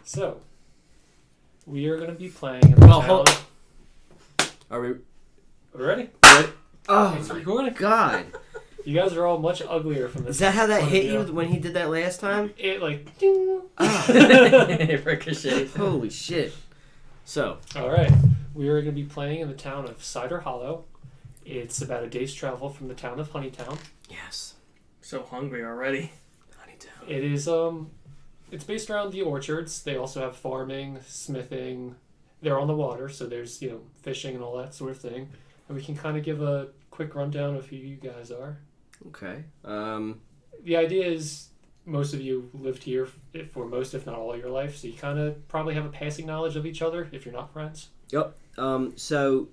So, we are going to be playing in the town. Are we ready? Oh, It's recording. God. You guys are all much uglier from this. Is that how that hit video. you when he did that last time? It like, ding. Ricochet. Holy shit. So. Alright, we are going to be playing in the town of Cider Hollow. It's about a day's travel from the town of Honeytown. Yes. So hungry already. Honeytown. It is, it's based around the orchards. They also have farming, smithing. They're on the water, so there's, fishing and all that sort of thing. And we can kind of give a quick rundown of who you guys are. Okay. The idea is most of you lived here for most, if not all, your life, so you kind of probably have a passing knowledge of each other if you're not friends. Yep. So,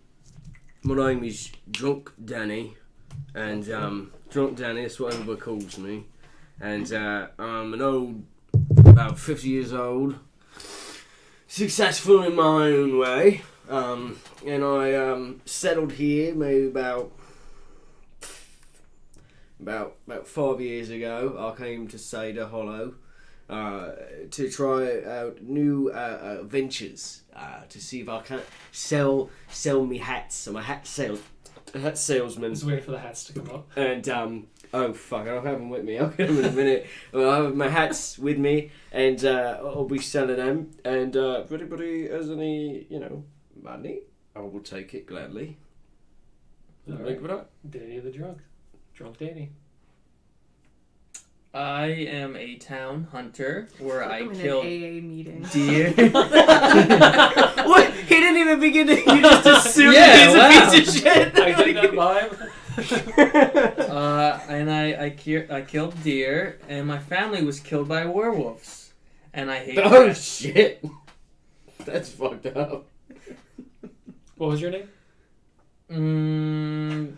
my name is Drunk Danny, and Drunk Danny, that's what everybody calls me. And I'm an old, about 50 years old, successful in my own way. And I settled here maybe about 5 years ago. I came to Cider Hollow to try out new ventures to see if I can sell me hats. I'm a hat salesman. Just waiting for the hats to come up. And oh fuck, I don't have them with me. I'll get them in a minute. Well, I have my hats with me, and I'll be selling them. And if anybody has any, money, I will take it gladly. Right. Danny the Drunk Danny. I am a town hunter where I in killed an AA meeting. deer. What? He didn't even begin to. You just assumed Yeah, he's wow. a piece of shit. I get that vibe. And I killed deer, and my family was killed by werewolves, and I hate Oh that. shit! That's fucked up. What was your name?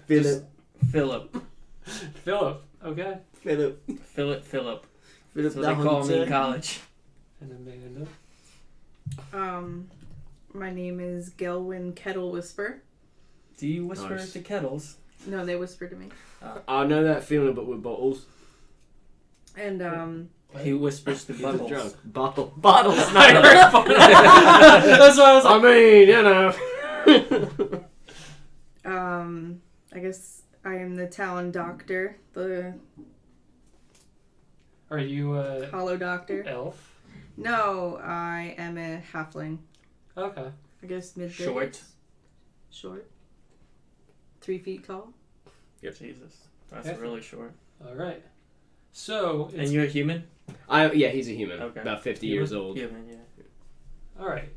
Philip. Philip. Philip. Okay. Philip. That's what the they call me in hunter. college. And then Amanda. My name is Gelwen Kettlewhisper. Do you whisper Nice. to kettles? No, they whisper to me. I know that feeling, but with bottles. And He whispers to He's bubbles. drunk. Bottles. That's why I was like, I guess I am the town doctor, the are you a hollow doctor. elf? No, I am a halfling. Okay. I guess mid Short. Short. 3 feet tall. Yep. Jesus. That's Yeah. really short. All right. So And it's you're a human? Yeah, he's a human. Okay. About 50 years old. Human, yeah. all right.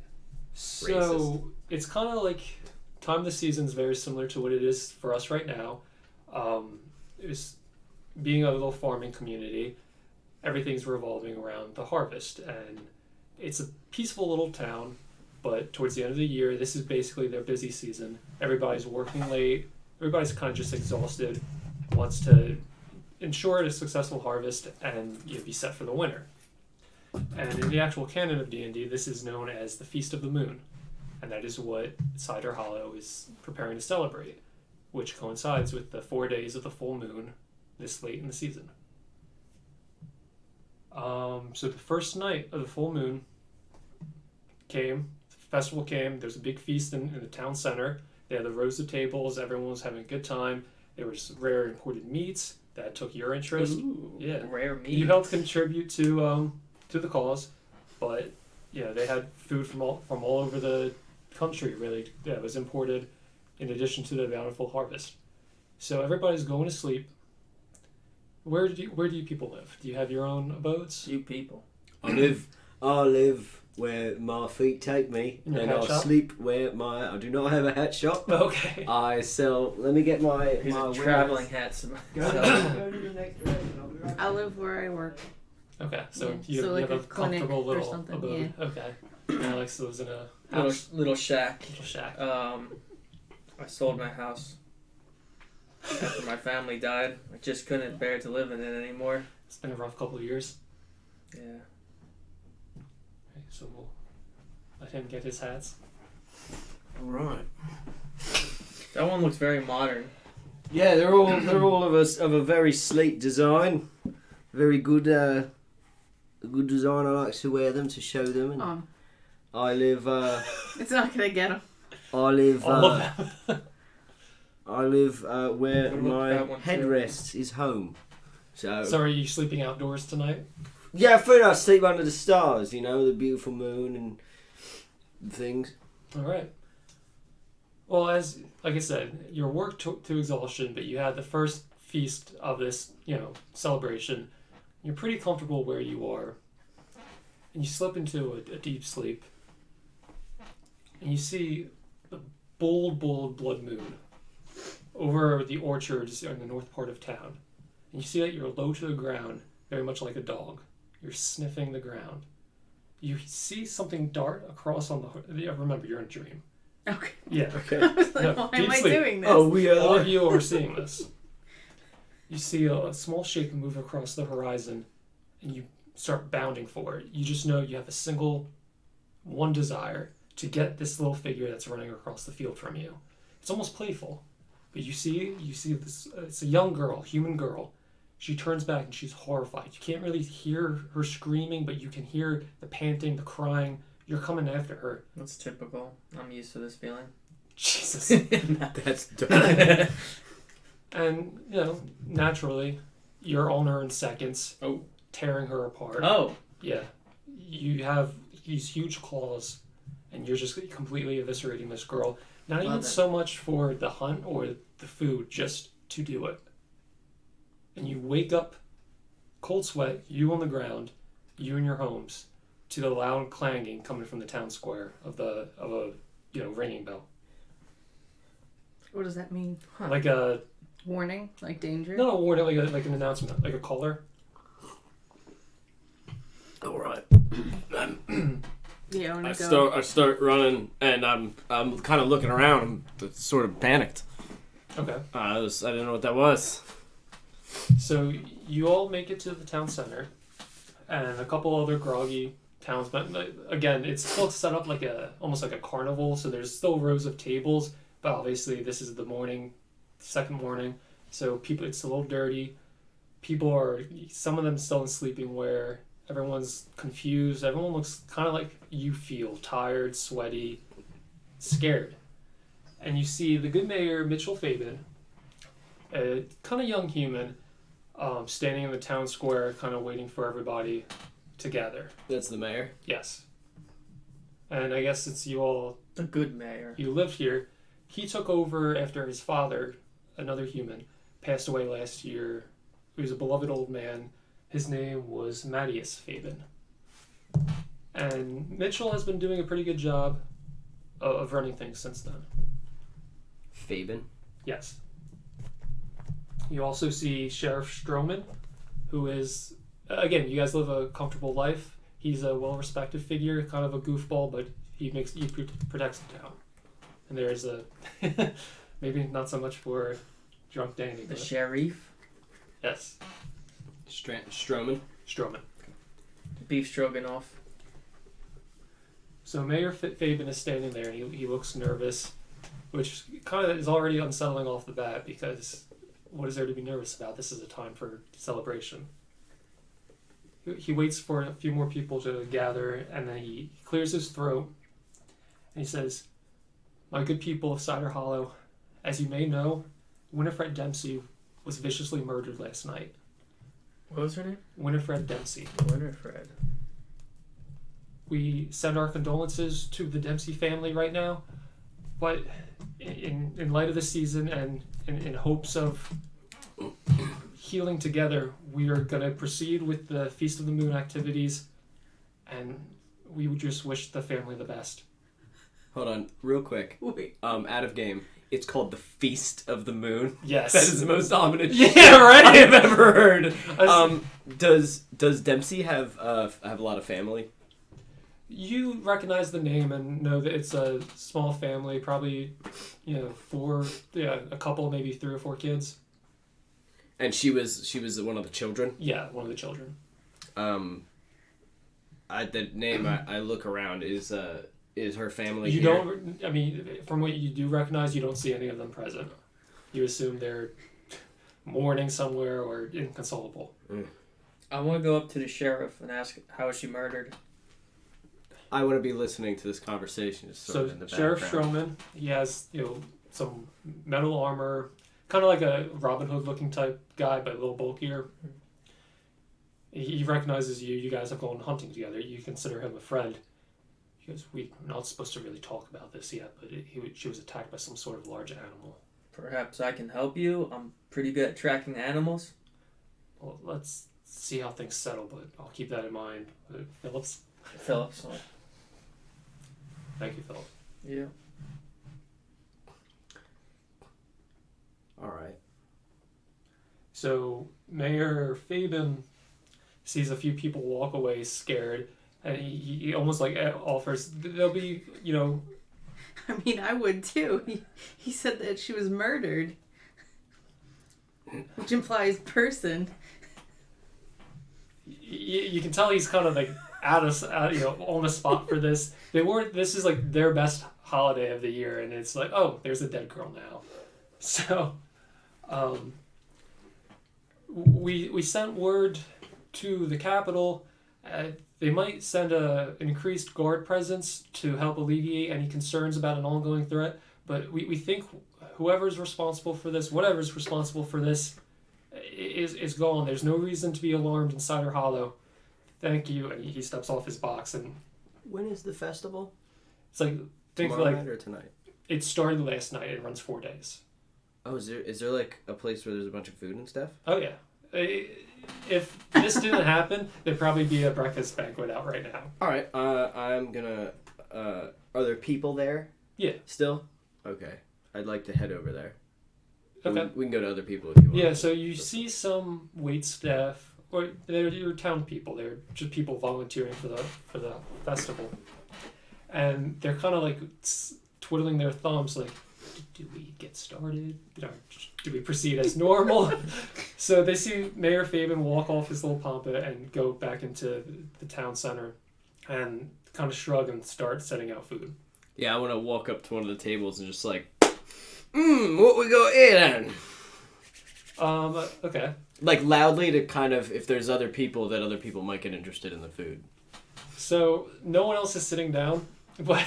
So it's kind of like time of the season is very similar to what it is for us right now. It's being a little farming community. Everything's revolving around the harvest, and it's a peaceful little town. But towards the end of the year, this is basically their busy season. Everybody's working late. Everybody's kind of just exhausted. Wants to ensure a successful harvest and be set for the winter. And in the actual canon of D&D, this is known as the Feast of the Moon, and that is what Cider Hollow is preparing to celebrate, which coincides with the 4 days of the full moon this late in the season. So the first night of the full moon came, the festival came, there's a big feast in the town center. They had the rows of tables, everyone was having a good time. There was rare imported meats that took your interest. Ooh, Yeah. Rare meat. You helped contribute to the cause, but they had food from all over the country. Really, that was imported, in addition to the bountiful harvest. So everybody's going to sleep. Where do you people live? Do you have your own abodes? You people. I live where my feet take me, In your and hat I shop? sleep where I do not have a hat shop. Okay. I sell. Let me get my. He's my a traveling hat. Go to the next direction. I'll be right I live where I work. Okay, so Yeah, you, so you like have a a clinic comfortable or little something, abode. Okay. Alex lives in a little, house, little shack. little shack. I sold my house after my family died. I just couldn't bear to live in it anymore. It's been a rough couple of years. Yeah. Okay, so we'll let him get his hats. Right. That one looks very modern. Yeah, they're all of a very sleek design, very good a good design. I like to wear them to show them. And I live. It's not gonna get him. I live. All of them. I live where What about my that one, too? headrest is home. So. So are you sleeping outdoors tonight? Yeah, I thought I'd sleep under the stars. You know, the beautiful moon and things. All right. Well, like I said, your work took to exhaustion, but you had the first feast of this, celebration. You're pretty comfortable where you are, and you slip into a deep sleep, and you see the bold blood moon over the orchards in the north part of town, and you see that you're low to the ground, very much like a dog. You're sniffing the ground. You see something dart across on the. Remember, you're in a dream. Okay. Yeah. Okay. I was like, No, why deep am I sleep. doing this? Oh, we All are. of you are seeing this. You see a small shape move across the horizon, and you start bounding for it. You just know you have one desire to get this little figure that's running across the field from you. It's almost playful, but you see this. It's a young girl, human girl. She turns back and she's horrified. You can't really hear her screaming, but you can hear the panting, the crying. You're coming after her. That's typical. I'm used to this feeling. Jesus. That's dark. And, naturally, you're on her in seconds, tearing her apart. Oh. Yeah. You have these huge claws, and you're just completely eviscerating this girl. Not even Love it. so much for the hunt or the food, just to do it. And you wake up, cold sweat, you on the ground, you in your homes, to the loud clanging coming from the town square of a ringing bell. What does that mean? Huh. Like a Warning? Like danger? not a warning, like an announcement, like a caller. All right. Yeah, I I want to go. start running, and I'm kind of looking around. I'm sort of panicked. Okay. I didn't know what that was. So you all make it to the town center, and a couple other groggy townsmen. Again, it's still set up like almost like a carnival. So there's still rows of tables, but obviously this is the second morning. So it's a little dirty. Some of them still in sleeping wear. Everyone's confused. Everyone looks kind of like you feel, tired, sweaty, scared. And you see the good mayor, Mitchell Fabin, a kind of young human, standing in the town square, kind of waiting for everybody to gather. That's the mayor. Yes. And I guess since you A good mayor. lived here, he took over after his father, another human, passed away last year. He was a beloved old man. His name was Mattias Fabin. And Mitchell has been doing a pretty good job of running things since then. Fabin. Yes. You also see Sheriff Stroman, who is, again, you guys live a comfortable life. He's a well-respected figure, kind of a goofball, but he protects the town. And there's maybe not so much for drunk Danny, The but sheriff. yes, Stroman. Stroman. Beef stroganoff. So Mayor Fabin is standing there, and he looks nervous, which kind of is already unsettling off the bat, because what is there to be nervous about? This is a time for celebration. He waits for a few more people to gather, and then he clears his throat, and he says, "My good people of Cider Hollow, as you may know, Winifred Dempsey was viciously murdered last night." What was her name? Winifred Dempsey. Winifred. We send our condolences to the Dempsey family right now, but in light of the season and in hopes of healing together, we are going to proceed with the Feast of the Moon activities, and we would just wish the family the best. Hold on, real quick. Wait. Out of game. It's called the Feast of the Moon. Yes. That is the most ominous Yeah, shit right? I have ever heard. I Does Dempsey have a lot of family? You recognize the name and know that it's a small family, probably, a couple, maybe 3 or 4 kids. And she was one of the children. Yeah, one of the children. The name I look around is her family. You here? don't. I mean, from what you do recognize, you don't see any of them present. You assume they're mourning somewhere or inconsolable. I want to go up to the sheriff and ask how was she murdered. I want to be listening to this conversation. Just sort So of in the Sheriff background. Stroman, he has some metal armor, kind of like a Robin Hood looking type guy, but a little bulkier. He recognizes you. You guys have gone hunting together. You consider him a friend. He goes, "We're not supposed to really talk about this yet, but she was attacked by some sort of large animal." Perhaps I can help you. I'm pretty good at tracking animals. Well, let's see how things settle, but I'll keep that in mind. Phillips? Phillips. Thank you, Philip. Yeah. All right. So Mayor Fabian sees a few people walk away scared, and he almost like offers, there'll be, I mean, I would too. He said that she was murdered, which implies person. You can tell he's kind of like on the spot for this. This is like their best holiday of the year, and it's like, oh, there's a dead girl now. So, we sent word to the capital. They might send an increased guard presence to help alleviate any concerns about an ongoing threat. But we think whoever's responsible for this, whatever's responsible for this, is gone. There's no reason to be alarmed in Cider Hollow. Thank you. And he steps off his box, and When is the festival? it's like Tomorrow night or tonight? it started last night. It runs 4 days. Oh, is there like a place where there's a bunch of food and stuff? Oh yeah. If this didn't happen, there'd probably be a breakfast banquet out right now. All right. I'm gonna. Are there people there? Yeah. Still? Okay. I'd like to head over there. Okay. We can go to other people if you want. Yeah, so you see some wait staff, or they're your town people. They're just people volunteering for the festival, and they're kind of like twiddling their thumbs, like, "Do we get started? Do we proceed as normal?" So they see Mayor Fabian walk off his little pampa and go back into the town center, and kind of shrug and start setting out food. Yeah, I want to walk up to one of the tables and just like, what we got here then? Okay. Like loudly to kind of, if there's other people, that other people might get interested in the food. So no one else is sitting down, but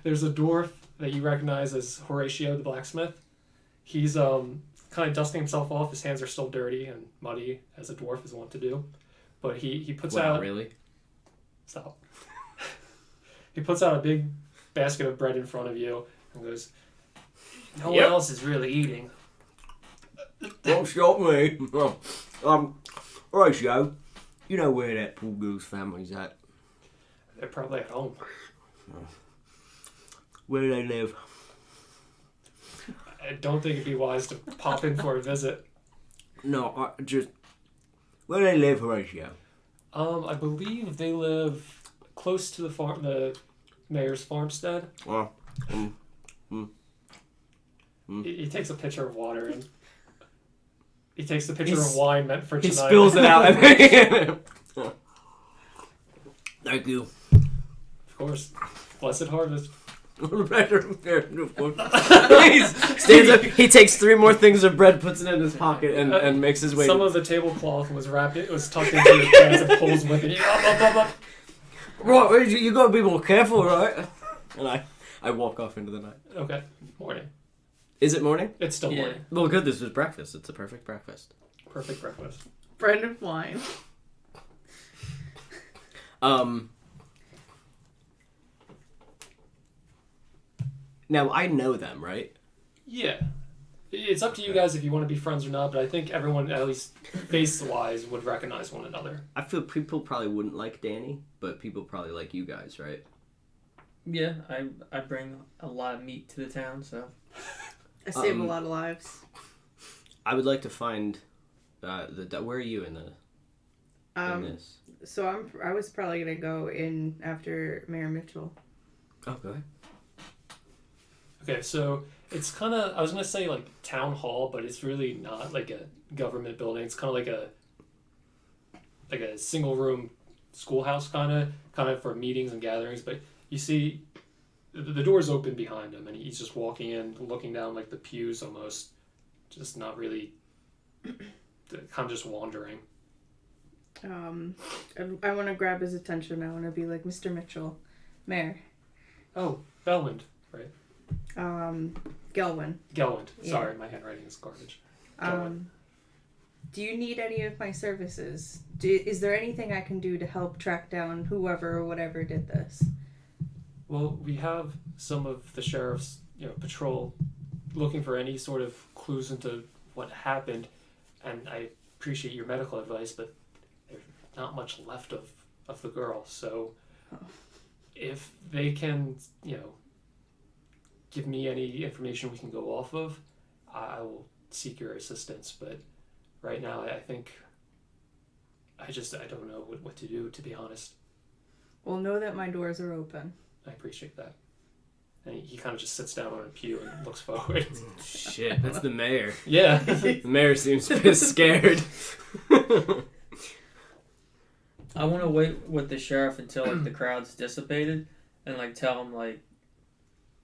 there's a dwarf that you recognize as Horatio the blacksmith. He's kind of dusting himself off. His hands are still dirty and muddy, as a dwarf is wont to do. But he puts out... Really? Stop. He puts out a big basket of bread in front of you and goes, "No one else is really eating." Don't stop me. Horatio, you know where that poor girl's family's at? They're probably at home. Where do they live? I don't think it'd be wise to pop in for a visit. No, where do they live, Horatio? I believe they live close to the mayor's farmstead. Well, He takes a pitcher of water and he takes the pitcher of wine meant for tonight. he spills it out. Thank you. Of course. Blessed harvest. Stands up. He takes 3 more things of bread, puts it in his pocket, and makes his way. Some of the tablecloth was wrapped. It was tucked into his pants and pulls with it. Right, you gotta be more careful, right? And I walk off into the night. Okay. Morning. Is it morning? It's still morning. Well, good. This was breakfast. It's a perfect breakfast. Perfect breakfast. Bread and wine. Now, I know them, right? Yeah. It's up to you guys if you want to be friends or not, but I think everyone, at least face-wise, would recognize one another. I feel people probably wouldn't like Danny, but people probably like you guys, right? Yeah, I bring a lot of meat to the town, so. I save a lot of lives. I would like to find where are you in this? So I was probably gonna go in after Mayor Mitchell. Oh, go ahead. Okay, so it's kind of, I was going to say like town hall, but it's really not like a government building. It's kind of like a single room schoolhouse kind of for meetings and gatherings. But you see the door's open behind him and he's just walking in, looking down like the pews almost, just not really, kind of just wandering. I want to grab his attention. I want to be like, Mr. Mitchell, Mayor. Oh, Belmond. Gelwen. Gelwen. Yeah. Sorry, my handwriting is garbage. Gelwen. Do you need any of my services? Is there anything I can do to help track down whoever or whatever did this? Well, we have some of the sheriff's, patrol looking for any sort of clues into what happened, and I appreciate your medical advice, but there's not much left of the girl. So, if they can, give me any information we can go off of, I will seek your assistance. But right now, I think I don't know what to do, to be honest. Well, know that my doors are open. I appreciate that. And he kind of just sits down on a pew and looks forward. Shit, that's the mayor. Yeah. The mayor seems pissed scared. I want to wait with the sheriff until like the crowd's dissipated, and like tell him like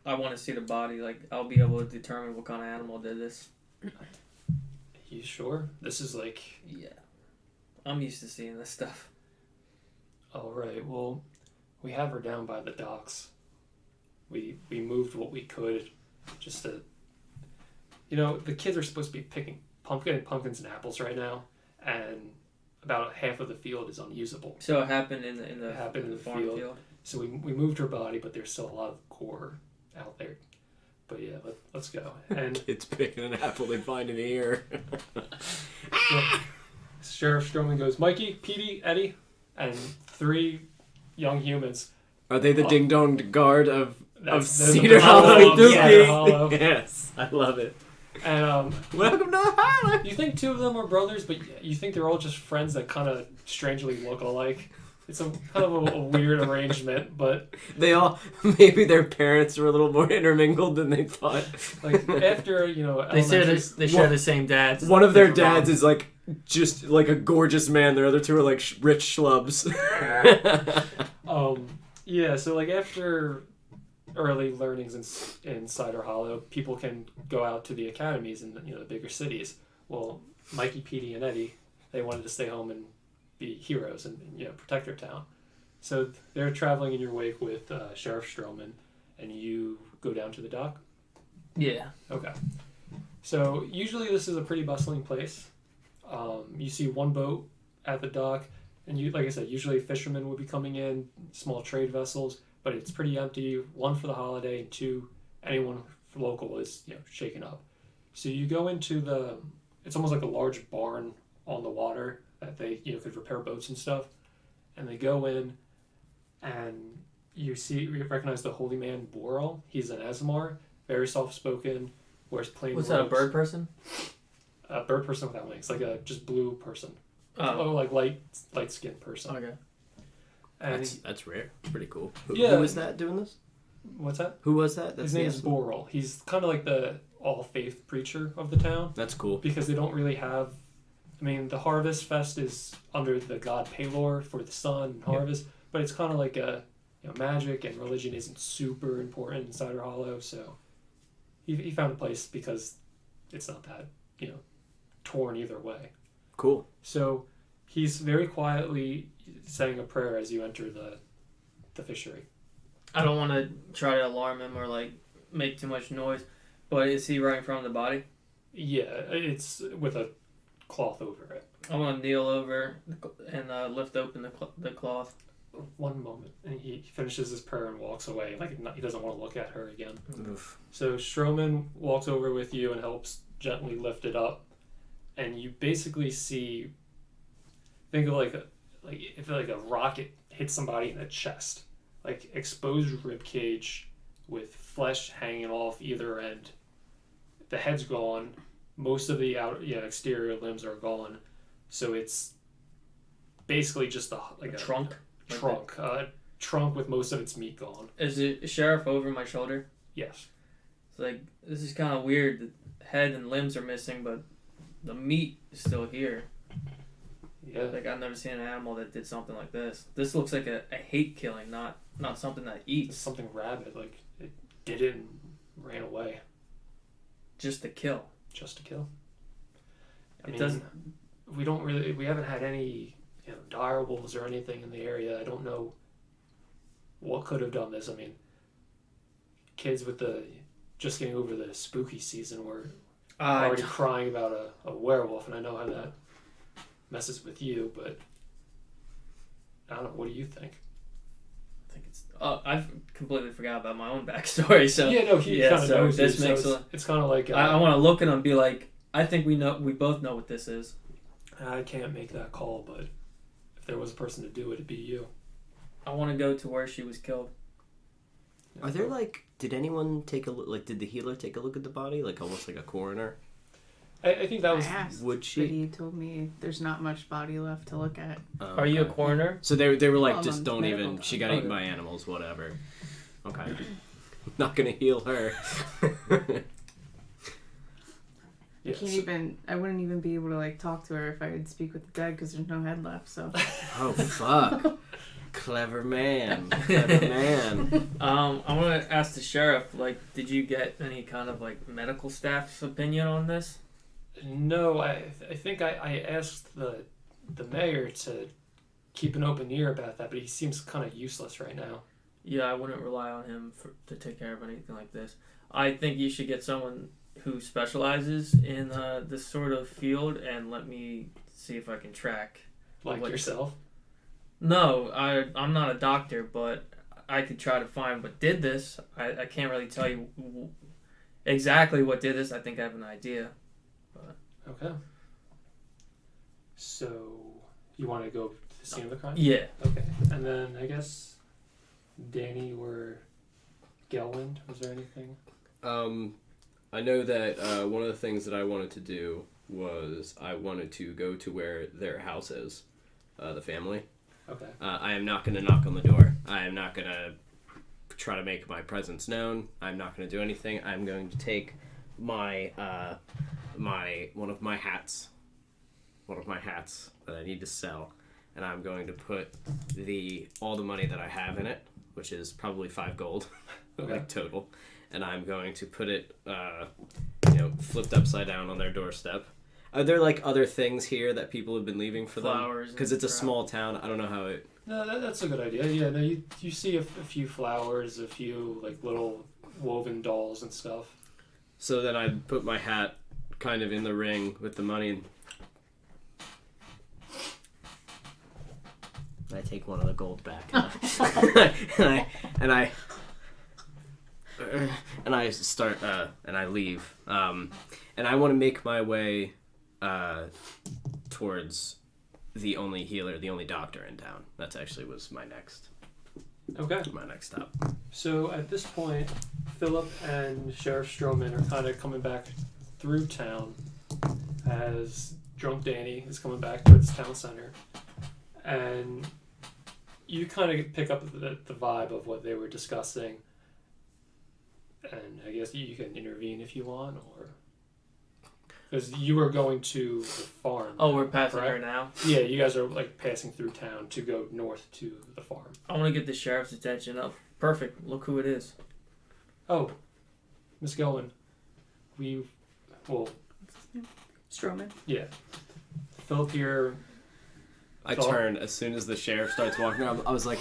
I want to see the body. Like I'll be able to determine what kind of animal did this. You sure? This is like... Yeah, I'm used to seeing this stuff. All right, well, we have her down by the docks. We moved what we could just to... the kids are supposed to be picking pumpkins and apples right now, and about half of the field is unusable. So it happened in the farm field. So we moved her body, but there's still a lot of gore out there. But yeah, let's go. And It's picking an apple they find in the ear. Sheriff Stroman goes, Mikey, Petey, Eddie, and 3 young humans. Are they the ding dong guard of They're the Cider Hollow. Hollow? Cider Hollow. Yes, I love it. And Welcome to the Hollow. you think 2 of them are brothers, but you think they're all just friends that kind of strangely look alike. It's a kind of a weird arrangement, but They all, maybe their parents were a little more intermingled than they thought. like after They share the same dads. One of their Different dads is like just like a gorgeous man. Their other 2 are like rich schlubs. yeah. So like after early learnings in Cider Hollow, people can go out to the academies in the bigger cities. Well, Mikey, Petey, and Eddie, they wanted to stay home and be heroes and protect their town. So they're traveling in your wake with Sheriff Stroman, and you go down to the dock. Yeah. Okay. So usually this is a pretty bustling place. You see 1 boat at the dock, and like I said, usually fishermen would be coming in, small trade vessels, but it's pretty empty. 1 for the holiday, and 2, anyone local is shaken up. So you go into it's almost like a large barn on the water that they could repair boats and stuff, and they go in, and you recognize the holy man Boral. He's an Asmar, very soft spoken, wears plain What's robes. that? A bird person? A bird person without wings, like a just blue person. Oh. Like light skinned person. Okay. And That's rare. It's pretty cool. Who is that doing this? what's that? Who was that? His name is Boral. He's kind of like the all faith preacher of the town, That's cool. because they don't really have. I mean, the Harvest Fest is under the god Pelor for the sun and harvest, but it's kind of like magic and religion isn't super important in Cider Hollow, so he found a place because it's not that torn either way. Cool. So he's very quietly saying a prayer as you enter the fishery. I don't want to try to alarm him or like make too much noise, but is he right in front of the body? Yeah, it's with a cloth over it. I want to kneel over and lift open the cloth. 1 moment, and he finishes his prayer and walks away. Like he doesn't want to look at her again. Oof. So Stroman walks over with you and helps gently lift it up, and you basically see. Think of if a rocket hits somebody in the chest, like exposed rib cage with flesh hanging off either end. The head's gone. Most of the exterior limbs are gone, so it's basically just a trunk. Trunk with most of its meat gone. Is it sheriff over my shoulder? Yes. It's like this is kind of weird. The head and limbs are missing, but the meat is still here. Yeah. Like I've never seen an animal that did something like this. This looks like a hate killing, not something that It's eats. something rabid. Like it did it and ran away Just to kill. just to kill. It doesn't. We haven't had any dire wolves or anything in the area. I don't know what could have done this. I mean, kids with just getting over the spooky season were already crying about a werewolf, and I know how that messes with you, but I don't know. What do you think? I think it's. I've completely forgot about my own backstory. So yeah, no, he kind of knows this you, makes so it's kind of like I want to look at him and be like, I think we both know what this is. I can't make that call, but if there was a person to do it, it'd be you. I want to go to where she was killed. Are there did anyone take a look? Did the healer take a look at the body, almost like a coroner? I think that was. I asked, Would but she? he told me there's not much body left to look at. Are you a coroner? So they were like, Well, just I'm don't medical even. guy. She got eaten by animals, whatever. Okay. Not gonna heal her. Yeah, I wouldn't even be able to talk to her if I would speak with the dead because there's no head left. So. Oh fuck! Clever man. Clever man. I want to ask the sheriff. Did you get any kind of medical staff's opinion on this? No, I think I asked the mayor to keep an open ear about that, but he seems kind of useless right now. Yeah, I wouldn't rely on him to take care of anything like this. I think you should get someone who specializes in this sort of field and let me see if I can track. Like yourself? No, I'm not a doctor, but I could try to find what did this. I can't really tell you exactly what did this. I think I have an idea. But. Okay. So, you want to go to the scene of the crime? Yeah. Okay. And then, I guess, Danny or Gelwen, was there anything? I know that one of the things that I wanted to do was I wanted to go to where their house is, the family. Okay. I am not going to knock on the door. I am not going to try to make my presence known. I'm not going to do anything. I'm going to take my one of my hats that I need to sell, and I'm going to put all the money that I have in it, which is probably 5 gold, Okay. total, and I'm going to put it flipped upside down on their doorstep. Are there other things here that people have been leaving for Flowers them? Because it's a small town. I don't know how it. No, that's a good idea. Yeah, no, you see a few flowers, a few little woven dolls and stuff. So then I put my hat kind of in the ring with the money, and I take one of the gold back. and I start and I leave. And I want to make my way towards the only healer, the only doctor in town. That's actually was my next stop. So at this point, Philip and Sheriff Stroman are kind of coming back through town as drunk Danny is coming back towards the town center. And you kind of pick up the vibe of what they were discussing. And I guess you can intervene if you want, or... Because you were going to the farm. Oh, we're passing correct? her now? Yeah, you guys are passing through town to go north to the farm. I want to get the sheriff's attention. Oh, perfect. Look who it is. Oh, Miss Gelwen. Stroman. Yeah. Philip here. I turn as soon as the sheriff starts walking around. I was like,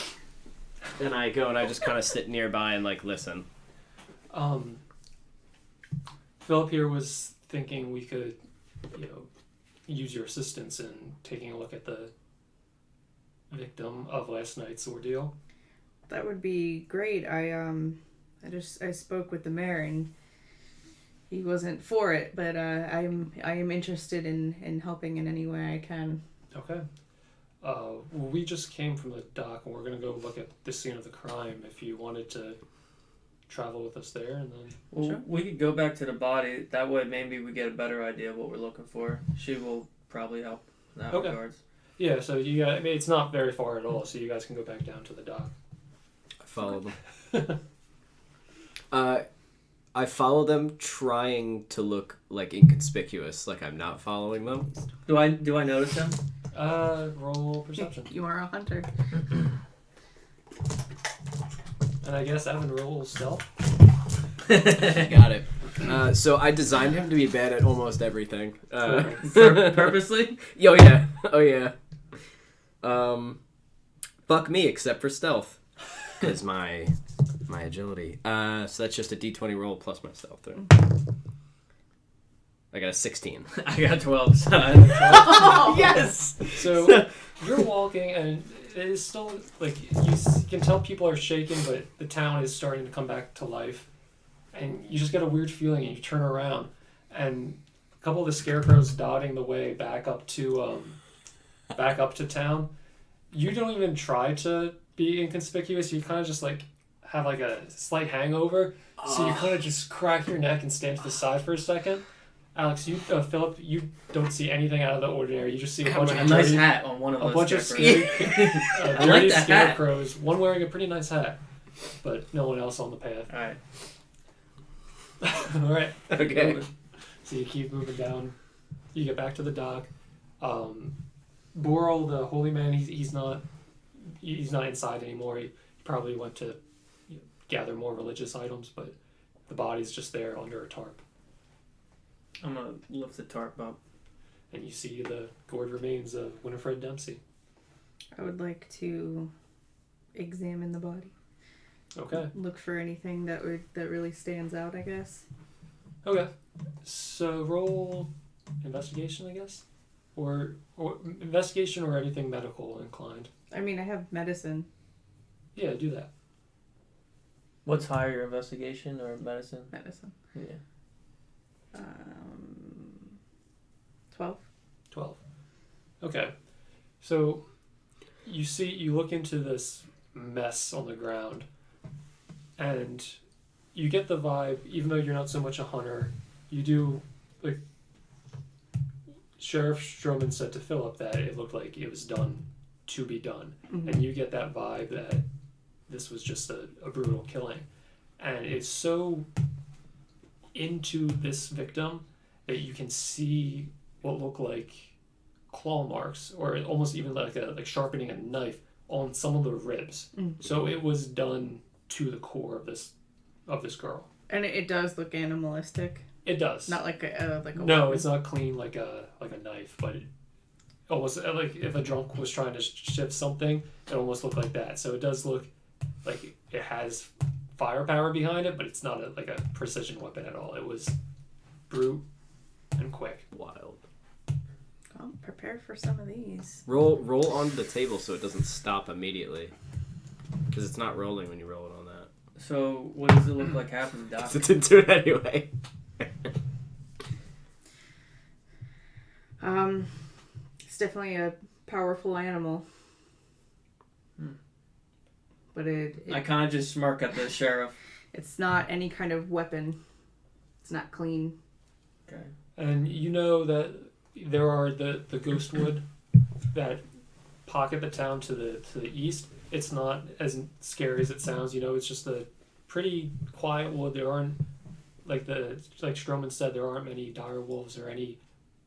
and I go and I just kind of sit nearby and listen. Philip here was thinking we could, use your assistance in taking a look at the victim of last night's ordeal. That would be great. I spoke with the mayor and he wasn't for it, but I am interested in helping in any way I can. Okay. We just came from the dock and we're gonna go look at the scene of the crime. If you wanted to travel with us there, and then Well, we could go back to the body. That way, maybe we get a better idea of what we're looking for. She will probably help in that regards. yeah. So you got. I mean, it's not very far at all. So you guys can go back down to the dock. I follow them. I follow them trying to look inconspicuous, like I'm not following them. Do I notice him? Roll perception. You are a hunter. And I guess Evan rolls stealth. Got it. So I designed him to be bad at almost everything. Purposely? Oh yeah. Fuck me, except for stealth. Because my agility. So that's just a d20 roll plus my stealth. Right? I got a 16. I got 12. So Yes! So you're walking, and it is still like can tell people are shaking, but the town is starting to come back to life, and you just get a weird feeling, and you turn around, and a couple of the scarecrows dotting the way back up to town. You don't even try to be inconspicuous. You kind of just like have like a slight hangover, so you kind of just crack your neck and stand to the side for a second. Alex, Philip, you don't see anything out of the ordinary. You just see a bunch of nice hat on one of those. a bunch of scarecrows. dirty that scarecrows. One wearing a pretty nice hat, but no one else on the path. All right. All right. Okay. So you keep moving down. You get back to the dock. Boral, the holy man, he's not inside anymore. He probably went to gather more religious items, but the body's just there under a tarp. I'm gonna lift the tarp up. And you see the gored remains of Winifred Dempsey. I would like to examine the body. Okay. Look for anything that really stands out, I guess. Okay. So roll investigation, I guess, or investigation or anything medical inclined. I mean, I have medicine. Yeah, do that. What's higher, investigation or medicine? Medicine. Yeah. 12. 12. Okay. So you look into this mess on the ground, and you get the vibe, even though you're not so much a hunter, you do, like, Sheriff Stroman said to Philip that it looked like it was done to be done. Mm-hmm. And you get that vibe that this was just a brutal killing. And it's so into this victim that you can see what look like claw marks, or almost even like sharpening a knife on some of the ribs. Mm. So it was done to the core of this girl. And it does look animalistic. It does. Not like a No, weapon. it's not clean like a knife, but it almost like if a drunk was trying to shift something, it almost looked like that. So it does look like it has firepower behind it, but it's not a precision weapon at all. It was brute and quick. Wild. I'm prepared for some of these. Roll onto the table so it doesn't stop immediately. Because it's not rolling when you roll it on that. So, what does it look like happened, Doc? It didn't do it anyway. It's definitely a powerful animal. But I kind of just smirk at the sheriff. it's not any kind of weapon. It's not clean. Okay. And you know that there are the ghostwood that pocket the town to the east. It's not as scary as it sounds. It's just a pretty quiet wood. There aren't like Stroman said, there aren't many dire wolves or any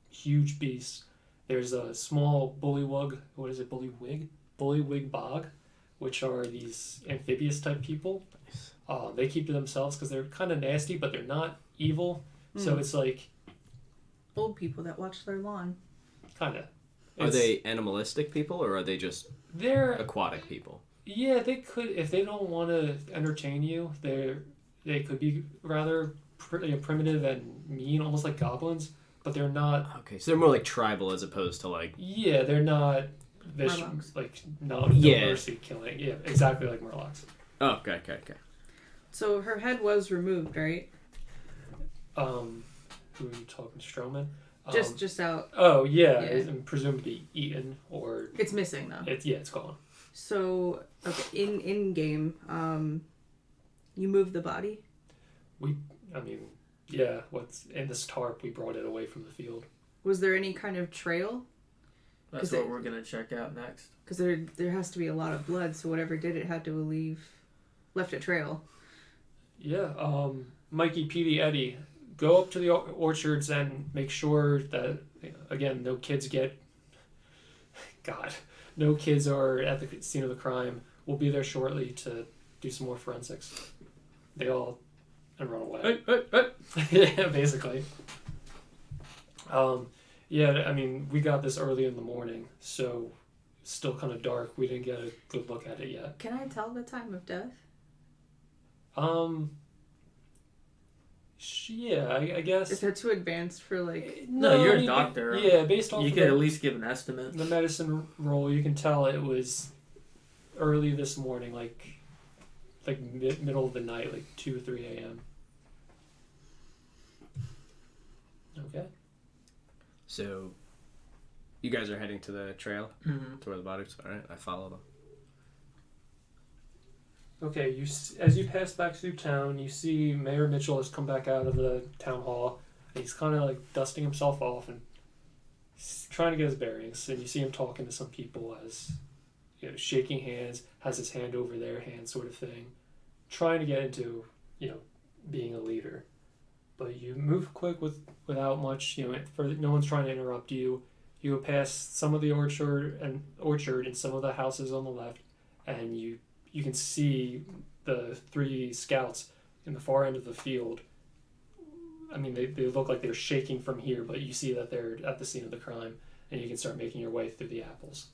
huge beasts. There's a small bullywug. What is it? Bullywig bog, which are these amphibious type people. Nice. They keep to themselves because they're kind of nasty, but they're not evil. So it's like Old people that watch their lawn. kind of. Are they animalistic people or are they just They're aquatic people? Yeah, they could, if they don't want to entertain you. They could be rather primitive and mean, almost like goblins, but they're not. Okay, so they're more like tribal as opposed to like. Yeah, they're not Murlocs. like no Yeah. mercy killing. Yeah, exactly like Murlocs. Oh, okay. So her head was removed, right? Who are you talking, Stroman? Just out. Oh yeah, Yeah. it's presumed to be eaten or It's missing though. it's gone. So okay, in game, you move the body. What's in this tarp? We brought it away from the field. Was there any kind of trail? That's 'Cause what it- we're going to check out next. Because there has to be a lot of blood, so whatever did it had to left a trail. Yeah, Mikey, Petey, Eddie, go up to the orchards and make sure that, again, no kids no kids are at the scene of the crime. We'll be there shortly to do some more forensics. They all and run away. Yeah, basically. We got this early in the morning, so still kind of dark. We didn't get a good look at it yet. Can I tell the time of death? Yeah, I guess. Is that too advanced for like? No, you're a doctor. Yeah, based off You of could at least give an estimate. the medicine roll, you can tell it was early this morning, like middle of the night, like 2 or 3 a.m. Okay. So, you guys are heading to the trail Mm-hmm. to where the bodies. All right, I follow them. Okay, as you pass back through town, you see Mayor Mitchell has come back out of the town hall. And he's kind of like dusting himself off and trying to get his bearings. And you see him talking to some people as, shaking hands, has his hand over their hand, sort of thing, trying to get into, being a leader. But you move quick without much. No one's trying to interrupt you. You go past some of the orchard and some of the houses on the left, and you can see the 3 scouts in the far end of the field. I mean, they look like they're shaking from here, but you see that they're at the scene of the crime, and you can start making your way through the apples.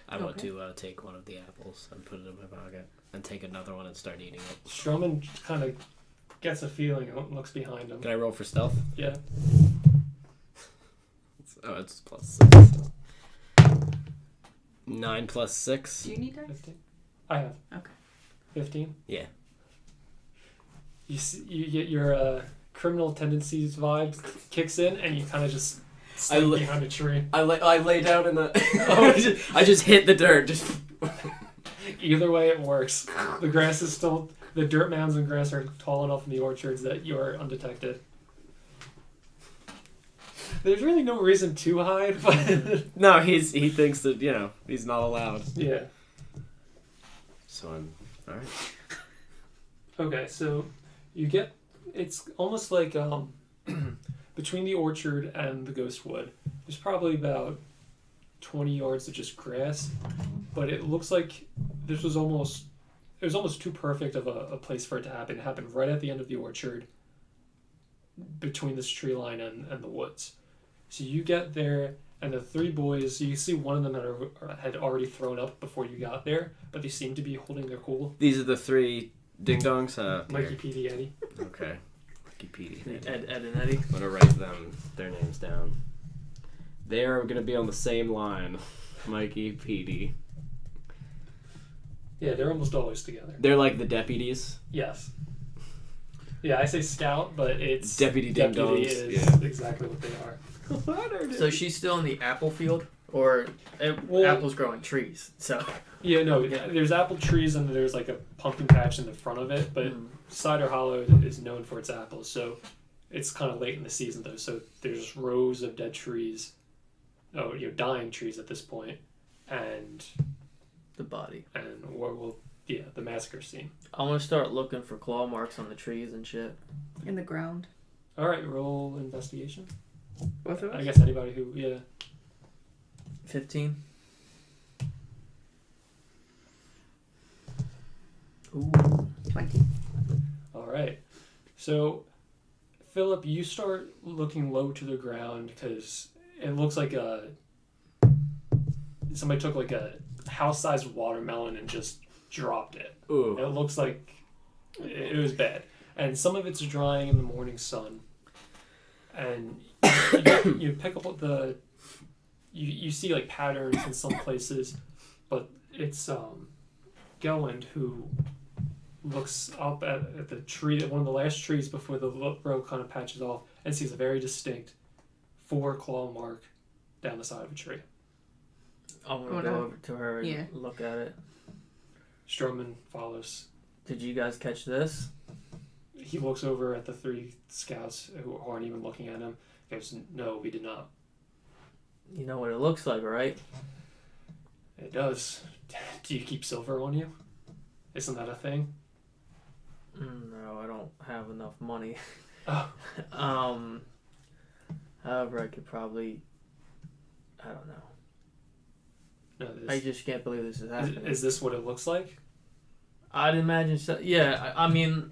I want to take one of the apples and put it in my pocket, and take another one and start eating it. Strowman kind of gets a feeling and looks behind him. Can I roll for stealth? Yeah. It's +6. 9 + 6. Do you need dice? 15. I have. Okay. 15. Yeah. You get your criminal tendencies vibe kicks in, and you kind of just slip behind a tree. I lay down in the. I just hit the dirt. Just. Either way, it works. The grass is still. The dirt mounds and grass are tall enough in the orchards that you are undetected. There's really no reason to hide, but No, he thinks that he's not allowed. yeah. So I'm all right. Okay, so you get. It's almost like between the orchard and the ghost wood. There's probably about 20 yards of just grass, but it looks like this was almost. It was almost too perfect of a place for it to happen. It happened right at the end of the orchard, between this tree line and the woods. So you get there, and the 3 boys, you see one of them had already thrown up before you got there, but they seem to be holding their cool. These are the 3 ding-dongs? Mikey, P.D., Eddie. Okay. Mikey, Petey, Ed and Eddie. I'm going to write their names down. They are going to be on the same line. Mikey, Petey. Yeah, they're almost always together. They're like the deputies? Yes. Yeah, I say scout, but it's... Deputy ding-dongs. is exactly what they are. So she's still in the apple field? Or apples growing trees, so... Yeah, no, there's apple trees and there's like a pumpkin patch in the front of it, but Cider Hollow is known for its apples, so it's kind of late in the season though, so there's rows of dead trees, dying trees at this point, and The body. and the massacre scene. I want to start looking for claw marks on the trees and shit. In the ground. All right, roll investigation. Both of us? I guess anybody who 15. Ooh. 20. All right. So, Philip, you start looking low to the ground because it looks like somebody took like a house-sized watermelon and just dropped it. Ooh. It looks like it was bad. And some of it's drying in the morning sun. And you pick up you see like patterns in some places, but it's Gelwen who looks up at the tree, one of the last trees before the row kind of patches off, and sees a very distinct 4-claw mark down the side of a tree. I'm going to go over to her and look at it. Strowman follows. Did you guys catch this? He looks over at the 3 scouts who aren't even looking at him. Goes, no, we did not. You know what it looks like, right? It does. Do you keep silver on you? Isn't that a thing? No, I don't have enough money. Oh. However, I could probably... I don't know. No, I just can't believe this is happening. Is this what it looks like? I'd imagine so. Yeah, I mean...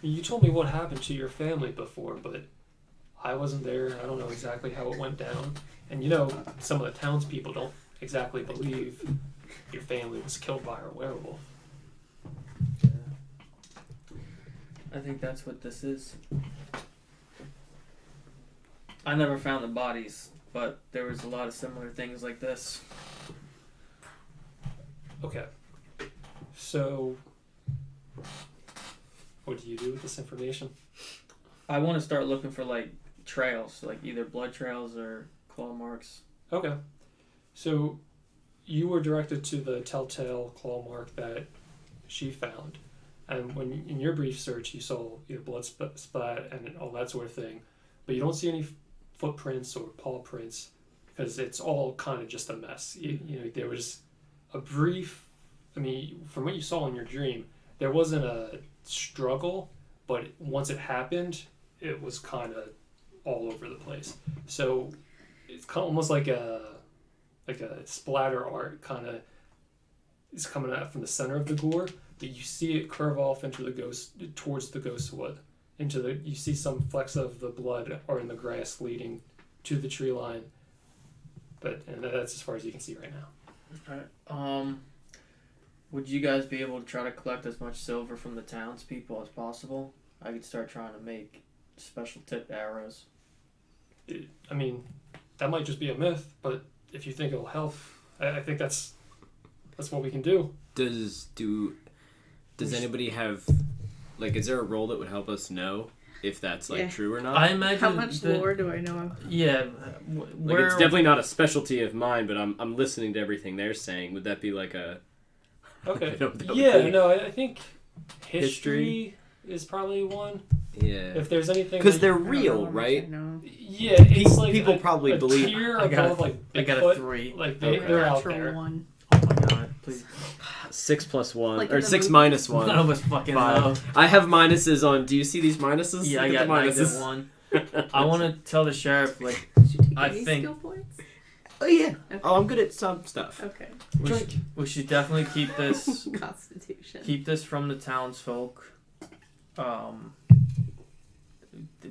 You told me what happened to your family before, but I wasn't there. I don't know exactly how it went down. And some of the townspeople don't exactly believe your family was killed by a werewolf. Yeah. I think that's what this is. I never found the bodies, but there was a lot of similar things like this. Okay. So, what do you do with this information? I want to start looking for like trails, like either blood trails or claw marks. Okay. So, you were directed to the telltale claw mark that she found. And when in your brief search, you saw blood splat and all that sort of thing. But you don't see any footprints or paw prints because it's all kind of just a mess. There was a brief, from what you saw in your dream, there wasn't a struggle, but once it happened, it was kind of all over the place. So it's kind of almost like a splatter art kind of is coming out from the center of the gore, but you see it curve off into towards the ghost wood. You see some flecks of the blood are in the grass leading to the tree line, and that's as far as you can see right now. Alright. Would you guys be able to try to collect as much silver from the townspeople as possible? I could start trying to make special tipped arrows. That might just be a myth, but if you think it'll help, I think that's what we can do. Does anybody have, is there a role that would help us know if that's true or not? I imagine. How much lore do I know of? Yeah, it's definitely not a specialty of mine, but I'm listening to everything they're saying. Would that be like a? Okay. I think history is probably one. Yeah. If there's anything, because they're real, right? Yeah, it's like people probably believe. Tier I got above, I got a 3. Like they're out Natural there. 1. Oh my god! Please. 6 plus 1 Like or in the 6 movie? minus 1. That was fucking low. 5. I have minuses on. Do you see these minuses? Yeah, I Look got at the minuses. -1. I want to tell the sheriff Did you take I any think- skill points? Oh yeah. Okay. Oh, I'm good at some stuff. Okay. we should definitely keep this Constitution. from the townsfolk.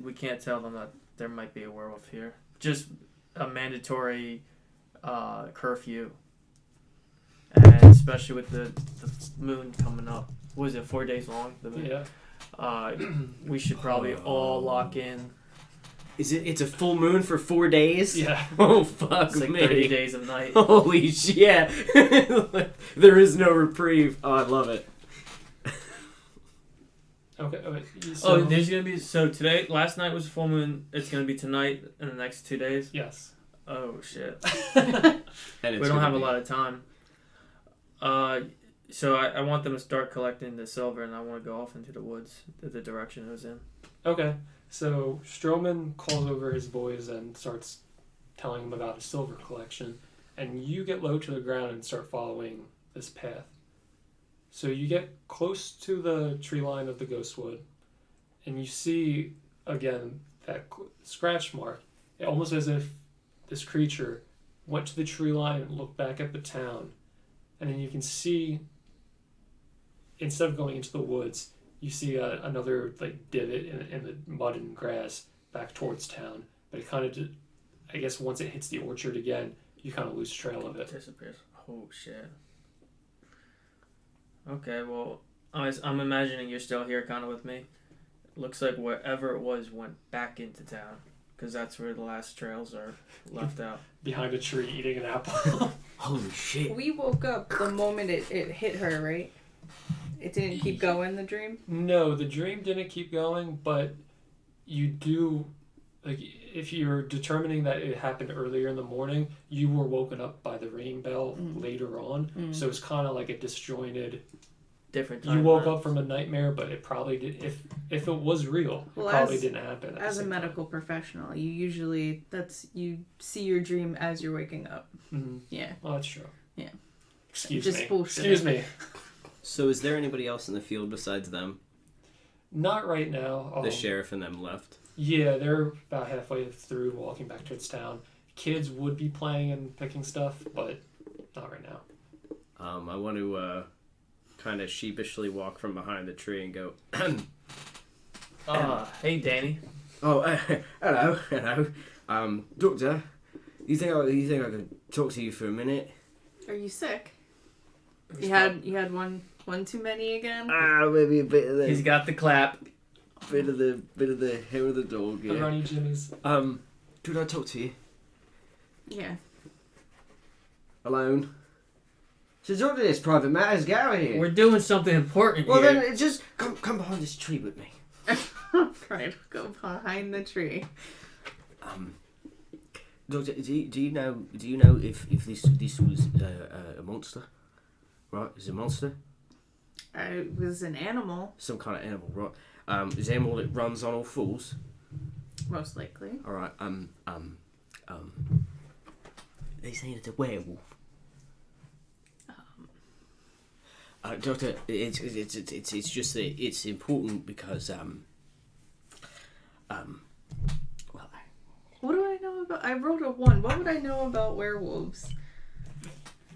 We can't tell them that there might be a werewolf here. Just a mandatory curfew, and especially with the moon coming up. What is it? 4 days long. The moon. Yeah. We should probably all lock in. It's a full moon for 4 days? Yeah. Oh fuck It's like me. 30 days of night. Holy shit. There is no reprieve. Oh, I love it. Okay. There's gonna be last night was full moon. It's gonna be tonight in the next 2 days. Yes. Oh shit. And We don't have a lot of time. So I want them to start collecting the silver, and I want to go off into the woods, the direction it was in. Okay. So Stroman calls over his boys and starts telling them about his silver collection, and you get low to the ground and start following this path. So you get close to the tree line of the ghostwood, and you see again that scratch mark. Almost as if this creature went to the tree line and looked back at the town, and then you can see, instead of going into the woods, you see another divot in the mud and grass back towards town. But it kind of, I guess, once it hits the orchard again, you kind of lose trail of it. Disappears. Oh shit. Okay, well, I'm imagining you're still here, kind of with me. Looks like wherever it was went back into town, because that's where the last trails are left out. Behind a tree eating an apple. Holy shit. We woke up the moment it hit her, right? It didn't keep going, the dream? No, the dream didn't keep going, but you do, if you're determining that it happened earlier in the morning, you were woken up by the ring bell later on. So it's kind of like a disjointed. Different. You woke up from a nightmare, but it probably did. If it was real, it probably didn't happen. As a medical professional, you usually you see your dream as you're waking up. Mm-hmm. Yeah. Well, that's true. Yeah. Excuse me. Bullshit. Excuse me. So is there anybody else in the field besides them? Not right now. The sheriff and them left? Yeah, they're about halfway through walking back towards town. Kids would be playing and picking stuff, but not right now. I want to kind of sheepishly walk from behind the tree and go, Hey, Danny. Oh, hello. Doctor, you think I could talk to you for a minute? Are you sick? You had one too many again? Maybe a bit of the He's got the clap. bit of the hair of the dog. The Yeah. runny jimmies. Could I talk to you Yeah. alone? So talk to this private matters. Get out of here. We're doing something important Well, here. then just come behind this tree with me. Right, go behind the tree. Doctor, do you know if this was a monster? Right, is it a monster? It was an animal, Some kind of animal, right? Is it an animal that runs on all fours? most likely. All right. They say it's a werewolf. Doctor, it's just that it's important because well, What do I know about? I wrote a 1. What would I know about werewolves?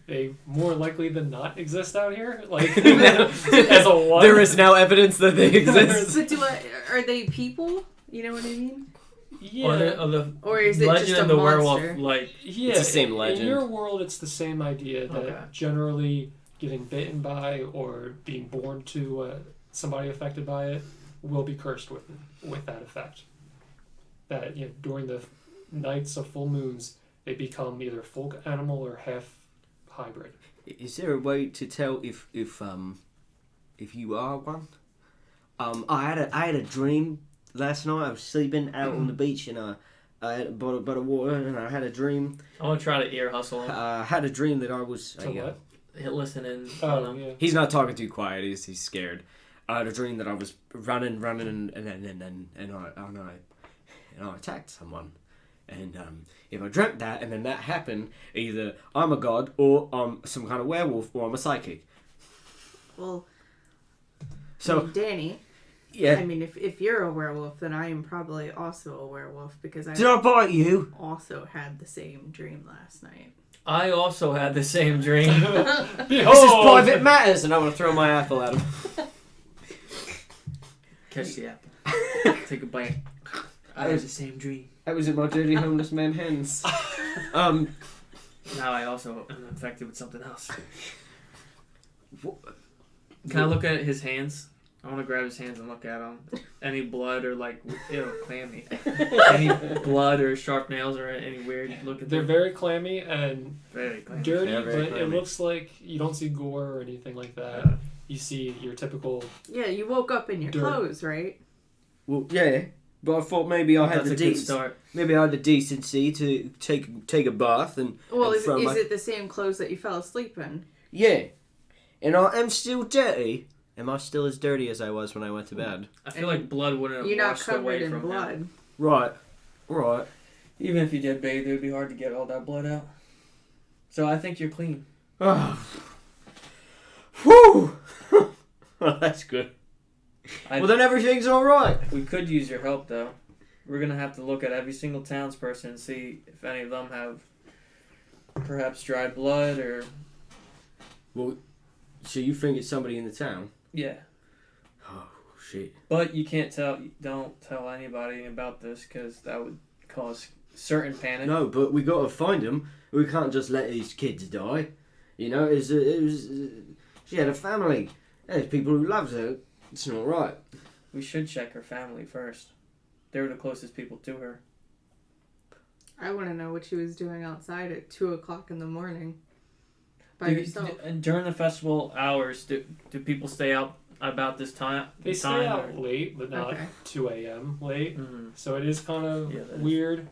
They more likely than not exist out here. Like as a one. There is no evidence that they exist. But are they people? You know what I mean? Yeah. Or is it Legend just a of the monster? werewolf, like Yeah, It's the same in legend. your world, it's the same idea that Okay. generally getting bitten by or being born to somebody affected by it will be cursed with that effect. That during the nights of full moons, they become either full animal or half hybrid. is there a way to tell if you are one? I had a dream last night. I was sleeping out on the beach and I had by the water and I had a dream. I want to try to ear hustle him. I had a dream that I was. To what? Hit listening. Oh, yeah. He's not talking too quiet. He's scared. I had a dream that I was running, and I attacked someone. And if I dreamt that, and then that happened, either I'm a god, or I'm some kind of werewolf, or I'm a psychic. Well, So Danny, yeah, I mean, if you're a werewolf, then I am probably also a werewolf because I did I bite you? also had the same dream last night. I also had the same dream. Behold! This is private matters, and I want to throw my apple at him. Catch the apple. Take a bite. I had the same dream. That was in my dirty homeless man hands. Now I also am infected with something else. Can I look at his hands? I want to grab his hands and look at them. Any blood or like, ew, clammy. Any blood or sharp nails or any weird look at They're them? very clammy and Very clammy. dirty, They're very but it clammy. looks like you don't see gore or anything like that. Yeah. You see your typical. Yeah, you woke up in your Dirt. clothes, right? Well, yeah, but I thought maybe I had That's the a good start. maybe I had the decency to take a bath and Well, and is throw my- it the same clothes that you fell asleep in? yeah, and I am still dirty. Am I still as dirty as I was when I went to bed? I feel like blood wouldn't have You're not washed covered away in from blood. him. Right. Even if you did bathe, it would be hard to get all that blood out. So I think you're clean. Oh. Whew. Well, that's good. Well, then everything's all right. We could use your help, though. We're going to have to look at every single townsperson and see if any of them have perhaps dried blood or... Well, so you think it's somebody in the town? Yeah. Oh, shit. But you can't don't tell anybody about this because that would cause certain panic. No, but we got to find them. We can't just let these kids die. You know, she had a family. There's people who loved her. It's not right. We should check her family first. They were the closest people to her. I want to know what she was doing outside at 2:00 in the morning by Do- yourself. And during the festival hours, do people stay out about this time? They stay out late, but not Okay. 2 a.m. late. Mm-hmm. So it is kind of Yeah, that is- weird.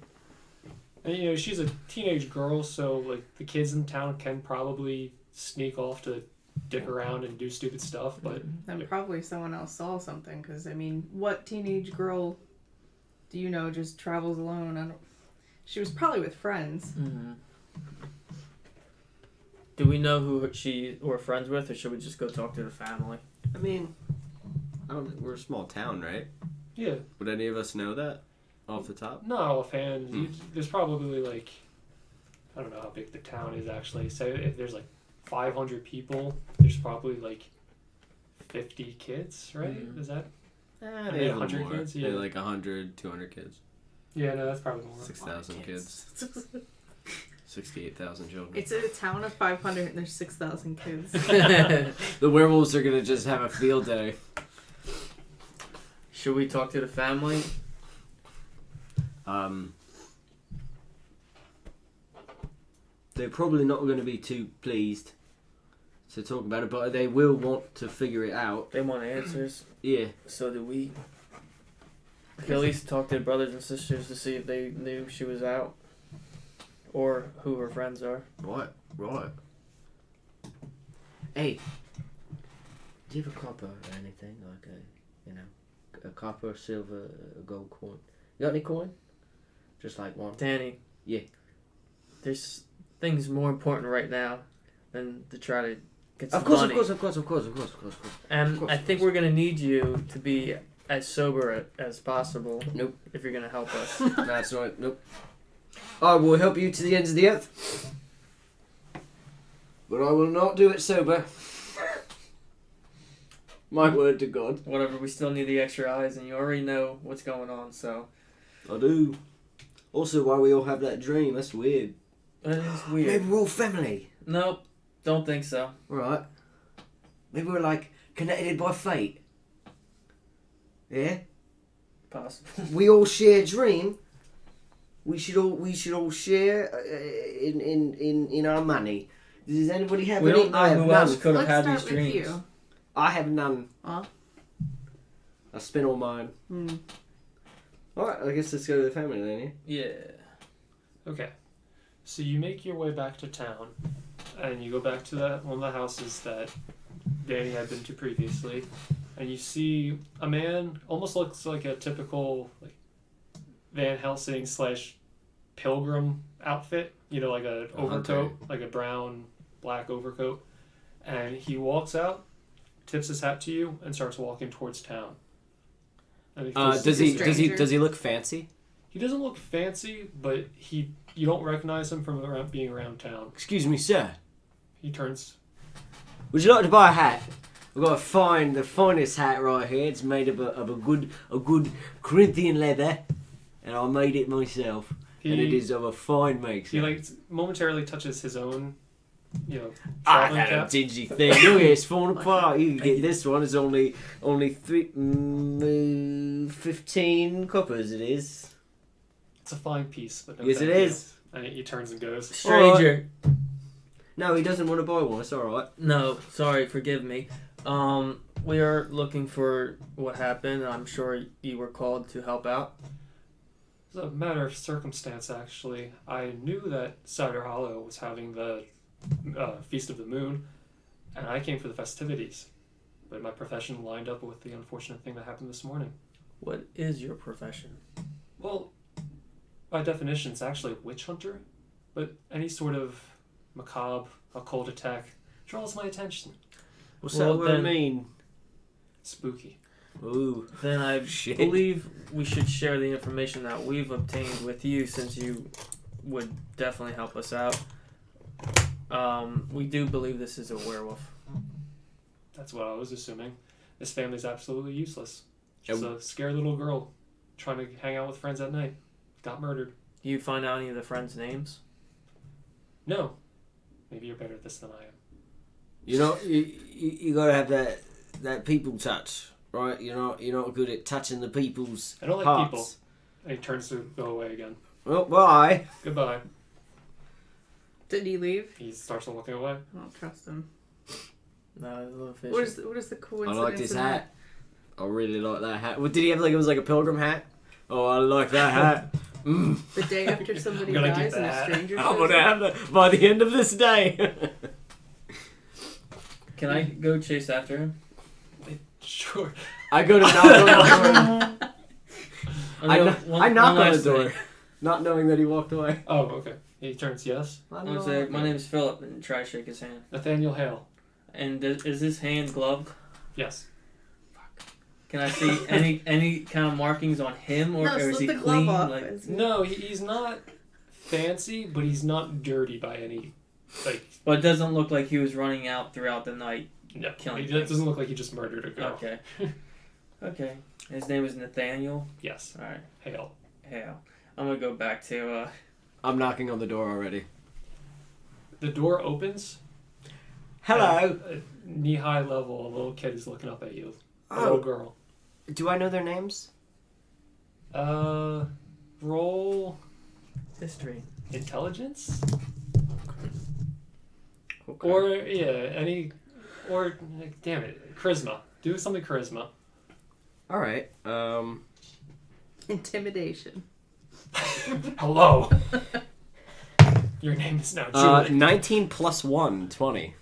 And she's a teenage girl, so like the kids in town can probably sneak off to dick around and do stupid stuff. But Then probably someone else saw something because, I mean, what teenage girl do you know just travels alone? She was probably with friends. Mm-hmm. Do we know who she were friends with, or should we just go talk to the family? I mean, we're a small town, right? yeah, Would any of us know that off the top? not offhand. There's probably like, I don't know how big the town is actually. So if there's like 500 people, there's probably like 50 kids, right? Mhm. Is that? Maybe 100 kids? Yeah. Maybe like 100, 200 kids. Yeah, no, that's probably more. 6,000 kids. 68,000 children. It's a town of 500 and there's 6,000 kids. The werewolves are gonna just have a field day. Should we talk to the family? They're probably not going to be too pleased to talk about it, but they will want to figure it out. They want answers. Yeah. So do we. We can at least talk to the brothers and sisters to see if they knew she was out. Or who her friends are. Right. Hey, do you have a copper or anything? Like a copper, silver, a gold coin? You got any coin? Just like one? Danny. Yeah. There's things more important right now than to try to get some Of course. money. Of And course, I think we're going to need you to be as sober as possible. Nope. If you're going to help us. That's right. Nope. I will help you to the ends of the earth, but I will not do it sober. My word to God. Whatever, we still need the extra eyes, and you already know what's going on, so. I do. Also, why we all have that dream, that's weird. That is weird. Maybe we're all family. Nope, don't think so. Right. Maybe we're like connected by fate. Yeah? Possible. We all share a dream. We should all share in our money. Does anybody have We any? don't know I have who none. else could have Let's had start these with dreams. you. I have none. Huh? I spent all mine. Alright, I guess let's go to the family then, yeah? Yeah. Okay. So you make your way back to town, and you go back to that one of the houses that Danny had been to previously, and you see a man, almost looks like a typical like Van Helsing / pilgrim outfit, you know, like a overcoat, like a brown, black overcoat, and he walks out, tips his hat to you, and starts walking towards town. And Does he look fancy? He doesn't look fancy, but you don't recognize him from being around town. Excuse me, sir. He turns. Would you like to buy a hat? I've got the finest hat right here. It's made of a good Corinthian leather, and I made it myself. And it is of a fine make. He momentarily touches his own, I traveling had a cap. dingy thing. Look at it, it's falling apart. You can get this one. It's only 15 coppers. It is. It's a fine piece, but no Yes, it thank you. is. And he turns and goes. Stranger. No, he doesn't want to buy one. It's all right. No, sorry, forgive me. We are looking for what happened. I'm sure you were called to help out. It's a matter of circumstance, actually. I knew that Cider Hollow was having the Feast of the Moon, and I came for the festivities. But my profession lined up with the unfortunate thing that happened this morning. What is your profession? Well, by definition, it's actually a witch hunter, but any sort of macabre, occult attack draws my attention. What's Well, that word then- mean? Spooky. Ooh. Then I Shit. believe we should share the information that we've obtained with you, since you would definitely help us out. We do believe this is a werewolf. That's what I was assuming. This family's absolutely useless. Yeah, Just a scared little girl trying to hang out with friends at night. Got murdered. Do you find out any of the friends' names? No. Maybe you're better at this than I am. You know, you gotta have that people touch, right? You're not good at touching the people's I don't like hearts. people. And he turns to go away again. Well, bye. Goodbye. Did he leave? He starts walking away. I don't trust him. No, a little fishy. What is the I coincidence? like this in hat. I really like that hat. What did he have? Like it was like a pilgrim hat. Oh, I like that hat. that? The day after somebody I'm gonna get dies and a that. stranger I'm shows gonna up? have that by the end of this day. Can I go chase after him? Sure. I go to knock on the door. I knock on the last door, thing. not knowing that he walked away. Oh, okay. He turns yes. I'm gonna say, my name's Philip, and try to shake his hand. Nathaniel Hale. And is his hand gloved? Yes. Can I see any kind of markings on him, or No, is slip he the glove clean? off. Like, No, he's not fancy, but he's not dirty by any. but it doesn't look like he was running out throughout the night. No. Killing It things. doesn't look like he just murdered a girl. Okay. Okay. His name is Nathaniel. Yes. All right. Hail. Hale. I'm gonna go back to. I'm knocking on the door already. The door opens. Hello. At knee-high level, a little kid is looking up at you. A Oh. little girl. Do I know their names? Roll History. intelligence? Okay. Or, damn it, charisma. Do something charisma. All right. Intimidation. Hello. Your name is now Julie. 19 plus 1, 20.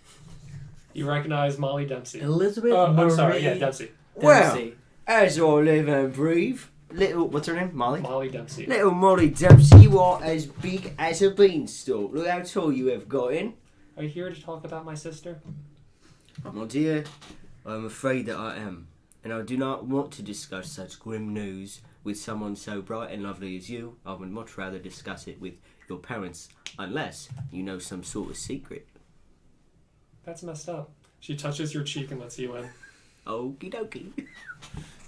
You recognize Molly Dempsey. Elizabeth I'm sorry, yeah, Dempsey. Well, Dempsey. as I live and breathe, little, what's her name? Molly? Molly Dempsey. Little Molly Dempsey, you are as big as a beanstalk. Look how tall you have gotten. Are you here to talk about my sister? My dear, I'm afraid that I am. And I do not want to discuss such grim news with someone so bright and lovely as you. I would much rather discuss it with your parents, unless you know some sort of secret. That's messed up. She touches your cheek and lets you in. Okie dokie.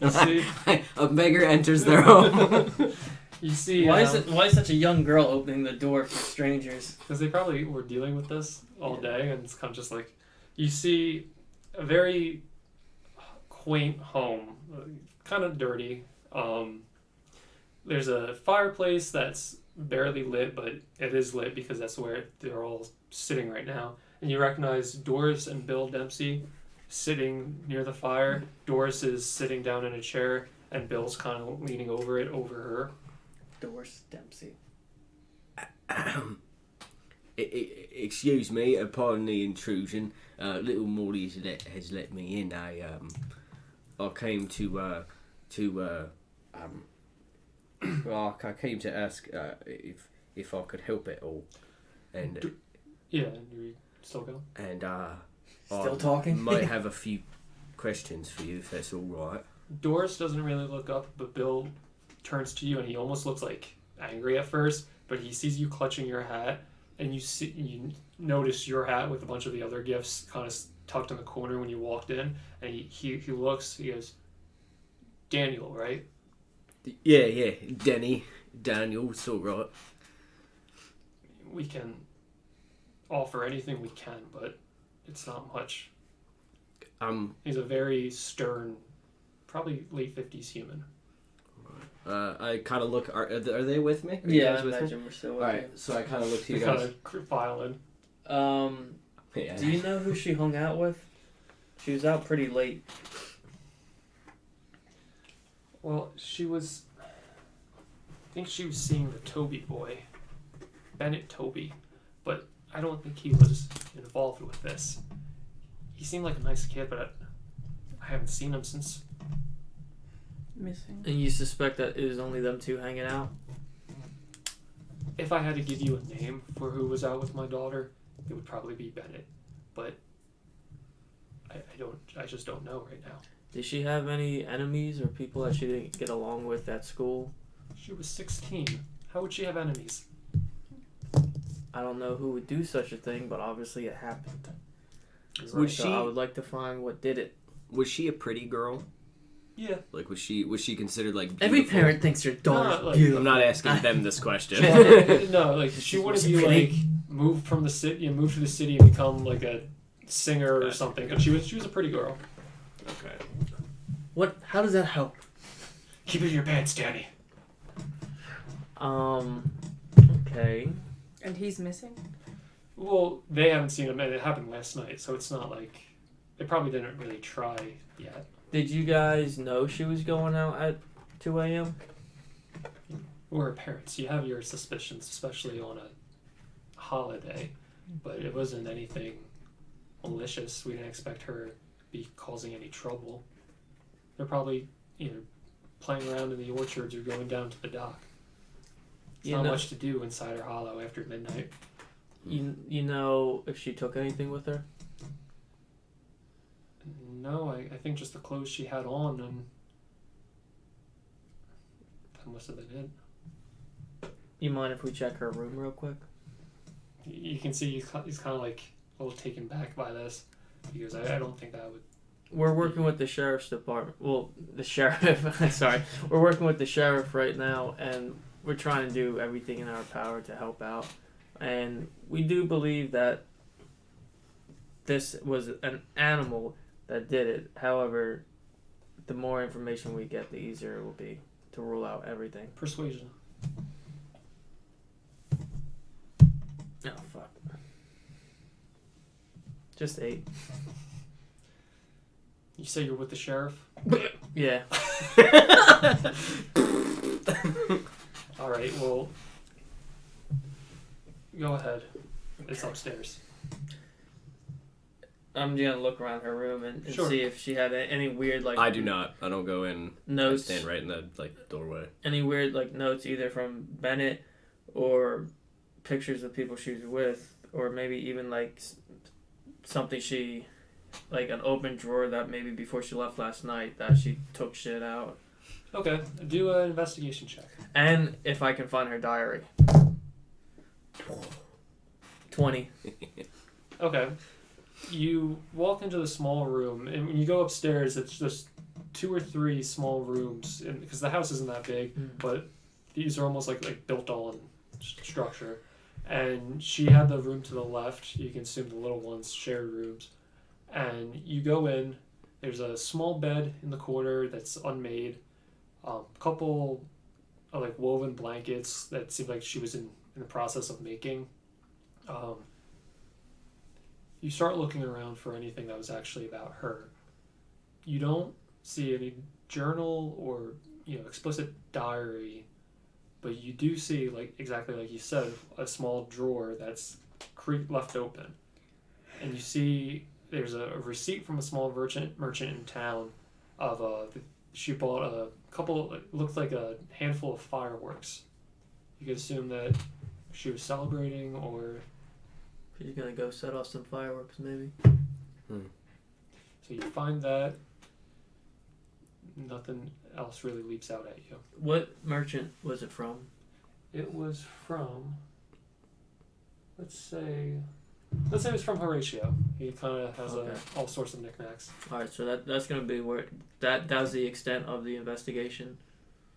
You see, A beggar enters their home. you see. Why is such a young girl opening the door for strangers? Because they probably were dealing with this all day, and it's kind of just like you see a very quaint home, kind of dirty. There's a fireplace that's barely lit, but it is lit because that's where they're all sitting right now. And you recognize Doris and Bill Dempsey sitting near the fire. Doris is sitting down in a chair, and Bill's kind of leaning over her. Doris Dempsey. Excuse me, pardon the intrusion. Little Molly has let me in. I came to well, I came to ask if I could help at all, and Yeah, you still go. and Still I talking? might have a few questions for you if that's all right. Doris doesn't really look up, but Bill turns to you, and he almost looks like angry at first, but he sees you clutching your hat, and you notice your hat with a bunch of the other gifts kind of tucked in the corner when you walked in, and he looks, he goes, Daniel, right? Yeah, Daniel, it's all right. We can offer anything we can, but it's not much. He's a very stern, probably late 50s human. I kind of look. Are they with me? Are you Yeah, I guys with me? imagine we're still with Alright, so I kind of look to They you kind guys. of file in. you. Yeah. Do you know who she hung out with? She was out pretty late. Well, I think she was seeing the Toby boy, Bennett Toby, but I don't think he was involved with this. He seemed like a nice kid, but I haven't seen him since. Missing. And you suspect that it was only them two hanging out? If I had to give you a name for who was out with my daughter, it would probably be Bennett, but I just don't know right now. Did she have any enemies or people that she didn't get along with at school? She was 16. How would she have enemies? I don't know who would do such a thing, but obviously it happened. Would So she? I would like to find what did it. Was she a pretty girl? Yeah. Like, was she considered like beautiful? Every parent thinks their daughter's Not like- beautiful. I'm not asking them this question. No, like she wouldn't Was be pretty. like move from the city, move to the city and become like a singer or something. But she was a pretty girl. Okay. What? How does that help? Keep it in your pants, Danny. Okay. And he's missing? Well, they haven't seen him, and it happened last night, so it's not like they probably didn't really try yet. Did you guys know she was going out at 2 a.m.? We're parents. You have your suspicions, especially on a holiday, but it wasn't anything malicious. We didn't expect her to be causing any trouble. They're probably either playing around in the orchards or going down to the dock. It's You not know- much to do in Cider Hollow after midnight. You know if she took anything with her? No, I think just the clothes she had on, and that must have been it. You mind if we check her room real quick? You can see he's kind of like a little taken back by this. He goes, I don't think that would we're working with the sheriff's department. Well, the sheriff. Sorry, we're working with the sheriff right now, and we're trying to do everything in our power to help out. And we do believe that this was an animal that did it. However, the more information we get, the easier it will be to rule out everything. Persuasion. Oh, fuck. Just 8. You say you're with the sheriff? Yeah. All right, well, go ahead. It's upstairs. I'm gonna look around her room and Sure. see if she had any weird like. I do not. I don't go in. Notes. I stand right in the doorway. Any weird like notes either from Bennett or pictures of people she was with, or maybe even like something she, like an open drawer that maybe before she left last night that she took shit out. Okay, do an investigation check. And if I can find her diary. 20. Okay. You walk into the small room, and when you go upstairs, it's just 2 or 3 small rooms, because the house isn't that big, but these are almost like built on structure. And she had the room to the left. You can assume the little ones shared rooms. And you go in. There's a small bed in the corner that's unmade. A couple of like woven blankets that seemed like she was in the process of making. You start looking around for anything that was actually about her. You don't see any journal or explicit diary, but you do see, like exactly like you said, a small drawer that's left open, and you see there's a receipt from a small merchant in town of she bought a couple. It looked like a handful of fireworks. You could assume that she was celebrating, or She's gonna go set off some fireworks, maybe. so you find that. Nothing else really leaps out at you. What merchant was it from? It was from, let's say it was from Horatio. He kind of has Okay. all sorts of knickknacks. All right, so that's gonna be where that was the extent of the investigation.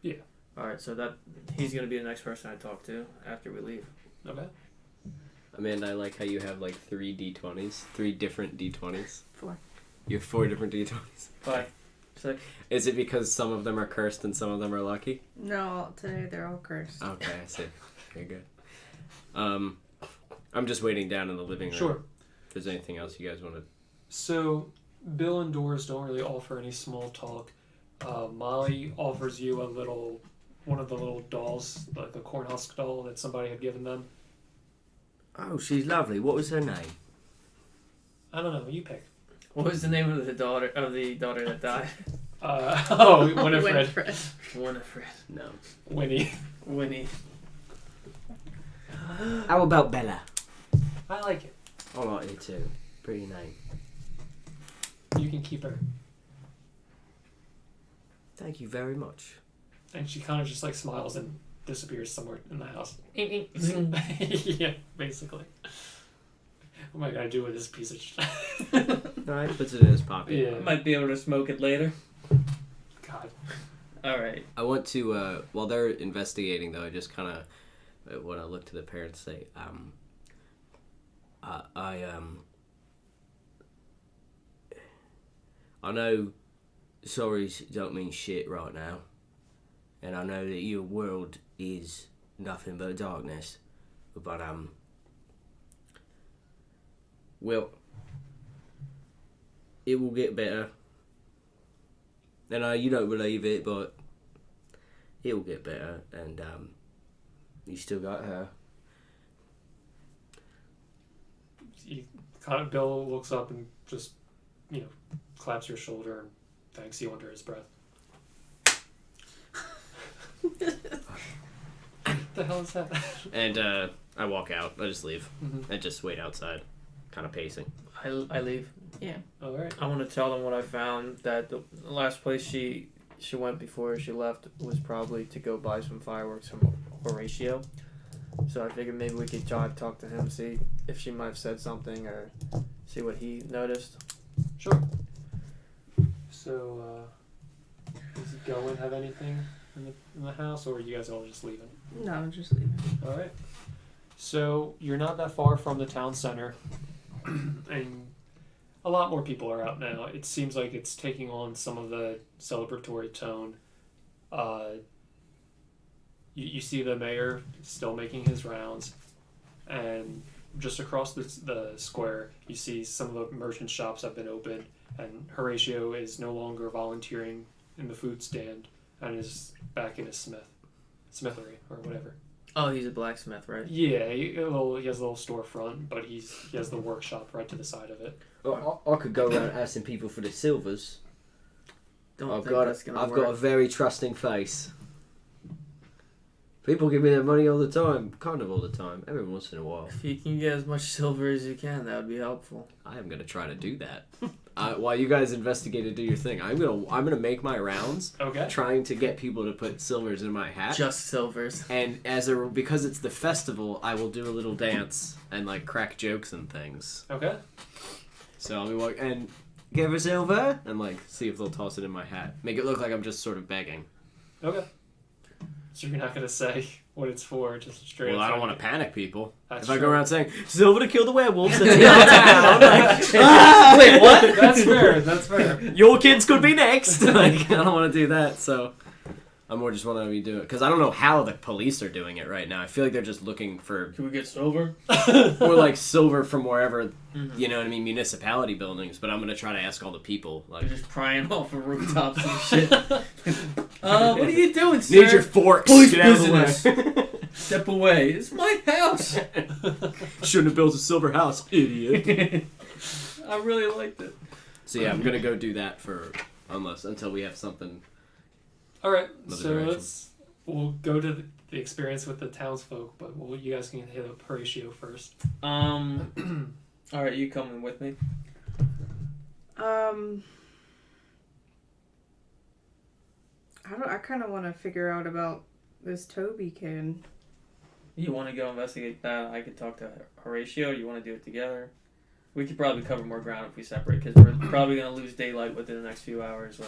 Yeah. All right, so that he's gonna be the next person I talk to after we leave. Okay. Amanda, I like how you have like 3 D20s, 3 different D20s. 4. You have 4 different D20s. 5, 6. Is it because some of them are cursed and some of them are lucky? No, today they're all cursed. Okay, I see. Very good. I'm just waiting down in the living room. Sure. If there's anything else you guys want to... So Bill and Doris don't really offer any small talk. Molly offers you one of the little dolls, like a cornhusk doll that somebody had given them. Oh, she's lovely. What was her name? I don't know. You pick. What was the name of the daughter that died? Winifred. Winifred. No. Winnie. Winnie. How about Bella? I like it. I like it too. Pretty name. You can keep her. Thank you very much. And she kind of just like smiles and disappears somewhere in the house. Zing. Yeah, basically. What am I gonna do with this piece of shit? Alright, puts it in his pocket. Yeah. Might be able to smoke it later. God. All right. I want to, while they're investigating though, I just kind of want to look to the parents and say, I know sorries don't mean shit right now, and I know that your world is nothing but darkness, but well, it will get better. And you don't believe it, but it will get better, and you still got her. Bill looks up and just, claps your shoulder and thanks you under his breath. What the hell is that? And I walk out. I just leave. Mm-hmm. I just wait outside, kind of pacing. I leave. Yeah. All right. I want to tell them what I found. That the last place she went before she left was probably to go buy some fireworks from Horatio. So I figured maybe we could talk to him, see if she might have said something or see what he noticed. Sure. So, does Gelwen have anything in the house, or are you guys all just leaving? No, I'm just leaving. All right. So you're not that far from the town center, and a lot more people are out now. It seems like it's taking on some of the celebratory tone. You see the mayor still making his rounds, and just across the square, you see some of the merchant shops have been opened, and Horatio is no longer volunteering in the food stand and is back in his smithery or whatever. Oh, he's a blacksmith, right? Yeah, he has a little storefront, but he has the workshop right to the side of it. Well, I could go around asking people for the silvers. Don't think that's gonna I've work. got a very trusting face. People give me their money all the time. Kind of all the time. Every once in a while. If you can get as much silver as you can, that would be helpful. I am gonna try to do that. While you guys investigate and do your thing, I'm gonna make my rounds. Okay. Trying to get people to put silvers in my hat. Just silvers. And because it's the festival, I will do a little dance and like crack jokes and things. Okay. So I'll be walking and give a silver and like see if they'll toss it in my hat. Make it look like I'm just sort of begging. Okay. So you're not gonna say what it's for, just straight Well, up. I don't want to panic people. That's if I go true. around saying silver to kill the werewolves, that's I'm like, wait, what? That's fair. That's fair. Your kids could be next. Like, I don't want to do that, so I more just want to be doing it because I don't know how the police are doing it right now. I feel like they're just looking for Can we get silver? or like silver from wherever, you know what I mean, municipality buildings. But I'm gonna try to ask all the people. Like, They're just prying off of rooftops and shit. What are you doing, sir? need your forks. Police Get out of the business. way. Step away. It's my house. Shouldn't have built a silver house, idiot. I really liked it. So yeah, I'm gonna go do that until we have something. All right. Another So direction. we'll go to the experience with the townsfolk, but you guys can hit up Horatio first. All right, you coming with me? I kind of want to figure out about this Toby kid. You want to go investigate that? I could talk to Horatio. You want to do it together? We could probably cover more ground if we separate, because we're probably gonna lose daylight within the next few hours,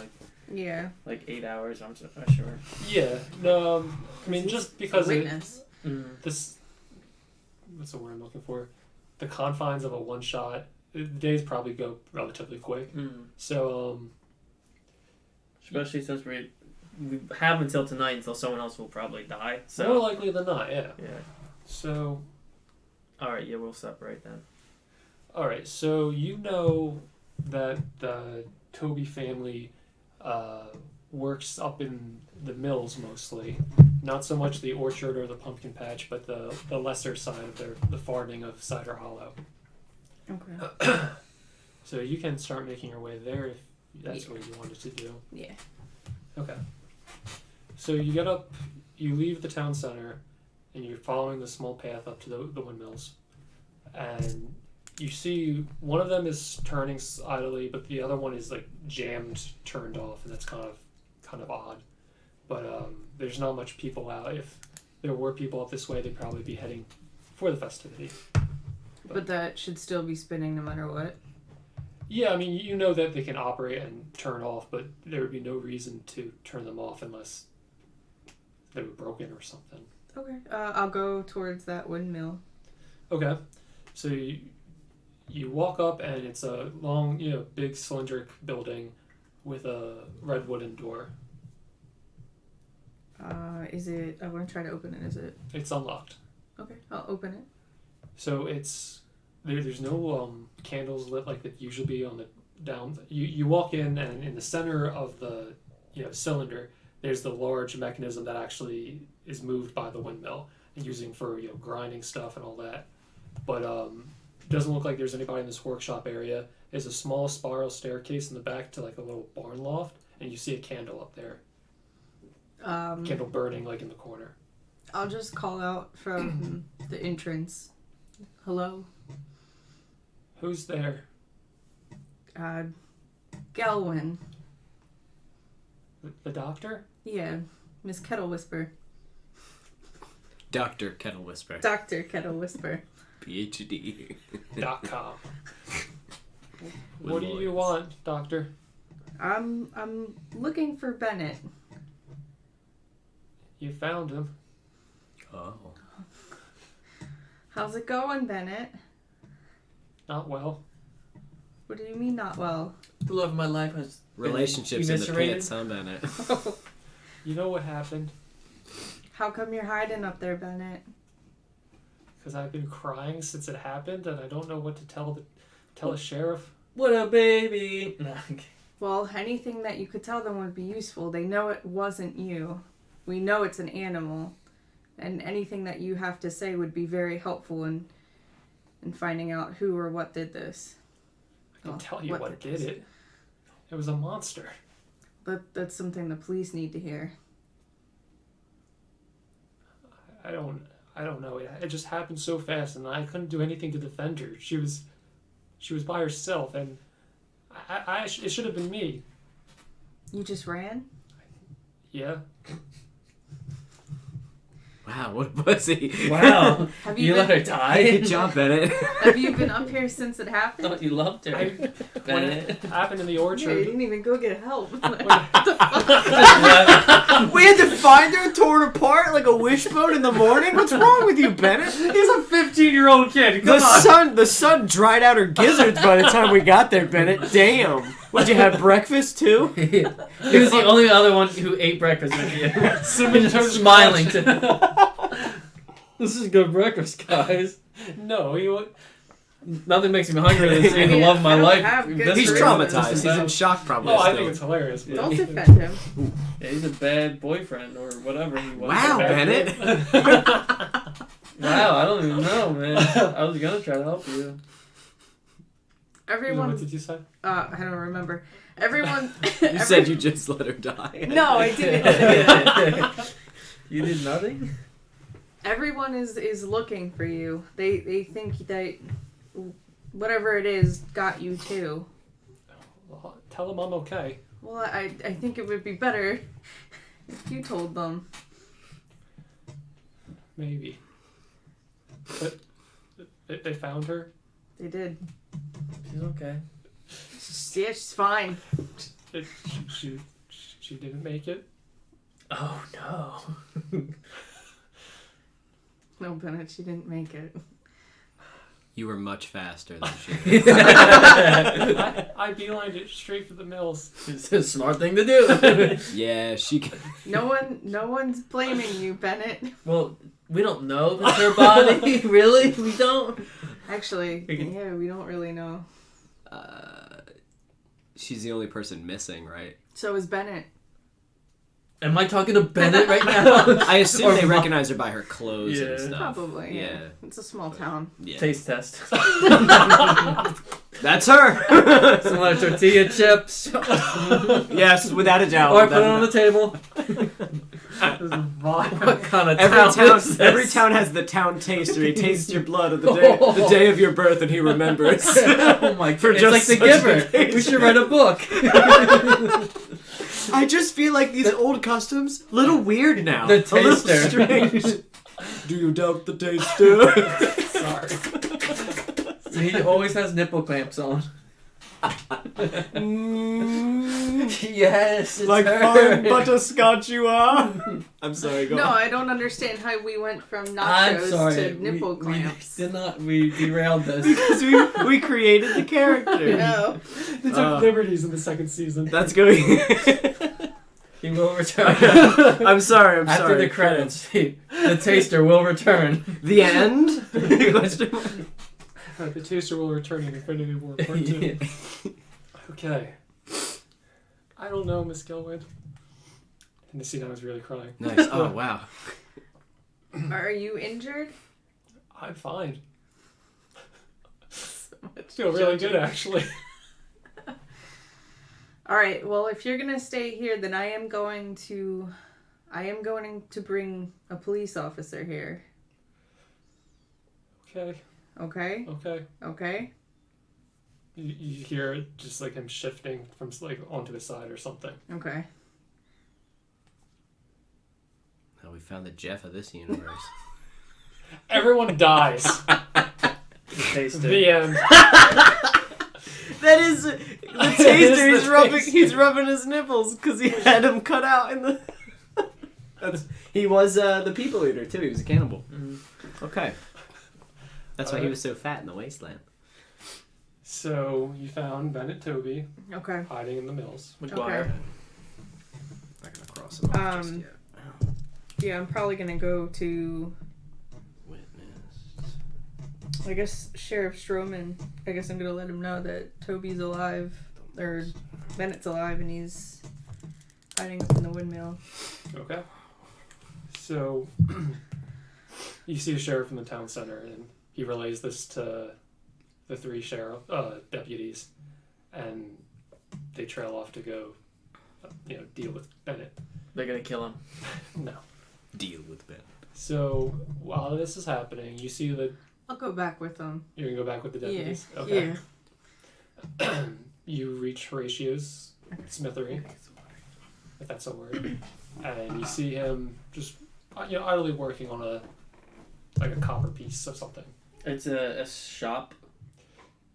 Yeah. like 8 hours. I'm not sure. Yeah. No. I mean, just because Witness. this. What's the word I'm looking for? The confines of a one shot. The days probably go relatively quick. So Especially since we have until tonight until someone else will probably die. So more likely than not, yeah. yeah. So. All right. Yeah, we'll separate then. All right, so you know that the Toby family works up in the mills mostly, not so much the orchard or the pumpkin patch, but the lesser side of the farming of Cider Hollow. Okay. So you can start making your way there if that's what you wanted to do. Yeah. Okay. So you get up, you leave the town center, and you're following the small path up to the windmills, and you see one of them is turning idly, but the other one is like jammed, turned off, and that's kind of odd. But there's not much people out. If there were people up this way, they'd probably be heading for the festivity. But that should still be spinning no matter what. Yeah, I mean, you know that they can operate and turn off, but there would be no reason to turn them off unless they were broken or something. Okay. I'll go towards that windmill. Okay, so you walk up, and it's a long, big cylindric building with a red wooden door. Is it? I want to try to open it. Is it? It's unlocked. Okay. I'll open it. So there's no candles lit like that usually be on the down. You walk in, and in the center of the cylinder, there's the large mechanism that actually is moved by the windmill and using for grinding stuff and all that. But doesn't look like there's anybody in this workshop area. There's a small spiral staircase in the back to like a little barn loft, and you see a candle up there. Candle burning like in the corner. I'll just call out from the entrance. Hello. Who's there? Gelwen. The doctor? Yeah. Miss Kettlewhisper. Dr. Kettlewhisper. Dr. Kettlewhisper. PhD. .com. What do you want, doctor? I'm looking for Bennett. You found him. Oh. How's it going, Bennett? Not well. What do you mean not well? The love of my life has Relationships in the eviscerated. pants, huh, Bennett? You know what happened? How come you're hiding up there, Bennett? Because I've been crying since it happened, and I don't know what to tell a sheriff. What a baby. No, Well, anything that you could tell them would be useful. They know it wasn't you. We know it's an animal. And anything that you have to say would be very helpful in finding out who or what did this. I can tell you what did it. It was a monster. That's something the police need to hear. I don't know. It just happened so fast, and I couldn't do anything to defend her. She was by herself, and it should have been me. You just ran? Yeah. Wow, what a pussy. wow. Have You let her die? Good job, Bennett. Have you been up here since it I happened? thought you loved her. When it happened in the Yeah, you orchard, didn't even go get help. We had to find her torn apart like a wishbone in the morning? What's wrong with you, Bennett? He's a 15-year-old kid. The sun dried out her gizzards by the time we got there, Bennett. Damn. Would you have breakfast too? He was the only other one who ate breakfast with you. Just smiling. This is good breakfast, guys. no, Nothing makes me hungrier than seeing the love of my I don't life. have good This He's is- traumatized. this He's is in shock probably Oh, I still. think it's hilarious. But Don't defend him. Yeah, he's a bad boyfriend or whatever he was. Wow, Bad Bennett. Wow, I don't even know, man. I was gonna try to help you. Everyone, What did you say? I don't remember. Everyone. You said you just let her die. No, I didn't. You did nothing? Everyone is looking for you. They think that whatever it is got you too. Well, tell them I'm okay. Well, I think it would be better if you told them. Maybe. But they found her. They did. She's okay. Yeah, she's fine. She didn't make it. Oh no. No, Bennett, she didn't make it. You were much faster than she was. I beelined it straight for the mills. It's a smart thing to do. Yeah, she can. No one's blaming you, Bennett. Well, we don't know if it's her body. Really? We don't? Actually, yeah, we don't really know. She's the only person missing, right? So is Bennett. Am I talking to Bennett right now? I assume Or they ma- recognize her by her clothes and Yeah. stuff. Probably. Yeah. It's a small town. Yeah. Taste test. That's her! Some like tortilla chips. Yes, without a doubt. Or put it on the table. What kind of town is this? Every town has the town taster. He tastes your blood on the day of your birth, and he remembers. Oh my For god. just It's like The such Giver. occasion. We should write a book. I just feel like these old customs, a little weird now. The A little taster. strange. Do you doubt the taster? Sorry. He always has nipple clamps on. Yes, it's Like her. fine butterscotch you are. I'm sorry, go No, on. I don't understand how we went from I'm nachos sorry. to nipple clamps. We derailed this. Because we created the character. No. They took liberties in the second season. That's going. He will return. I'm sorry. After the credits, the taster will return. The end? Question mark. The taster will return in Infinity War Part 2. Okay. I don't know, Miss Gelwen. In the scene, I was really crying. Nice. Oh, wow. Are you injured? I'm fine. So much I feel really judging. good, actually. All right. Well, if you're gonna stay here, then I am going to bring a police officer here. Okay. Okay. Okay. Okay. You hear it just like him shifting from like onto his side or something. Okay. Oh, we found the Jeff of this universe. Everyone dies. Taster. The end. That is the taster. He's rubbing his nipples because he had him cut out in the. He was the people eater too. He was a cannibal. Mm-hmm. Okay. That's why he was so fat in the wasteland. So you found Bennett Toby Okay. hiding in the mills. McGuire. Okay. Not gonna cross him off just yet. Yeah, I'm probably gonna go to, Witness. I guess, Sheriff Stroman. I guess I'm gonna let him know that Toby's alive, or Bennett's alive, and he's hiding up in the windmill. Okay. So you see a sheriff in the town center, and he relays this to the 3 sheriff deputies, and they trail off to go, deal with Bennett. They're gonna kill him. No. Deal with Bennett. So while this is happening, you see that I'll go back with him. you're gonna go back with the deputies. Yeah. Okay. Yeah. You reach Horatio's smithery, if that's a word, and you see him just idly working on a copper piece of something. It's a shop.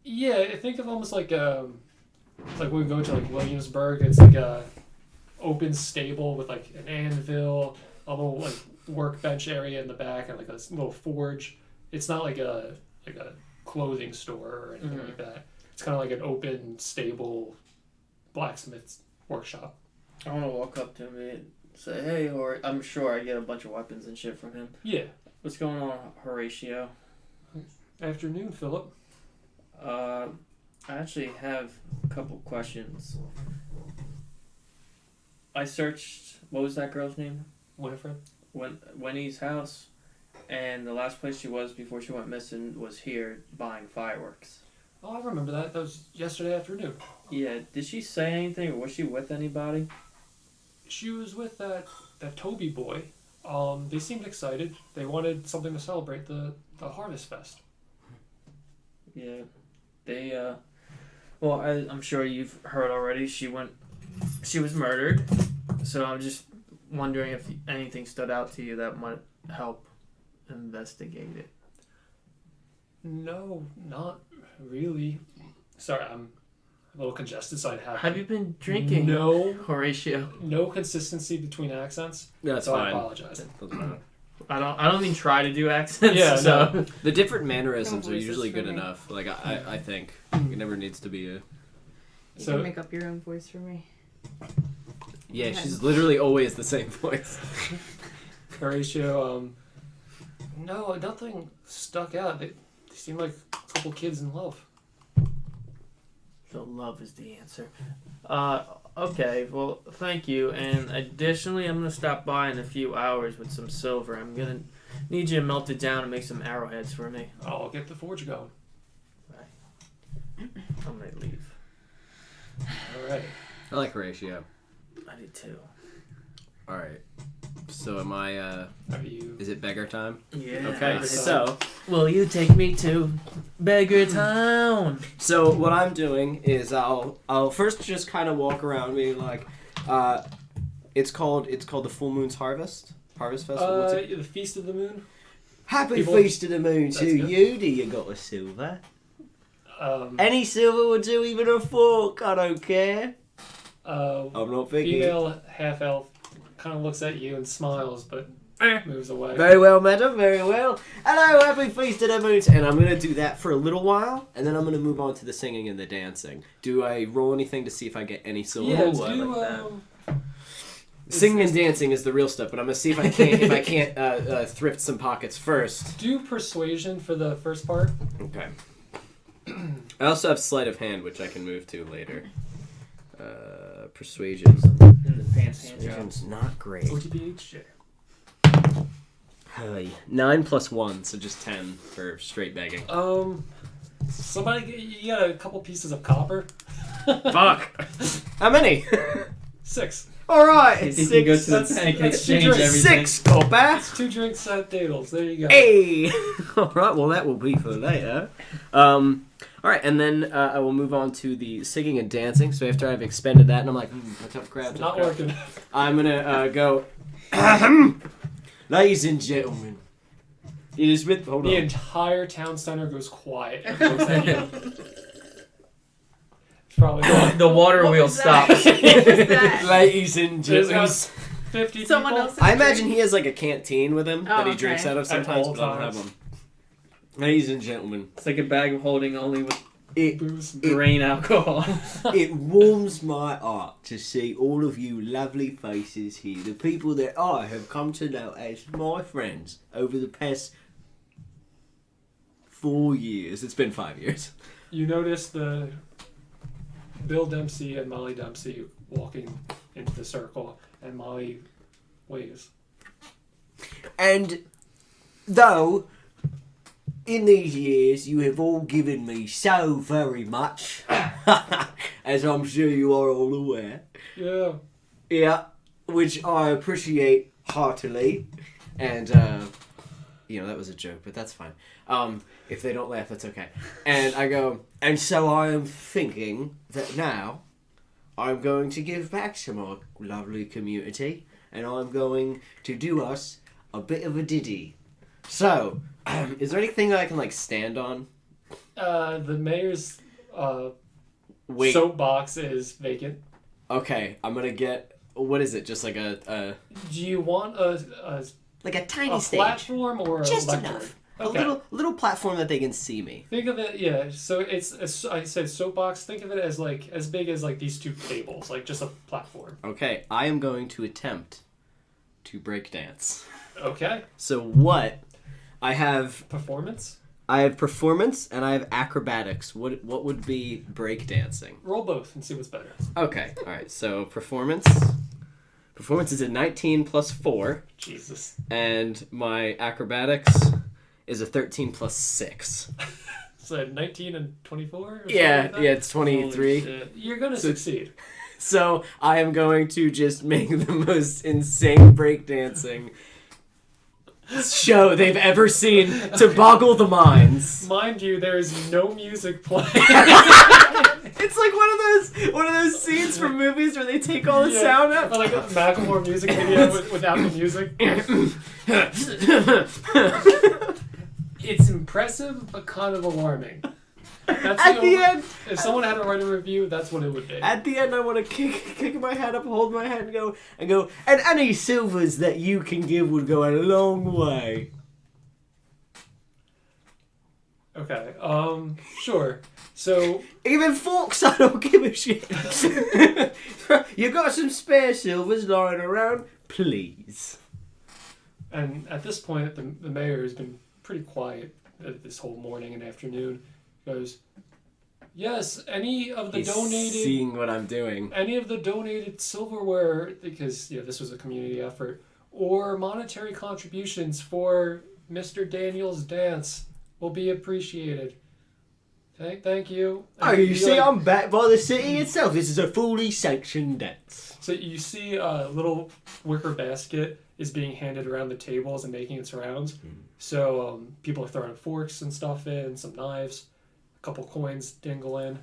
Yeah, I think of almost like when we go to Williamsburg. It's like a open stable with like an anvil, a little workbench area in the back, and like a little forge. It's not like a clothing store or anything like that. It's kind of like an open stable blacksmith's workshop. I want to walk up to him and say, "Hey," or I'm sure I get a bunch of weapons and shit from him. Yeah. What's going on, Horatio? Afternoon, Philip. I actually have a couple questions. I searched. What was that girl's name? Winifred. Winnie's house, and the last place she was before she went missing was here buying fireworks. Oh, I remember that. That was yesterday afternoon. Yeah. Did she say anything, or was she with anybody? She was with that Toby boy. They seemed excited. They wanted something to celebrate the Harvest Fest. Yeah. They. Well, I'm sure you've heard already. She was murdered. So I'm just wondering if anything stood out to you that might help investigate it. No, not really. Sorry, I'm a little congested, so I'd have. Have you been drinking? No, Horatio. no consistency between accents. That's so fine. I apologize. I don't even try to do accents. Yeah, so. no. The different mannerisms No are voices usually for good me. enough. Like I think it never needs to be a. You So- can make up your own voice for me. Yeah, Okay. she's literally always the same voice. Horatio, no, nothing stuck out. They seemed like a couple kids in love. So love is the answer. Okay, well, thank you. And additionally, I'm going to stop by in a few hours with some silver. I'm going to need you to melt it down and make some arrowheads for me. I'll get the forge going. I'm going to leave. All right. I like Horatio. I did too. All right. So am I? Are you? Is it beggar time? Yeah. Okay. So Will you take me to Beggar Town? So what I'm doing is I'll first just kind of walk around, being like, it's called the Full Moon's Harvest Festival. What's it? The Feast of the Moon. Happy people- Feast of the Moon That's to good. you. Do you got a silver? Um, Any silver will do, even a fork. I don't care. uh, I'm not picky. female half elf kind of looks at you and smiles, but moves away. Very well, madam. Very well. Hello, happy feast of the moon. And I'm gonna do that for a little while, and then I'm gonna move on to the singing and the dancing. Do I roll anything to see if I get any silver? Yeah, Oh, I do, like that. Singing and dancing is the real stuff, but I'm gonna see if I can't thrift some pockets first. do persuasion for the first part. Okay. I also have sleight of hand, which I can move to later. Persuasion. In the pants hand job. Persuasion's not great. OTPH. 9 plus 1, so just 10 for straight begging. Somebody, you got a couple pieces of copper. Fuck! How many? 6. Alright, You it's think you go to 6. the That's- bank and that's exchange two drinks. everything? 6, copper! 2 drinks at Dadles. There you go. Hey! Alright, well that will be for later. Alright, and then I will move on to the singing and dancing. So after I've expended that, and I'm like, tough crap, It's tough not crap. working. I'm gonna go. Ladies and gentlemen, it is with. Hold The on. entire town center goes quiet. And looks at you. Probably. The water What wheel was that? stops. What was that? Ladies and There's gentlemen. 50 Someone people. else. I imagine he has like a canteen with him that he okay. drinks out of At sometimes, all but I don't have times. one. Ladies and gentlemen, It's like a bag of holding only with it Booze. grain alcohol. it warms my heart to see all of you lovely faces here, the people that I have come to know as my friends over the past 4 years. It's been 5 years. You notice the Bill Dempsey and Molly Dempsey walking into the circle, and Molly waves. And though in these years you have all given me so very much, as I'm sure you are all aware, Yeah. yeah, which I appreciate heartily, and that was a joke, but that's fine. If they don't laugh, that's okay. And I go, and so I am thinking that now I'm going to give back to my lovely community, and I'm going to do us a bit of a ditty. So, is there anything that I can, like, stand on? The mayor's Wait. soapbox is vacant. Okay, I'm gonna get... What is it? Just like a Do you want a like a tiny stage. platform or Just a lectern? enough. Okay. A little platform that they can see me. Think of it, yeah. So I said soapbox. Think of it as like as big as like these two tables, like just a platform. Okay, I am going to attempt to break dance. Okay. So what? I have Performance. performance and I have acrobatics. What would be break dancing? Roll both and see what's better. Okay, all right. So performance. Performance is a 19 plus 4, Jesus. and my acrobatics is a 13 plus 6. So 19 and 24. Yeah, it's Holy 23. shit. You're gonna So- succeed. So I am going to just make the most insane breakdancing show they've ever seen to boggle the minds. Mind you, there is no music playing. It's like one of those scenes from movies where they take all the Yeah, sound out. or like a Macklemore music video without the music. It's impressive, but kind of alarming. That's At the end, if someone had to write a review, that's what it would be. I want to kick my head up, hold my head, and go. And any silvers that you can give would go a long way. Okay. Sure. So Even forks, I don't give a shit. You got some spare silvers lying around, please. and at this point, the mayor has been pretty quiet this whole morning and afternoon. Goes, yes, any of the He's donated seeing what I'm doing. any of the donated silverware, because this was a community effort, or monetary contributions for Mr. Daniel's dance will be appreciated. Thank you. Oh, And you he, see, like- I'm backed by the city itself. This is a fully sanctioned dance. So you see a little wicker basket is being handed around the tables and making its rounds. So people are throwing forks and stuff in, some knives, a couple coins dingle in,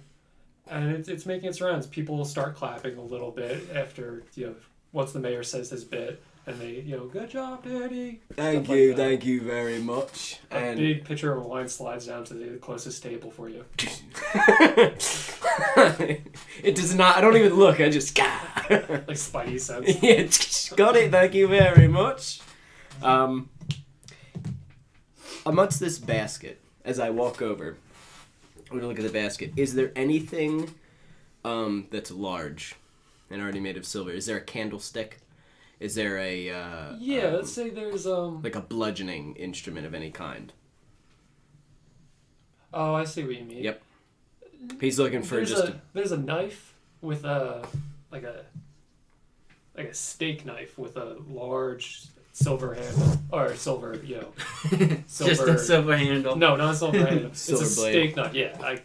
and it's making its rounds. People will start clapping a little bit after once the mayor says his bit, and they good job, Daddy. Thank Stuff you, like that. thank you very much. A And big pitcher of wine slides down to the closest table for you. it does not. I don't even look. I just Like Spidey sense. yeah, got it. Thank you very much. Amongst this basket, as I walk over, I'm gonna look at the basket. Is there anything that's large and already made of silver? Is there a candlestick? Is there a Let's say there's like a bludgeoning instrument of any kind? Oh, I see what you mean. Yep. He's looking for There's a knife with a steak knife with a large silver handle or silver, silver. Just a silver handle. No, not a silver handle. It's Silver a blade. steak knife. Yeah,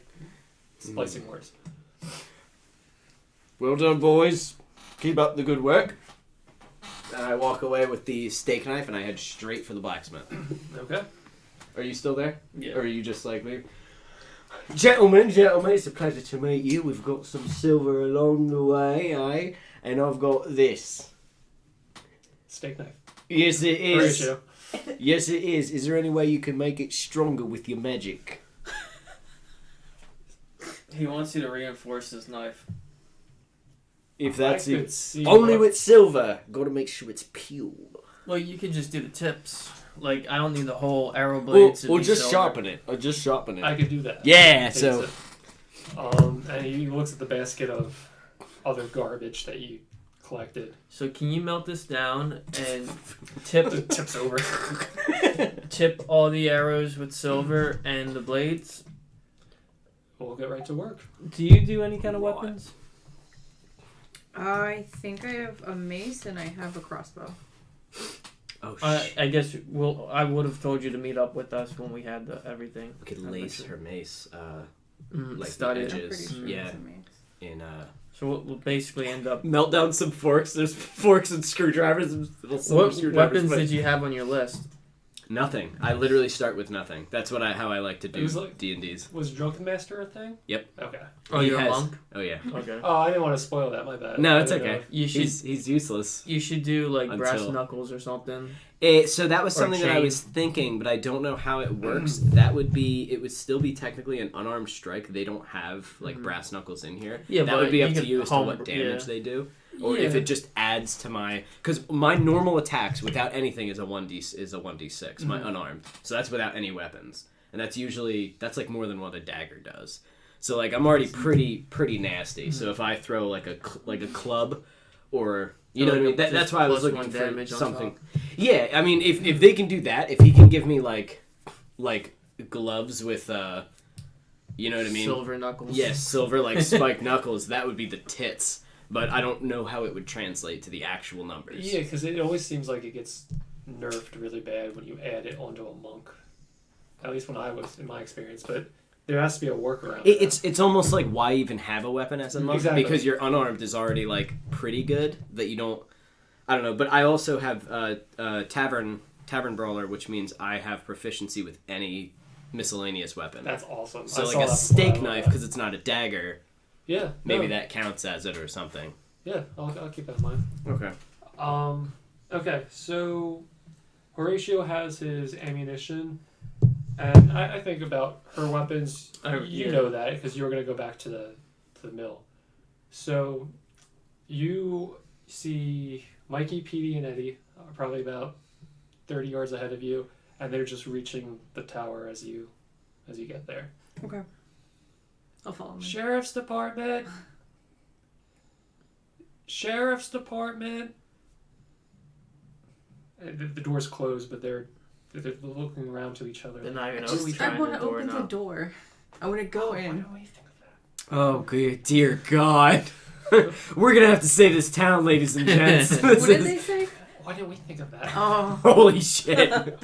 splicing words. Well done, boys. Keep up the good work. And I walk away with the steak knife and I head straight for the blacksmith. Okay. Are you still there? Yeah. Or are you just like me? Gentlemen, it's a pleasure to meet you. We've got some silver along the way, eh? And I've got this. Steak knife. Yes, it is. Horatio. Yes, it is. Is there any way you can make it stronger with your magic? He wants you to reinforce his knife. If that's I it. could see Only what- with silver. Gotta make sure it's pure. Well, you could just do the tips. Like, I don't need the whole arrow Or, blades. to or be just silver. sharpen it. Or just sharpen it. I could do that. Yeah, Takes so... it. And he looks at the basket of other garbage that you collected. So can you melt this down and tip Tips over. tip all the arrows with silver and the blades? We'll get right to work. Do you do any kind of Right. weapons? I think I have a mace and I have a crossbow. Oh, I guess I would have told you to meet up with us when we had everything. We could I'm lace not her mace, Like study study it. it. I'm pretty sure Yeah. it's a mace. in, So we'll basically end up. Melt down some forks. There's forks and screwdrivers. And What weapons did you have on your list? Nothing. I literally start with nothing. That's how I like to It do was like- D&Ds. Was Drunken Master a thing? Yep. Okay. Oh, He you're has- a monk. Oh yeah. Okay. Oh, I didn't want to spoil that. My bad. No, I it's didn't okay. know. You should He's useless. you should do like brass Until- knuckles or something. So that was Or something that I chain. was thinking, but I don't know how it works. It would still be technically an unarmed strike. They don't have like Mhm. brass knuckles in here. Yeah, that but would be up you to could you as to home- what damage yeah. they do, or if Yeah. it just adds to my. Because my normal attacks without anything is a 1d6. My Mhm. unarmed, so that's without any weapons, and that's like more than what a dagger does. So like I'm already pretty nasty. So if I throw like a club, or you know what I mean, Just that's why I was plus looking one for damage on something. top. Yeah, I mean, if they can do that, if he can give me like gloves with you know what I mean? Silver knuckles. Yes, silver like spiked knuckles. That would be the tits. But I don't know how it would translate to the actual numbers. Yeah, because it always seems like it gets nerfed really bad when you add it onto a monk. At least when I was in my experience, but there has to be a workaround. to that. It's almost like why even have a weapon as a monk? Exactly. Because your unarmed is already like pretty good that you don't. I don't know, but I also have tavern brawler, which means I have proficiency with any miscellaneous weapon. That's awesome. So I like saw a that before, I steak love knife that. because it's not a dagger. Yeah. Maybe no. that counts as it or something. Yeah, I'll keep that in mind. Okay. Okay, so Horatio has his ammunition, and I think about her weapons. You yeah. know that because you were going to go back to the mill. So you see Mikey, Petey, and Eddie are probably about 30 yards ahead of you, and they're just reaching the tower as you get there. Okay. I'll follow them. Sheriff's Department. Sheriff's Department. The door's closed, but they're looking around to each other. They're not even I trying want the to door open now. the door. I want to go Why in. don't we think of that? Oh, good dear God. We're gonna have to save this town, ladies and gents. What This did is- they say? Why didn't we think of that? Oh. Holy shit.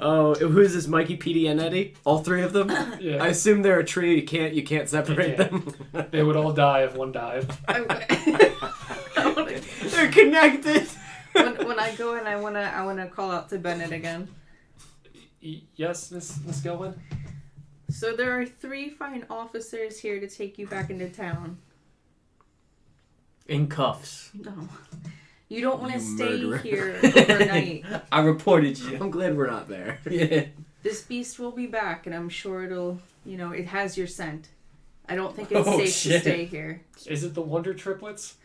Oh, who's this? Mikey, Petey, and Eddie? All three of them? Yeah, I assume they're a tree. You can't separate them. they would all die if one died. They're connected. when I go in, I wanna call out to Bennett again. Yes, Miss Gelwen? So there are 3 fine officers here to take you back into town. In cuffs. No. You don't want to You stay murderer. here overnight. I reported you. I'm glad we're not there. Yeah. This beast will be back, and I'm sure it'll, it has your scent. I don't think it's Oh, safe shit. to stay here. Is it the Wonder Triplets?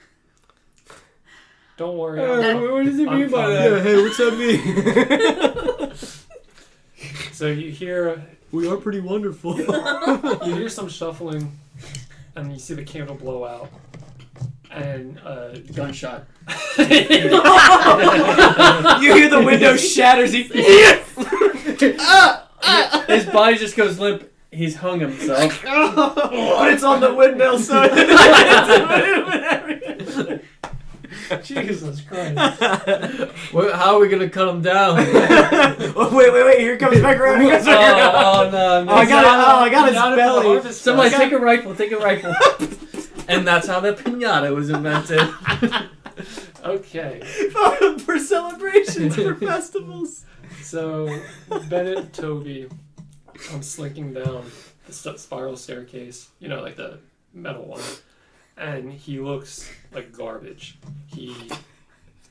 Don't worry. what does he I'm mean by fine. that? Yeah, hey, what's that mean? So you hear We are pretty wonderful. you hear some shuffling, and you see the candle blow out, and Gunshot. You hear the window shatters. He His body just goes limp. He's hung himself. but it's on the windmill, so Jesus Christ. How are we gonna cut him down? Oh, wait! Here comes back around. Here comes back around. Oh no! Oh, I got his Not if the belly. harvest Somebody fest. take a rifle. Take a rifle. And that's how the pinata was invented. Okay, For celebrations, for festivals. so Bennett Toby comes slinking down the spiral staircase, like the metal one, and he looks like garbage. He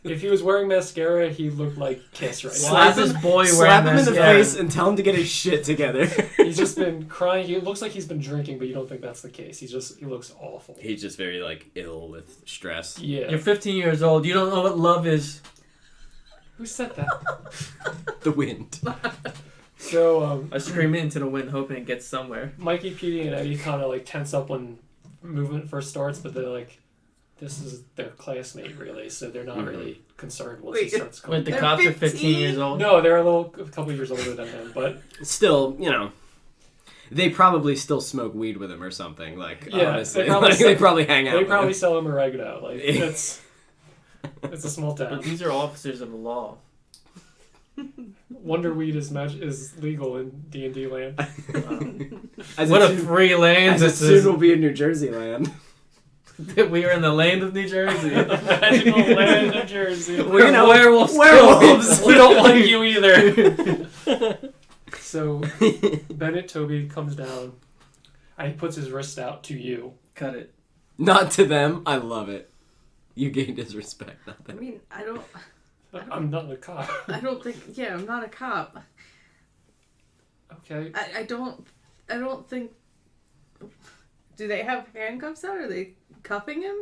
If he was wearing mascara, he looked like Kiss right now. Why is this boy Slap wearing him in the mascara? face and tell him to get his shit together. He's just been crying. He looks like he's been drinking, but you don't think that's the case. He looks awful. He's just very like ill with stress. Yeah. You're 15 years old. You don't know what love is. Who said that? The wind. So, I scream it into the wind, hoping it gets somewhere. Mikey, Petey, and Eddie kind of like tense up when movement first starts, but they're like, this is their classmate, really, so they're not really concerned once he Wait, starts coming. Wait, the They're cops are 15 15? years old? No, they're a couple years older than him, but Still, you know, they probably still smoke weed with him or something. Like, Yeah, honestly, they probably they probably hang out. they with probably him. sell him oregano. Like, it's a small But town. these are officers of the law. Wonder weed is legal in D&D land. As What it a soon- free land as it this soon is. will be in New Jersey land. We are in the land of New Jersey. Magical land of Jersey. We're werewolves. werewolves. We don't like you either. So Bennett Toby comes down and he puts his wrist out to you. Cut it. Not to them. I love it. You gained his respect. Not I them. mean, I I'm not a cop. don't think. Yeah, I'm not a cop. Okay. I don't think. Do they have handcuffs out? Are they cuffing him?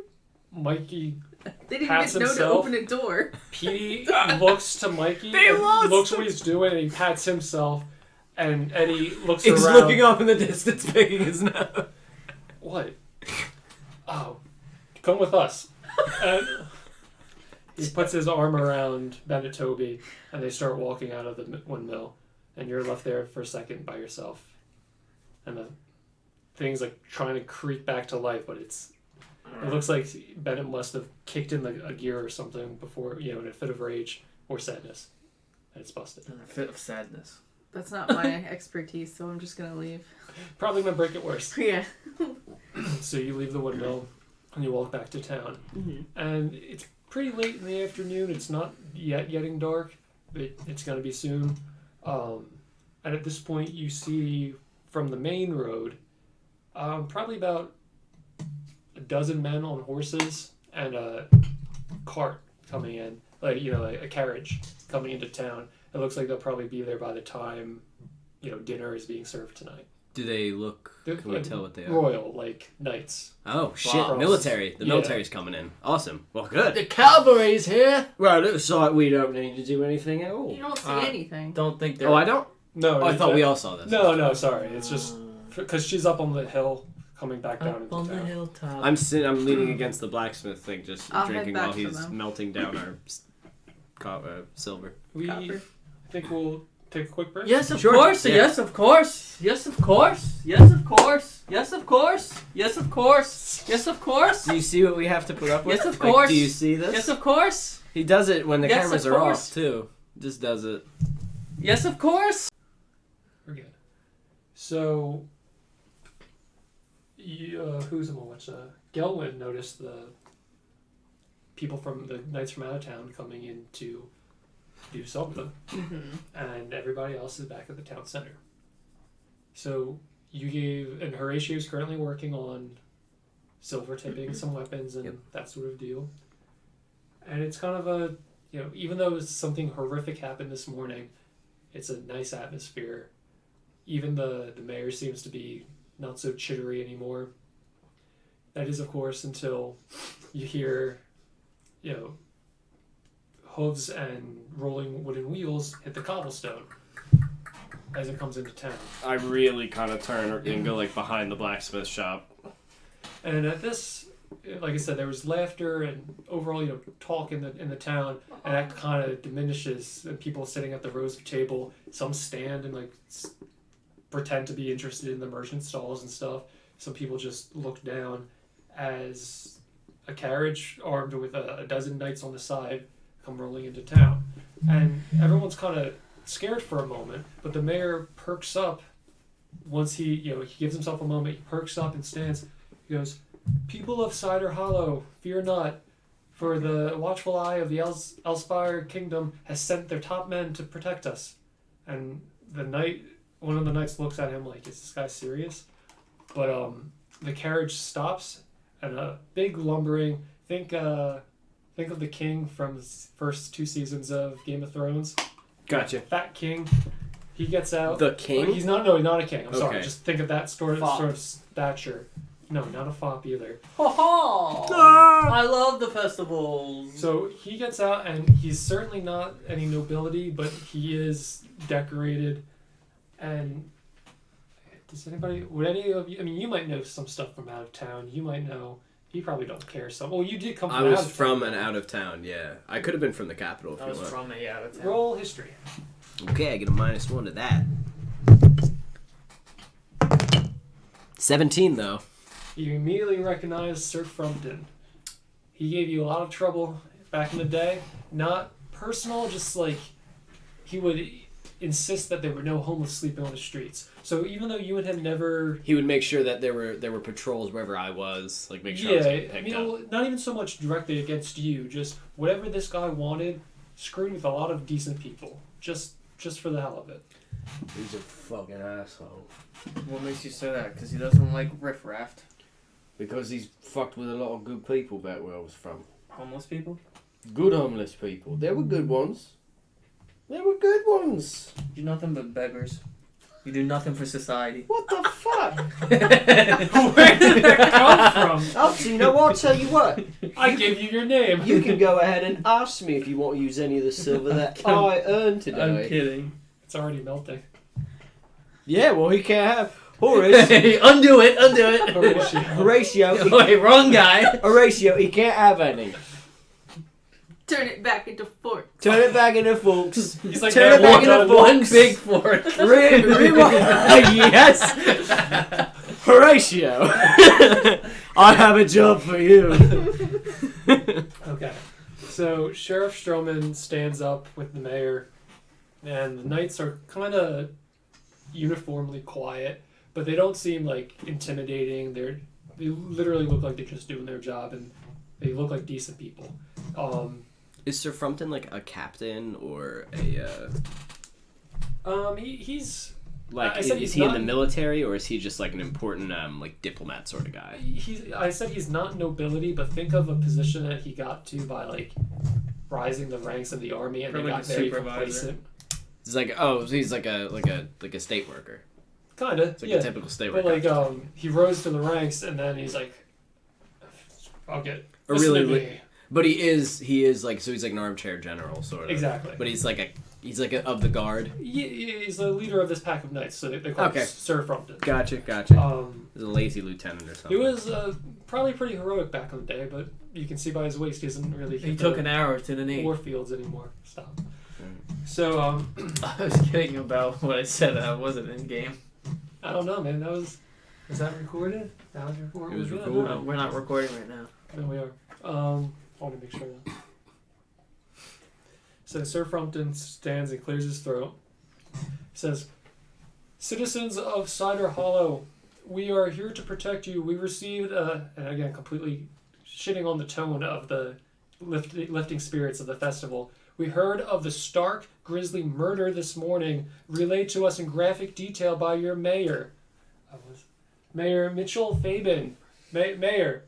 Mikey, They didn't Pats even know to himself. open a door. Petey looks to Mikey They and lost. looks what he's doing and he pats himself and Eddie looks He's around. looking up in the distance, picking his nose. What? Oh, come with us. And he puts his arm around Bennett Toby, and they start walking out of the windmill, and you're left there for a second by yourself. And the thing's like trying to creep back to life, but it looks like Bennett must have kicked in a gear or something before, in a fit of rage or sadness, and it's busted. In a fit of sadness. That's not my expertise, so I'm just gonna leave. Probably gonna break it worse. Yeah. So you leave the windmill and you walk back to town. And it's pretty late in the afternoon. It's not yet getting dark, but it's going to be soon. And at this point, you see from the main road probably about a dozen men on horses and a cart coming in, like a carriage coming into town. It looks like they'll probably be there by the time dinner is being served tonight. Do they look? They're Can we tell what they are? royal, like knights. Oh shit! Wow. Military. The Yeah. military's coming in. Awesome. Well, good. The cavalry's here. Well, it looks like we don't need to do anything at all. You don't see Uh, anything. Don't think they're. Oh, I don't. No, Oh, I thought we all saw this. No, sorry. It's just because she's up on the hill, coming back down Up into on the town. hilltop. I'm leaning against the blacksmith thing, just I'll head drinking back while for he's them. melting down our silver. We Copper. think we'll take a quick break. Yes, of Sure. course. Yeah. Yes, of course. Yes, of course. Yes, of course. Yes, of course. Yes, of course. Yes, of course. Do you see what we have to put up with? Yes, of Like, course. do you see this? Yes, of course. He does it when the Yes, cameras of are course. off too. Just does it. Yes, of course. We're good. So, who's on watch? Gelwen noticed the people from the knights from out of town coming in to do something, and everybody else is back at the town center. So and Horatio's currently working on silver tipping some weapons and Yep. that sort of deal. And it's kind of even though something horrific happened this morning, it's a nice atmosphere. Even the mayor seems to be not so chittery anymore. That is, of course, until you hear, hooves and rolling wooden wheels hit the cobblestone as it comes into town. I really kind of turn and go like behind the blacksmith shop. And at this, like I said, there was laughter and overall, talk in the town, and that kind of diminishes. And people sitting at the rows of table, some stand and pretend to be interested in the merchant stalls and stuff. Some people just look down as a carriage armed with a dozen knights on the side come rolling into town, and everyone's kind of scared for a moment. But the mayor perks up once he gives himself a moment. He perks up and stands. He goes, "People of Cider Hollow, fear not, for the watchful eye of the Elspire kingdom has sent their top men to protect us." And one of the knights looks at him like, "Is this guy serious?" But the carriage stops, and a big lumbering, think think of the king from the first 2 seasons of Game of Thrones. Gotcha. Fat king. He gets out. The king? He's not. No, not a king. I'm sorry. Okay. Just think of that sort Fop. of stature. No, not a fop either. I love the festivals. So he gets out, and he's certainly not any nobility, but he is decorated. And would any of you? I mean, you might know some stuff from out of town. You might know. He probably don't care. Well, you did come from I was out of from town. and out of town, yeah. I could have been from the capital if I you was want. from a out of town. Roll history. Okay, I get a -1 to that. 17, though. You immediately recognize Sir Frumpton. He gave you a lot of trouble back in the day. Not personal, just like he would insist that there were no homeless sleeping on the streets. So even though you and him never... He would make sure that there were patrols wherever I was, like make sure I was getting picked up. Not even so much directly against you, just whatever this guy wanted, screwed with a lot of decent people. Just for the hell of it. He's a fucking asshole. What makes you say that? Because he doesn't like riffraff. Because he's fucked with a lot of good people back where I was from. Homeless people? Good homeless people. There were good ones. There were good ones. You're nothing but beggars. You do nothing for society. What the fuck? Where did that come from? Oh, so you know what? I'll tell you what. I gave you your name. You can go ahead and ask me if you want to use any of the silver that I earned today. I'm kidding. It's already melting. Yeah, well, he can't have... Horace. Undo it. Horatio. Horatio. Wait, wrong guy. Horatio, he can't have any. Turn it back into fork. Turn it back into forks. He's like Turn that it back one- into One forks. big fork. Yes. Horatio. I have a job for you. Okay. So Sheriff Stroman stands up with the mayor, and the knights are kind of uniformly quiet, but they don't seem like intimidating. They literally look like they're just doing their job, and they look like decent people. Is Sir Frumpton like a captain or a He's like I said is he's he in not- the military or is he just like an important like diplomat sort of guy? I said he's not nobility, but think of a position that he got to by like rising the ranks of the army, and Probably they got the very supervisor. complacent. It's like he's like a state worker. Kinda, It's like yeah. a typical state But worker. like, he rose to the ranks, and then he's like, "I'll get." Or listen really to li- me." But he is like so he's like an armchair general sort of. Exactly. But he's like a of the guard. He's the leader of this pack of knights, so they call Okay. him Sir Frumpton. Gotcha. He's a lazy lieutenant or something. He was probably pretty heroic back in the day, but you can see by his waist he doesn't really. He hit took the an arrow to the knee. war fields anymore. Stop. So I was kidding about what I said. I wasn't in game. I don't know, man. Was that recorded? That was recorded. It was that recorded. not? We're not recording right now. No, we are. I want to make sure. So Sir Frumpton stands and clears his throat. He says, "Citizens of Cider Hollow, we are here to protect you. We received, and again, completely shitting on the tone of the lifting spirits of the festival. We heard of the stark, grisly murder this morning, relayed to us in graphic detail by your mayor. Mayor Mitchell Fabin. Mayor.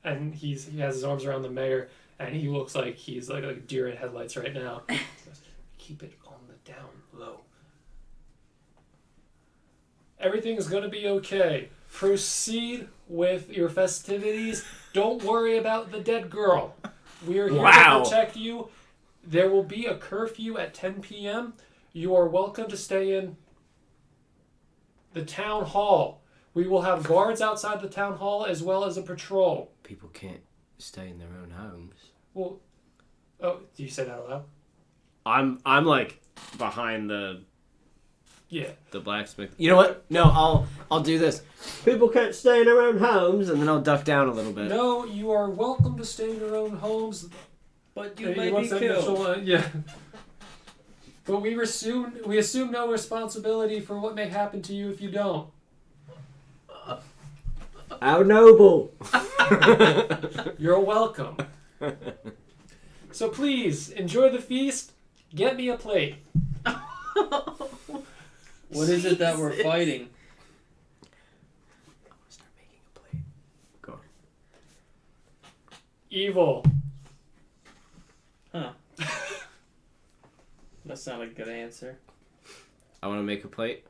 And he has his arms around the mayor, and he looks like he's like a deer in headlights right now. He goes, "Keep it on the down low. Everything's going to be okay. Proceed with your festivities. Don't worry about the dead girl. We are here Wow. to protect you. There will be a curfew at 10 p.m. You are welcome to stay in the town hall. We will have guards outside the town hall as well as a patrol." People can't stay in their own homes. Well, oh, do you say that out loud? I'm like behind the Yeah. blacksmith. You know what? No, I'll do this. People can't stay in their own homes, and then I'll duck down a little bit. No, you are welcome to stay in your own homes. But He wants that initial, yeah. But we assume no responsibility for what may happen to you if you don't. How noble! You're welcome. So please enjoy the feast. Get me a plate. What is it that we're fighting? Start making a plate. Go on. Evil. Huh. That's not a good answer. I want to make a plate.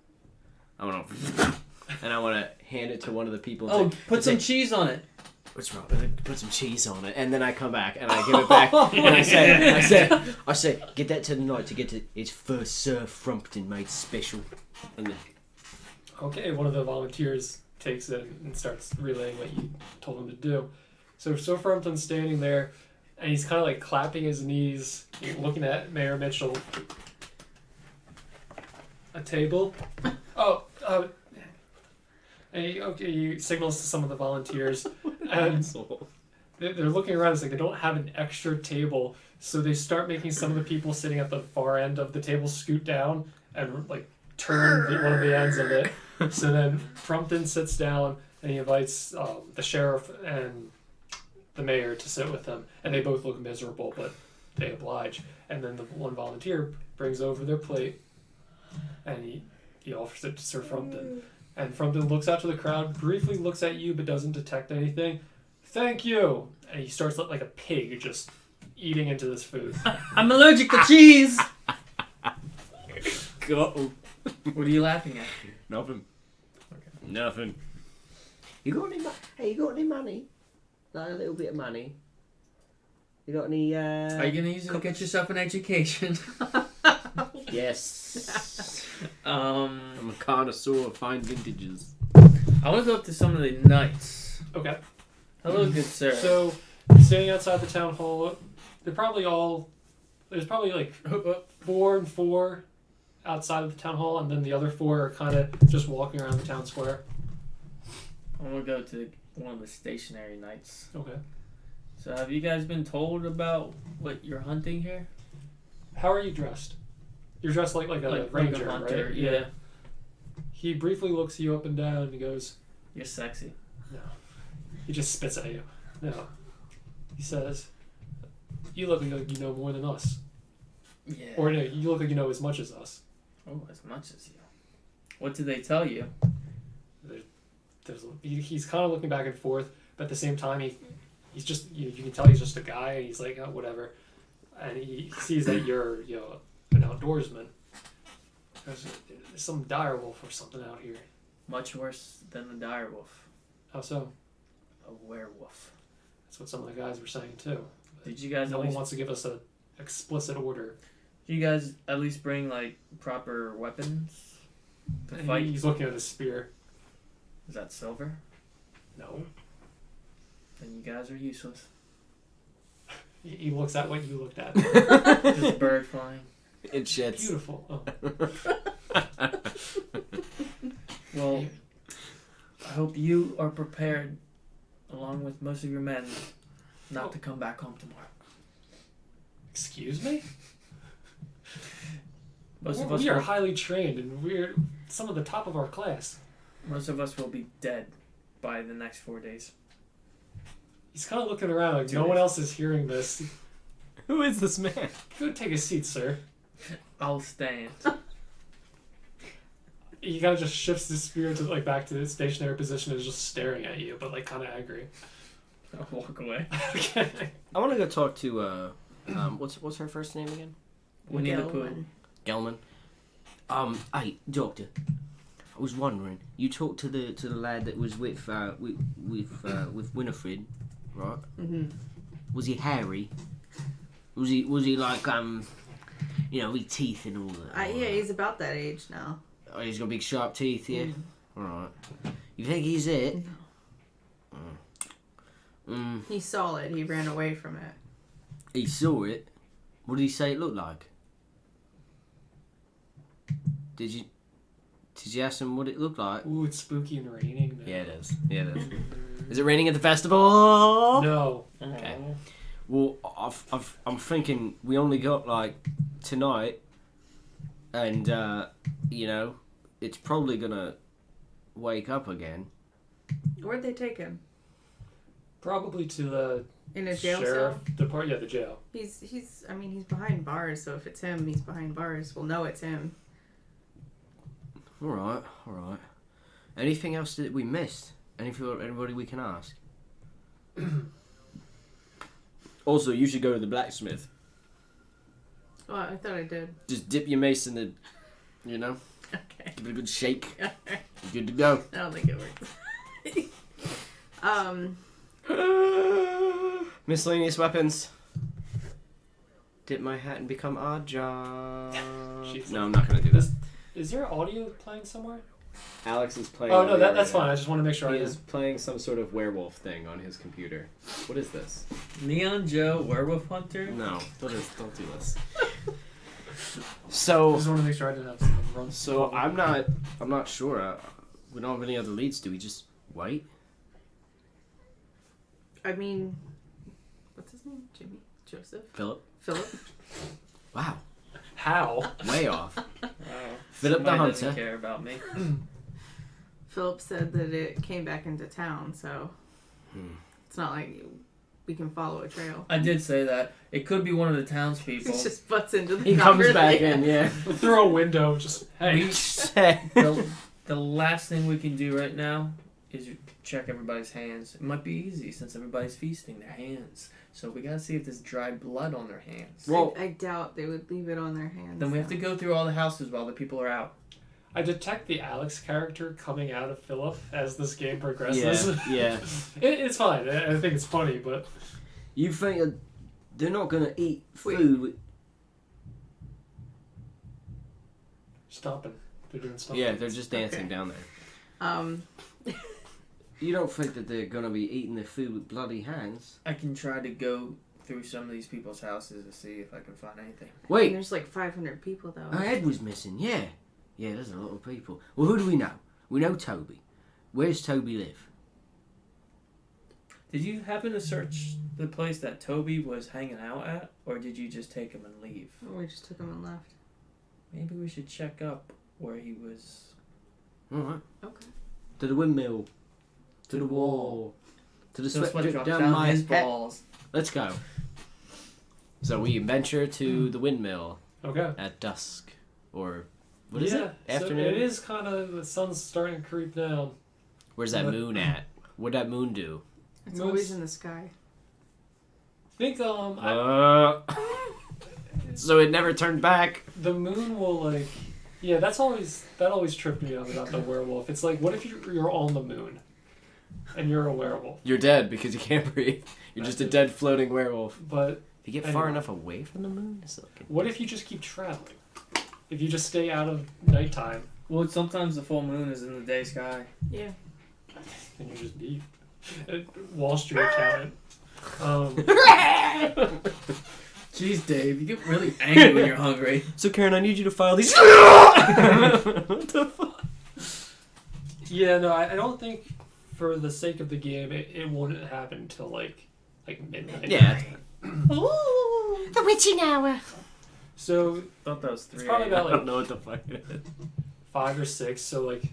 I want to, and I want to hand it to one of the people. Oh, to put some say, cheese on it. What's wrong? Put some cheese on it, and then I come back and I give it back, and I say, get that to the night to get to its first Sir Frumpton made special. And then, Okay, one of the volunteers takes it and starts relaying what you told him to do. So Frampton's standing there, and he's kind of like clapping his knees, looking at Mayor Mitchell. A table. And he signals to some of the volunteers, and they're looking around. It's like they don't have an extra table, so they start making some of the people sitting at the far end of the table scoot down and like turn one of the ends of it. So then Frumpton sits down and he invites the sheriff and the mayor to sit with him, and they both look miserable, but they oblige. And then the one volunteer brings over their plate, and he offers it to Sir Frumpton. And Frumpton looks out to the crowd, briefly looks at you, but doesn't detect anything. Thank you! And he starts like a pig, just eating into this food. I'm allergic to cheese! go. What are you laughing at? Nothing. Okay. Nothing. You got any? Hey, you got any money? Like a little bit of money. You got any? Are you gonna use it to get yourself an education? Yes. I'm a connoisseur of fine vintages. I want to go up to some of the knights. Okay. Hello, good sir. So, standing outside the town hall, there's probably like 4 and 4 outside of the town hall, and then the other 4 are kind of just walking around the town square. I want to go to one of the stationary knights. Okay. So have you guys been told about what you're hunting here? How are you dressed? You're dressed like a ranger, like a hunter, right? Yeah. He briefly looks you up and down and he goes, You're sexy. no. He just spits at you. No. He says, you look like you know more than us. Yeah. Or no, you look like you know as much as us. Oh, as much as you. What did they tell you? He's kind of looking back and forth, but at the same time, he's just, you can tell he's just a guy, and he's like, oh, whatever. And he sees that you're, an outdoorsman. There's some dire wolf or something out here. Much worse than the dire wolf. How so? A werewolf. That's what some of the guys were saying too. Did you guys No one wants to give us an explicit order. Did you guys at least bring like proper weapons to And fight? He's looking at his spear. Is that silver? No. Then you guys are useless. He looks at what you looked at. Just a bird flying. It shits. Beautiful. Oh. Well, I hope you are prepared, along with most of your men, not to come back home tomorrow. Excuse me? Most of We us are highly trained, and we're some of the top of our class. Most of us will be dead by the next 4 days. He's kind of looking around like 2 no one days. else is hearing this. Who is this man? Go take a seat, sir. I'll stand. He kind of just shifts his spear to back to his stationary position and is just staring at you, but kind of angry. I'll walk away. Okay. I want to go talk to what's her first name again? Winnie the Pooh. Gelman. Hey, doctor. I was wondering. You talked to the lad that was with Winifred, right? Mm-hmm. Was he hairy? Was he like with teeth and all that? Yeah, he's about that age now. Oh, he's got big sharp teeth, yeah. Mm. All right. You think he's it? No. He saw it. He ran away from it. He saw it. What did he say it looked like? Did you ask him what it looked like? Ooh, it's spooky and raining. No. Yeah, it is. Yeah, it is. Is it raining at the festival? No. Okay. Well, I'm thinking we only got tonight, and it's probably gonna wake up again. Where'd they take him? Probably to the In a jail sheriff cell? department. Yeah, the jail. He's behind bars, so if it's him, he's behind bars. We'll know it's him. All right. Anything else that we missed? Anybody we can ask? Also, you should go to the blacksmith. Oh, I thought I did. Just dip your mace in the, Okay. give it a good shake. You're good to go. I don't think it works. Miscellaneous weapons. Dip my hat and become Oddjob. Jeez. No, I'm not gonna do this. Is there audio playing somewhere? Alex is playing. Oh no, audio that's right fine. now. I just want to make sure He I is playing some sort of werewolf thing on his computer. What is this? Neon Joe, werewolf hunter. No, don't do this. I So, just want to make sure I didn't have something wrong. I'm not sure. We don't have any other leads. Do we just wait? I mean, what's his name? Jimmy? Joseph? Philip? Wow, How? way off. Wow. Philip the Somebody doesn't hunter. care about me. Philip said that it came back into town, so it's not like we can follow a trail. I did say that. It could be one of the townspeople. He just butts into the He comes back conversation. in, yeah. Through a window, just hey. The last thing we can do right now is check everybody's hands. It might be easy since everybody's feasting their hands. So we gotta see if there's dry blood on their hands. Well, I doubt they would leave it on their hands. Then we have to go through all the houses while the people are out. I detect the Alex character coming out of Philip as this game progresses. yeah. It's fine. I think it's funny, but You think they're not gonna eat Wait. food? stopping. They're doing stuff. Yeah, they're just dancing Okay. down there. Um, You don't think that they're gonna be eating their food with bloody hands? I can try to go through some of these people's houses to see if I can find anything. Wait, there's like 500 people though. our head was missing. Yeah, there's a lot of people. Well, who do we know? We know Toby. Where's Toby live? Did you happen to search the place that Toby was hanging out at, or did you just take him and leave? We just took him and left. Maybe we should check up where he was. All right. Okay. To the windmill. To the wall. To the Just sweat what drip dropped down down my his head. balls. Let's go. So we venture to the windmill Okay. at dusk, or what is it? So Afternoon. it is kind of the sun's starting to creep down. Where's that moon at? What'd that moon do? It's Moon's- always in the sky. Think So it never turned back. the moon will that always tripped me out about the werewolf. It's like, what if you're on the moon and you're a werewolf? You're dead because you can't breathe. You're just a dead floating werewolf. But If you get far enough away from the moon, it's okay. what if you just keep traveling? If you just stay out of nighttime Well, sometimes the full moon is in the day sky. Yeah. and you're just deep. Wall Street accountant. Jeez, Dave, you get really angry when you're hungry. So Karen, I need you to file these. What the fuck? Yeah, no, I don't think for the sake of the game it wouldn't happen until like midnight. Yeah. The witching hour. So Thought that was 3 it's probably a.m. about I don't like know what the fuck it is. 5 or 6. So like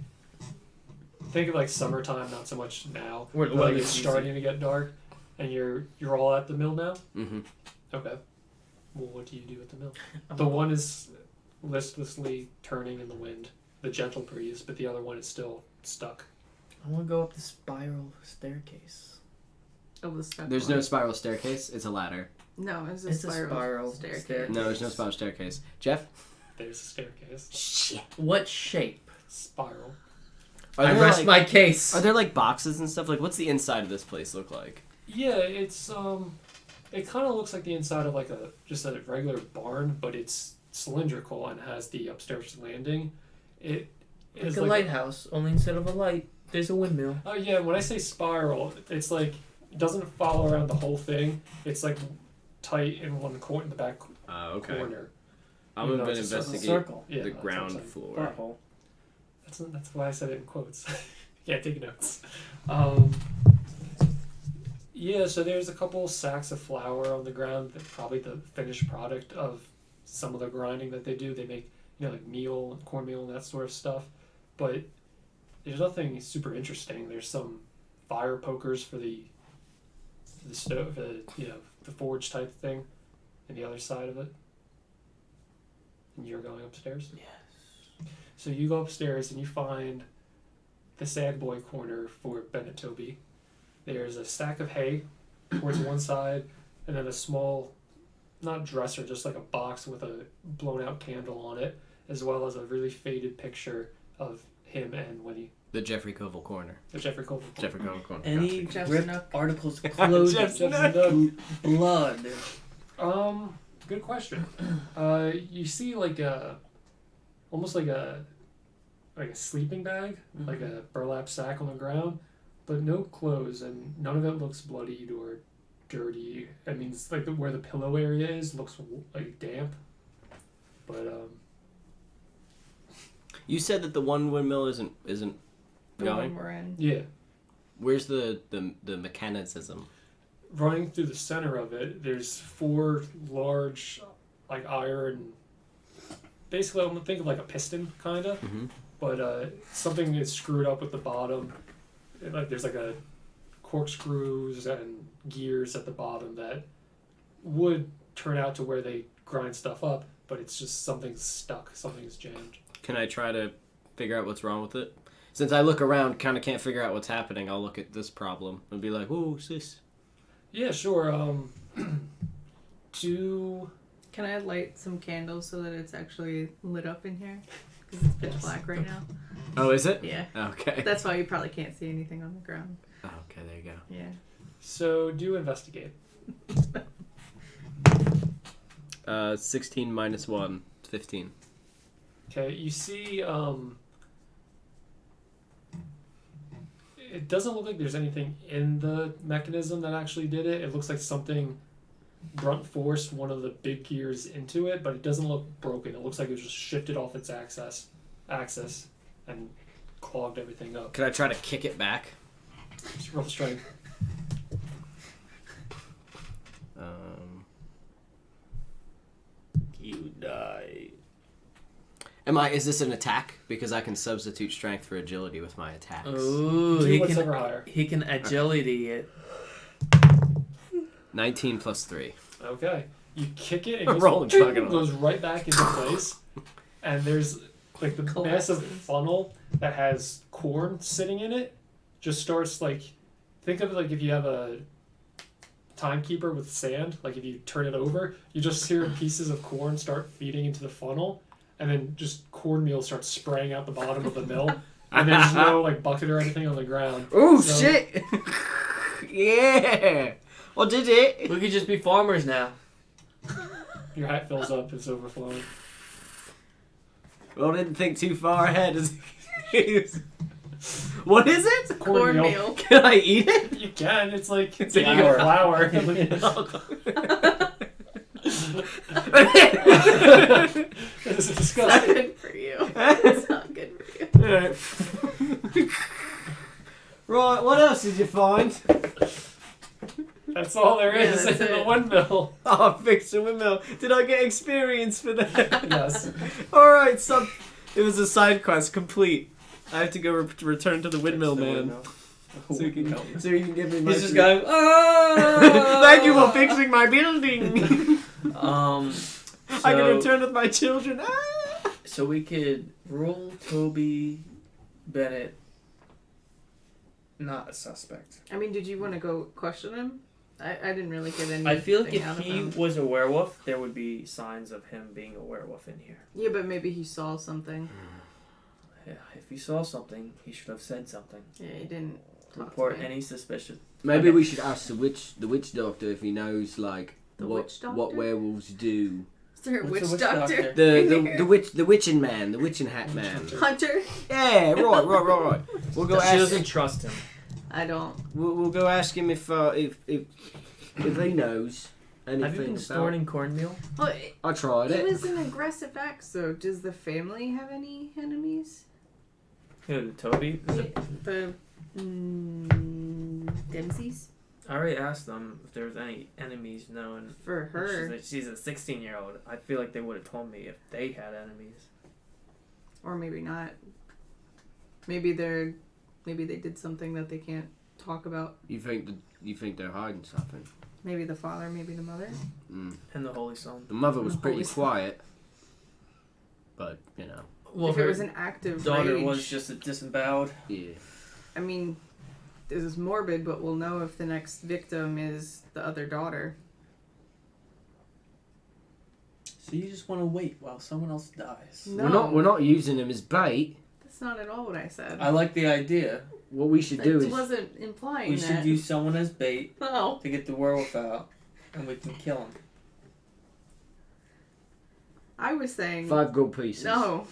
think of like summertime, not so much now. Where But, like it's it's easy. starting to get dark, and you're all at the mill now. Mm-hmm. Okay. Well, what do you do at the mill? The one is listlessly turning in the wind, the gentle breeze, but the other one is still stuck. I want to go up the spiral staircase. Oh, the stuck There's one. no spiral staircase. It's a ladder. No, it's a It's a spiral, spiral staircase. staircase. No, there's no spiral staircase. Jeff? There's a staircase. Shit. What shape? Spiral. I rest my case. Are there like boxes and stuff? Like, what's the inside of this place look like? Yeah, it's it kind of looks like the inside of like just a regular barn, but it's cylindrical and has the upstairs landing. It Like is a lighthouse, only instead of a light, there's a windmill. Oh yeah, when I say spiral, it's like it doesn't follow around the whole thing. It's like tight in one corner, in the back corner. I'm Even gonna though it's a investigate circle. Yeah, the that's ground what I'm saying. floor. Butthole. That's why I said it in quotes. Yeah, take notes. Yeah, so there's a couple sacks of flour on the ground. That probably the finished product of some of the grinding that they do. They make like meal, cornmeal, and that sort of stuff. But there's nothing super interesting. There's some fire pokers for the stove, the forge type thing, and the other side of it. And you're going upstairs? Yes. So you go upstairs and you find the sad boy corner for Ben and Toby. There's a stack of hay towards one side, and then a small, not dresser, just like a box with a blown out candle on it, as well as a really faded picture of him and Winnie. The Jeffrey Covell corner. The Jeffrey Cole. Jeffrey Covell corner. Any Jeff's ripped Nook. articles of clothing, Jeff's blood. Good question. You see like almost like a sleeping bag, like a burlap sack on the ground, but no clothes, and none of it looks bloodied or dirty. I mean, it's like where the pillow area is looks like damp, but You said that the one windmill isn't The going. one we're in. yeah. Where's the mechanicism? Running through the center of it, there's 4 large, like iron. Basically, I'm gonna think of like a piston, kinda. Mm-hmm. But something is screwed up with the bottom. Like there's like a corkscrews and gears at the bottom that would turn out to where they grind stuff up, but it's just something's stuck, something's jammed. Can I try to figure out what's wrong with it? Since I look around, kind of can't figure out what's happening, I'll look at this problem and be like, "Whoa, what's this?" Yeah, sure. Do Can I light some candles so that it's actually lit up in here? Because it's pitch black right now. Oh, is it? Yeah. Okay. That's why you probably can't see anything on the ground. Oh, okay, there you go. Yeah. so do investigate. 16 minus 1, 15. Okay, you see, it doesn't look like there's anything in the mechanism that actually did it. It looks like something brunt forced one of the big gears into it, but it doesn't look broken. It looks like it was just shifted off its axis and clogged everything up. Can I try to kick it back? Just roll strength. You die. Is this an attack? Because I can substitute strength for agility with my attacks. Ooh, Do he whatever can higher. he can agility it. 19 plus 3. Okay. You kick it, I'm it rolling goes, fucking on. goes right back into place, and there's like the massive Collapses. funnel that has corn sitting in it. Just starts like, think of it like if you have a timekeeper with sand. Like if you turn it over, you just hear pieces of corn start feeding into the funnel, and then just cornmeal starts spraying out the bottom of the mill. And there's no like bucket or anything on the ground. Oh, So- shit! Yeah! Well, did it? We could just be farmers now. Your hat fills up, it's overflowing. Well, didn't think too far ahead. What is it? Cornmeal. Can I eat it? You can. It's like It's flour. This is It's not disgusting. good for you. It's not good for you. Right, what else did you find? That's all there Yeah, is that's in the it. windmill. Oh, fixed a windmill. Did I get experience for that? Yes. Alright, so it was a side quest complete. I have to go return to the windmill man. So you can give me my He's just going. Oh! Thank you for fixing my building. I can So, return with my children. Ah! so we could roll Toby Bennett. Not a suspect. I mean, did you want to go question him? I didn't really get anything I feel like if out of he him. was a werewolf, there would be signs of him being a werewolf in here. Yeah, but maybe he saw something. Yeah, if he saw something, he should have said something. Yeah, he didn't talk Report to me. any suspicion. Maybe we should ask the witch doctor if he knows like The what witch doctor? what werewolves do. Is there a What's witch a witch doctor? doctor? The witching man, the witching hat man. Hunter? Yeah, right. We'll go She ask. doesn't trust him. I don't. We'll go ask him if he knows anything. Have you been about- storing cornmeal? Well, I tried it it. was an aggressive act, so does the family have any enemies? Who, Toby? Is it- The Dempseys? I already asked them if there's any enemies known. For her. She's a 16-year-old. I feel like they would have told me if they had enemies. Or maybe not. Maybe they did something that they can't talk about. You think they're hiding something? Maybe the father, maybe the mother. Mm. And the Holy Son. The mother was The pretty Holy Son. quiet, but you know, Well, if it was an act of daughter rage, was just a disemboweled. yeah. I mean, this is morbid, but we'll know if the next victim is the other daughter. So you just want to wait while someone else dies. No. We're not using him as bait. That's not at all what I said. I like the idea. What we should do It is wasn't implying We that. should use someone as bait No. to get the werewolf out, and we can kill him. I was saying. 5 gold pieces. No.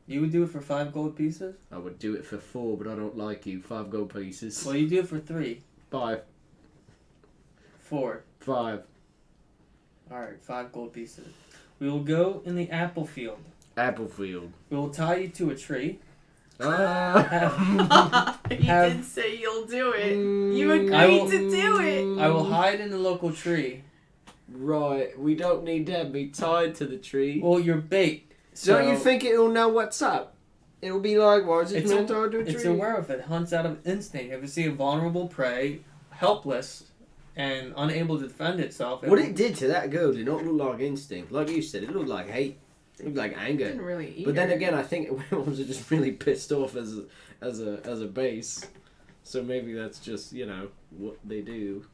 You would do it for 5 gold pieces? I would do it for 4, but I don't like you. 5 gold pieces. Well, you do it for 3. 5. 4. 5. Alright, 5 gold pieces. We will go in the apple field. Applefield. We will tie you to a tree. Ah. You Have- did say you'll do it. Mm, You agreed I will- to do it. I will hide in the local tree. Right, we don't need to be tied to the tree. Well, you're bait. So Don't you think it'll know what's up? It'll be like, why is this It's a- man tied to a tree? it's a werewolf. It hunts out of instinct. If it see a vulnerable prey, helpless, and unable to defend itself, What it did to that girl did not look like instinct. Like you said, it looked like hate. It looked like Didn't anger. really eat But then her. again, I think werewolves are just really pissed off as a base. So maybe that's just, what they do.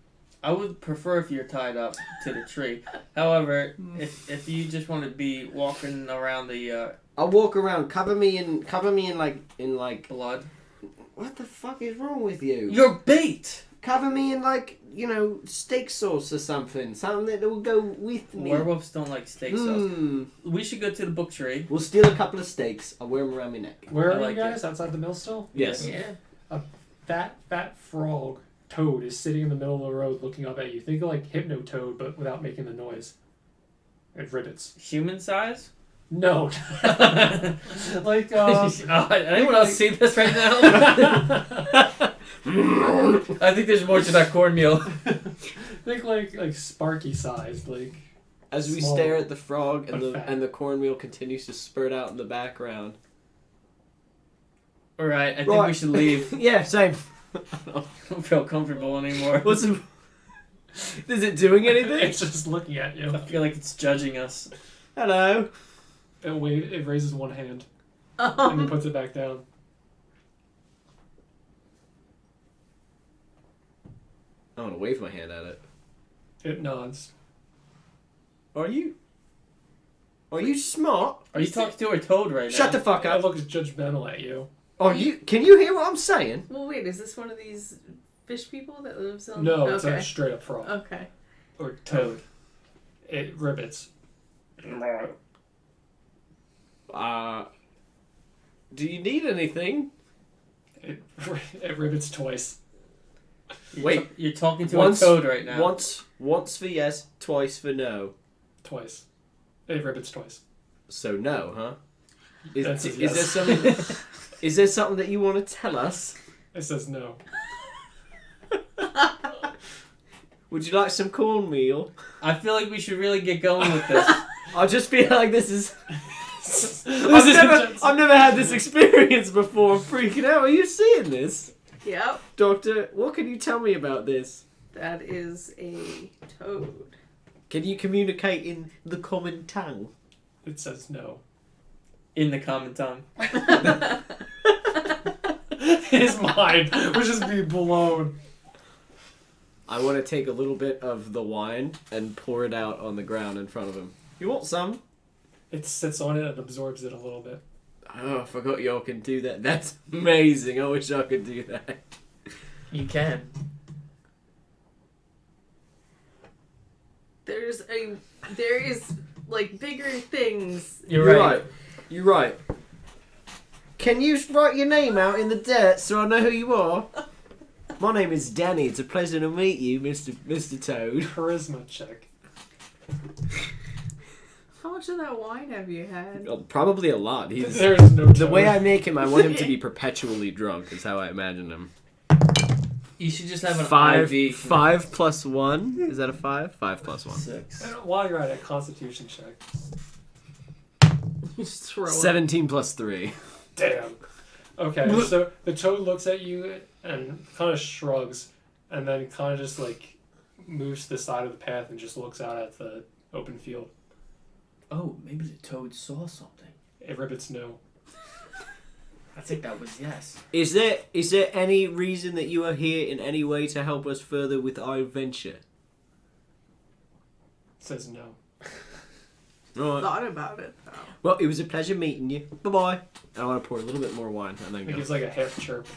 I would prefer if you're tied up to the tree. However, if you just want to be walking around the I'll walk around, cover me in like blood, what the fuck is wrong with you? you're bait. Cover me in steak sauce or something that will go with me. Werewolves don't like steak sauce. Mm. We should go to the book tree. We'll steal a couple of steaks. I'll wear them around my neck. Where I are like you guys? Outside the mill still? Yes. Yeah. That frog toad is sitting in the middle of the road looking up at you. Think of like Hypno Toad, but without making the noise. It ribbits. Human size? No. Like, anyone else see this right now? I think there's more to that cornmeal. think like Sparky sized, like. As we Small, stare at the frog but fat. and the cornmeal continues to spurt out in the background. Alright, I think we should leave. Yeah, same. I don't feel comfortable anymore. Is it doing anything? It's just looking at you. I feel like it's judging us. Hello. It raises one hand and then puts it back down. I want to wave my hand at it. It nods. Are you smart? Are you talking to a toad right now? Shut the fuck It up. looks judgmental at you. Can you hear what I'm saying? Well, wait. Is this one of these fish people that lives on? No, it's Okay. a straight up frog. Okay. Or toad. It ribbits. Do you need anything? It ribbits twice. You're talking to Once- a toad right now. Once for yes, twice for no. Twice. It ribbits twice. So no, huh? That Is says there yes. something? Is there something that you want to tell us? It says no. Would you like some cornmeal? I feel like we should really get going with this. I'll just be like, this is. This I've never had this experience before. I'm freaking out. Are you seeing this, Yep. Doctor? What can you tell me about this? That is a toad. Can you communicate in the common tongue? It says no. In the common tongue. His mind would just be blown. I want to take a little bit of the wine and pour it out on the ground in front of him. You want some? It sits on it and absorbs it a little bit. Oh, I forgot y'all can do that. That's amazing. I wish I could do that. You can. There is like bigger things. You're right. You're right. Can you write your name out in the dirt so I know who you are? My name is Danny. It's a pleasure to meet you, Mr. Toad. Charisma check. How much of that wine have you had? Probably a lot. He's There's no the toad. way I make him. I want him to be perpetually drunk. Is how I imagine him. You should just have an Five IV. 5 plus 1. Is that a 5? 5 plus 1. 6. While you're at it, Constitution check. Just throw it. 17 plus 3. Damn. Okay, so the toad looks at you and kind of shrugs, and then kind of just like moves to the side of the path and just looks out at the open field. Oh, maybe the toad saw something. It ribbits no. I think that was yes. Is there any reason that you are here in any way to help us further with our adventure? It says no. All right. thought about it though. Well, it was a pleasure meeting you. Bye-bye. I want to pour a little bit more wine and then It go. gives like a half chirp,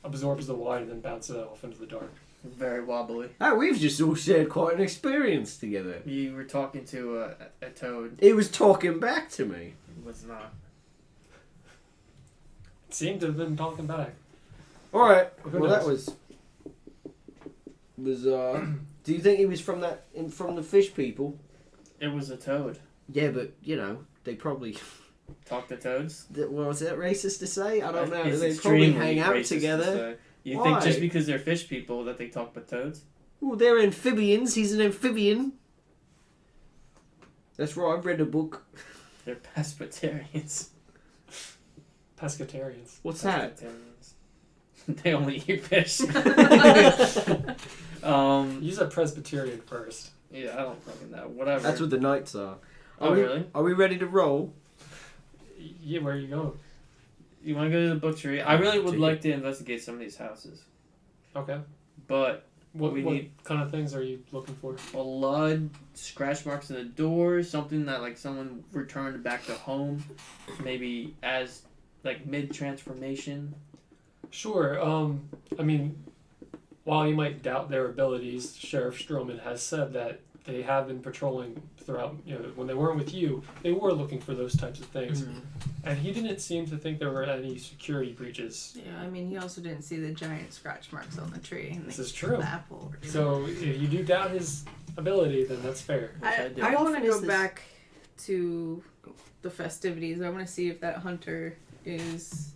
absorbs the wine, and then bounces it off into the dark. Very wobbly. Oh, we've just all shared quite an experience together. You were talking to a toad. It was talking back to me. It was not. It seemed to have been talking back. All right. Who Well, that knows? was. Do you think he was from from the fish people? It was a toad. Yeah, but you know they probably. Talk to toads? Well, is that racist to say? I don't know. It's They probably extremely hang out racist to together. say. You Why? think just because they're fish people that they talk with toads? Well, they're amphibians. He's an amphibian. That's right. I've read a book. They're pescatarians. Pescatarians. What's that? Pescatarians. They only eat fish. You said Presbyterian first. Yeah, I don't fucking know. Whatever. That's what the knights are. Oh, really? Are we ready to roll? Yeah, where are you going? You want to go to the butchery? I really would like to investigate some of these houses. Okay. But What We what need- kind of things are you looking for? blood, scratch marks in the doors, something that like someone returned back to home, maybe as like mid-transformation. Sure. I mean, while you might doubt their abilities, Sheriff Stroman has said that they have been patrolling throughout. You know, when they weren't with you, they were looking for those types of things, and he didn't seem to think there were any security breaches. Yeah, I mean, he also didn't see the giant scratch marks on the tree. And This is true. The apple. Or So if you do doubt his ability, then that's fair. I do. I How want often to is go this? back to the festivities. I want to see if that hunter is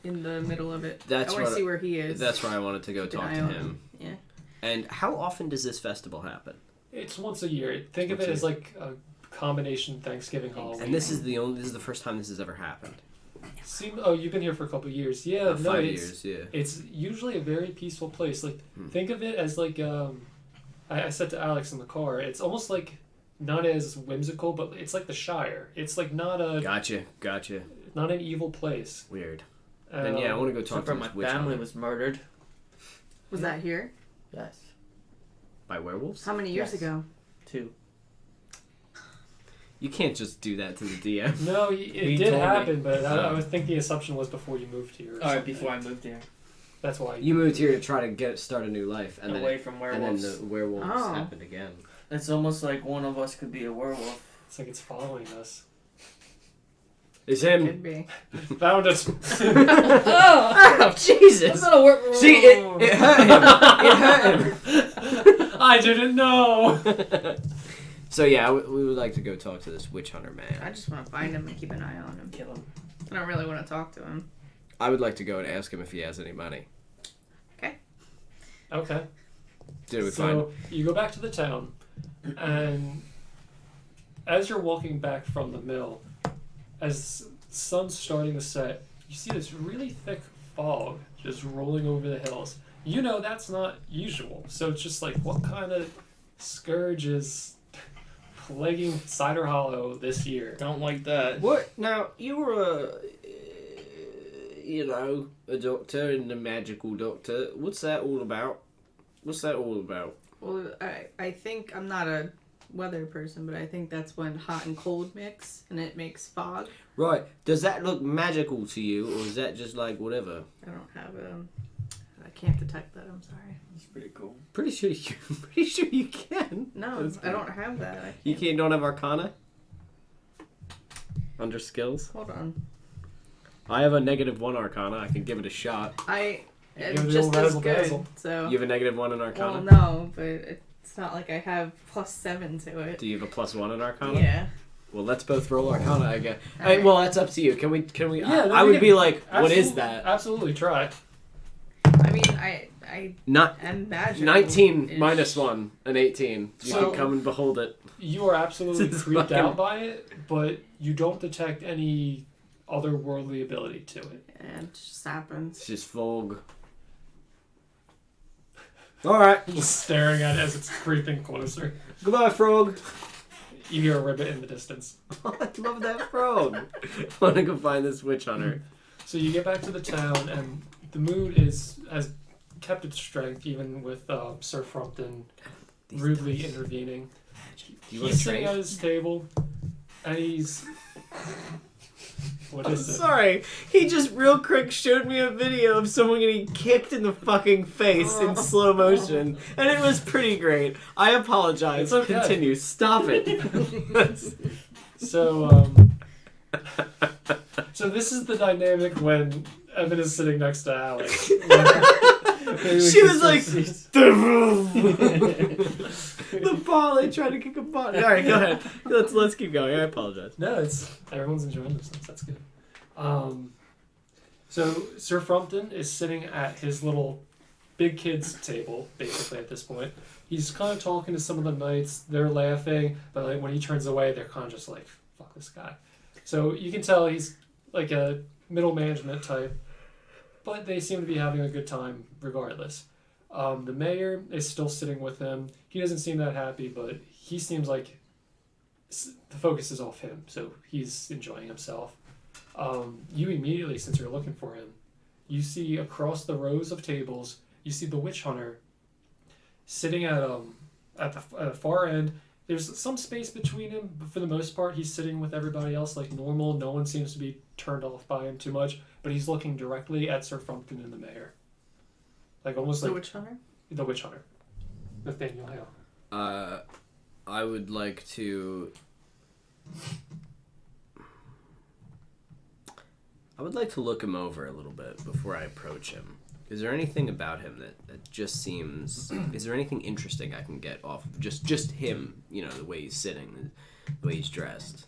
in the middle of it. That's I want what to see where he is. That's why I wanted to go Keep an talk eye to on him. Yeah. And how often does this festival happen? It's once a year. Think of Once it a as like a combination Thanksgiving Halloween. And this is the first time this has ever happened. You've been here for a couple of years. Yeah, no, 5 it's years, yeah. it's usually a very peaceful place. Like Hmm. think of it as like I said to Alex in the car. It's almost like not as whimsical, but it's like the Shire. It's like not Gotcha. not an evil place. Weird. Then yeah, I want to go talk Except for to my this witch family hunter. was murdered. Was that here? Yes. By werewolves? How many years Yes. ago? 2. You can't just do that to the DM. No, it He did told me. happen, but I would think the assumption was before you moved here. or Alright, something. before I moved here. That's why. You moved here to try to start a new life, and Away then from and then werewolves. the werewolves Oh. happened again. It's almost like one of us could be a werewolf. It's like it's following us. It's him. Could be. Found it. Oh Jesus! not a werewolf. See, it hurt him. It hurt him. I didn't know. So yeah, we would like to go talk to this witch hunter I man. just want to find him and keep an eye on him. Kill him. I don't really want to talk to him. I would like to go and ask him if he has any money. Okay. Did we find? So you go back to the town, and as you're walking back from the mill, as sun's starting to set, you see this really thick fog just rolling over the hills. You know that's not usual. So it's just like, what kind of scourge is plaguing Cider Hollow this year? Don't like that. What? Now you were a doctor and a magical doctor. What's that all about? Well, I think I'm not a weather person, but I think that's when hot and cold mix and it makes fog. Right. Does that look magical to you, or is that just like whatever? I don't have I can't detect that. I'm sorry. It's pretty cool. Pretty sure you can. No, That's I don't have that. You don't have Arcana? Under skills? Hold on. I have a -1 Arcana. I can give it a shot. Give It's it the just old as razzle good. dazzle. So. You have a -1 in Well, Arcana? no, but it's not like I have +7 to it. Do you have a +1 in Arcana? Yeah. Well, let's both roll Arcana again. All Hey, right. well, that's up to you. Can we? Yeah, no, I we would can- be like, what is Absolutely- that? Absolutely, try. I mean, I Not imagine 19 -ish. -1, an 18. You So- can come and behold it. You are absolutely This is creeped fucking- out by it, but you don't detect any otherworldly ability to it. And it just happens. It's just fog. All right. Just staring at it as it's creeping closer. Goodbye, frog. You hear a ribbit in the distance. I love that frog. I want to go find this witch hunter. So you get back to the town, and the mood has kept its strength, even with Sir Frumpton rudely intervening. Do you want He's to sitting trade? at his table, And he's... What is it? Sorry, he just real quick showed me a video of someone getting kicked in the fucking face in slow motion, and it was pretty great. I apologize. It's okay. Continue. Stop it. So, so this is the dynamic when Evan is sitting next to Alex. She was like, the ball. I tried to kick a ball. All right, go ahead. Let's keep going. I apologize. No, everyone's enjoying themselves. That's good. So Sir Frumpton is sitting at his little big kids table, basically at this point. He's kind of talking to some of the knights. They're laughing, but like when he turns away, they're kind of just like, "Fuck this guy." So you can tell he's like a middle management type, but they seem to be having a good time regardless. The mayor is still sitting with him. He doesn't seem that happy, but he seems like the focus is off him, so he's enjoying himself. You immediately, since you're looking for him, you see across the rows of tables, you see the witch hunter sitting at the far end. There's some space between him, but for the most part, he's sitting with everybody else like normal. No one seems to be turned off by him too much, but he's looking directly at Sir Frumpton and the mayor. Like almost The like witch hunter? the witch hunter. Nathaniel Hale. I would like to. I would like to look him over a little bit before I approach him. Is there anything about him that just seems... Is there anything interesting I can get off of just him, you know, the way he's sitting, the way he's dressed?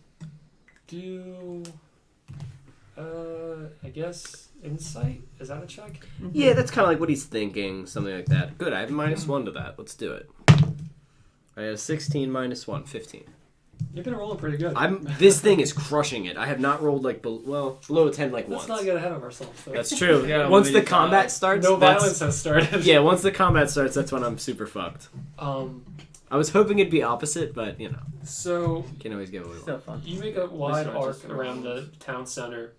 I guess insight? Is that a check? Yeah, that's kind of like what he's thinking, something like that. Good, I have -1 to that. Let's do it. I have 16 -1, 15. You've been rolling pretty good. This thing is crushing it. I have not rolled below 10 Let's once. not get ahead of ourselves, though. That's true. Yeah, Once the we combat die. starts, No violence has started. Yeah, once the combat starts, that's when I'm super fucked. I was hoping it'd be opposite, but you know, So can always get what we Still want. fun. you make a wide not arc just around the town center,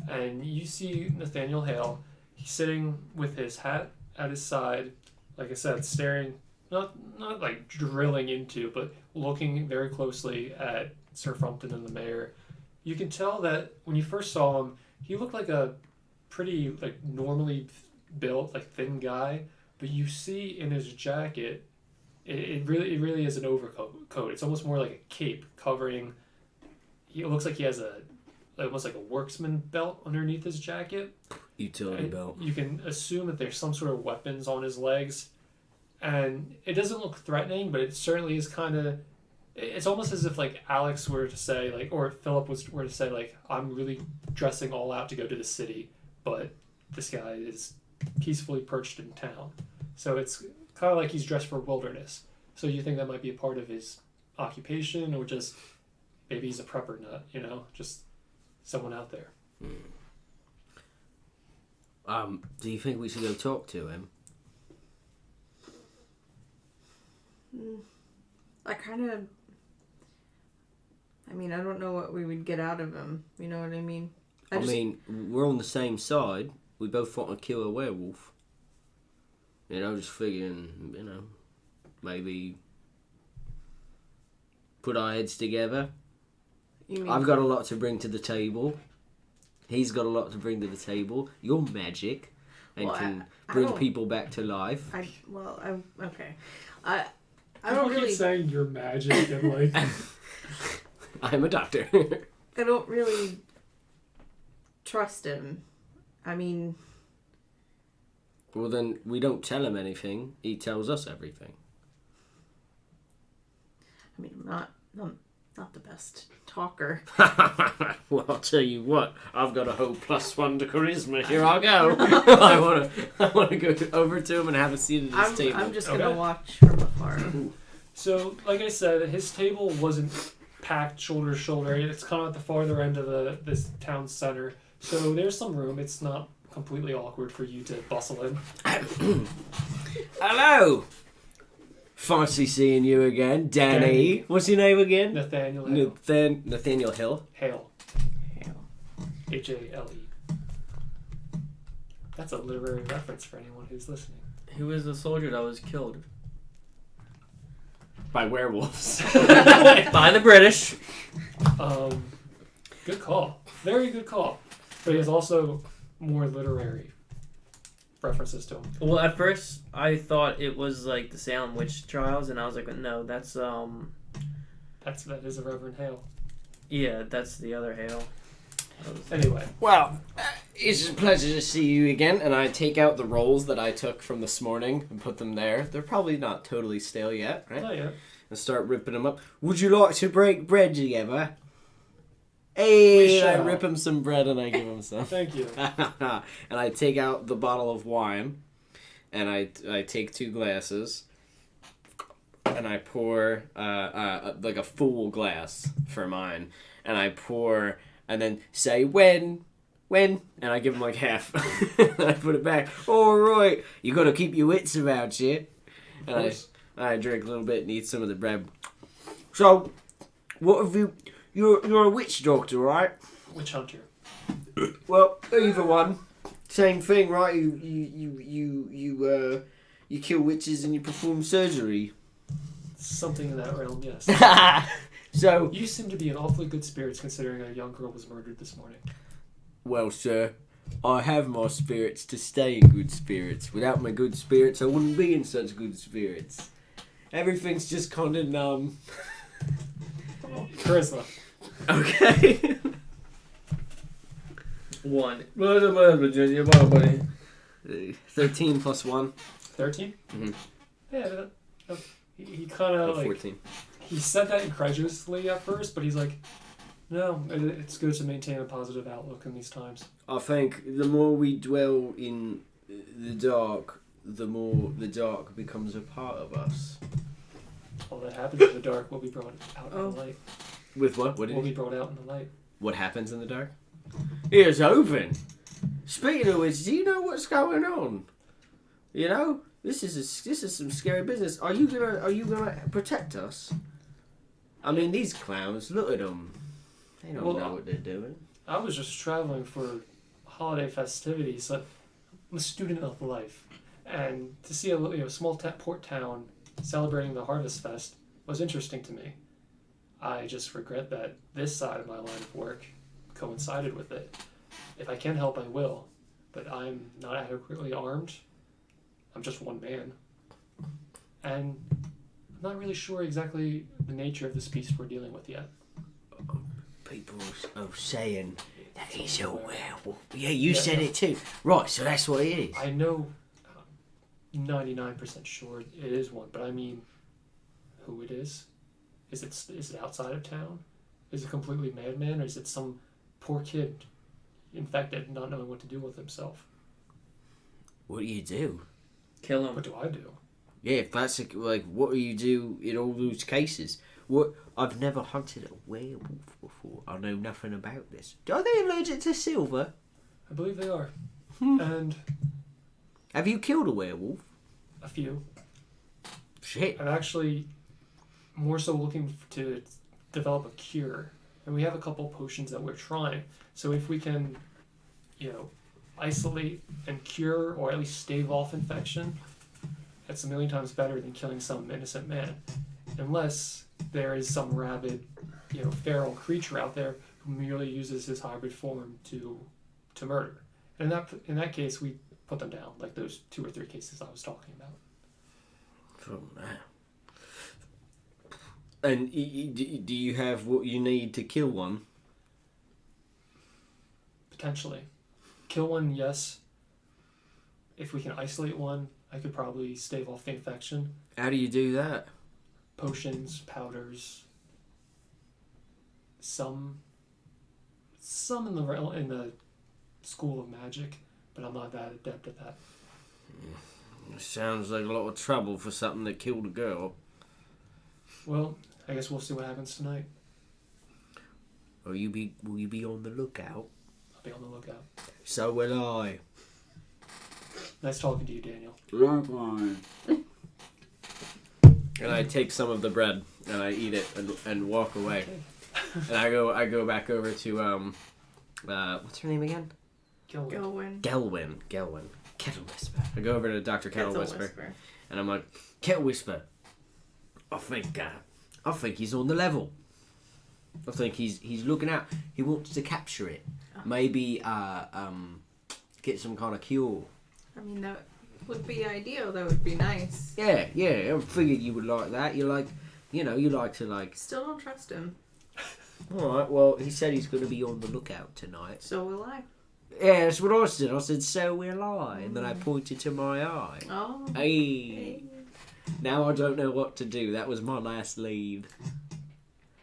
and you see Nathaniel Hale. He's sitting with his hat at his side, like I said, staring, not like drilling into, but looking very closely at Sir Frumpton and the mayor. You can tell that when you first saw him, he looked like a pretty like normally built, like thin guy, but you see in his jacket, it really is an overcoat. It's almost more like a cape covering. It looks like he has almost like a worksman belt underneath his jacket. Utility belt. You can assume that there's some sort of weapons on his legs, and it doesn't look threatening, but it certainly is kind of. It's almost as if like Alex were to say like, or Philip were to say like, I'm really dressing all out to go to the city, but this guy is peacefully perched in town. So it's kind of like he's dressed for wilderness. So you think that might be a part of his occupation, or just maybe he's a prepper nut, you know, just someone out there. Do you think we should go talk to him? I don't know what we would get out of him. You know what I mean? I mean, we're on the same side. We both want to kill a werewolf. You know, just figuring, you know, maybe put our heads together. You mean, I've got a lot to bring to the table. He's got a lot to bring to the table. You're magic and Well, can I bring don't- people back to life. okay. I People don't really. keep saying you're magic and like. I'm a doctor. I don't really trust him. I mean, Well, then we don't tell him anything. He tells us everything. I'm not the best talker. Well, I'll tell you what. I've got a whole +1 to charisma. Here I go. I want to go over to him and have a seat at his table. I'm just gonna Okay. watch from afar. So, like I said, his table wasn't packed shoulder to shoulder. It's kind of at the farther end of this town center. So there's some room. It's not completely awkward for you to bustle in. Hello. Fancy seeing you again, Danny. What's your name again? Nathaniel Hale. Nathaniel Hill. Hale. Hale. That's a literary reference for anyone who's listening. He was the soldier that was killed By werewolves. by the British. Good call. Very good call. But he has also more literary references to him. Well, at first I thought it was like the Salem witch trials, and I was like, no, that's That is a Reverend Hale. yeah, that's the other Hale. Anyway, Well, it's a pleasure to see you again, and I take out the rolls that I took from this morning and put them there. They're probably not totally stale yet, right? not yet. And start ripping them up. Would you like to break bread together? Hey, and I shall. rip him some bread and I give him some. Thank you. And I take out the bottle of wine, and I take 2 glasses, and I pour like a full glass for mine, and I pour, and then say when, and I give him like half, and I put it back. All right, you got to keep your wits about you. And I drink a little bit and eat some of the bread. So, what have you? You're a witch doctor, right? Witch hunter. Well, either one, same thing, right? You kill witches and you perform surgery. Something in that realm, yes. So, You seem to be in awfully good spirits considering a young girl was murdered this morning. well, sir, I have my spirits to stay in good spirits. Without my good spirits, I wouldn't be in such good spirits. Everything's just kind of numb. Charisma. Okay. 1. 13 plus 1. 13? Mhm. Yeah, he kind of like 14. he said that incredulously at first, but he's like, no, it's good to maintain a positive outlook in these times. I think the more we dwell in the dark, the more the dark becomes a part of us. All that happens in the dark will be brought out in the light. With what? What did Will he? be brought out in the light. What happens in the dark? Ears open. Speaking of which, do you know what's going on? You know, this is some scary business. Are you gonna protect us? I mean, these clowns. Look at them. They don't know what they're doing. I was just traveling for holiday festivities. I'm a student of life, and to see a small port town celebrating the Harvest Fest was interesting to me. I just regret that this side of my line of work coincided with it. If I can help, I will, but I'm not adequately armed. I'm just one man, and I'm not really sure exactly the nature of this beast we're dealing with yet. People are saying that he's a werewolf. Yeah, you said it too. Right, so that's what it is. I know 99% sure it is one, but I mean, who it is? Is it outside of town? Is it completely madman, or is it some poor kid infected, not knowing what to do with himself? What do you do? Kill him. What do I do? Yeah, if that's like, what do you do in all those cases? What? I've never hunted a werewolf before. I know nothing about this. Are they allergic to silver? I believe they are. And Have you killed a werewolf? a few. Shit. I'm actually more so looking to develop a cure. And we have a couple potions that we're trying. So if we can, isolate and cure or at least stave off infection, that's a million times better than killing some innocent man. Unless there is some rabid, feral creature out there who merely uses his hybrid form to murder. And in that case, we put them down, like those 2 or 3 cases I was talking about. Oh, man. And do you have what you need to kill one? Potentially. Kill one, yes. If we can isolate one, I could probably stave off the infection. How do you do that? Potions, powders, some in the school of magic, but I'm not that adept at that. Sounds like a lot of trouble for something that killed a girl. Well, I guess we'll see what happens tonight. Will you be on the lookout? I'll be on the lookout. So will I. Nice talking to you, Daniel. Likewise. And I take some of the bread and I eat it and walk away. Okay. And I go back over to what's her name again? Gelwen. Gelwen Kettlewhisper. I go over to Dr. Kettlewhisper Whisper. and I'm like, Kettlewhisper, I think he's on the level. I think he's looking out. He wants to capture it. Maybe get some kind of cure. I mean, that would be ideal. That would be nice. Yeah. I figured you would like that. You like to like. Still don't trust him. All right. Well, he said he's going to be on the lookout tonight. So will I. Yeah, that's what I said. I said, so will I. And then I pointed to my eye. Oh. Hey. Now I don't know what to do. That was my last lead.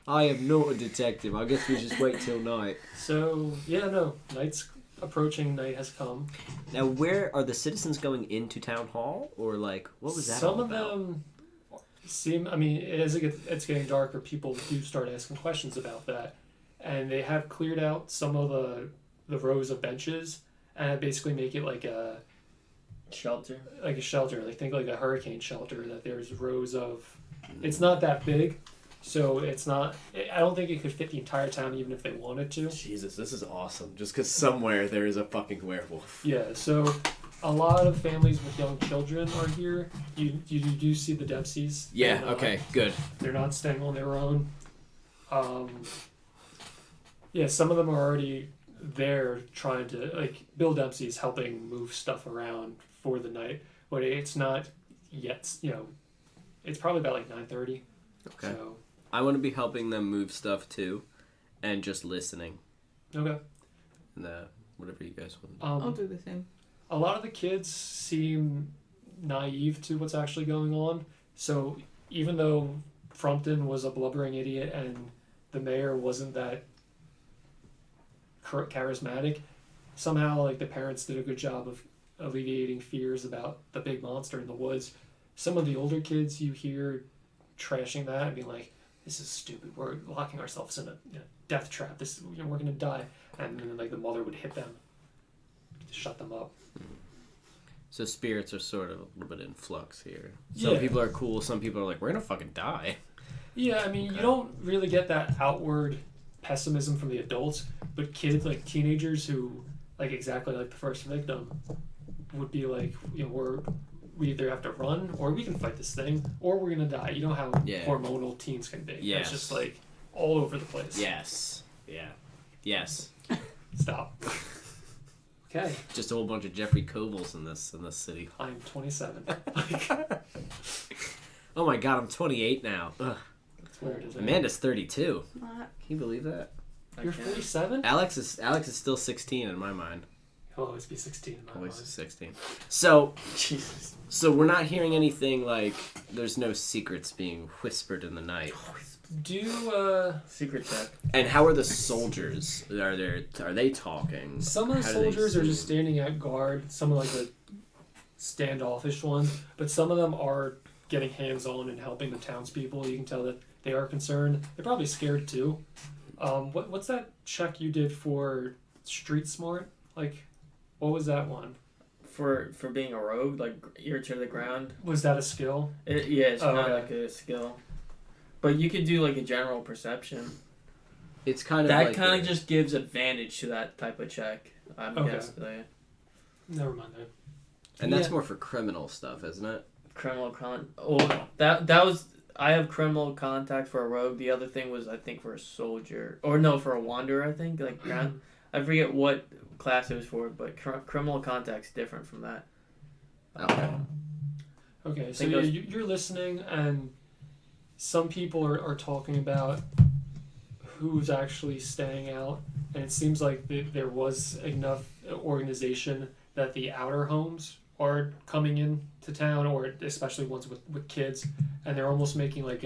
I am not a detective. I guess we just wait till night. So, yeah, no. Night's approaching. Night has come. Now, where are the citizens going into town hall, or like what was that? Some all of about? them seem. I mean, as it's getting darker, people do start asking questions about that, and they have cleared out some of the rows of benches and basically make it like a Shelter. Like think like a hurricane shelter. That there's rows of. It's not that big. So it's not. I don't think it could fit the entire town, even if they wanted to. Jesus, this is awesome. Just because somewhere there is a fucking werewolf. Yeah. So, a lot of families with young children are here. You do see the Dempseys. Yeah. They're not- Okay. Good. They're not staying on their own. Yeah. Some of them are already there trying to like. Bill Dempsey's helping move stuff around for the night, but it's not yet. It's probably about like 9:30. Okay. So. I want to be helping them move stuff too, and just listening. Okay. And whatever you guys want. I'll do the same. A lot of the kids seem naive to what's actually going on. So even though Frumpton was a blubbering idiot and the mayor wasn't that charismatic, somehow like the parents did a good job of alleviating fears about the big monster in the woods. Some of the older kids you hear trashing that and being like, "This is stupid. We're locking ourselves in a death trap. We're gonna die." And then like the mother would hit them to shut them up. So spirits are sort of a little bit in flux here. Some Yeah. people are cool. Some people are like, we're gonna fucking die. Yeah, I mean, you don't really get that outward pessimism from the adults, but kids, like teenagers who, like exactly like the first victim, would be like, we either have to run, or we can fight this thing, or we're gonna die. You know how Yeah. hormonal teens can be. Yes. It's just like all over the place. Yes. Yeah. Yes. Stop. Okay, Just a whole bunch of Jeffrey Covels in this city. I'm 27. Oh my god, I'm 28 now. Ugh. That's weird, isn't Amanda's 32. Not. Can you believe that? it? You're 47? Alex is still 16 in my mind. He'll always be 16 in my Always mind. 16. So Jesus. So we're not hearing anything like there's no secrets being whispered in the night. Do Secret check. And how are the soldiers? Are they talking? some of the How do they soldiers are seem? just standing at guard, some of like the standoffish ones, but some of them are getting hands-on and helping the townspeople. You can tell that they are concerned. They're probably scared too. What's that check you did for street smart? Like, what was that one? For being a rogue, like ear to the ground. Was that a skill? Yeah, it's Oh, not okay. like a skill. But you could do like a general perception. It's kind of That like kind of just gives advantage to that type of check. I'm Okay. guessing. Never mind that. and that's Yeah. more for criminal stuff, isn't it? That was. I have criminal contact for a rogue. The other thing was I think for a soldier, or no, for a wanderer. I think like I forget what class it was for, but criminal contact's different from that. Okay. Okay, so think yeah, those- you're listening, and some people are talking about who's actually staying out, and it seems like there was enough organization that the outer homes are coming in to town, or especially ones with kids, and they're almost making like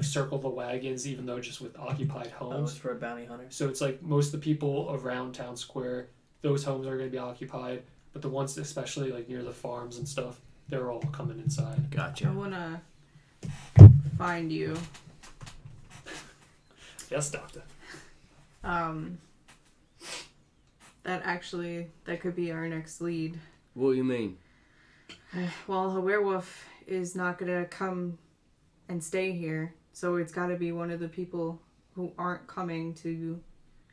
circle the wagons, even though just with occupied That was homes. for a bounty hunter. So it's like most of the people around town square, those homes are going to be occupied, but the ones especially like near the farms and stuff, they're all coming inside. I Gotcha. wanna find you. Yes, doctor. That could be our next lead. What do you mean? Well, a werewolf is not gonna come and stay here, so it's gotta be one of the people who aren't coming to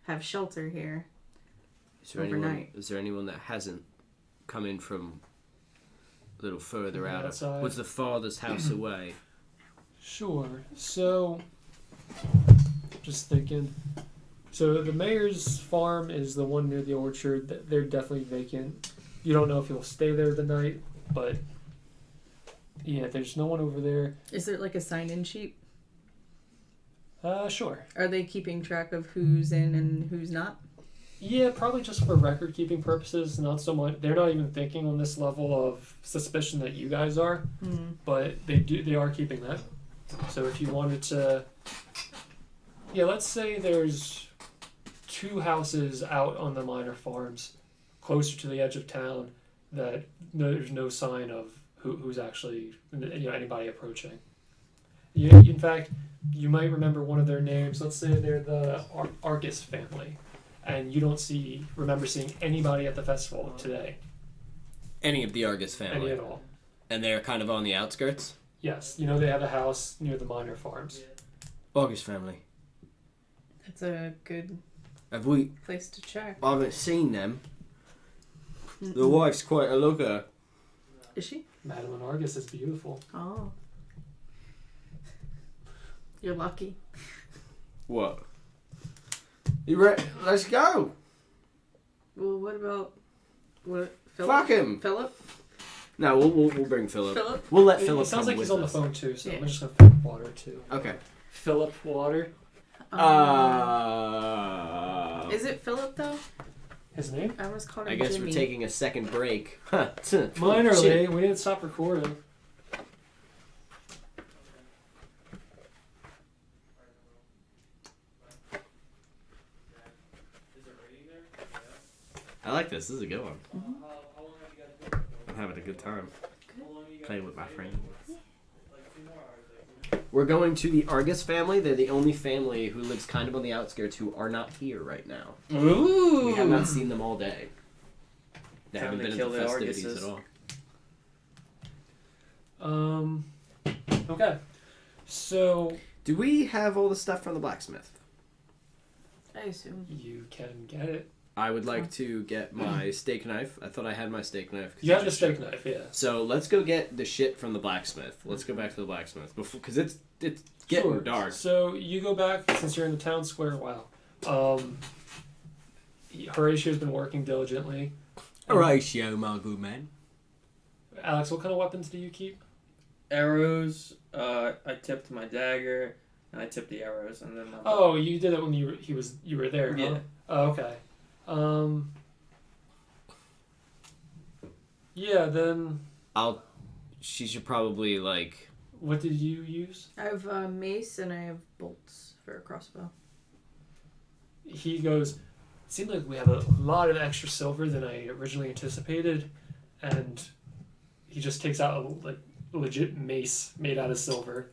have shelter here. Is there Overnight. anyone that hasn't come in from a little further From out? outside? What's the farthest house away? Sure. So, just thinking. So the mayor's farm is the one near the orchard. They're definitely vacant. You don't know if he'll stay there the night, but yeah, there's no one over there. Is there like a sign-in sheet? Sure. Are they keeping track of who's in and who's not? Yeah, probably just for record-keeping purposes. Not so much. They're not even thinking on this level of suspicion that you guys are, but they are keeping that. So if you wanted to, yeah, let's say there's 2 houses out on the minor farms, closer to the edge of town, that there's no sign of who's actually anybody approaching. In fact, you might remember one of their names. Let's say they're the Argus family, and you don't remember seeing anybody at the festival today. Any of the Argus Any family? at all. And they're kind of on the outskirts? Yes, they have a house near the minor farms. Argus family. That's a good Have we... place to check. I haven't seen them. The wife's quite a looker. Is she? Madeline Argus is beautiful. Oh. You're lucky. What? Let's go! Well, what about Philip? Fuck him! Philip? No, we'll bring Philip. Philip? We'll let It Philip sounds come like with he's on the us. phone too, so Yeah. I'm just gonna fill water too. Okay. Philip Water. Is it Philip though? His name? I almost called him I guess Jimmy. we're taking a second break. Minorly. We didn't stop recording. I like this. This is a good one. I'm having a good time. Playing with my friends. We're going to the Argus family. They're the only family who lives kind of on the outskirts who are not here right now. Ooh. We have not seen them all day. They Time haven't to been at kill the the festivities Arguses. at all. Okay. So Do we have all the stuff from the blacksmith? I assume. you can get it. I would like to get my steak knife. I thought I had my steak knife. 'cause You have the just steak showed- knife, yeah. So let's go get the shit from the blacksmith. Let's go back to the blacksmith before, because it's getting Sure. dark. So you go back since you're in the town square. Wow. Horatio's been working diligently. Horatio, my good man. Alex, what kind of weapons do you keep? Arrows. I tipped my dagger, and I tipped the arrows, and then. Oh, you did it when you were there, huh? Yeah. Oh, okay. Yeah. Then She should probably like. what did you use? I have a mace and I have bolts for a crossbow. He goes, seems like we have a lot of extra silver than I originally anticipated, and he just takes out a legit mace made out of silver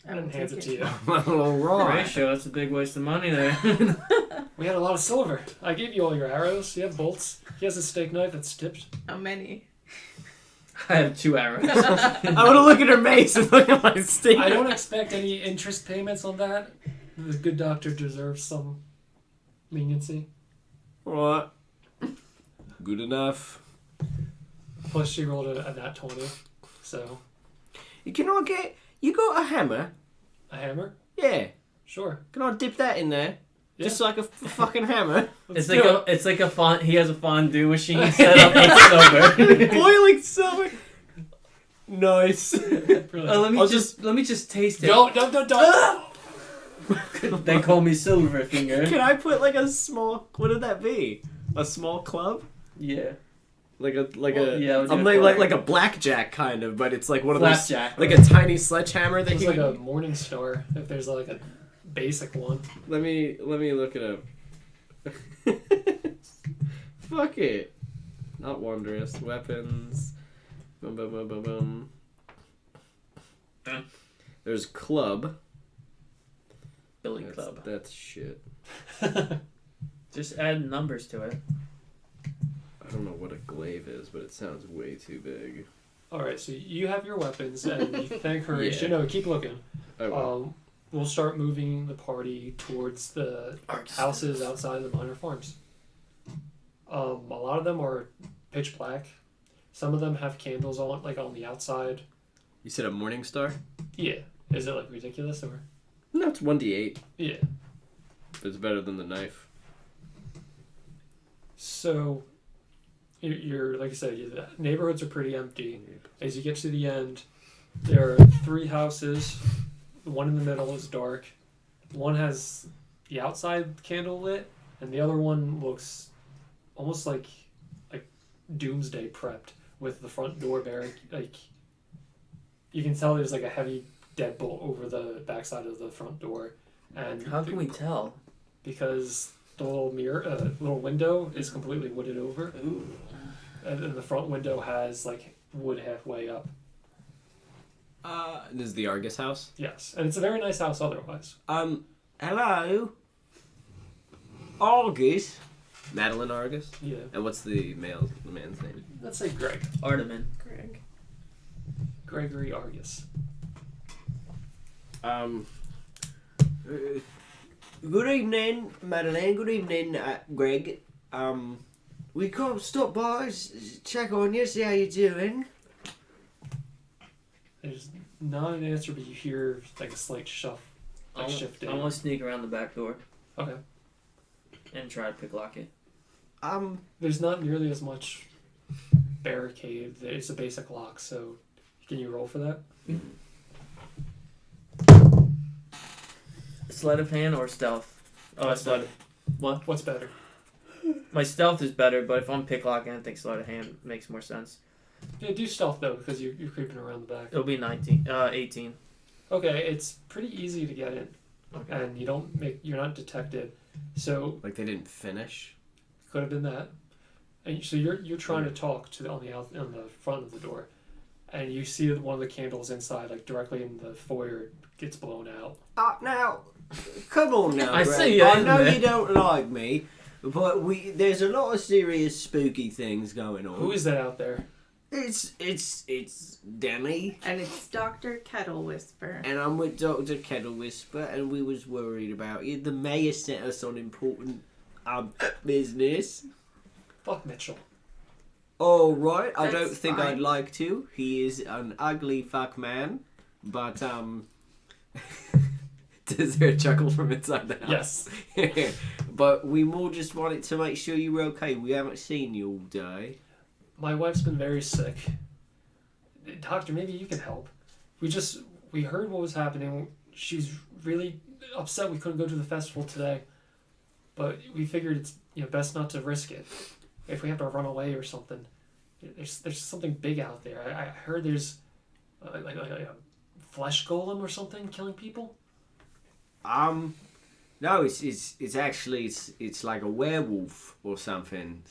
I will and hands take it to you. All right. Ratio, that's a big waste of money there. We had a lot of silver. I gave you all your arrows. You have bolts. He has a steak knife that's tipped. How many? I have 2 arrows. I want to look at her mace and look at my steak. I don't expect any interest payments on that. The good doctor deserves some leniency. What? Good enough. Plus, she rolled a nat 20, so Can I get? You got a hammer? a hammer. Yeah. Sure. Can I dip that in there? Yeah. Just like a fucking hammer. Let's It's do like a fond. He has a fondue machine set up with silver. Boiling silver. Nice. it. Brilliant. Let me just taste it. Don't. They call me Silverfinger. Can I put like a small? What would that be? A small club? Yeah. Like a yeah, we'll do I'm a like quarter. a blackjack kind of, but it's like one of Flapjack. those like a tiny sledgehammer that It's you. like a morning star. If there's like a basic one. Let me look it up. Fuck it. Not wondrous weapons. Boom boom boom boom boom. There's club. Billy That's, Club. That's shit. Just add numbers to it. I don't know what a glaive is, but it sounds way too big. All right, so you have your weapons, and you thank Horatio. Yeah. No, keep looking. Oh, well. We'll start moving the party towards the houses outside of the minor farms. A lot of them are pitch black. Some of them have candles on the outside. You said a morning star? Yeah. Is it like ridiculous or? No, it's 1d8. Yeah. It's better than the knife. So, you're like I said, the neighborhoods are pretty empty. As you get to the end, there are 3 houses. The one in the middle is dark. One has the outside candle lit, and the other one looks almost like doomsday prepped, with the front door like you can tell there's like a heavy deadbolt over the backside of the front door. And How can we tell? Because the little mirror, little window is completely wooded over. Ooh. And then the front window has like wood halfway up. This is the Argus house? Yes, and it's a very nice house otherwise. Hello? Argus? Madeline Argus? Yeah. And what's the man's name? Let's say Greg. Artemin. Greg. Gregory Argus. Good evening, Madeline. Good evening, Greg. We come stop by, check on you, see how you're doing. There's not an answer, but you hear like a slight shifting. I want to sneak around the back door Okay. and try to picklock it. There's not nearly as much barricade. It's a basic lock, so can you roll for that? Sleight of hand or stealth? Oh, What's sleight better? of... What? What's better? My stealth is better, but if I'm picklocking, I think sleight of hand makes more sense. Yeah, do stealth though, because you're creeping around the back. It'll be 18. Okay, it's pretty easy to get in, Okay. and you're not detected. So Like they didn't finish? could have been that. And so you're trying to talk to on the front of the door, and you see that one of the candles inside, like directly in the foyer, gets blown out. Now, come on now, I Greg. see you I in know there. you don't like me, but there's a lot of serious spooky things going on. Who is that out there? It's Demi, And it's Dr. Kettlewhisper. and I'm with Dr. Kettlewhisper, and we was worried about you. The mayor sent us on important business. Fuck Mitchell. All right, I don't That's think fine. I'd like to. He is an ugly fuck man, but Is there a chuckle from inside the house? Yes. but we more just wanted to make sure you were okay. We haven't seen you all day. My wife's been very sick. Doctor, maybe you can help. We heard what was happening. She's really upset we couldn't go to the festival today. But we figured it's best not to risk it. If we have to run away or something. There's something big out there. I heard there's like a flesh golem or something killing people. No, it's actually it's like a werewolf or something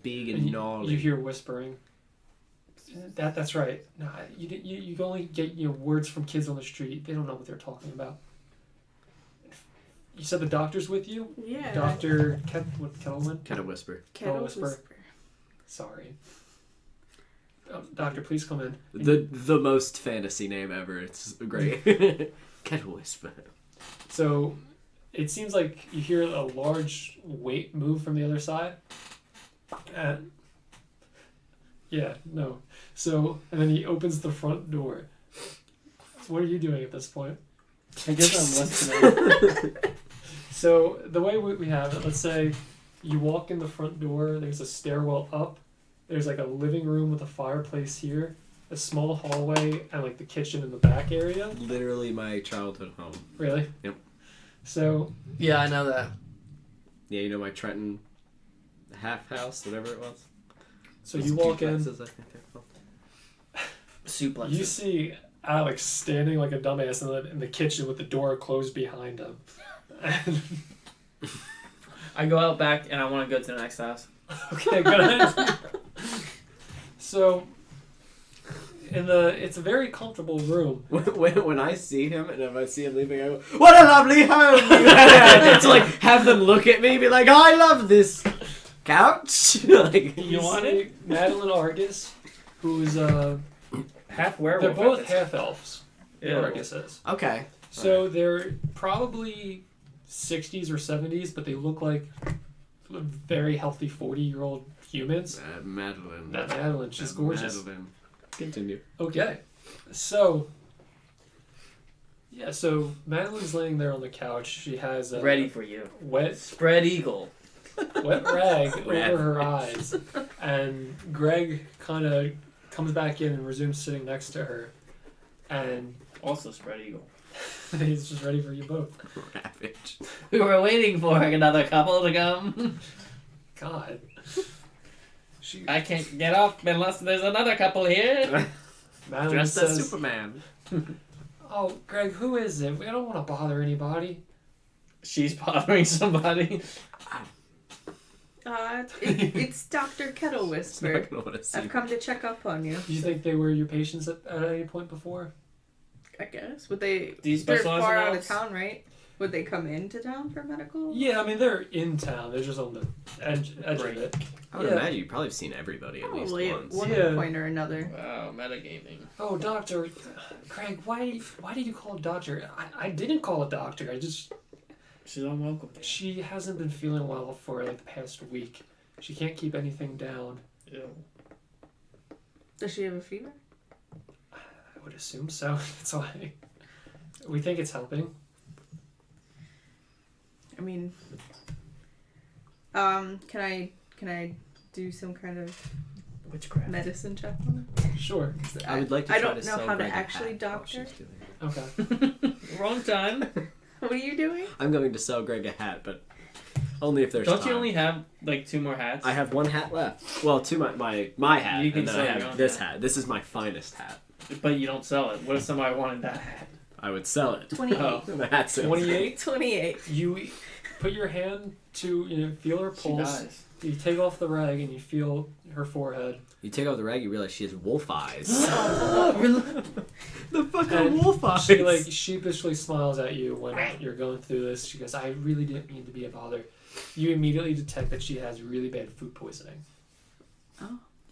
big and gnarly. You hear whispering. That's right. No, you can only get words from kids on the street. They don't know what they're talking about. You said the doctor's with you? Yeah. Dr. Kettlewhisper? Kettlewhisper. Kettlewhisper. Sorry. Doctor, please come in. The most fantasy name ever. It's great. Kettlewhisper. So, it seems like you hear a large weight move from the other side. And So, and then he opens the front door. What are you doing at this point? I guess I'm listening. So, the way we have it, let's say you walk in the front door, there's a stairwell up, there's like a living room with a fireplace here, a small hallway, and like the kitchen in the back area. Literally my childhood home. Really? Yep. So, Yeah, I know that. Yeah, you know my Trenton half house, whatever it was. so you walk in, Duplexes, I think they're called. Suplex. you see Alex standing like a dumbass in the kitchen with the door closed behind him. And, I go out back and I want to go to the next house. okay, good. So, it's a very comfortable room. When I see him and if I see him leaving, I go, "What a lovely home!" You have!" To like have them look at me, and be like, "I love this couch." Like, You want see Madeline Argus, who's Half they're werewolf. both half elves. Yeah. Argus is. Okay. So they're probably 60s or 70s, but they look like very healthy 40-year-old humans. Madeline. That Madeline, she's gorgeous. Madeline. Continue. Okay, so Yeah, so Madeline's laying there on the couch. She has a Ready for you. wet Spread eagle. rag over her eyes. And Greg kind of comes back in and resumes sitting next to her. And Also spread eagle. he's just ready for you both. Ravage. We were waiting for another couple to come. God. She, I can't get up unless there's another couple here. Madeline Dressed as says, Superman. "Oh, Greg, who is it? We don't want to bother anybody." She's bothering somebody. It's Dr. Not Kettlewhisper. gonna wanna see I've come to check up on you. Do you think they were your patients at any point before? I guess. Would they? Do you They're specialize far in out of elves? town, right? Would they come into town for medical? Yeah, I mean they're in town. They're just on the edge of Break. it. I would Yeah. imagine you've probably seen everybody at least Probably at once. one Yeah. point or another. Wow, metagaming. Oh, doctor, Craig, why did you call it doctor? I didn't call it doctor. She's unwelcome. She hasn't been feeling well for like the past week. She can't keep anything down. Ew. Does she have a fever? I would assume so. That's why we think it's helping. I mean, can I do some kind of Witchcraft. medicine check on Sure. her? I would like to I try don't to know sell how to Greg a actually hat while doctor. she's doing it. Okay. Wrong time. What are you doing? I'm going to sell Greg a hat, but only if there's Don't time. you only have like 2 more hats? I have one hat left. Well, two my hat, You can and then sell I your have own this hat. hat. This is my finest hat. But you don't sell it. What if somebody wanted that hat? I would sell it. 28. Oh. The hat sales. 28. 28. You put your hand to feel her She pulse. dies. You take off the rag and you feel her forehead. You take off the rag, you realize she has wolf eyes. Oh, The fucking And wolf eyes. she like sheepishly smiles at you when you're going through this. She goes, "I really didn't mean to be a bother." You immediately detect that she has really bad food poisoning.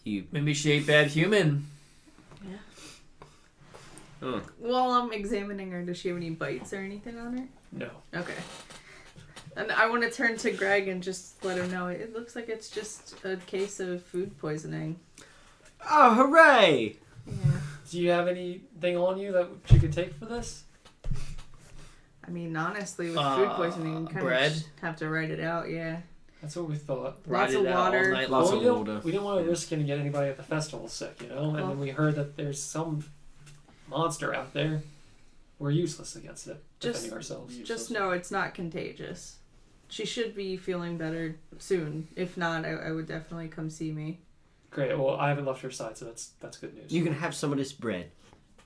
You. Maybe she ate bad human. Oh. While I'm examining her, does she have any bites or anything on her? No. Okay. And I want to turn to Greg and just let him know it looks like it's just a case of food poisoning. Oh, hooray! Yeah. Do you have anything on you that you could take for this? I mean, honestly, with food poisoning, you kind bread? of just have to write it out, yeah. That's what we thought. Lots Ride of it out all water. night Lots long. of we water. didn't want to risk it and get anybody at the festival sick, And Well- then we heard that there's some monster out there. We're useless against it, Just- defending ourselves. Just know it's not contagious. She should be feeling better soon. If not, I would definitely come see me. Great. Well, I haven't left your side, so that's good news. You can have some of this bread.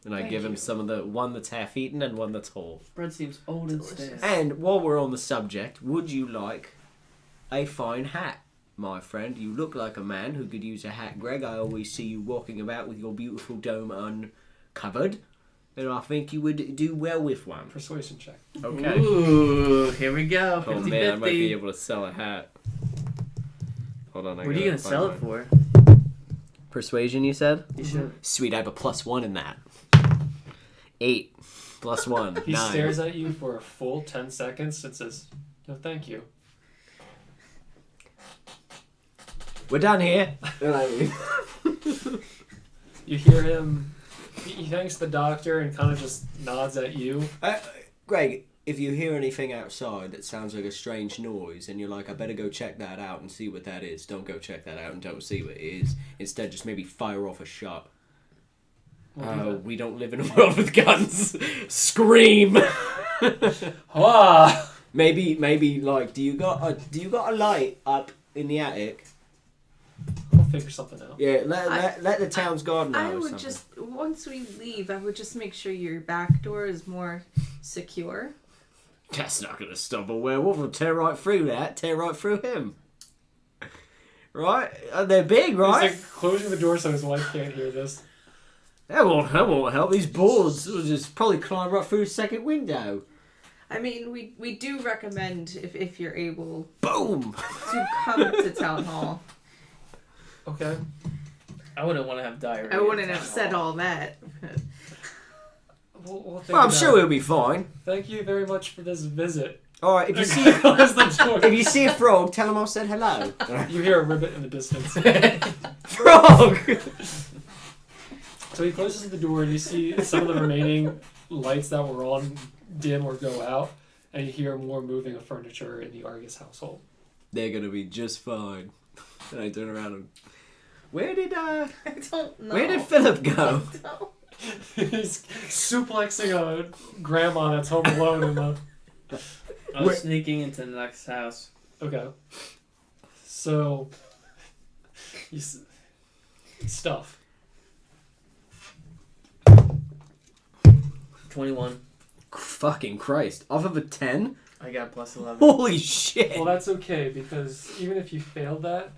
And I Thank give him you. some of the one that's half eaten and one that's whole. Bread seems old and Delicious. stale. And while we're on the subject, would you like a fine hat, my friend? You look like a man who could use a hat, Greg. I always see you walking about with your beautiful dome uncovered. And I think you would do well with one. Persuasion check. Okay. Ooh, here we go. 50-50. Oh man, I might be able to sell a hat. Hold on, What are you gonna sell it for? Persuasion, you said? You should. Sweet, I have a +1 in that. 8 + 1, He 9. stares at you for a full 10 seconds and says, "No, thank you." We're done here. And I leave. You hear him. He thanks the doctor and kind of just nods at you. Greg, if you hear anything outside that sounds like a strange noise and you're like, I better go check that out and see what that is, don't go check that out and don't see what it is. Instead, just maybe fire off a shot. We'll do that. We don't live in a world with guns. Scream! Ah! maybe like, do you got a light up in the attic? We'll figure something out. Yeah, let the town's guard know. I or would something. just, once we leave, I would just make sure your back door is more secure. That's not gonna stop a werewolf. We'll tear right through that. Tear right through him. Right? They're big, right? He's like closing the door so his wife can't hear this. That won't help. These boards will just probably climb right through the second window. I mean, we do recommend, if you're able, Boom! to come to town hall. Okay. I wouldn't want to have diarrhea. I wouldn't at have town said hall. all that. We'll think Well, I'm about sure it. he'll be fine. Thank you very much for this visit. All right, if you see Close the door. if you see a frog, tell him I said hello. You hear a ribbit in the distance. Frog. So he closes the door and you see some of the remaining lights that were on dim or go out, and you hear more moving of furniture in the Argus household. They're gonna be just fine. And I turn around and where did I don't know. where did Philip go? He's suplexing a grandma that's home alone in the... I was sneaking into the next house. Okay. So... Stuff. 21. Fucking Christ. Off of a 10? I got plus 11. Holy shit. Well, that's okay, because even if you failed that,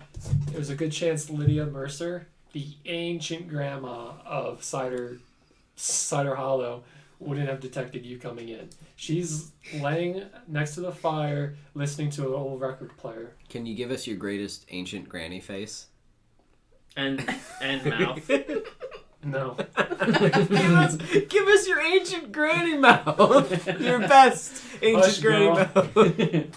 there was a good chance Lydia Mercer, the ancient grandma of Cider Hollow, wouldn't have detected you coming in. She's laying next to the fire, listening to an old record player. Can you give us your greatest ancient granny face? And mouth. No. give us your ancient granny mouth. Your best ancient Hush, granny girl. mouth.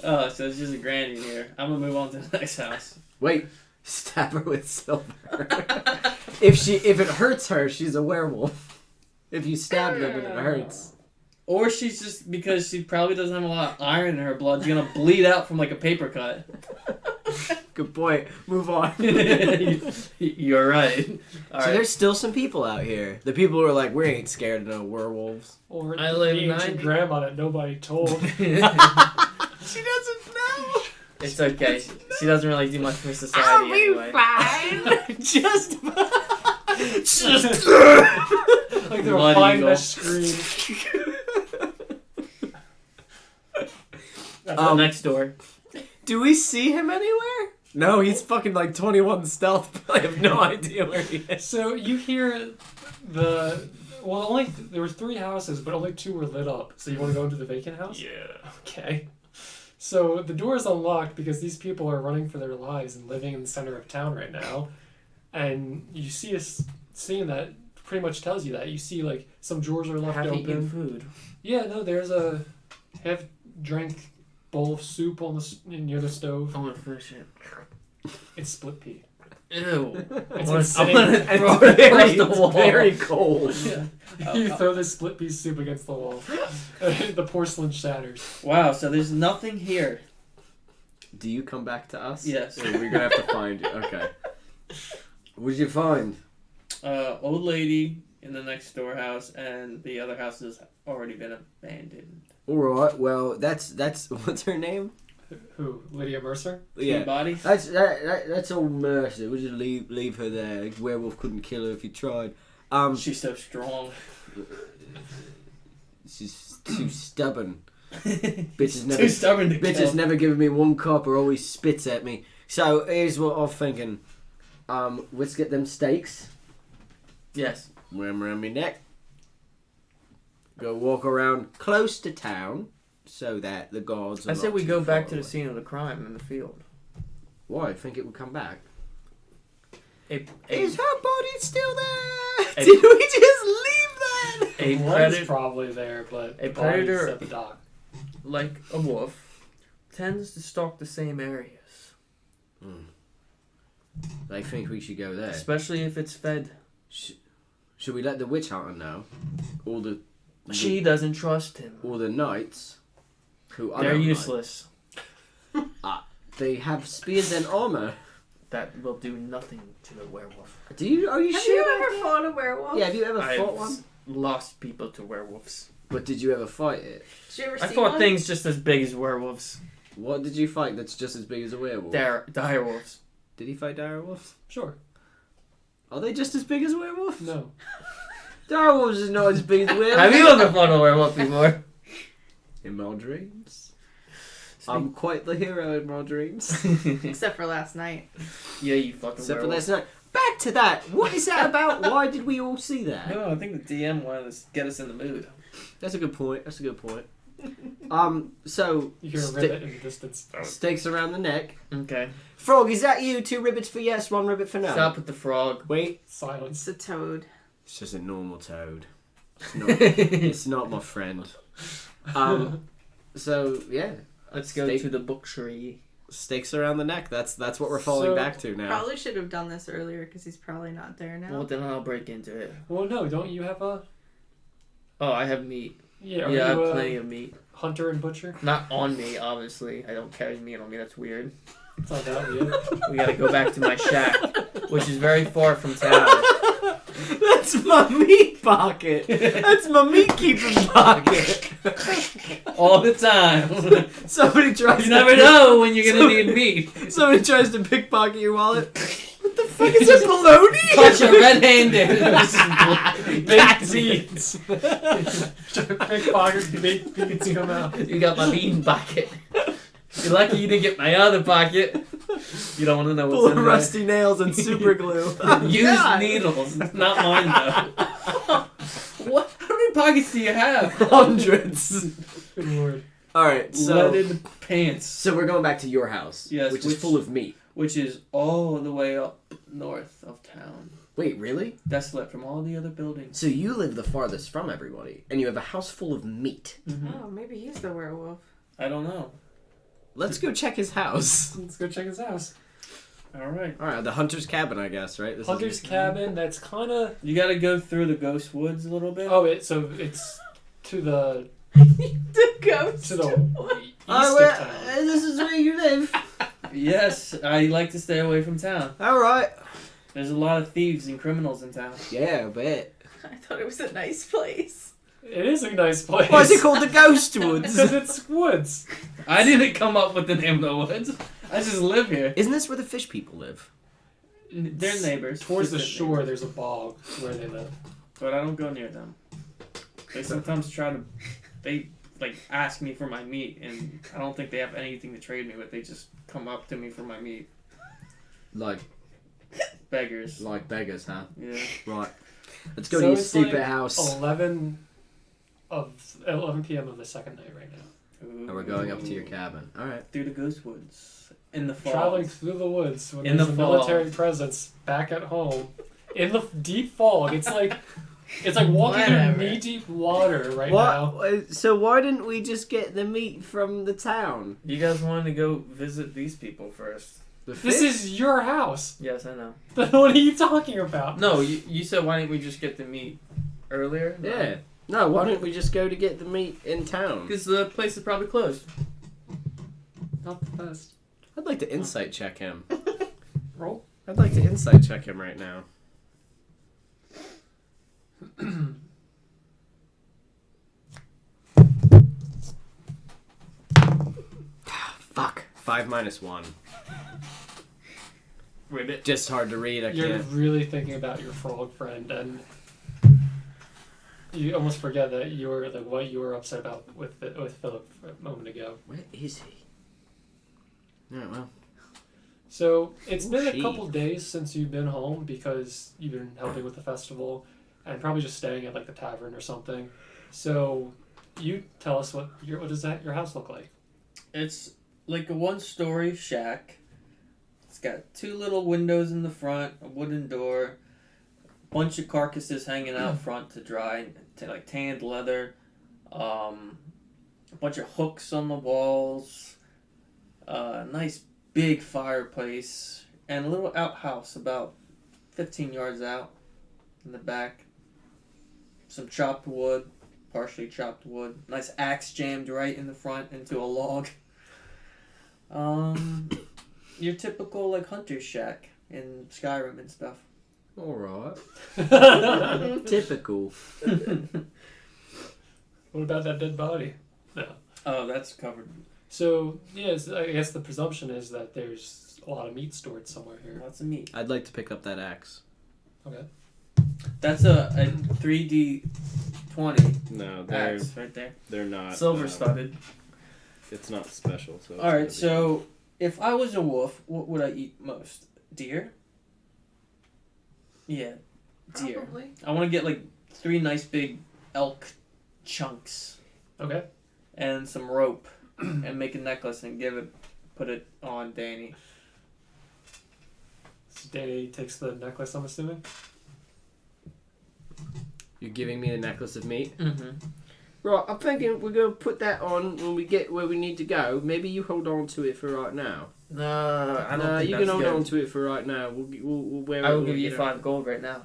Oh, so it's just a granny in here. I'm gonna move on to the next house. Wait, stab her with silver. If it hurts her, she's a werewolf. If you stab her, then it hurts. Or she's just, because she probably doesn't have a lot of iron in her blood, she's gonna bleed out from like a paper cut. Good point. Move on. You're right. All So right. there's still some people out here. The people who are like, we ain't scared of no werewolves. Or I the live ancient 90 grandma that nobody told. She doesn't know. It's okay. She doesn't really do much for society anyway. fine. Just Like they were Blood flying eagle. that screen. Next door. Do we see him anywhere? No, he's fucking like 21 stealth, but I have no idea where he is. So you hear there were 3 houses, but only 2 were lit up. So you want to go into the vacant house? Yeah. Okay. So the door is unlocked because these people are running for their lives and living in the center of town right now. And you see a scene that pretty much tells you that. You see like some drawers are left Have open. eaten food. Yeah, no, there's a half-drank bowl of soup on near the stove. I'm gonna finish it. It's split pea. Ew. It's I'm sitting- gonna And throw it's it across the wall. very cold. You throw this split pea soup against the wall. The porcelain shatters. Wow, so there's nothing here. Do you come back to us? Yes. Or we're gonna have to find you. Okay. What did you find? Old lady in the next door house, and the other house has already been abandoned. Alright, well, that's what's her name? Who? Lydia Mercer? Yeah. Body. That's old Mercy. We'll just leave her there. Werewolf couldn't kill her if he tried. She's so strong. She's too stubborn. Too Bitches stubborn to Bitch kill. has never given me one cop or always spits at me. So here's what I'm thinking. Let's get them steaks. Yes. Wear them around my neck. Go walk around close to town so that the guards are I not said we too go back far to the away. scene of the crime in the field. Why? I think it would come back. Is her body still there? A- Did we just leave that? a The blood's predator, probably there, but a the body's predator- at the dock. like a wolf, tends to stalk the same areas, I think we should go there. especially if it's fed. Should we let the witch hunter know? All the She doesn't trust him. all the knights who are They're useless. They have spears and armor. That will do nothing to a werewolf. Are you Have sure? you ever fought a werewolf? Yeah, have you ever I've fought one? lost people to werewolves. But did you ever fight it? Did you ever I see fought one? things just as big as werewolves. What did you fight that's just as big as a werewolf? Dire wolves. Did he fight direwolves? Sure. Are they just as big as werewolves? No. Direwolves is not as big as werewolves. Have you ever fought a werewolf before? In my dreams. I'm quite the hero in my dreams. Except for last night. Yeah, you fucking Except for werewolf. last night. Back to that. What is that about? Why did we all see that? No, I think the DM wanted to get us in the mood. That's a good point. So You hear a ribbit in the distance. stakes around the neck. Okay. Frog, is that you? 2 ribbits for yes, 1 ribbit for no. Stop with the frog. Wait. Silence. It's a toad. It's just a normal toad. It's not my friend. So yeah, Let's go Steak. to the book tree. stakes around the neck. That's what we're falling So- back to now. Probably should have done this earlier because he's probably not there now. Well, then I'll break into it. Well, no, don't you have a Oh, I have meat. Yeah, are Yeah, I you have a plenty of meat. hunter and butcher? Not on me, obviously. I don't carry meat on me. That's weird. It's not that weird. We gotta go back to my shack, which is very far from town. That's my meat pocket. That's my meat keeping pocket. All the time. Somebody tries. You never know when you're gonna need meat. Somebody tries to pickpocket your wallet. What the fuck is this bologna? Catch you red-handed. Baked beans. Pickpocket baked beans come out. You got my bean pocket. You're lucky you didn't get my other pocket. You don't want to know what's Full in of there. rusty nails and super glue. Used needles, not mine though. What? How many pockets do you have? Hundreds. Good lord. All right, so Leaded pants, so we're going back to your house, Yes, which which- is full of meat. which is all the way up north of town, Wait, really? desolate from all the other buildings. So you live the farthest from everybody, and you have a house full of meat. Oh, maybe he's the werewolf. I don't know. Let's go check his house. Let's go check his house. All right, All right, the hunter's cabin, I guess, right? This Hunter's is cabin. That's kind of. you got to go through the ghost woods a little bit. Oh, it's to the The ghost. to the east Oh, of town. this is where you live. Yes, I like to stay away from town. All right. There's a lot of thieves and criminals in town. Yeah, I bet. I thought it was a nice place. It is a nice place. Why is it called the Ghost Woods? Because it's woods. I didn't come up with the name of the woods. I just live here. Isn't this where the fish people live? They're neighbors. Towards the Distant shore, neighbors. there's a bog where they live. But I don't go near them. They sometimes they ask me for my meat, and I don't think they have anything to trade me with. They just come up to me for my meat. Like Beggars. beggars, huh? Yeah. Right. Let's go So to your it's stupid like house. 11 p.m. of the second night right now. And we're going up to your cabin. All right. Through the ghost woods. In the fall. Traveling through the woods when In there's the a fall. military presence back at home in the deep fog. It's like walking in Whatever. knee-deep water right now. What? So why didn't we just get the meat from the town? You guys wanted to go visit these people first. The This fish? is your house. Yes, I know. Then what are you talking about? No, you said why didn't we just get the meat earlier? Yeah. No, why don't we just go to get the meat in town? Because the place is probably closed. Not the best. I'd like to insight check him. Roll. I'd like to insight check him right now. Fuck. 5 minus 1. Ribbit. Just hard to read. I You're can't. really thinking about your frog friend, and you almost forget that you were what you were upset about with Philip a moment ago. Where is he? Alright, well. So it's been She. a couple days since you've been home because you've been helping with the festival, and probably just staying at like the tavern or something. So you tell us what does your house look like? It's like a one-story shack. It's got 2 little windows in the front, a wooden door, bunch of carcasses hanging out front to dry, like tanned leather, a bunch of hooks on the walls, a nice big fireplace, and a little outhouse about 15 yards out in the back. Some chopped wood, partially chopped wood. Nice axe jammed right in the front into a log. Your typical like hunter's shack in Skyrim and stuff. Alright. Typical. What about that dead body? No. Oh, that's covered. So yes, I guess the presumption is that there's a lot of meat stored somewhere here. Lots of meat. I'd like to pick up that axe. Okay. That's a 3D20 No, axe right there. they're not. Silver studded. It's not special. So. All right, so if I was a wolf, what would I eat most? Deer? Yeah, deer. Probably. I want to get like 3 nice big elk chunks Okay. and some rope and make a necklace and put it on Danny. So Danny takes the necklace, I'm assuming. You're giving me the necklace of meat? Mm-hmm. Right, I'm thinking we're going to put that on when we get where we need to go. Maybe you hold on to it for right now. No, I don't No, think you that's can hold good. on to it for right now. We'll wear I it will when give we you get 5 gold right now.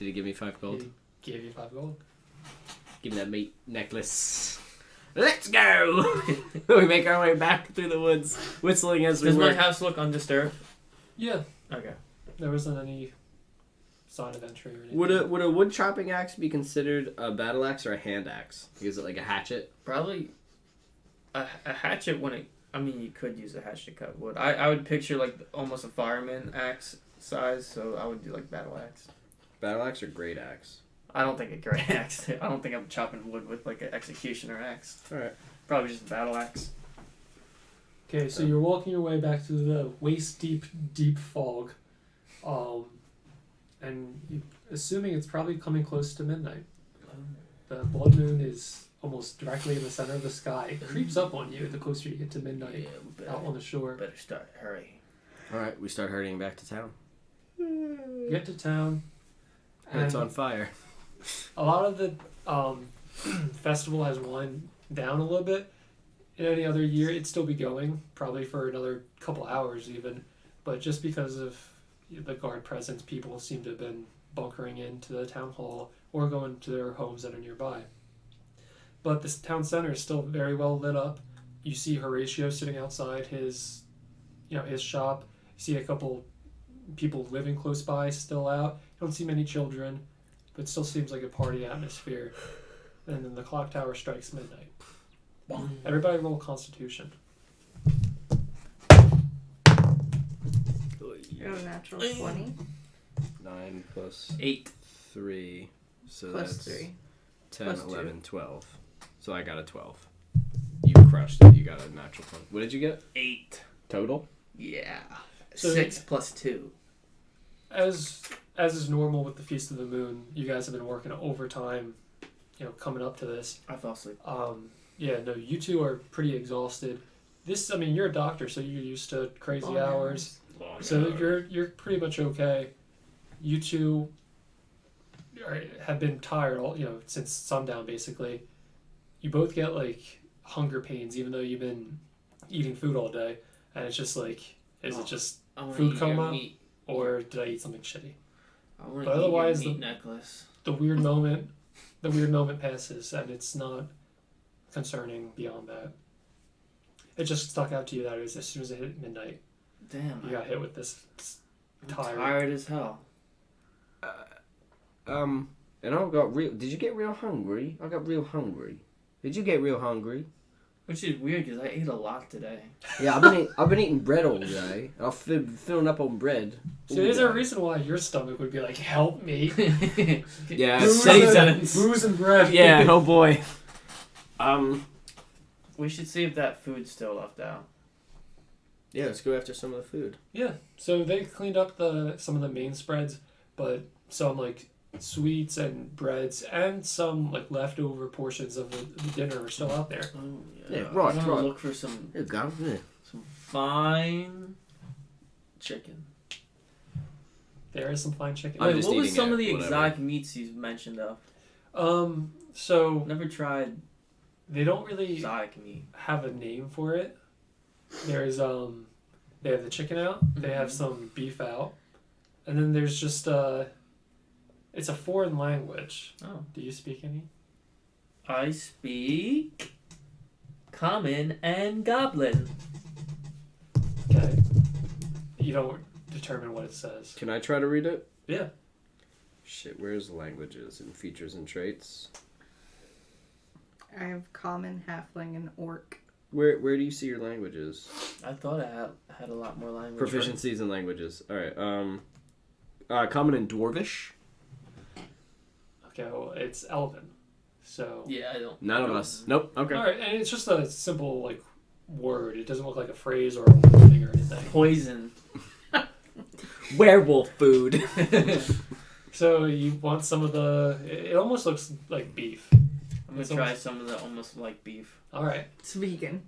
Did he give me 5 gold? He gave you 5 gold. Give me that meat necklace. Let's go! We make our way back through the woods, whistling as we Does my work. house look undisturbed? Yeah, Okay. there wasn't any sign of entry or anything. Would a wood chopping axe be considered a battle axe or a hand axe? Is it like a hatchet? Probably a hatchet when it... I mean, you could use a hatchet to cut wood. I would picture like almost a fireman axe size, so I would do like battle axe. Battle axe or great axe? I don't think a great axe. I don't think I'm chopping wood with like an executioner axe. Alright. Probably just a battle axe. Okay, so you're walking your way back through the waist-deep, deep fog. And you, assuming it's probably coming close to midnight. The blood moon is almost directly in the center of the sky. It creeps up on you the closer you get to midnight we out on the shore. better start hurry. Alright, we start hurrying back to town. You get to town, And it's and on fire. a lot of the festival has wound down a little bit. In any other year, it'd still be going, probably for another couple hours even. But just because of the guard presence, people seem to have been bunkering into the town hall or going to their homes that are nearby. But this town center is still very well lit up. You see Horatio sitting outside his shop. You see a couple people living close by still out. You don't see many children, but it still seems like a party atmosphere. And then the clock tower strikes midnight. Everybody roll Constitution. Oh, natural 20 9 plus 8. 3. So plus that's 3. 10, Plus 11, 12. So I got a 12. You crushed it. You got a natural 20. What did you get? 8. Total? Yeah. So- 6 plus 2. As is normal with the Feast of the Moon, you guys have been working overtime, coming up to this. I fell asleep. Yeah, no, you two are pretty exhausted. You're a doctor, so you're used to crazy Long hours. So you're pretty much okay. You two have been tired all since sundown basically. You both get like hunger pains even though you've been eating food all day, and it's just like, is it just I wanna food eat your coma? meat. or did I eat something shitty? I want But to eat otherwise, your meat necklace. The weird moment passes, and it's not concerning beyond that. It just stuck out to you that it was as soon as it hit midnight, Damn. you got hit with this I'm tired. tired as hell. And I got real... Did you get real hungry? I got real hungry. Did you get real hungry? Which is weird because I ate a lot today. Yeah, I've been eating bread all day. I've been filling up on bread. So there's a reason why your stomach would be like, help me. Yeah, Booze same and- sentence. Booze and bread. Yeah, oh boy. We should see if that food's still left out. Yeah, let's go after some of the food. Yeah. So they cleaned up some of the main spreads, but some like sweets and breads and some like leftover portions of the dinner are still out there. Oh, Yeah, right, I'm gonna right. look for some There you go. Yeah. fine chicken. There is some fine chicken. I'm Wait, just what was eating some it, of the whatever. exotic meats you mentioned though? So Never tried they don't really exotic meat. have a name for it. There's they have the chicken out, they have some beef out, and then there's just it's a foreign language. Oh. Do you speak any? I speak common and goblin. Okay. You don't determine what it says. Can I try to read it? Yeah. Shit, where's languages and features and traits? I have common, halfling, and orc. Where do you see your languages? I thought I had a lot more language. Proficiencies in languages. Alright, common and dwarvish? Okay, well, it's Elven. So Yeah, I don't. None of us. Nope, okay. Alright, and it's just a simple like word. It doesn't look like a phrase or a warning or anything. Poison. Werewolf food. So you want some of the it almost looks like beef. I'm gonna try some of the almost like beef. Alright. It's vegan.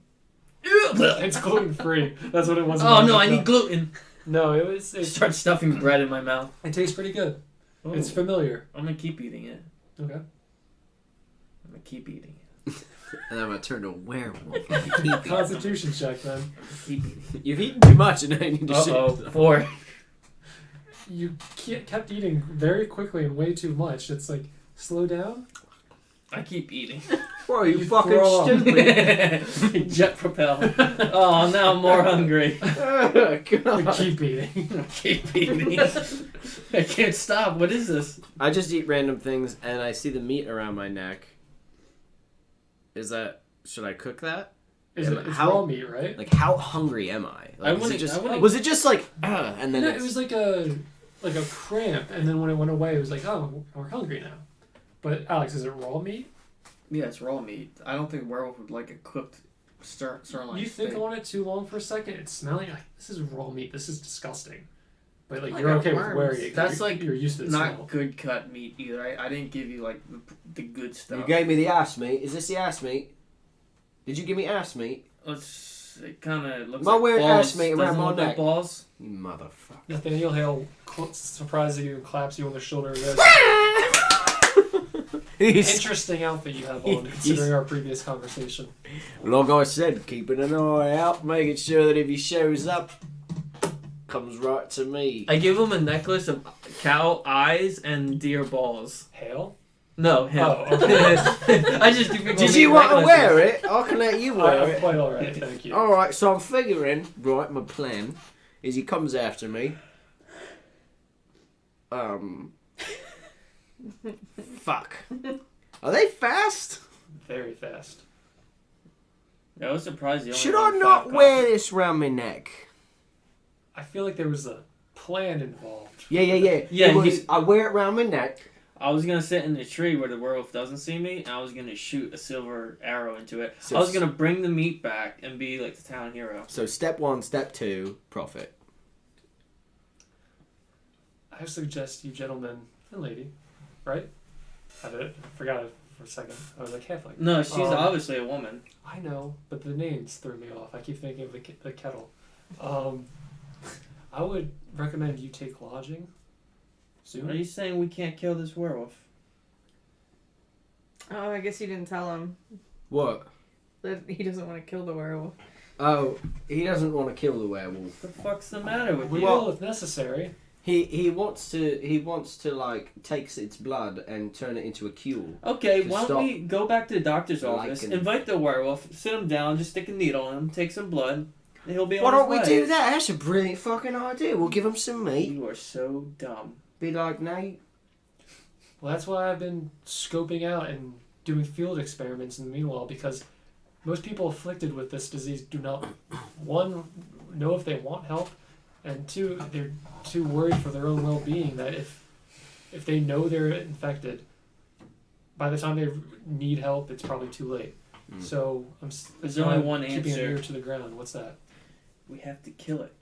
It's gluten free. That's what it was. Oh no, I need gluten. No, it Start stuffing bread in my mouth. it tastes pretty good. Oh, It's familiar. I'm gonna keep eating it. Okay. I'm gonna keep eating it. And I'm gonna turn to a werewolf. Constitution check then. I'm gonna keep eating it. You've eaten too much and now you need to Uh-oh, shit. 4. you kept eating very quickly and way too much. It's like, slow down. I keep eating. Bro, you You fucking throw up. stupid. Jet propel. Oh, now I'm more hungry. Oh, God. Keep eating. Keep eating. I can't stop. What is this? I just eat random things and I see the meat around my neck. Should I cook that? It's How- raw meat, right? Like, how hungry am I? Like, was it just like, and then No, it's... it was like a cramp, and then when it went away, it was like, oh, we're hungry now. But Alex, is it raw meat? Yeah, it's raw meat. I don't think werewolf would like a cooked sirloin. You think steak. on it too long for a second? It's smelling like this is raw meat. This is disgusting. But like Like you're a okay with worm. wearing it. That's you're, like you're used to the Not smell. good cut meat either. I didn't give you like the good stuff. You gave me the ass meat. Is this the ass meat? Did you give me ass meat? It kind of looks Am I like wearing balls. ass meat around Doesn't my look like neck? balls. You motherfucker. Nathaniel Hale surprises you and claps you on the shoulder. Goes, interesting outfit you have on, considering our previous conversation. Like I said, keeping an eye out, making sure that if he shows up, comes right to me. I give him a necklace of cow eyes and deer balls. Hale? No, him. Oh, okay. I just do people Did make you want to necklaces. wear it? I can let you wear I'm it. quite alright, thank you. Alright, so I'm figuring, right, my plan is he comes after me. Fuck. Are they fast? Very fast. I was surprised you only Should I won not 5 wear copies. this round my neck? I feel like there was a plan involved. Yeah. Yeah, I wear it round my neck. I was gonna sit in the tree where the werewolf doesn't see me, and I was gonna shoot a silver arrow into it. So I was gonna bring the meat back and be like the town hero. So step 1, step 2, profit. I suggest you gentlemen and lady, right? I forgot it for a second. I was like halfling. No, she's Um, obviously a woman. I know, but the names threw me off. I keep thinking of the kettle. I would recommend you take lodging soon. Are you saying we can't kill this werewolf? Oh, I guess you didn't tell him What? that he doesn't want to kill the werewolf. Oh, he doesn't want to kill the werewolf. What the fuck's the matter with We you? will if necessary. He wants to like takes its blood and turn it into a cure. Okay, To why don't stop we go back to the doctor's office, liking- invite the werewolf, sit him down, just stick a needle in him, take some blood, and he'll be Why on don't we his way. do that? That's a brilliant fucking idea. We'll give him some meat. You are so dumb. Be like, Nate. Well, that's why I've been scoping out and doing field experiments in the meanwhile, because most people afflicted with this disease do not, one, know if they want help, and two, they're too worried for their own well-being that if they know they're infected, by the time they need help, it's probably too late. Mm. So There's only one keeping an answer. ear to the ground. What's that? We have to kill it.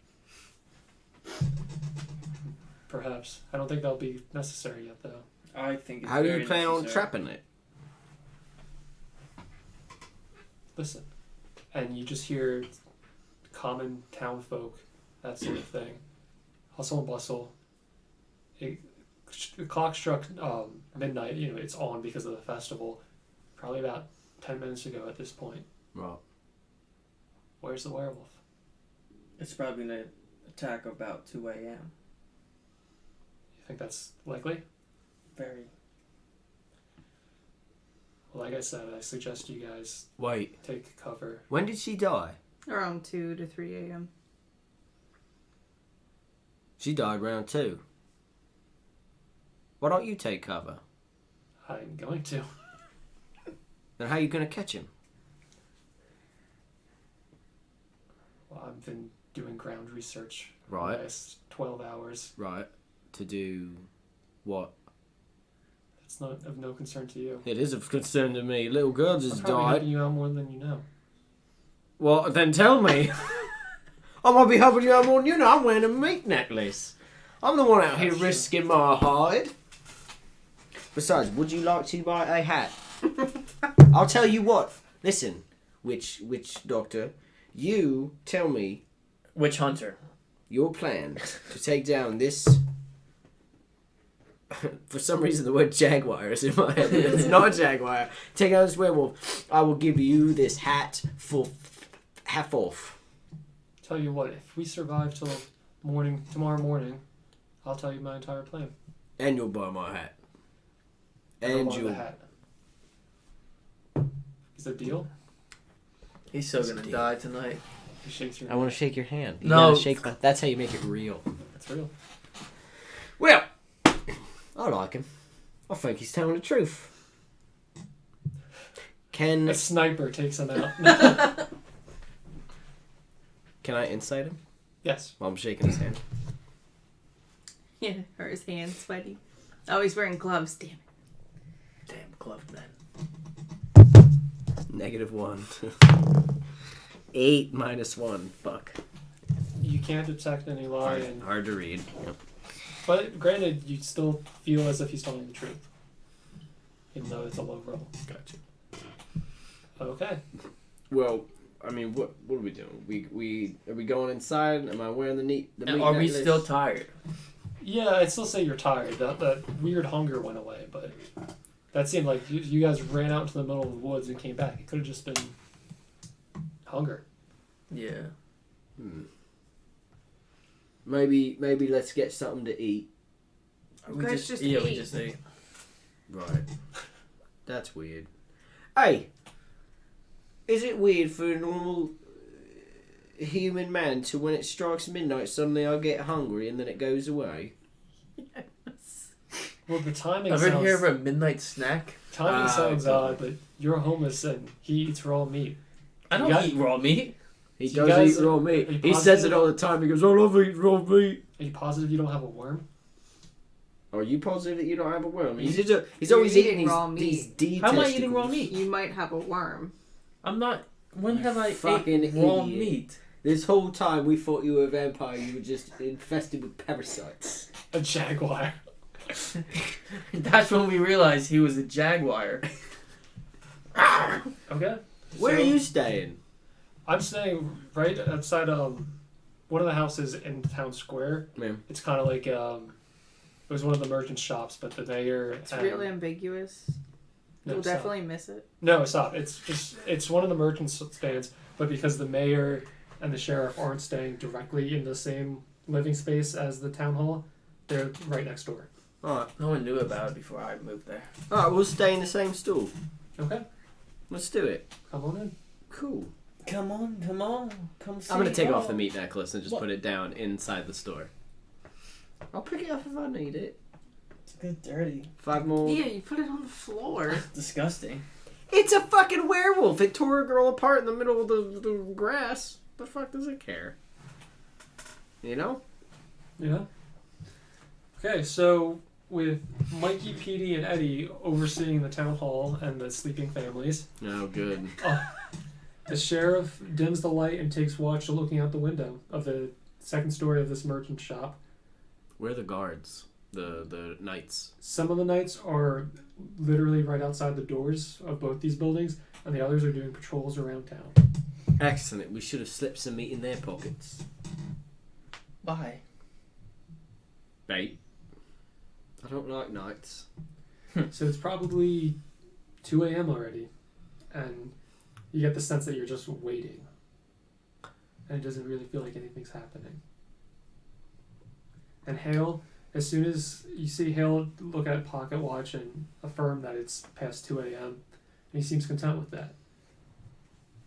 Perhaps. I don't think that'll be necessary yet, though. I think it's How do very you plan on necessary. trapping it? Listen. And you just hear common town folk, that sort of thing. Hustle and bustle. The clock struck midnight. You know, it's on because of the festival. Probably about 10 minutes ago at this point. Right. Where's the werewolf? It's probably gonna attack about 2 a.m. You think that's likely? Very. Well, like I said, I suggest you guys Wait. take cover. When did she die? Around 2 to 3 a.m. She died round 2. Why don't you take cover? I'm going to. Then how are you going to catch him? Well, I've been doing ground research Right. for the last 12 hours. Right. To do what? It's not of no concern to you. It is of concern to me. Little girl I'm just probably died. helping you out more than you know. Well, then tell me. I might be helping you out more than you know. I'm wearing a meat necklace. I'm the one out here That's true. risking my hide. Besides, would you like to buy a hat? I'll tell you what. Listen, witch doctor, you tell me Witch hunter. your plan to take down this. For some reason, the word jaguar is in my head. It's not a jaguar. Take down this werewolf. I will give you this hat for half off. Tell you what, if we survive till tomorrow morning, I'll tell you my entire plan. And you'll buy my hat. I'll And buy the you'll... hat. Is that a deal? He's so gonna die tonight. He shakes your I want to shake your hand. You No. gotta shake my... That's how you make it real. That's real. Well, I like him. I think he's telling the truth. Can A sniper takes him out. Can I insight him Yes. while I'm shaking his hand? Yeah, or his hands sweaty. Oh, he's wearing gloves. Damn it. Damn gloved man. -1. 8 minus 1. Fuck. You can't detect any lie, and Hard to read. Yep. but granted, you still feel as if he's telling the truth, even though it's a low roll. Gotcha. Okay. Well, I mean, what are we doing? We are we going inside? Am I wearing the meat Are we necklace? still tired? Yeah, I'd still say you're tired. That weird hunger went away, but that seemed like you guys ran out into the middle of the woods and came back. It could have just been hunger. Yeah. Maybe let's get something to eat. We guys just we ate. just ate. Right. That's weird. Hey, is it weird for a normal human man to, when it strikes midnight, suddenly I get hungry and then it goes away? Well, the timing Ever sounds... hear of a midnight snack? Timing sounds okay. odd, but you're homeless and he eats raw meat. I don't got- eat raw meat. He So you does guys- eat raw are meat. you He says positive? it all the time. He goes, I love eating raw meat. Are you positive you don't have a worm? Are you positive that you don't have a worm? He's You're always eating eating raw these meat. D How am I eating raw testicles. meat? You might have a worm. I'm not. When have I fucking ate raw idiot. meat? This whole time we thought you were a vampire. You were just infested with parasites. A jaguar. That's when we realized he was a jaguar. Okay. Where So, are you staying? I'm staying right outside one of the houses in town square. Ma'am. It's kind of like it was one of the merchant shops, but the mayor. It's really ambiguous. No, You'll stop. definitely miss it. No, stop. It's one of the merchant stands, but because the mayor and the sheriff aren't staying directly in the same living space as the town hall, they're right next door. Alright. No one knew about it before I moved there. Alright, we'll stay in the same stool. Okay, Let's do it. come on in. Cool. Come on, come see. I'm gonna take off the meat necklace and just put it down inside the store. I'll pick it up if I need it. It's a bit dirty. 5 more. Yeah, you put it on the floor. Disgusting. It's a fucking werewolf. It tore a girl apart in the middle of the grass. The fuck does it care? You know? Yeah. Okay, so with Mikey, Petey, and Eddie overseeing the town hall and the sleeping families, Oh, good. the sheriff dims the light and takes watch looking out the window of the second story of this merchant shop. Where are the guards? The knights. Some of the knights are literally right outside the doors of both these buildings, and the others are doing patrols around town. Excellent. We should have slipped some meat in their pockets. Why? Bait. I don't like knights. So it's probably 2 a.m. already, and you get the sense that you're just waiting, and it doesn't really feel like anything's happening. And Hale, as soon as you see Hale look at pocket watch and affirm that it's past 2 a.m., and he seems content with that.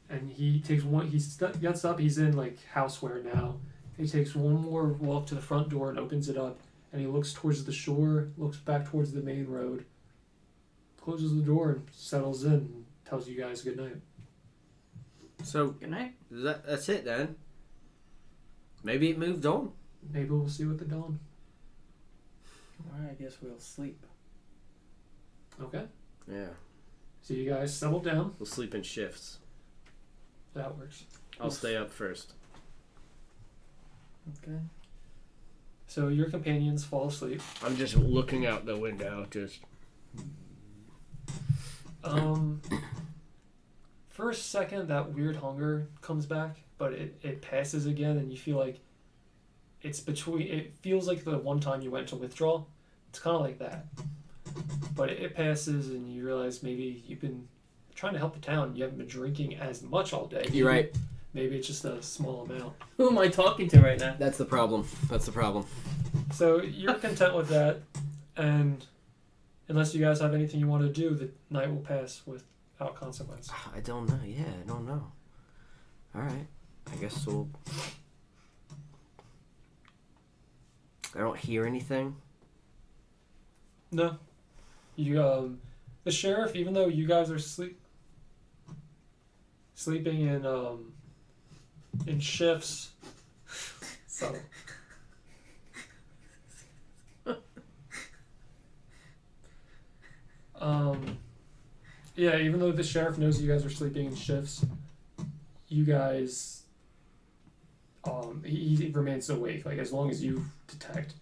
And he takes one, gets up, he's in like houseware now. He takes one more walk to the front door and opens it up, and he looks towards the shore, looks back towards the main road, closes the door and settles in and tells you guys good night. So, Good night. that's it then. Maybe it moved on. Maybe we'll see with the dawn. Alright, I guess we'll sleep. Okay? Yeah. So you guys settle down. We'll sleep in shifts. That works. I'll stay up first. Okay. So your companions fall asleep. I'm just looking out the window, just... For a second, that weird hunger comes back, but it passes again, and you feel like it's between. It feels like the one time you went to withdrawal. It's kind of like that, but it passes, and you realize maybe you've been trying to help the town. You haven't been drinking as much all day. You're right. Maybe it's just a small amount. Who am I talking to right now? That's the problem. So you're content with that, and unless you guys have anything you want to do, the night will pass without consequence. I don't know. Yeah, I don't know. All right. I guess we'll. I don't hear anything. No. You the sheriff, even though you guys are sleeping in shifts. So yeah, even though the sheriff knows you guys are sleeping in shifts, you guys he remains awake. Like as long as you detect,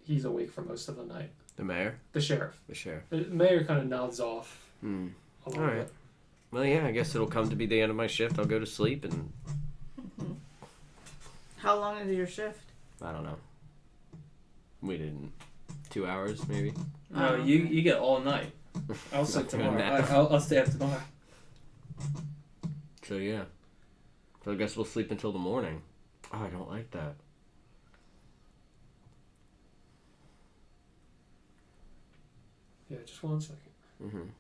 he's awake for most of the night. The mayor? The sheriff. The sheriff. The mayor kind of nods off a little Alright. bit. Well, yeah, I guess it'll come to be the end of my shift. I'll go to sleep and How long is your shift? I don't know. We didn't. 2 hours, maybe? No, you get all night. I'll sleep tomorrow. I'll stay up tomorrow. So, yeah. So I guess we'll sleep until the morning. Oh, I don't like that. Yeah, just 1 second.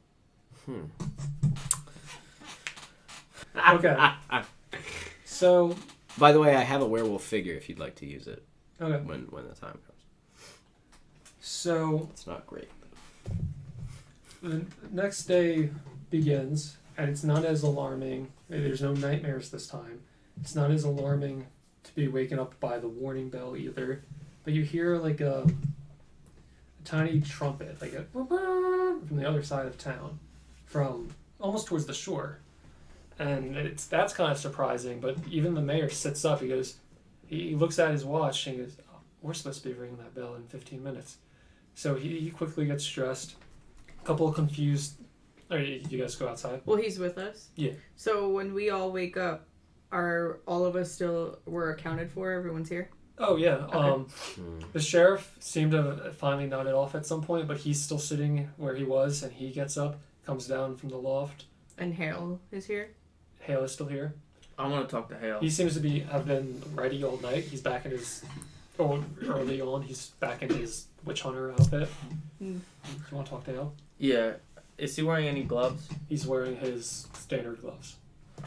Okay. So, By the way, I have a werewolf figure if you'd like to use it okay. when the time comes. So It's not great. the next day begins, and it's not as alarming. There's no nightmares this time. It's not as alarming to be waken up by the warning bell either. But you hear like a tiny trumpet, like a from the other side of town, from almost towards the shore. And that's kind of surprising, but even the mayor sits up. He looks at his watch and he goes, oh, we're supposed to be ringing that bell in 15 minutes. So he quickly gets dressed. A couple of confused. Or you guys go outside? Well, he's with us. Yeah. So when we all wake up, are all of us we're accounted for? Everyone's here? Oh, yeah. Okay. The sheriff seemed to have finally nodded off at some point, but he's still sitting where he was, and he gets up, comes down from the loft. And Hale is here? Hale is still here. I want to talk to Hale. He seems to have been ready all night. He's back in his... early on, he's back in his witch hunter outfit. Mm. You want to talk to Hale? Yeah. Is he wearing any gloves? He's wearing his standard gloves.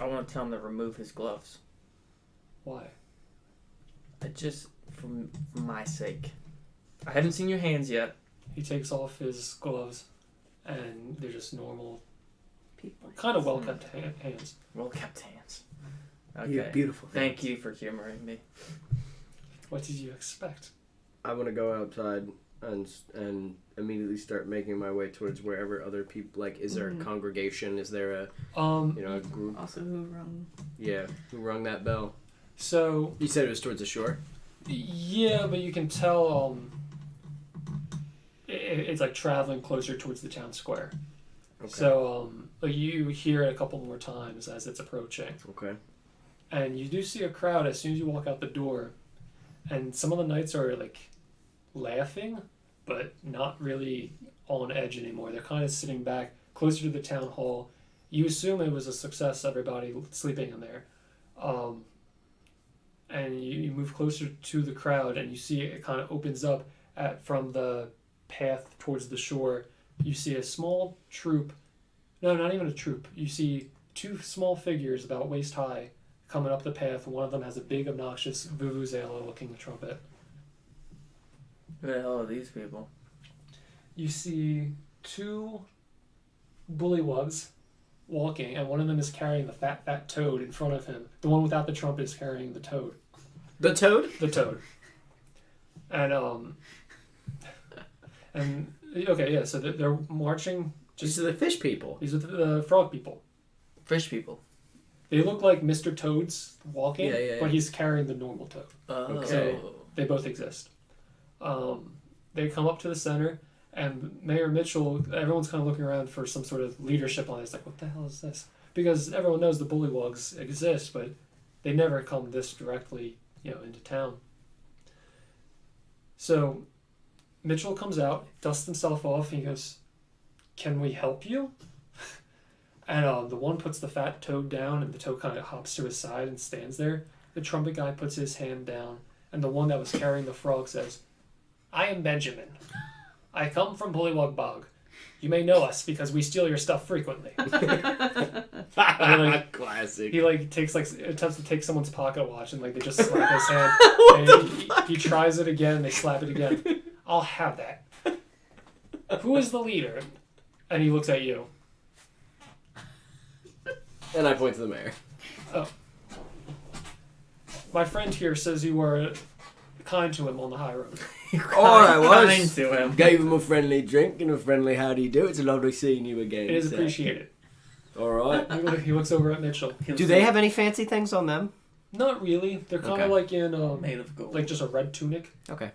I want to tell him to remove his gloves. Why? Just for my sake. I haven't seen your hands yet. He takes off his gloves, and they're just normal, People. kind of well-kept hands. Well kept hands. You Okay. beautiful. Thank you for humoring me. What did you expect? I want to go outside and immediately start making my way towards wherever other people, like, is there a congregation? Is there a, a group? Also, who rung? Yeah, who rung that bell? So, You said it was towards the shore? yeah, but you can tell it's like traveling closer towards the town square. Okay. So you hear it a couple more times as it's approaching. Okay. And you do see a crowd as soon as you walk out the door. And some of the knights are like laughing, but not really on edge anymore. They're kind of sitting back closer to the town hall. You assume it was a success, everybody sleeping in there. And you move closer to the crowd, and you see it kind of opens up from the path towards the shore. You see a small troop. No, not even a troop. You see two small figures about waist high coming up the path. One of them has a big, obnoxious vuvuzela-looking trumpet. Who the hell are these people? You see two bullywugs walking, and one of them is carrying the fat toad in front of him. The one without the trumpet is carrying the toad. The toad? The toad. And okay, yeah. So they're marching. Just the fish people. These are the frog people. Fish people. They look like Mr. Toad's walking, Yeah. but he's carrying the normal toad. Oh. So they both exist. They come up to the center, and Mayor Mitchell, everyone's kind of looking around for some sort of leadership on this. Like, what the hell is this? Because everyone knows the bullywugs exist, but they never come this directly, into town. So Mitchell comes out, dusts himself off, and he goes, "Can we help you?" And the one puts the fat toad down, and the toad kind of hops to his side and stands there. The trumpet guy puts his hand down, and the one that was carrying the frog says, I am Benjamin. I come from Bullywug Bog. You may know us because we steal your stuff frequently. Classic. He like takes like attempts to take someone's pocket watch and like they just slap his hand. And he tries it again. They slap it again. I'll have that. Who is the leader? And he looks at you. And I point to the mayor. Oh. My friend here says you were kind to him on the high road. I Kind was. to him. Gave him a friendly drink and a friendly how do you do. It's lovely seeing you again. It is sir. appreciated. All right. He looks over at Mitchell. Do they have any fancy things on them? Not really. They're kind of Okay. like in made of gold? like just a red tunic. Okay.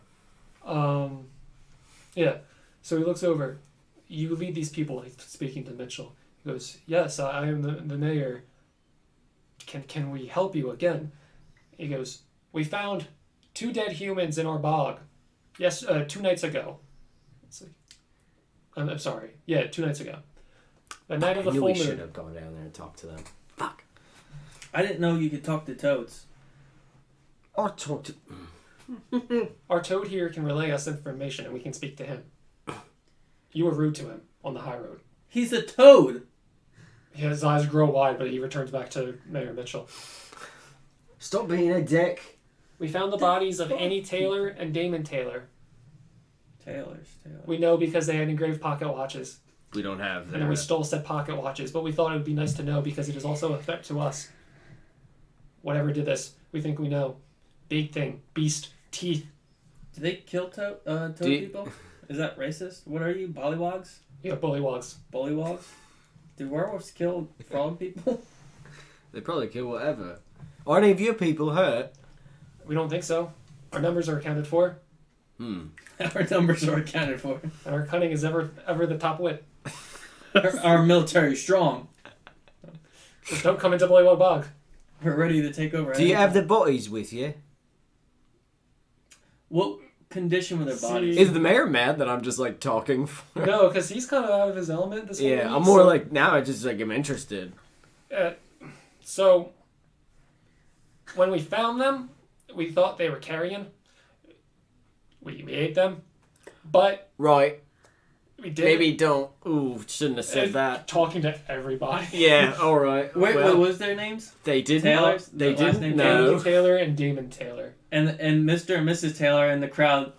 Yeah. So he looks over. You lead these people, like speaking to Mitchell. He goes, "Yes, I am the mayor. Can we help you again?" He goes, "We found 2 dead humans in our bog. Yes, 2 nights ago." It's like, I'm sorry. Yeah, 2 nights ago. The night of the I knew full we moon. should have gone down there and talked to them. Fuck. I didn't know you could talk to toads. Or talk to... Our toad here can relay us information, and we can speak to him. You were rude to him on the high road. He's a toad. His eyes grow wide, but he returns back to Mayor Mitchell. Stop being a dick. We found the bodies of Annie Taylor and Damon Taylor. Taylor. We know because they had engraved pocket watches. We don't have And then we stole said pocket watches, but we thought it would be nice to know because it is also a threat to us. Whatever did this, we think we know. Big thing. Beast. Teeth. Do they kill toad Do you- people? Is that racist? What are you, bollywogs? Yeah, bullywogs. Bullywogs? Do werewolves kill frog people? They probably kill whatever. Are any of your people hurt? We don't think so. Our numbers are accounted for, Our numbers are accounted for. and our cunning is ever the top wit. Our military is strong. Just don't come into Bullywug Bog. We're ready to take over. Do you have anything. the bodies with you? What condition were their bodies? Is the mayor mad that I'm just like talking? No, because he's kind of out of his element this whole Yeah, week, I'm more so- like now. I just like am interested. So, when we found them, we thought they were carrion. We ate them, but Right. we did Maybe don't. Ooh, shouldn't have said that. talking to everybody. Yeah. All right. Wait, well, what was their names? they didn't. Taylor's? They The last didn't name know. Annie Taylor and Damon Taylor. And Mr. and Mrs. Taylor in the crowd.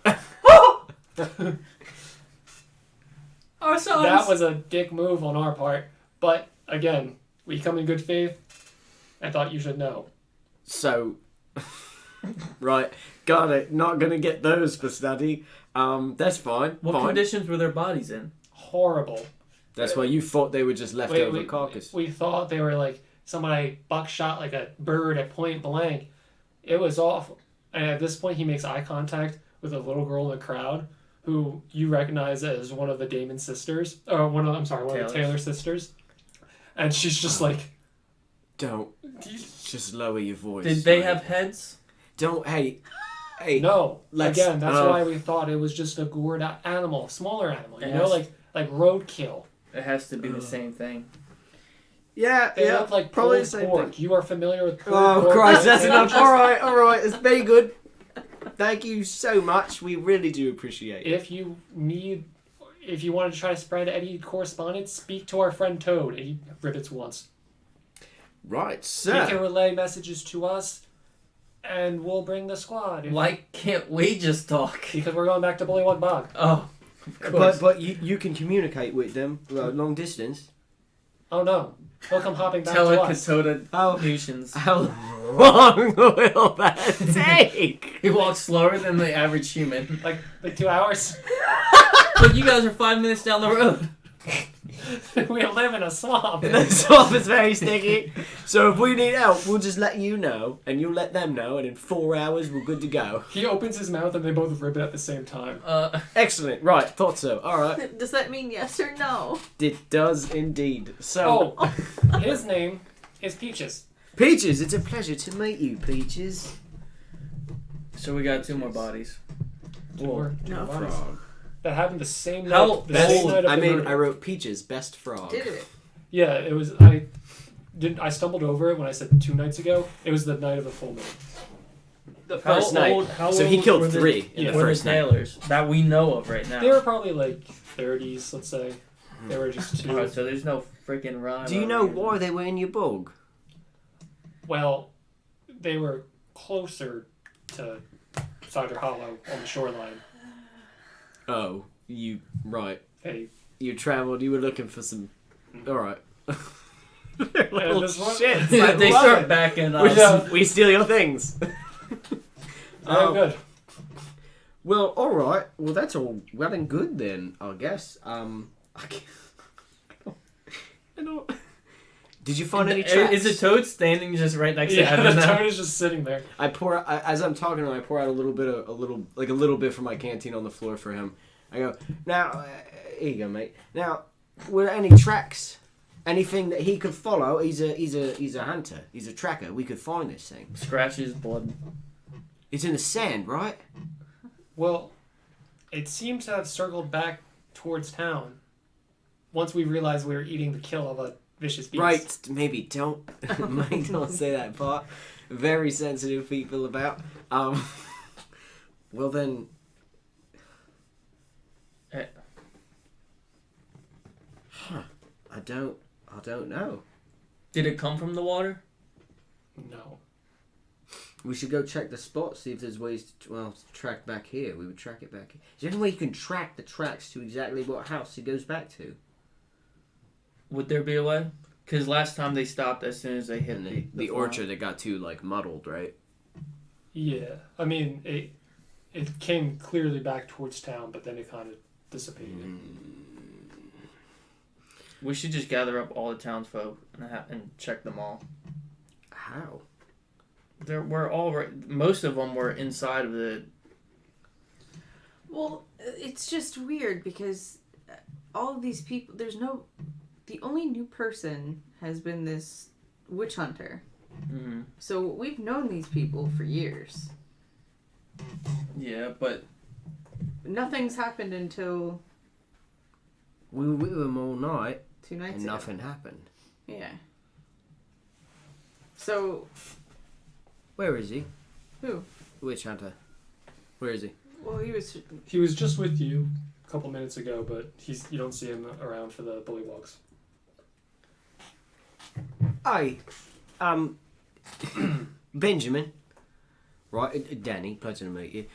Our sons. That was a dick move on our part, but again, we come in good faith. I thought you should know. So, right, got it. Not gonna get those for study. That's fine. What fine. conditions were their bodies in? Horrible. That's why you thought they were just leftover carcass. We thought they were like somebody buckshot like a bird at point blank. It was awful. And at this point, he makes eye contact with a little girl in the crowd who you recognize as one of the Damon sisters, or one of the Taylor sisters. And she's just like, Don't. Just lower your voice. Did they right? have heads? Don't. Hey. no. Let's- Again, that's why we thought it was just a gored animal, smaller animal. You know, Yes. like roadkill. It has to be the same thing. Yeah. They look like probably pulled the same pork. thing. You are familiar with pulled Oh pork. Christ, that's enough. Just- All right. It's very good. Thank you so much. We really do appreciate it. If you want to try to spread any correspondence, speak to our friend Toad. He ribbits once. Right, He sir. can relay messages to us, and we'll bring the squad. Why can't we just talk? Because we're going back to Bullywug Bog. Oh, of course. But you can communicate with them long distance. Oh no, they'll come hopping back to us. Telecommunications. How long will that take? He walks slower than the average human. Like 2 hours. But you guys are 5 minutes down the road. We live in a swamp. The swamp is very sticky. So if we need help, we'll just let you know, and you'll let them know, and in 4 hours we're good to go. He opens his mouth and they both ribbit at the same time. Excellent. Right, thought so. All right. Does that mean yes or no? It does indeed. So, His name is Peaches. Peaches, it's a pleasure to meet you, Peaches. So we got 2 more bodies. Two more No. bodies. That happened the same night. How the same old- night of I the mean, murder. I wrote Peaches, best frog. Did it? Yeah, it was. I stumbled over it when I said 2 nights ago. It was the night of the full moon. The first night. So he killed 3 in the first night. tailors that we know of right now? They were probably like 30s, let's say. They were just 2. Alright, so there's no freaking rhyme. Do you know why they were in your bog? Well, they were closer to Cider Hollow on the shoreline. Oh, right. Hey, You travelled, you were looking for some... Alright. this one- shit. They start backing up. We steal your things. oh, good. Well, alright. Well, that's all well and good then, I guess. I don't... Did you find any tracks? Is the toad standing just right next to Yeah, Evan the now? toad is just sitting there. As I'm talking to him, I pour out a little bit from my canteen on the floor for him. I go, now, here you go, mate. Now, were there any tracks? Anything that he could follow? He's a hunter. He's a tracker. We could find this thing. Scratch his blood. It's in the sand, right? Well, it seemed to have circled back towards town once we realized we were eating the kill of a vicious beast. Right. Maybe don't say that part. Very sensitive people about. Well then. Huh. I don't know. Did it come from the water? No. We should go check the spot, see if there's ways to track back here. We would track it back here. Is there any way you can track the tracks to exactly what house it goes back to? Would there be a way? Because last time they stopped as soon as they hit the orchard that got too muddled, right? Yeah. I mean, it came clearly back towards town, but then it kind of dissipated. We should just gather up all the townsfolk and check them all. How? We're all right. Most of them were inside of the. Well, it's just weird because all of these people, the only new person has been this witch hunter. Mm-hmm. So we've known these people for years. Yeah, but Nothing's happened until We were with them all night 2 nights and ago. nothing happened. Yeah. So, Where is he? who? Witch hunter. Where is he? Well, he was. He was just with you a couple minutes ago, but you don't see him around for the bullywugs. Hi. Benjamin. Right, Danny, pleasure to meet you.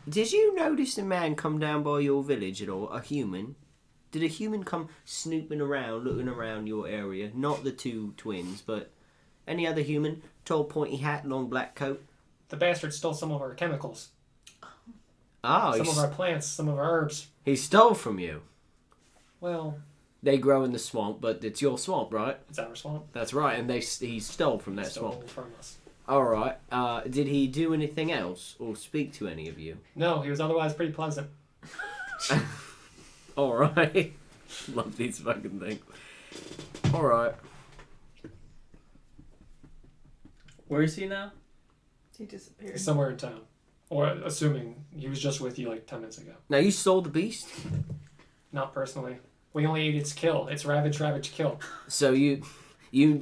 Did you notice a man come down by your village at all? A human? Did a human come snooping around, looking around your area? Not the 2 twins, but any other human? Tall, pointy hat, long black coat? The bastard stole some of our chemicals. Oh, Some of our plants, some of our herbs. he stole from you. Well, They grow in the swamp, but it's your swamp, right? it's our swamp. That's right, and he stole from that Stole swamp. from us. All right. Did he do anything else or speak to any of you? No, he was otherwise pretty pleasant. All right. Love these fucking things. All right. where is he now? He disappeared. He's somewhere in town. Or assuming he was just with you like 10 minutes ago. Now you stole the beast, Not personally. We only ate its kill. It's ravage, kill. so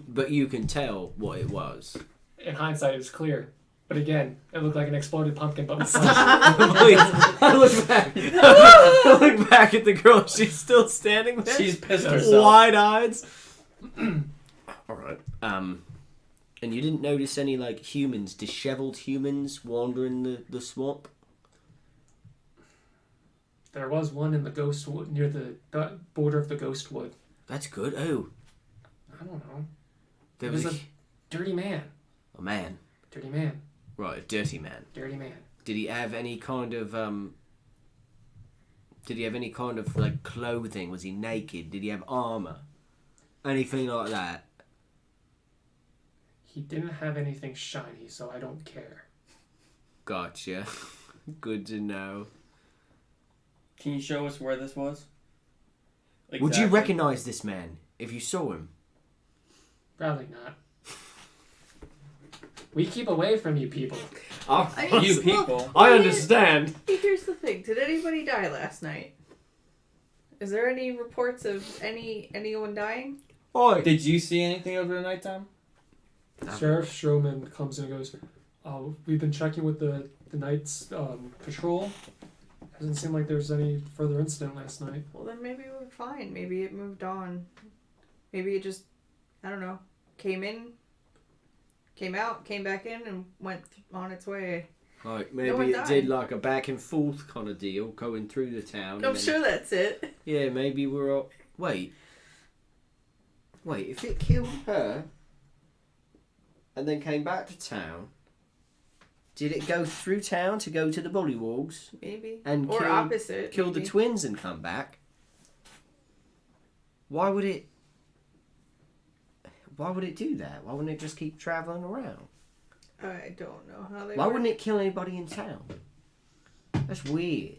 but you can tell what it was. In hindsight, it was clear. But again, it looked like an exploded pumpkin, but with flesh. Please, I look back. I look back at the girl. She's still standing there. She's pissed herself. Wide-eyed. All right. And you didn't notice any humans, disheveled humans, wandering the swamp? There was one in the ghost wood, near the border of the ghost wood. That's good. Oh, I don't know. there It was was a dirty man. a man. Dirty man. Right, a dirty man. Dirty man. Did he have any kind of clothing? Was he naked? Did he have armor? Anything like that? He didn't have anything shiny, so I don't care. Gotcha. Good to know. Can you show us where this was? Would you Exactly. recognize this man if you saw him? Probably not. We keep away from you people. I mean, You look, people. I understand. Here's the thing. Did anybody die last night? Is there any reports of anyone dying? Oi. Did you see anything over the nighttime? Sheriff Stroman comes in and goes, We've been checking with the night's patrol. Doesn't seem like there's any further incident last night. Well, then maybe we're fine. Maybe it moved on. Maybe it just, I don't know, came in, came out, came back in, and went on its way. Like, No one maybe it died. did like a back and forth kind of deal, going through the town. I'm and then- sure that's it. Yeah, maybe we're all... Wait, if it killed her and then came back to town, did it go through town to go to the Bullywogs Maybe. and Or kill opposite. the maybe. twins and come back? Why would it do that? Why wouldn't it just keep traveling around? I don't know how they Why work. wouldn't it kill anybody in town? That's weird.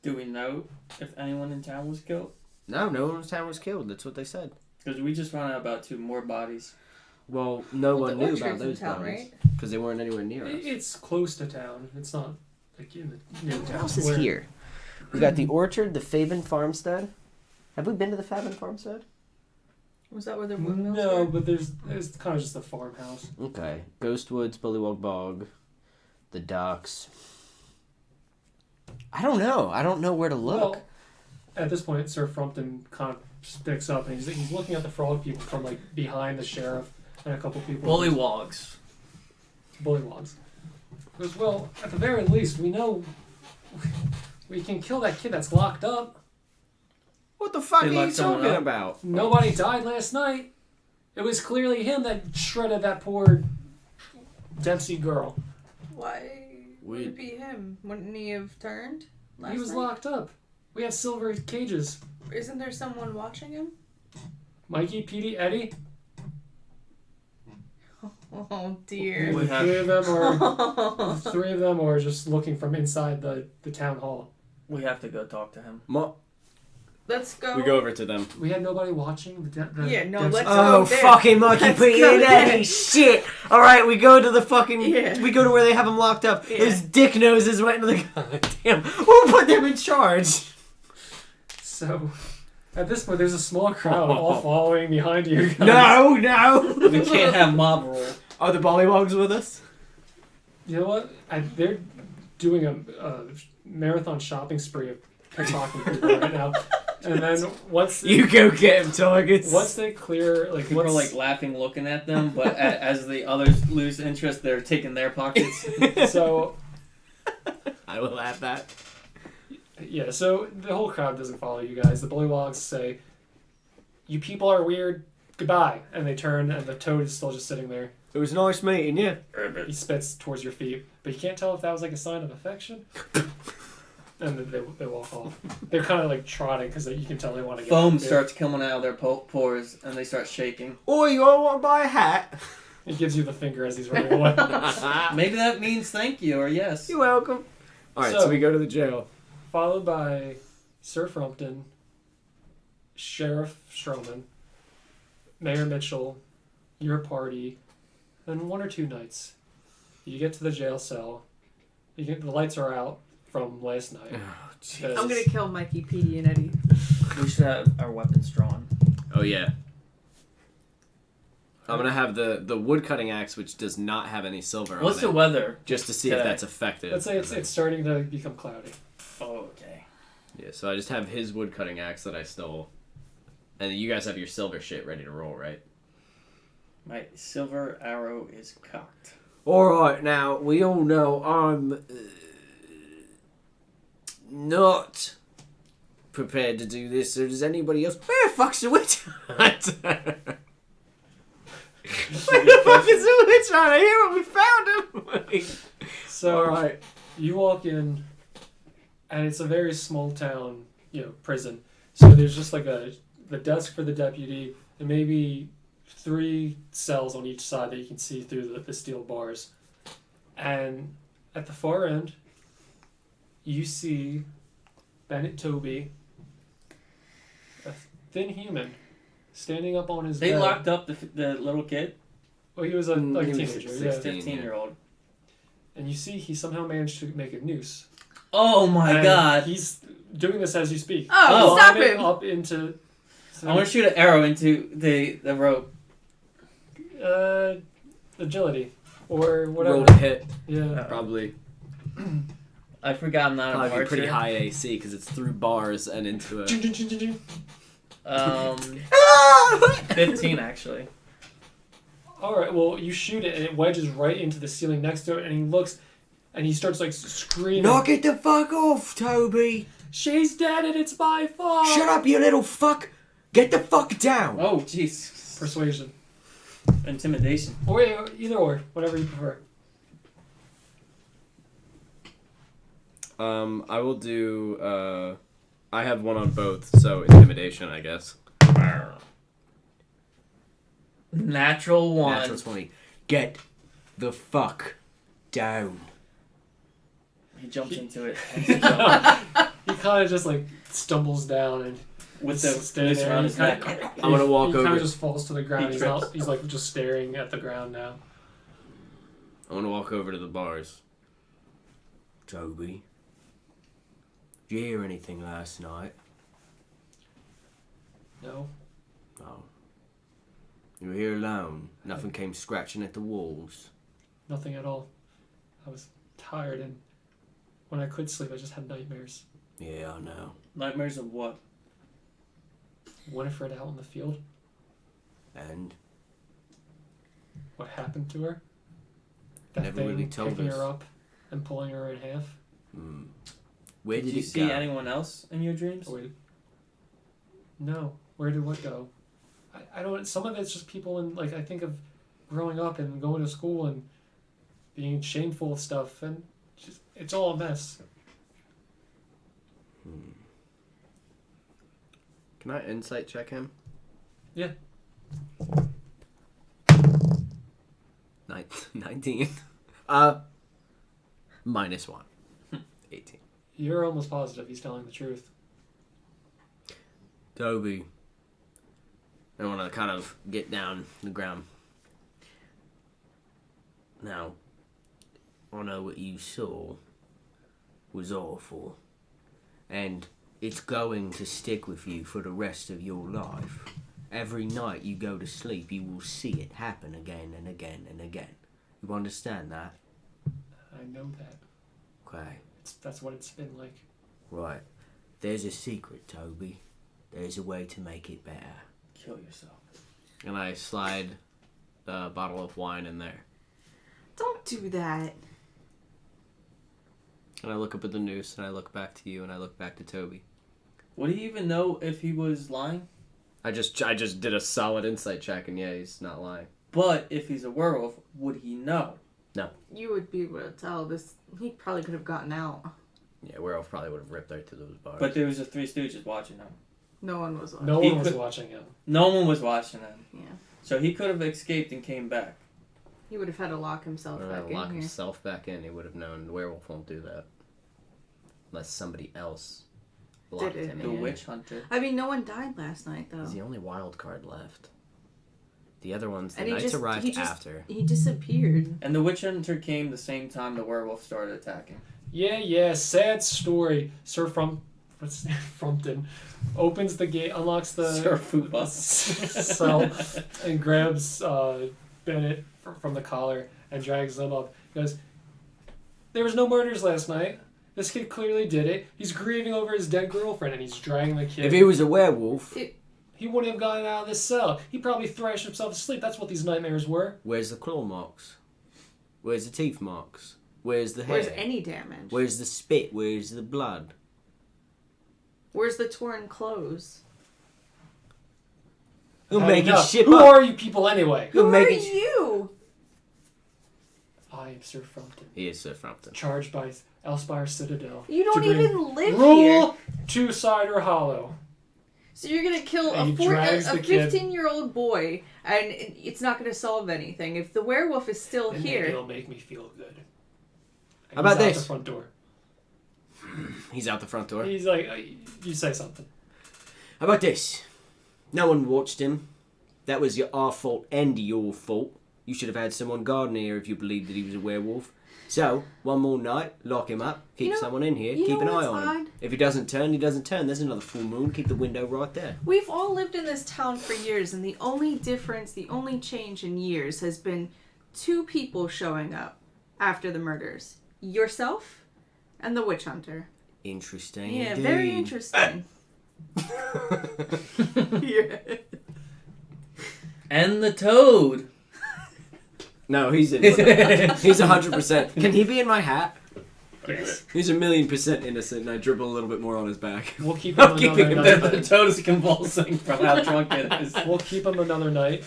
Do we know if anyone in town was killed? No one in town was killed. That's what they said. Because we just found out about 2 more bodies. Well, no Well, one the knew about orchard's in those town, bodies right? because they weren't anywhere near us. It's close to town. It's not like in the near What town. else is Where- here? We got the orchard, the Faven farmstead. Have we been to the Faven farmstead? Was that where the windmills No, were? but there's kind of just a farmhouse. Okay. Ghostwoods, Bullywog Bog, the Ducks. I don't know. I don't know where to look. Well, at this point, Sir Frumpton kind of sticks up and he's looking at the frog people from like behind the sheriff and a couple people. Bullywogs. Bullywogs. He goes, well, at the very least, we know we can kill that kid that's locked up. What the fuck They are you locked someone talking up? about? Nobody died last night. It was clearly him that shredded that poor Dempsey girl. Why would it be him? Wouldn't he have turned last He was night? locked up. We have silver cages. Isn't there someone watching him? Mikey, Petey, Eddie. Oh dear. We have- Three of them are just looking from inside the town hall. We have to go talk to him. Let's go. We go over to them. We had nobody watching. Yeah, no, Dempsey- let's Oh, go there. fucking Mikey, Let's Petey, go and there. Eddie, shit! Alright, we go to the fucking... Yeah. We go to where they have him locked up. Yeah. His dick noses went into the... Goddamn. Who put them in charge? So, at this point, there's a small crowd all following behind you guys. No! We can't have mob rule. Are the Bollywogs with us? You know what? They're doing a marathon shopping spree of pickpocketing people right now. And then once You go get him, Targets. once they clear, like People are once, like laughing, looking at them, but as the others lose interest, they're taking their pockets. so I will laugh that. yeah, so the whole crowd doesn't follow you guys. The Bullywogs say, "You people are weird. Goodbye," and they turn, and the toad is still just sitting there. It was nice meeting you. He spits towards your feet, but you can't tell if that was like a sign of affection. And then they walk off. They're kind of like trotting because you can tell they want to get Foam out there. starts coming out of their pores, and they start shaking. Oh, you all want to buy a hat? He gives you the finger as he's running away. Maybe that means thank you or yes. You're welcome. Alright, So- so we go to the jail. Followed by Sir Frumpton, Sheriff Stroman, Mayor Mitchell, your party, and 1 or 2 knights. You get to the jail cell. The lights are out from last night. Oh, I'm gonna kill Mikey, Petey, and Eddie. We should have our weapons drawn. Oh, yeah. I'm gonna have the wood cutting axe, which does not have any silver What's on the it, weather? just to see if today? that's effective. Let's say it's starting to become cloudy. Oh, okay. Yeah, so I just have his wood cutting axe that I stole, and you guys have your silver shit ready to roll, right? My silver arrow is cocked. Alright, now, we all know I'm not prepared to do this, so does anybody else? Where the fuck's the witch hunt? Where the fuck is the witch hunt? I hear what we found him! So Alright. you walk in, and it's a very small town, prison. So there's just like the desk for the deputy, and maybe 3 cells on each side that you can see through the steel bars. And at the far end, you see Bennett Toby, a thin human, standing up on his They bed. locked up the little kid, Well, he was a He was teenager. 16. Yeah. 15-year-old. And you see he somehow managed to make a noose. Oh my And god! He's doing this as you speak. Oh, stop Climb it him! up into... I want to shoot an arrow into the rope. Agility. or whatever. Rolled a hit, Yeah. probably. I forgot I'm not Probably a archer. pretty high AC because it's through bars and into a. 15 actually. Alright, well, you shoot it and it wedges right into the ceiling next to it, and he looks and he starts like screaming. Knock it the fuck off, Toby! She's dead and it's my fault! Shut up, you little fuck! Get the fuck down! Oh, jeez. Persuasion. Intimidation. Or either or, whatever you prefer. I will do. I have one on both, so intimidation, I guess. Natural 1. Natural 20. Get the fuck down. He jumps into it. He kind of just like stumbles down and With the standing noose there. around He his kinda- neck. I'm gonna walk he kind over. of just falls to the ground. He He's, trips. not, he's like just staring at the ground now. I'm gonna walk over to the bars. Toby, did you hear anything last night? No. No. You were here alone. Nothing came scratching at the walls. Nothing at all. I was tired, and when I could sleep, I just had nightmares. Yeah, I know. Nightmares of what? Winifred out in the field. And What happened to her? That Never thing really told picking us. her up and pulling her in half. where Did did you it see go? anyone else in your dreams? Oh, wait. No. Where did what go? I don't. Some of it's just people in like I think of growing up and going to school and being shameful of stuff, and just it's all a mess. Can I insight check him? Yeah. 19. Minus 1. 18. You're almost positive he's telling the truth. Toby, I want to kind of get down the ground. now, I know what you saw was awful. And it's going to stick with you for the rest of your life. Every night you go to sleep, you will see it happen again and again and again. You understand that? I know that. Okay. That's what it's been like. Right. There's a secret, Toby. There's a way to make it better. Kill yourself. And I slide the bottle of wine in there. Don't do that. And I look up at the noose, and I look back to you, and I look back to Toby. Would he even know if he was lying? I just did a solid insight check, and yeah, he's not lying. But if he's a werewolf, would he know? You would be able to tell this. He probably could have gotten out. Yeah, werewolf probably would have ripped right through those bars. But there was the Three Stooges watching him. No one was. No He one was could- watching him. No one was watching him. Yeah. So he could have escaped and came back. He would have had to lock himself back in lock here. himself back in. He would have known the werewolf won't do that. Unless somebody else locked Did it, him The in. Yeah. witch hunter. I mean, no one died last night though. He's the only wild card left. The other ones, the And he knights just- arrived he just- after. He disappeared. And the witch hunter came the same time the werewolf started attacking. Yeah, sad story. Sir Frumpton opens the gate, unlocks the Sir Fupa. cell, and grabs Bennett from the collar and drags them up. He goes, "There was no murders last night. This kid clearly did it. He's grieving over his dead girlfriend, and he's dragging the kid. If he was a werewolf, He wouldn't have gotten out of this cell. He probably thrashed himself to sleep. That's what these nightmares were. where's the claw marks? Where's the teeth marks? Where's the hair? Where's any damage? Where's the spit? Where's the blood? Where's the torn clothes? You're Had making enough. shit Who up. are you people anyway? You're Who are making you? I am Sir Frumpton, He is Sir Frumpton. charged by Elspire Citadel. You don't to bring even live rule here. to Cider Hollow. So you're gonna kill And a he drags the kid. 15-year-old boy, and it's not gonna solve anything. If the werewolf is still And here, it'll make me feel good. And How about he's out this? the front door. He's out the front door. He's like, you say something. How about this? No one watched him. That was our fault and your fault. You should have had someone guarding here if you believed that he was a werewolf. So, one more night, lock him up, keep You know- someone in here, you keep know an eye what's on him. odd? If he doesn't turn, he doesn't turn. There's another full moon, keep the window right there. we've all lived in this town for years, and the only difference, the only change in years has been two people showing up after the murders. Yourself and the witch hunter. Interesting. Yeah, indeed. very interesting. Yeah. And the toad. No, he's innocent. He's 100%. Can he be in my hat? Yes. He's 1,000,000% innocent, and I dribble a little bit more on his back. We'll keep him another keeping him night. The toad is convulsing from how drunk it is. We'll keep him another night.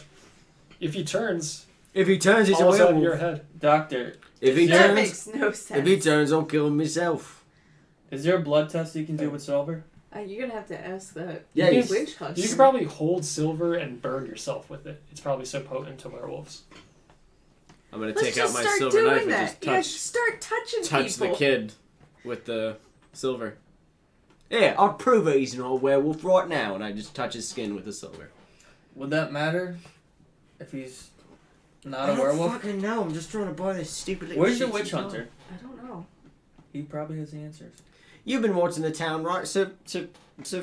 If he turns, If he turns, he's a all over werewolf. your head. Doctor, If he That turns, makes no sense. if he turns, I'll kill him myself. is there a blood test you can do with silver? You're gonna have to ask that. Yeah, You he's- Witch hunter. You could probably hold silver and burn yourself with it. It's probably so potent to werewolves. I'm gonna Let's take out just my start silver doing knife and that. just Yeah, touch, start touching touch people. the kid with the silver. Yeah, I'll prove that he's not a werewolf right now. And I just touch his skin with the silver. Would that matter if he's not I a don't werewolf? fucking know. I'm just trying to buy this stupid little Where's the shit witch you hunter? I don't know. He probably has the answers. You've been watching the town, right? So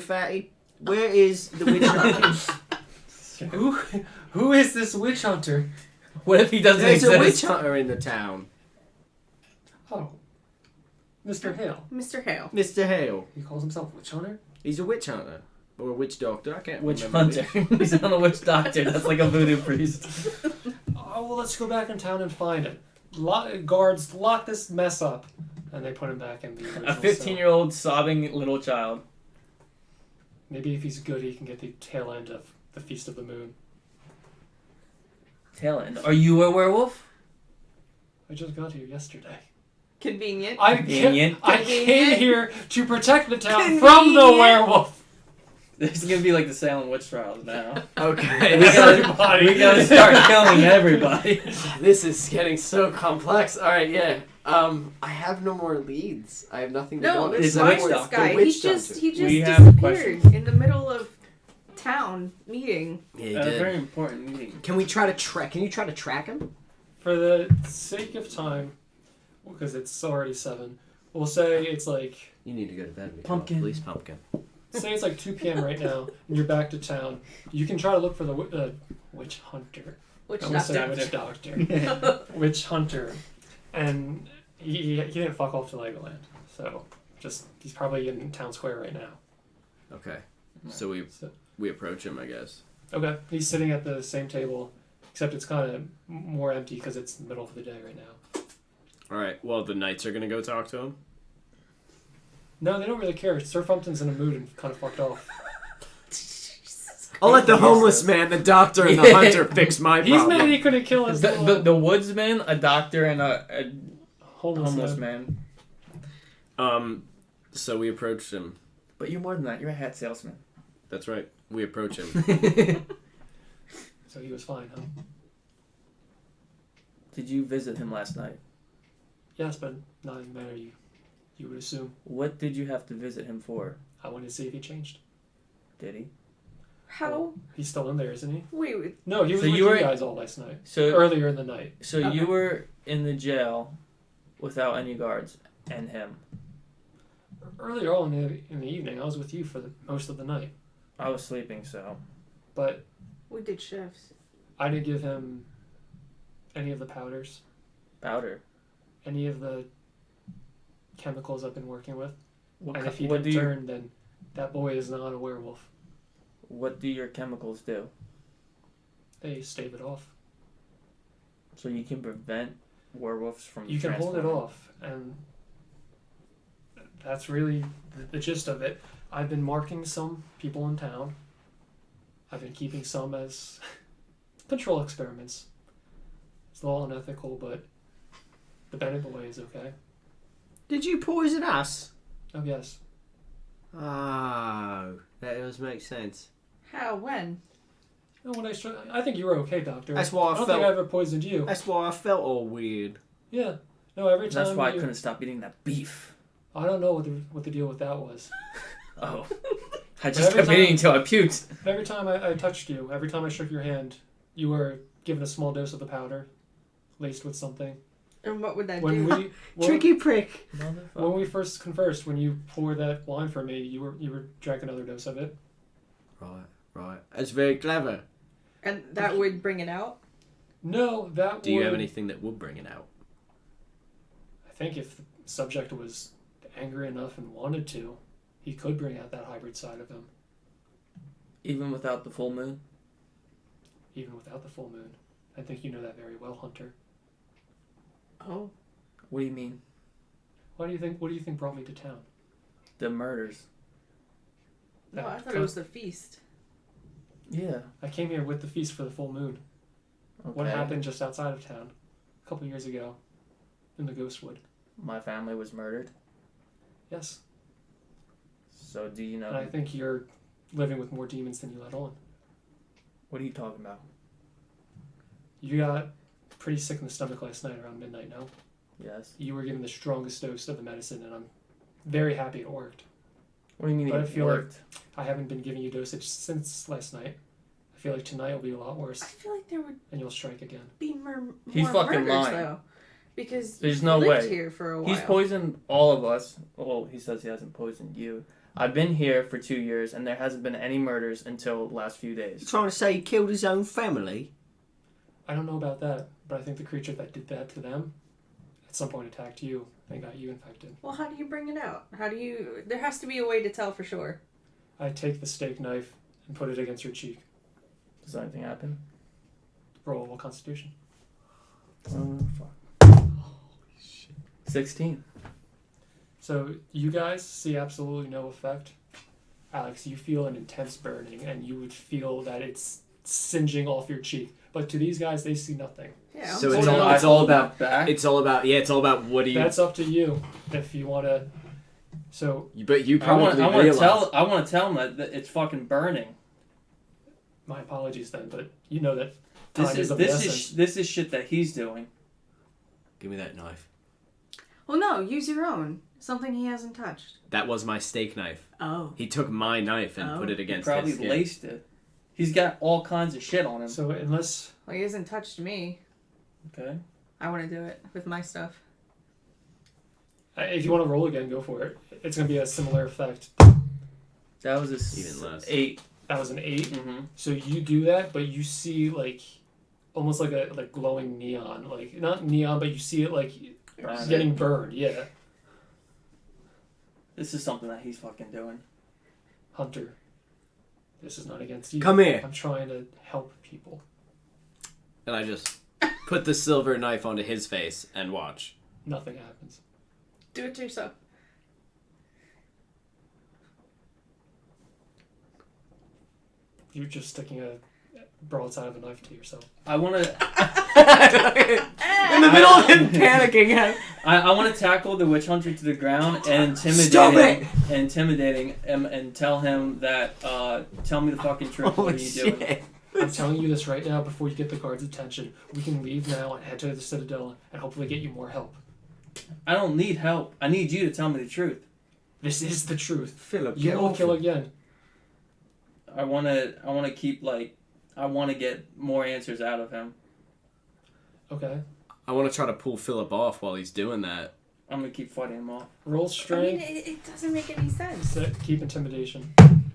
fatty. Where is the witch hunter? Who is this witch hunter? What if he doesn't There's exist? a witch hunter in the town. Oh, Mr. Hale. Mr. Hale. Mr. Hale. He calls himself witch hunter. He's a witch hunter. Or a witch doctor. I can't Witch remember. hunter. He's not a witch doctor. That's like a voodoo priest. Oh, well, let's go back in town and find him. Guards, lock this mess up. And they put him back in the original A cell. 15-year-old sobbing little child. Maybe if he's good, he can get the tail end of the Feast of the Moon. Tail end. Are you a werewolf? I just got here yesterday. Convenient. I Convenient. came here to protect the town from the werewolf. This is gonna be like the Salem witch trials now. Okay. We Everybody. gotta start killing everybody. This is getting so complex. Alright, yeah. I have no more leads. I have nothing to No, go let's Is on. the find witch this doctor. guy. The He witch just doctor. We have disappeared questions. in the middle of town meeting. Yeah, he A did. very important meeting. Can we try to track? Can you try to track him? For the sake of time, because it's already 7, we'll say it's like You need to go to bed. Mikhail. Pumpkin. Please, pumpkin. say it's like 2 p.m. right now, and you're back to town. You can try to look for the witch hunter. Which I almost said doctor? witch doctor. Witch hunter, and he didn't fuck off to Legoland, so just he's probably in town square right now. Okay. So So, we approach him, I guess. okay, he's sitting at the same table, except it's kind of more empty because it's the middle of the day right now. All right. Well, the knights are gonna go talk to him. No, they don't really care. Sir Fumpton's in a mood and kind of fucked off. I'll let the homeless man, the doctor, and the hunter fix my He's problem. mad he couldn't kill his The, little the woodsman, a doctor, and a homeless, man. So we approached him. But you're more than that. You're a hat salesman. That's right. We approach him. So he was fine, huh? Did you visit him last night? Yes, but not in the manner you would assume. What did you have to visit him for? I wanted to see if he changed. Did he? How? He's still in there, isn't he? Wait. No, he was So with you you were- guys all last night. So Earlier in the night. So you were in the jail without any guards and him. Earlier on in the evening, I was with you for most of the night. I was sleeping, so But We did shifts. I didn't give him any of the powders, powder. any of the chemicals I've been working with. What, And if he what didn't do you, turn, then that boy is not a werewolf. what do your chemicals do? They stave it off. So you can prevent werewolves from. You can hold it transforming. off, and that's really the gist of it. I've been marking some people in town. I've been keeping some as control experiments. It's a little unethical, but the Bennett boy is okay. Did you poison us? Oh, yes. Oh, that does make sense. How? When? No, I think you were okay, Doctor. That's why I don't felt- think I ever poisoned you. That's why I felt all weird. Yeah. No, every time That's why I you- couldn't stop eating that beef. I don't know what the deal with that was. Oh, I just every kept time- eating until I puked. Every time I touched you, every time I shook your hand, you were given a small dose of the powder, laced with something. And what would that When do? we when, Tricky prick. when we first conversed, when you poured that wine for me, you were drank another dose of it. Right. That's very clever. And that would bring it out? No, that Do you have anything that would bring it out? I think if the subject was angry enough and wanted to, he could bring out that hybrid side of him, Even without the full moon? even without the full moon. I think you know that very well, Hunter. Oh. What do you mean? What do you think brought me to town? The murders. No, I thought it was the feast. Yeah. I came here with the feast for the full moon. Okay. What happened just outside of town a couple years ago in the Ghostwood? My family was murdered. Yes. So do you know? And I think you're living with more demons than you let on. What are you talking about? You got pretty sick in the stomach last night around midnight, no? Yes. You were given the strongest dose of the medicine, and I'm very happy it worked. What do you mean But I it feel worked? I haven't been giving you dosage since last night. I feel like tonight will be a lot worse, I feel like there would and you'll strike again. be more He's fucking murders, lying. though. Because There's you no lived way. here for a while. He's poisoned all of us. Well, he says he hasn't poisoned you. I've been here for 2 years, and there hasn't been any murders until the last few You days. trying to say he killed his own family? I don't know about that, but I think the creature that did that to them at some point attacked you and got you infected. Well, how do you bring it out? How do you... There has to be a way to tell for sure. I take the steak knife and put it against your cheek. Does anything happen? Roll a constitution. Oh, fuck. 16. So you guys see absolutely no effect. Alex, you feel an intense burning, and you would feel that it's singeing off your cheek. But to these guys, they see nothing. Yeah. So I'm it's holding all- on. It's all about back. It's all about what do you? That's up to you if you want to. So But you I probably want realize. to tell him that it's fucking burning. my apologies then, but you know that time This is of the this essence. is this is shit that he's doing. Give me that knife. Well, no, use your own. Something he hasn't touched. That was my steak knife. Oh. He took my knife and Oh. put it He against probably his skin. laced it. He's got all kinds of shit on him. So unless Well, he hasn't touched me. Okay. I want to do it with my stuff. if you want to roll again, go for it. It's going to be a similar effect. That was Even less. 8. That was an 8. Mm-hmm. So you do that, but you see like almost like a glowing neon, like not neon, but you see it like getting burned. Yeah, This is something that he's fucking doing. Hunter, this is not against you. Come here. I'm trying to help people. And I just put the silver knife onto his face and watch. Nothing happens. Do it to yourself. You're just sticking a broadside of a knife to yourself. I want to. In the middle of him panicking. I want to tackle the witch hunter to the ground and Stop intimidating him and tell him that tell me the fucking truth. What are you doing? I'm telling you this right now before you get the guards' attention. We can leave now and head to the Citadel and hopefully get you more help. I don't need help. I need you to tell me the truth. This is the truth. Philip, You will kill again. I want to keep I want to get more answers out of him. Okay. I want to try to pull Philip off while he's doing that. I'm gonna keep fighting him off. Roll I mean, strength. it doesn't make any sense. Keep intimidation.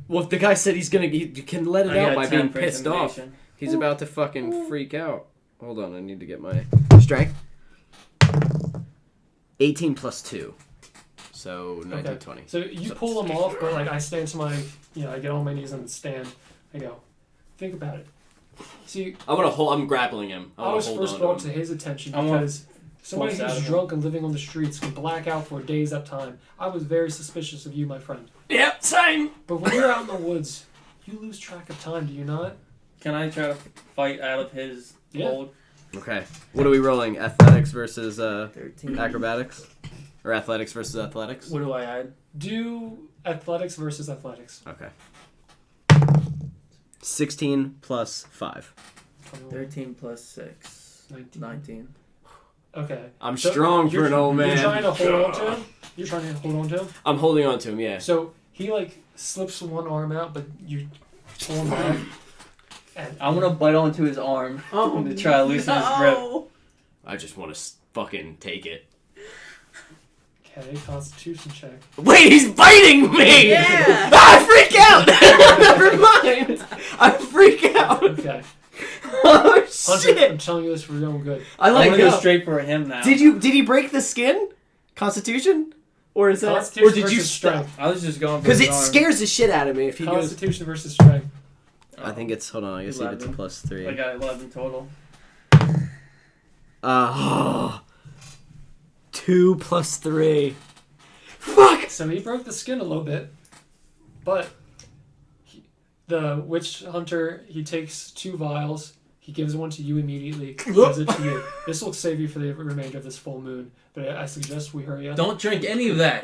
Well, if the guy said he's gonna, you can let it I out got by 10 being for pissed off. intimidation. He's about to fucking freak out. Hold on, I need to get my strength. 18 plus 2. So 19, Okay. 20. So you pull them off, but like I stand to my, I get on my knees and stand. I go, think about it. See, I'm grappling him. I was hold first on brought to to him. his attention I want because somebody force out who's of him. drunk and living on the streets can black out for days at a time. I was very suspicious of you, my friend. Yep, same. But when you're out in the woods, you lose track of time, do you not? Can I try to fight out of his Yeah. hold? Okay. What are we rolling? Athletics versus 13. acrobatics? Or athletics versus athletics? What do I add? Do athletics versus athletics. Okay. 16 plus 5. 21, 13 plus 6. 19. 19. Okay. I'm So strong for you're- an old man. You're trying to hold on to him? You're trying to hold on to him? I'm holding on to him, yeah. So he slips one arm out, but you pull him back. And I want to bite onto his arm to try to loosen his grip. No. I just want to fucking take it. Okay, Constitution check. Wait, he's biting me! Yeah. Ah, I freak out! Never mind! I freak out! Okay. Oh Hunter, shit! I'm telling you this for your own good. I I'm like gonna go it. straight for him now. Did he break the skin? Constitution? Or is that? Constitution Or did you versus strength. I was just going for Because his it arm. scares the shit out of me if he goes. Constitution versus strength. I think it's. Hold on, I guess it's 11. plus 3. I got 11 total. 2 plus 3. Fuck! So he broke the skin a little bit, but the witch hunter, he takes 2 vials. He gives one to you immediately. Gives it to you. This will save you for the remainder of this full moon. But I suggest we hurry up Don't drink any of that.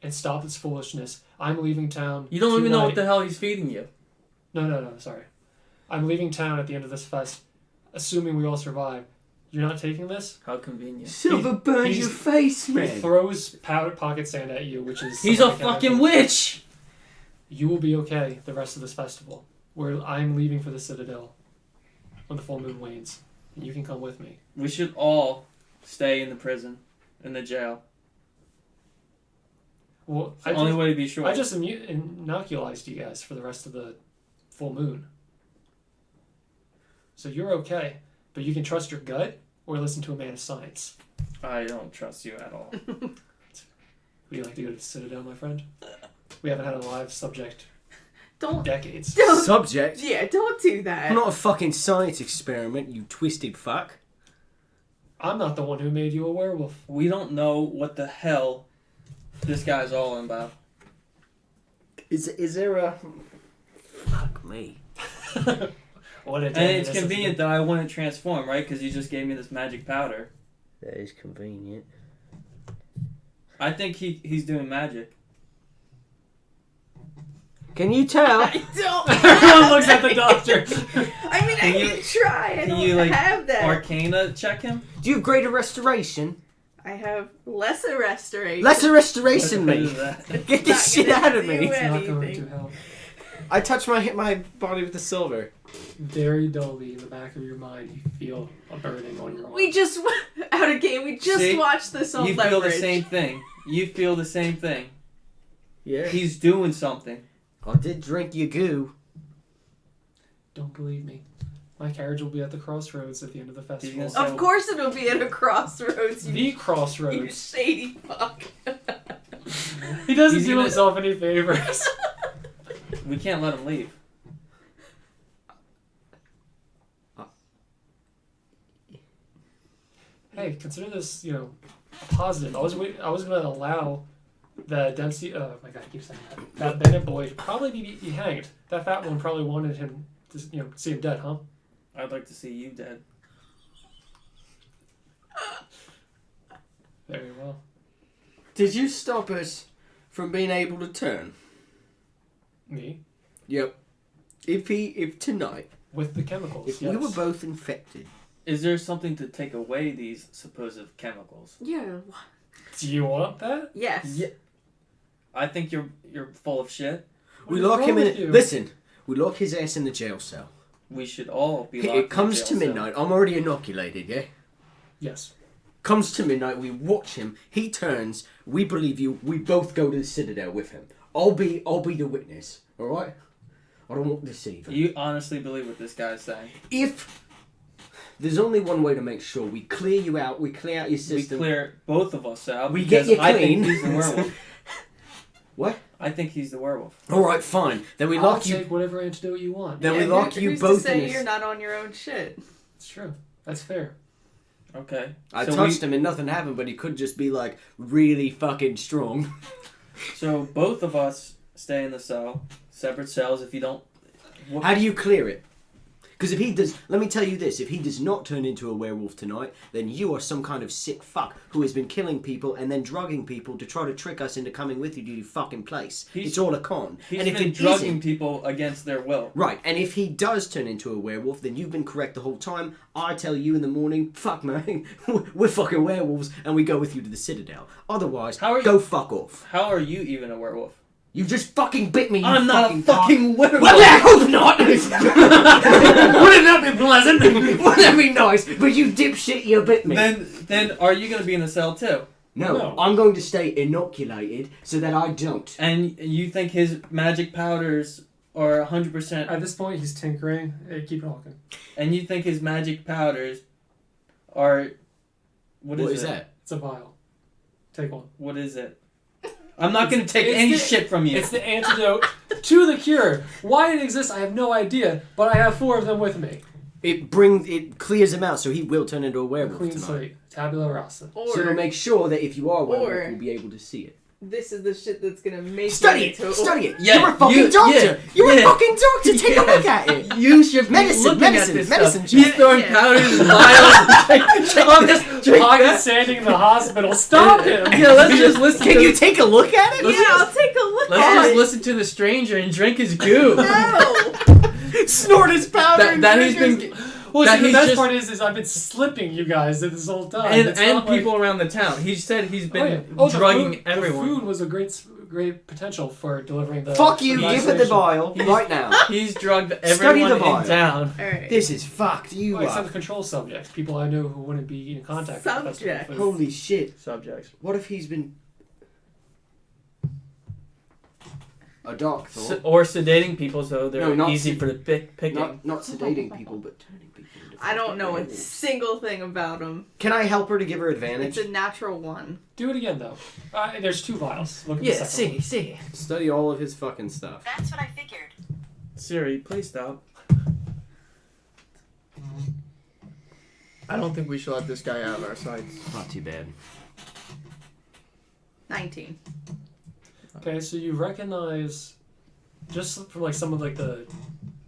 and stop this foolishness. I'm leaving town. You don't even know what tonight. the hell he's feeding you. No, sorry. I'm leaving town at the end of this fest, assuming we all survive. You're not taking this? How convenient. Silver burns he's- your face, He man. throws powdered pocket sand at you, which is... He's a something I fucking can't- witch! You will be okay the rest of this festival, where I'm leaving for the Citadel when the full moon wanes. And you can come with me. We should all stay in the prison, in the jail. Well, It's the only way to be sure. I just inoculized you guys for the rest of the full moon. So you're okay, but you can trust your gut or listen to a man of science. I don't trust you at all. Would you like to go to the Citadel, my friend? We haven't had a live subject in Don't. decades. Don't. Subject? Yeah, don't do that. I'm not a fucking science experiment, you twisted fuck. I'm not the one who made you a werewolf. We don't know what the hell this guy's all about. Is there a... Fuck me. What a And day it's this is. convenient that I wouldn't transform, right? Because you just gave me this magic powder. That is convenient. I think he's doing magic. Can you tell? I don't. Everyone looks at the doctor. I mean, I Can you- can try. I can don't you, like, have that. Arcana check him? Do you have greater restoration? I have lesser restoration. Lesser restoration, What mate. is that? Get this Not shit gonna out of do me. it. It's not going Anything. to help. I touch my body with the silver. Very dully in the back of your mind, you feel a burning on your arm. We just out of game. We just See? watched this on You leverage. feel the same thing. You feel the same thing. Yeah. He's doing something. I did drink your goo. Don't believe me. My carriage will be at the crossroads at the end of the festival. gonna say- Of course, it'll be at a crossroads. The You crossroads. shady fuck. He doesn't He's do gonna- himself any favors. We can't let him leave. Hey, consider this, a positive. I was going to allow the Dempsey. Oh my God, I keep saying that. That Bennett boy to probably be hanged. That fat one probably wanted him to, see him dead, huh? I'd like to see you dead. Very well. Did you stop us from being able to turn? Me Yep. If tonight, with the chemicals. if yes. we were both infected, Is there something to take away these supposed chemicals? Yeah. Do you want that? Yes. Yeah. I think you're full of shit. What we is lock wrong him in. with you? Listen, we lock his ass in the jail cell. We should all be locked It comes in to jail cell. midnight. I'm already inoculated. Yeah. Yes. Comes to midnight. We watch him. He turns. We believe you. We both go to the Citadel with him. I'll be the witness. All right. I don't want to deceive him. You honestly believe what this guy's saying? If there's only one way to make sure we clear you out, we clear out your We system. clear both of us out. We get because you I clean. think he's the werewolf. What? I think he's the werewolf. All right, fine. Then we I'll lock you. take whatever antidote you want. Then we Yeah, lock who- you who's both to in say this. you're not on your own shit. It's true. That's fair. Okay. I So touched him and nothing happened, but he could just be like really fucking strong. So both of us stay in the cell, separate cells. If you don't, How do you clear it? Because if he does, let me tell you this: if he does not turn into a werewolf tonight, then you are some kind of sick fuck who has been killing people and then drugging people to try to trick us into coming with you to your fucking place. He's- It's all a con. He's and if been it drugging isn't, people against their will. right, and if he does turn into a werewolf, then you've been correct the whole time. I tell you in the morning, fuck man, we're fucking werewolves, and we go with you to the Citadel. Otherwise, How are go you- fuck off. How are you even a werewolf? You just fucking bit me. You I'm not a fucking fucking werewolf. Well, I hope not! Wouldn't that be pleasant? Wouldn't that be nice? But you dipshit, you bit me. Then are you gonna be in the cell too? No, I'm going to stay inoculated so that I don't. And you think his magic powders or 100%. At this point, he's tinkering. Hey, keep talking. And you think his magic powders are... What is that? It's a vial. Take one. What is it? I'm not going to take it's any the- shit from you. It's the antidote to the cure. Why it exists, I have no idea, but I have 4 of them with me. It clears him out, so he will turn into a werewolf Clean tonight. slate. Tabula rasa. Or So it'll make sure that if you are a werewolf, or- we'll be able to see it. this is the shit that's gonna make Study you it! into Study it! Yeah, You're a fucking you- doctor! yeah, You're yeah. a fucking doctor! Take a look at it! You should be Medicine, looking medicine, at this medicine, stuff. He's throwing Yeah. powders and vials. I'm just pocket sanding in the hospital. Stop him! Yeah, let's just listen Can to you take a look at it? Yeah, I'll take a look Let's at just it. listen to the stranger and drink his goo. No! Snort his powder that and that drink he's been his- Well, that see, the he's best just- part is I've been slipping you guys this whole time. and It's not like- people around the town. He said he's been the drugging food, everyone. The food was a great potential for delivering the. Fuck you, the give it the vaccination. vial right now. He's drugged Study everyone the vial. in town. Alright. This is fucked you Well, except up. the control subjects, people I knew who wouldn't be in contact with the Subject. festival food. Holy shit. Subjects. What if he's been... A doctor? Or sedating people so they're No, not easy sed- for the picking. Not sedating people, but turning people into I don't know a werewolves. single thing about him. Can I help her to give her advantage? It's a natural one. Do it again though. There's 2 vials. Look at the second one. see. Study all of his fucking stuff. That's what I figured. Siri, please stop. I don't think we should let this guy out of our sights. Not too bad. 19. Okay, so you recognize just from like some of like the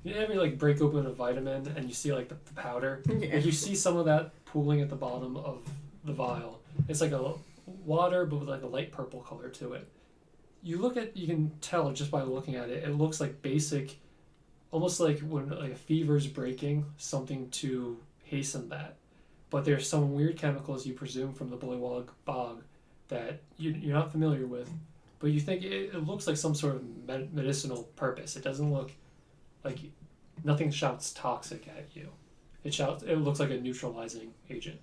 you ever like break open a vitamin and you see like the powder. Yeah. Like you see some of that pooling at the bottom of the vial. It's like a water, but with like a light purple color to it. You can tell just by looking at it. It looks like basic, almost like when like a fever's breaking, something to hasten that. But there's some weird chemicals you presume from the Bullywog bog that you're not familiar with, but you think it looks like some sort of medicinal purpose. It doesn't look like nothing shouts toxic at you. It looks like a neutralizing agent.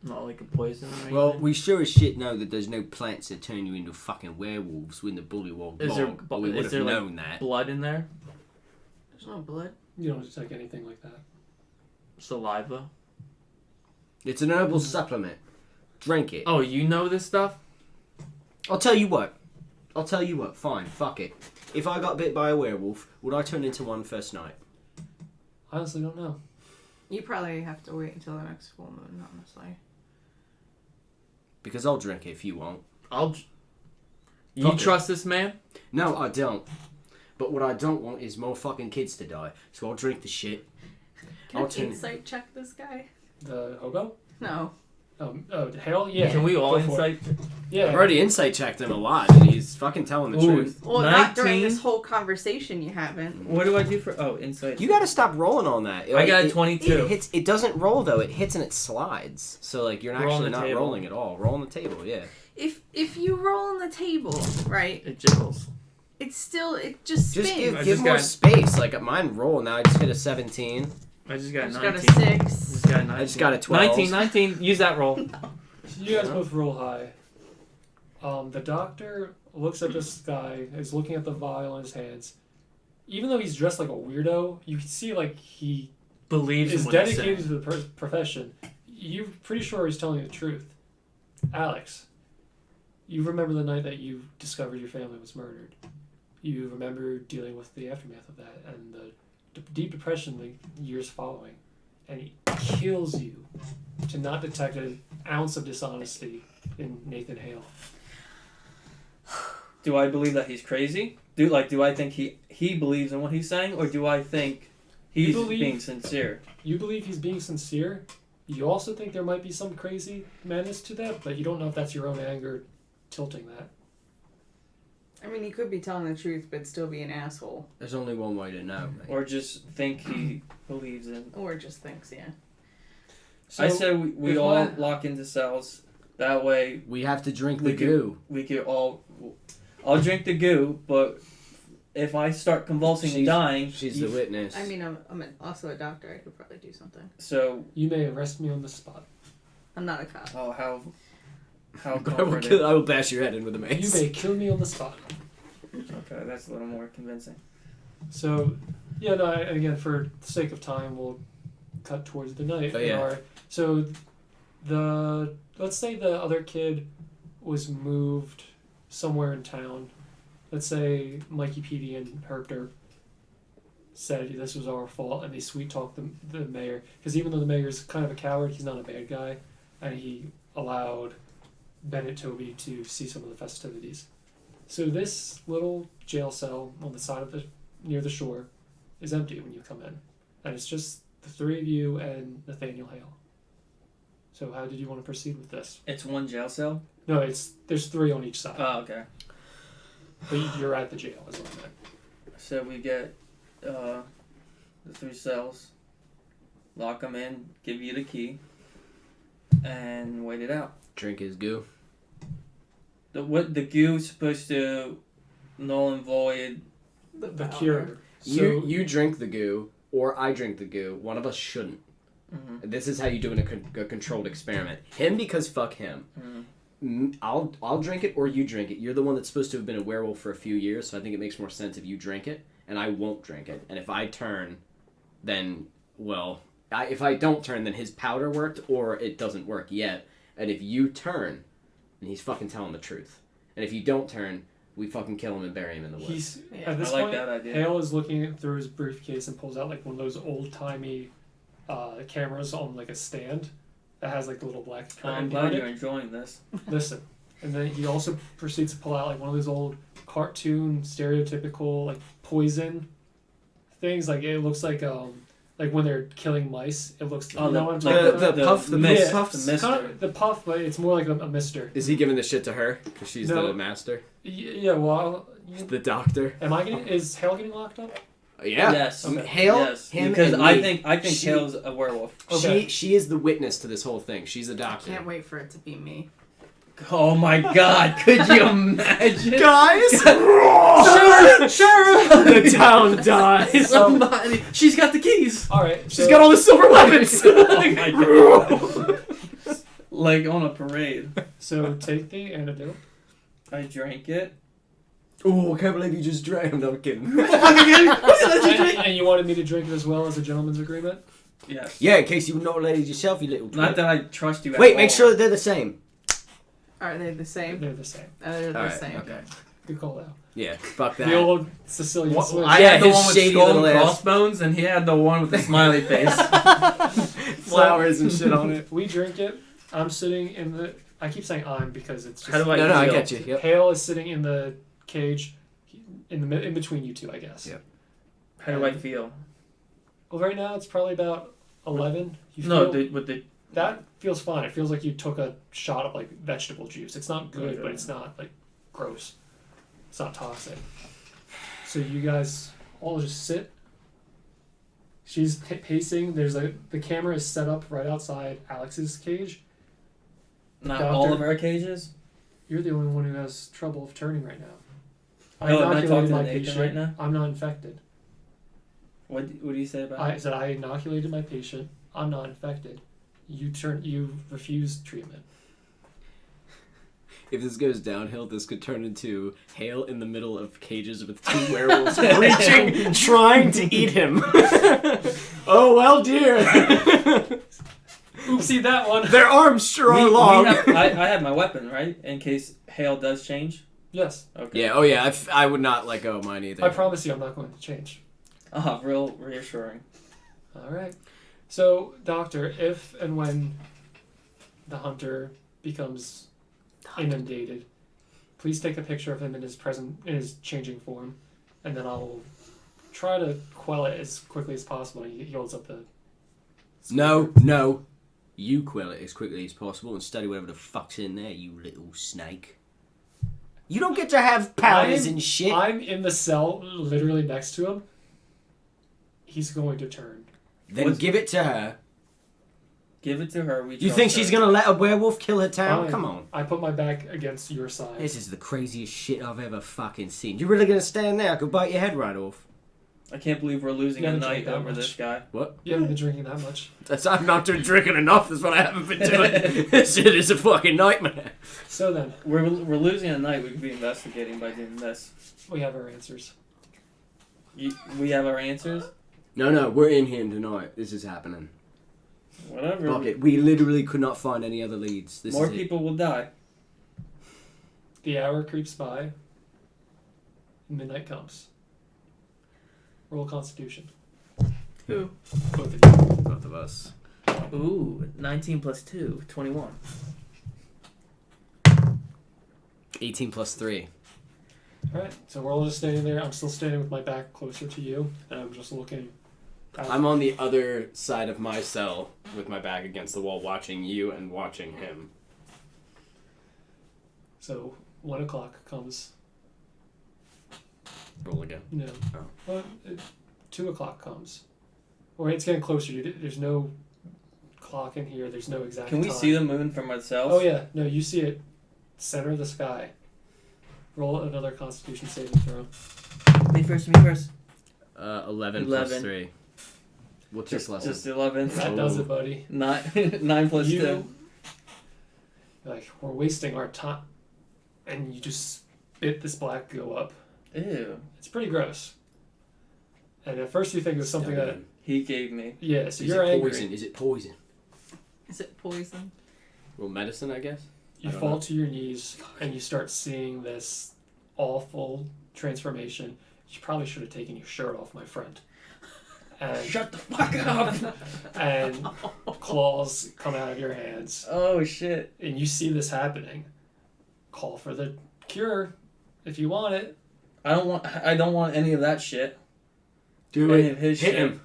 Not like a poison or anything. Well, we sure as shit know that there's no plants that turn you into fucking werewolves when the bullywog Is there- bog, but we is would have there, like, known that. blood in there? There's no blood. You don't detect anything like that. Saliva? It's an herbal supplement. Drink it. Oh, you know this stuff? I'll tell you what. Fine, fuck it. If I got bit by a werewolf, would I turn into one first night? I honestly don't know. You probably have to wait until the next full moon, honestly. Because I'll drink it if you won't. You Fuck it. trust this man? No, I don't. But what I don't want is more fucking kids to die. So I'll drink the shit. Can I'll I turn- insight check this guy? The hobo? No. Hell yeah. Can we all Go for it. insight? Yeah. I've already insight checked him a lot, and he's fucking telling the Ooh. truth. Well, not during 19? this whole conversation you haven't. What do I do for... Oh, insight. You gotta stop rolling on that. I got a It- 22. It doesn't roll though. It hits and it slides. So like you're Roll on actually the not table. rolling at all. Roll on the table, yeah. If you roll on the table, right, It jiggles. it's still, it just spins. Just give I give just more got- space. Like mine roll now. I just hit a 17. I just I got just 19. got a 6. Just got 19. I just got a 12. 19. Use that roll. You guys both roll high. The doctor looks at this guy, is looking at the vial in his hands. Even though he's dressed like a weirdo, you can see like he Believes is in what he's dedicated saying. to the profession. You're pretty sure he's telling you the truth. Alex, you remember the night that you discovered your family was murdered. You remember dealing with the aftermath of that and the deep depression the years following. And he kills you to not detect an ounce of dishonesty in Nathan Hale. Do I believe that he's crazy? Do I think he believes in what he's saying, or do I think he's believe- being sincere? You believe he's being sincere. You also think there might be some crazy madness to that, but you don't know if that's your own anger tilting that. I mean, he could be telling the truth, but still be an asshole. There's only one way to know. Mate. Or just think he believes in... Or just thinks, yeah. So I said we if all I- lock into cells. That way We have to drink we the goo. we could all... I'll drink the goo, but if I start convulsing and She's- dying... She's you- the witness. I mean, I'm also a doctor. I could probably do something. So... you may arrest me on the spot. I'm not a cop. Oh, how I will, comforting. kill, I will bash your head in with a You mace. may kill me on the spot. Okay, that's a little more convincing. So, yeah, no, again, for the sake of time, we'll cut towards the night. Oh, yeah. So, let's say the other kid was moved somewhere in town. Let's say Mikey Petey and Herpter said this was our fault, and they sweet talked the mayor. Because even though the mayor's kind of a coward, he's not a bad guy, and he allowed Bennett Toby to see some of the festivities. So this little jail cell on the side of near the shore is empty when you come in, and it's just the three of you and Nathaniel Hale. So how did you want to proceed with this? It's one jail cell? No, there's three on each side. Oh, okay. But you're at the jail, is what I meant. So we get the 3 cells, lock them in, give you the key, and wait it out. Drink his goo. The goo is supposed to null and void. The cure. You drink the goo, or I drink the goo. One of us shouldn't. Mm-hmm. This is how you do in a controlled experiment. Him because fuck him. Mm-hmm. I'll drink it or you drink it. You're the one that's supposed to have been a werewolf for a few years, so I think it makes more sense if you drink it, and I won't drink it. And if I turn, then, well, if I don't turn, then his powder worked, or it doesn't work yet. And if you turn, then he's fucking telling the truth. And if you don't turn, we fucking kill him and bury him in the woods. At this I like point, that idea. Hale is looking through his briefcase and pulls out like one of those old-timey cameras on like a stand that has like the little black I'm glad you're enjoying this. Listen. And then he also proceeds to pull out like one of those old cartoon stereotypical like poison things. Like it looks like when they're killing mice, it looks. Oh, you know what I'm like talking about? the puff, the mist, puff. the It's mister. kind of the puff, but it's more like a mister. Is he giving the shit to her? Because she's No. the master? Yeah, well, The doctor? is Hale getting locked up? Yeah. Yes. Okay. Hale, Yes. him, Because and I me. think She- Hale's a werewolf. Okay. She is the witness to this whole thing. She's the I doctor. can't wait for it to be me. Oh my God! Could you imagine? Guys! Sheriff! The town dies. Somebody! She's got the keys. All right, She's got all the silver weapons. Oh my God! Like on a parade. So take the antidote. I drank it. Oh, I can't believe you just drank. No, I'm kidding. And you wanted me to drink it as well as a gentleman's agreement? Yes. Yeah, in case you've not let it yourself, you little Not twit. that I trust you. At Wait, all. make sure that they're the same. Are they the same? They're the same. They're the Alright, same. okay. Good call out. Yeah, fuck that. The old Sicilian switch. I Yeah, had the his one with shady skull and little ass. crossbones, and he had the one with the smiley face. Flowers and shit on it. We drink it. I'm sitting in the. I keep saying I'm because it's just. How do I No, I feel? get you. Yep. Hale is sitting in the cage, in between you two, I guess. Yep. How do I feel? Well, right now it's probably about 11. You No, feel, with the that feels fine. It feels like you took a shot of like vegetable juice. It's not good, but it's not like gross. It's not toxic. So you guys all just sit. She's pacing. There's the camera is set up right outside Alex's cage. not Doctor. all of our cages. You're the only one who has trouble of turning right now. Oh, am I talking to my Nathan patient. right now? I'm not infected. What do you say about I it? said I inoculated my patient. I'm not infected. You refused treatment. If this goes downhill, this could turn into Hale in the middle of cages with 2 werewolves reaching, trying to eat him. Oh, well, dear. Oopsie, that one. Their arms sure are long. I have my weapon, right? In case Hale does change. Yes. Okay. Yeah, oh yeah, I would not let go of mine either. I promise you I'm not going to change. Real reassuring. All right. So, doctor, if and when the hunter becomes inundated, please take a picture of him in his changing form, and then I'll try to quell it as quickly as possible. He holds up the. No. You quill it as quickly as possible and study whatever the fuck's in there, you little snake. You don't get to have powders and shit. I'm in the cell, literally next to him. He's going to turn. Then give it to her. Give it to her. You think she's gonna let a werewolf kill her town? Fine. Come on. I put my back against your side. This is the craziest shit I've ever fucking seen. You really gonna stand there? I could bite your head right off. I can't believe we're losing You a haven't night drank that over much. this guy. You haven't been drinking that much. I'm not drinking enough. That's what I haven't been doing. This shit is a fucking nightmare. So then, We're losing a night. We could be investigating by doing this. we have our answers. We have our answers. No, we're in here tonight. This is happening. Whatever. Fuck it. We literally could not find any other leads. This More is it. people will die. The hour creeps by. Midnight comes. Roll Constitution. Who? Both of you. Both of us. Ooh, 19 plus 2, 21. 18 plus 3. Alright, so we're all just standing there. I'm still standing with my back closer to you, and I'm just looking. I'm on the other side of my cell with my back against the wall, watching you and watching him. So 1 o'clock comes. Roll again. No. Oh. Well, 2 o'clock comes. Or it's getting closer. There's no clock in here. There's no exact Can we time. see the moon from ourselves? Oh yeah. No, you see it. Center of the sky. Roll another Constitution saving throw. Me first. 11 plus 11. 3. What's your plus? Just 11. That does it, buddy. 9 plus 2. You're like, we're wasting our time. And you just spit this black goo up. Ew. It's pretty gross. And at first you think it's something that... He gave me. Yeah, so Is you're it angry. poison? Is it poison? Is it poison? Well, medicine, I guess. You I don't fall know. to your knees and you start seeing this awful transformation. You probably should have taken your shirt off, my friend. And Shut the fuck up! and claws come out of your hands. Oh shit. And you see this happening. Call for the cure if you want it. I don't want any of that shit. Do Any it. of his Hit shit. him.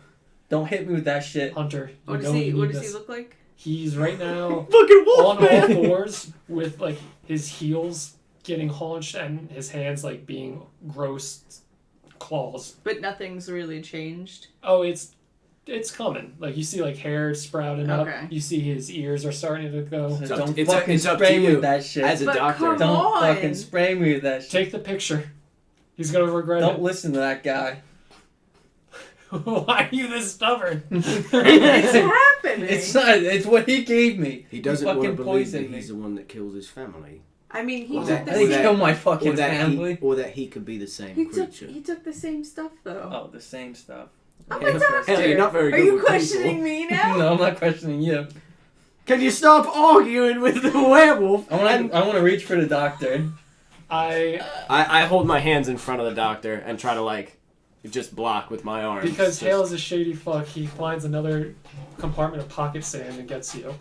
Don't hit me with that shit. Hunter, you What know does you he? need What does this. he look like? He's right now Fucking wolf, on all man. fours with like his heels getting haunched and his hands like being gross claws. But nothing's really changed. Oh, it's coming. Like you see like hair sprouting up. Okay. You see his ears are starting to go. So It's up- don't it's up- fucking it's up to spray me you with that shit. As a But doctor. come Don't on. fucking spray me with that shit. Take the picture. He's gonna regret Don't it. listen to that guy. Why are you this stubborn? It's happening. It's not. It's what he gave me. He doesn't want to fucking believe that poisoned me. he's the one that killed his family. I mean, he Or took that- the I didn't that- kill my Or fucking that, family. he could be the same He took creature. he took the same stuff though. Oh, the same stuff. I'm Yeah, a doctor. Hell, you're not very Are good you with questioning people. me now? No, I'm not questioning you. Can you stop arguing with the werewolf? I want to reach for the doctor. I hold my hands in front of the doctor and try to like just block with my arms. Because Just- Hale is a shady fuck, he finds another compartment of pocket sand and gets you.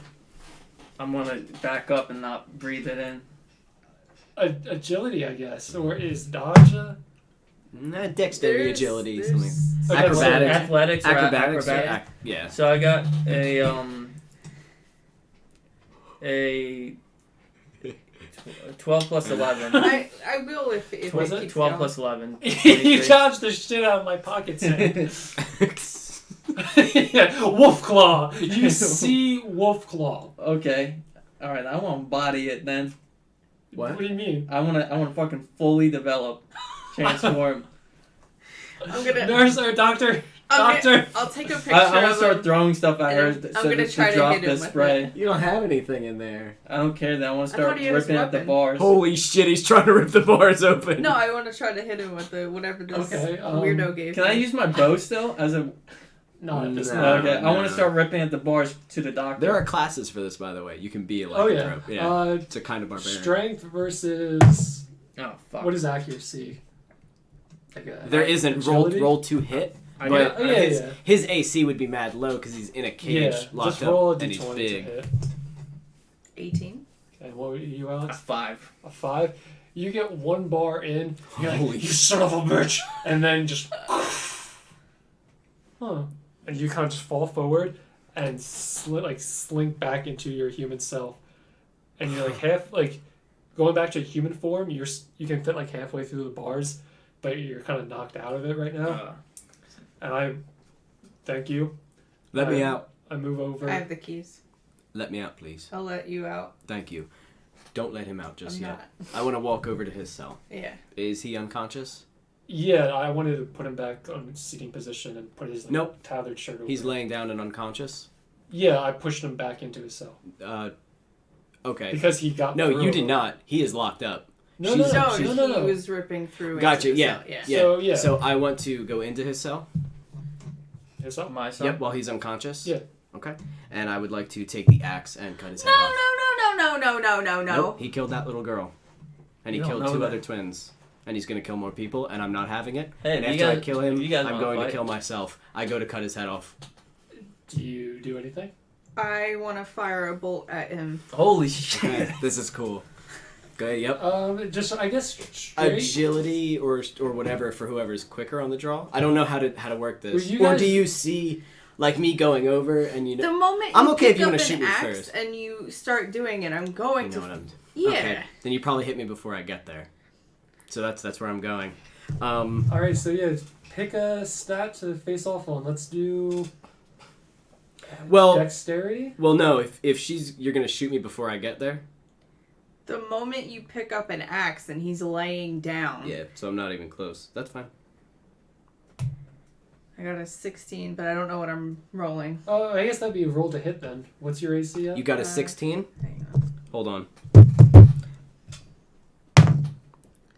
I'm gonna back up and not breathe it in. Agility, I guess, or is dodge? Nah, dexterity, There's- agility, there's- something. Okay, Acrobatics. Athletics or Acrobatics, acrobatics. yeah. So I got a 12 plus 11. I will if Was it it keeps 12 going. plus 11. You dodged the shit out of my pocket sand. Yeah, Wolf Claw. You see Wolf Claw. Okay. All right. I want to body it then. What do you mean? I want to fucking fully develop, transform. I'm gonna Nurse or doctor? Doctor. I'll take a picture I want to of start him. throwing stuff at her and so I'm gonna that try she to drop hit him the with spray. You don't have anything in there. I don't care. Then I want to I thought start he had his ripping at the weapon. bars. Holy shit, he's trying to rip the bars open. No, I want to try to hit him with the whatever this Okay, weirdo gave Can I me. use my bow still as a? Not at this No. point. Okay. I want to start ripping at the bars to the doctor. There are classes for this, by the way. You can be like Oh a yeah. trope. Yeah. It's a kind of barbarian. Strength versus Oh fuck. what is accuracy? Like There isn't agility? roll to hit. I But Oh, yeah, his, yeah. his AC would be mad low because he's in a cage Yeah, locked just up roll a and he's d20 to big. hit. 18. Okay, what were you, A Alex? 5. A 5. You get one bar in. You're like, Holy you son of a bitch, and then just, and you kind of just fall forward and slink back into your human self, and you're like half like going back to human form. You can fit like halfway through the bars, but you're kind of knocked out of it right now. And I thank you. Let me out. I move over. I have the keys. Let me out, please. I'll let you out. Thank you. Don't let him out just I'm yet. not. I want to walk over to his cell. Yeah. Is he unconscious? Yeah, I wanted to put him back on seating position and put his Nope. tethered shirt over. He's laying down and unconscious. Yeah, I pushed him back into his cell Okay. because he got. No, through. you did not. He is locked up. No, She's- no, No, no, he no, no. was ripping through. Gotcha. into the Yeah. cell, yeah. Yeah. So, yeah. So I want to go into his cell. His cell? Myself. Yep. While he's unconscious. Yeah. Okay. And I would like to take the axe and cut his head off. No. Nope, he killed that little girl. And he You don't killed know two that. other twins. And he's going to kill more people, and I'm not having it. Hey, and you after I guys- kill him, you guys I'm wanna going to fight? kill myself. I go to cut his head off. Do you do anything? I want to fire a bolt at him. Holy shit. Okay, this is cool. Okay, yep. Just I guess straight. Agility or whatever for whoever's quicker on the draw. I don't know how to work this. Well, you Or guys- do you see like me going over and you know The moment I'm you okay if pick you up wanna an shoot me axe first. and you start doing it, I'm going you know what I'm yeah. Okay. Then you probably hit me before I get there. So that's where I'm going. All right, so yeah, pick a stat to face off on. Let's do. Well- dexterity. Well, no, if you're going to shoot me before I get there. The moment you pick up an axe and he's laying down. Yeah, so I'm not even close. That's fine. I got a 16, but I don't know what I'm rolling. Oh, I guess that'd be a roll to hit then. What's your AC? At? You got a 16? Hang on. Hold on.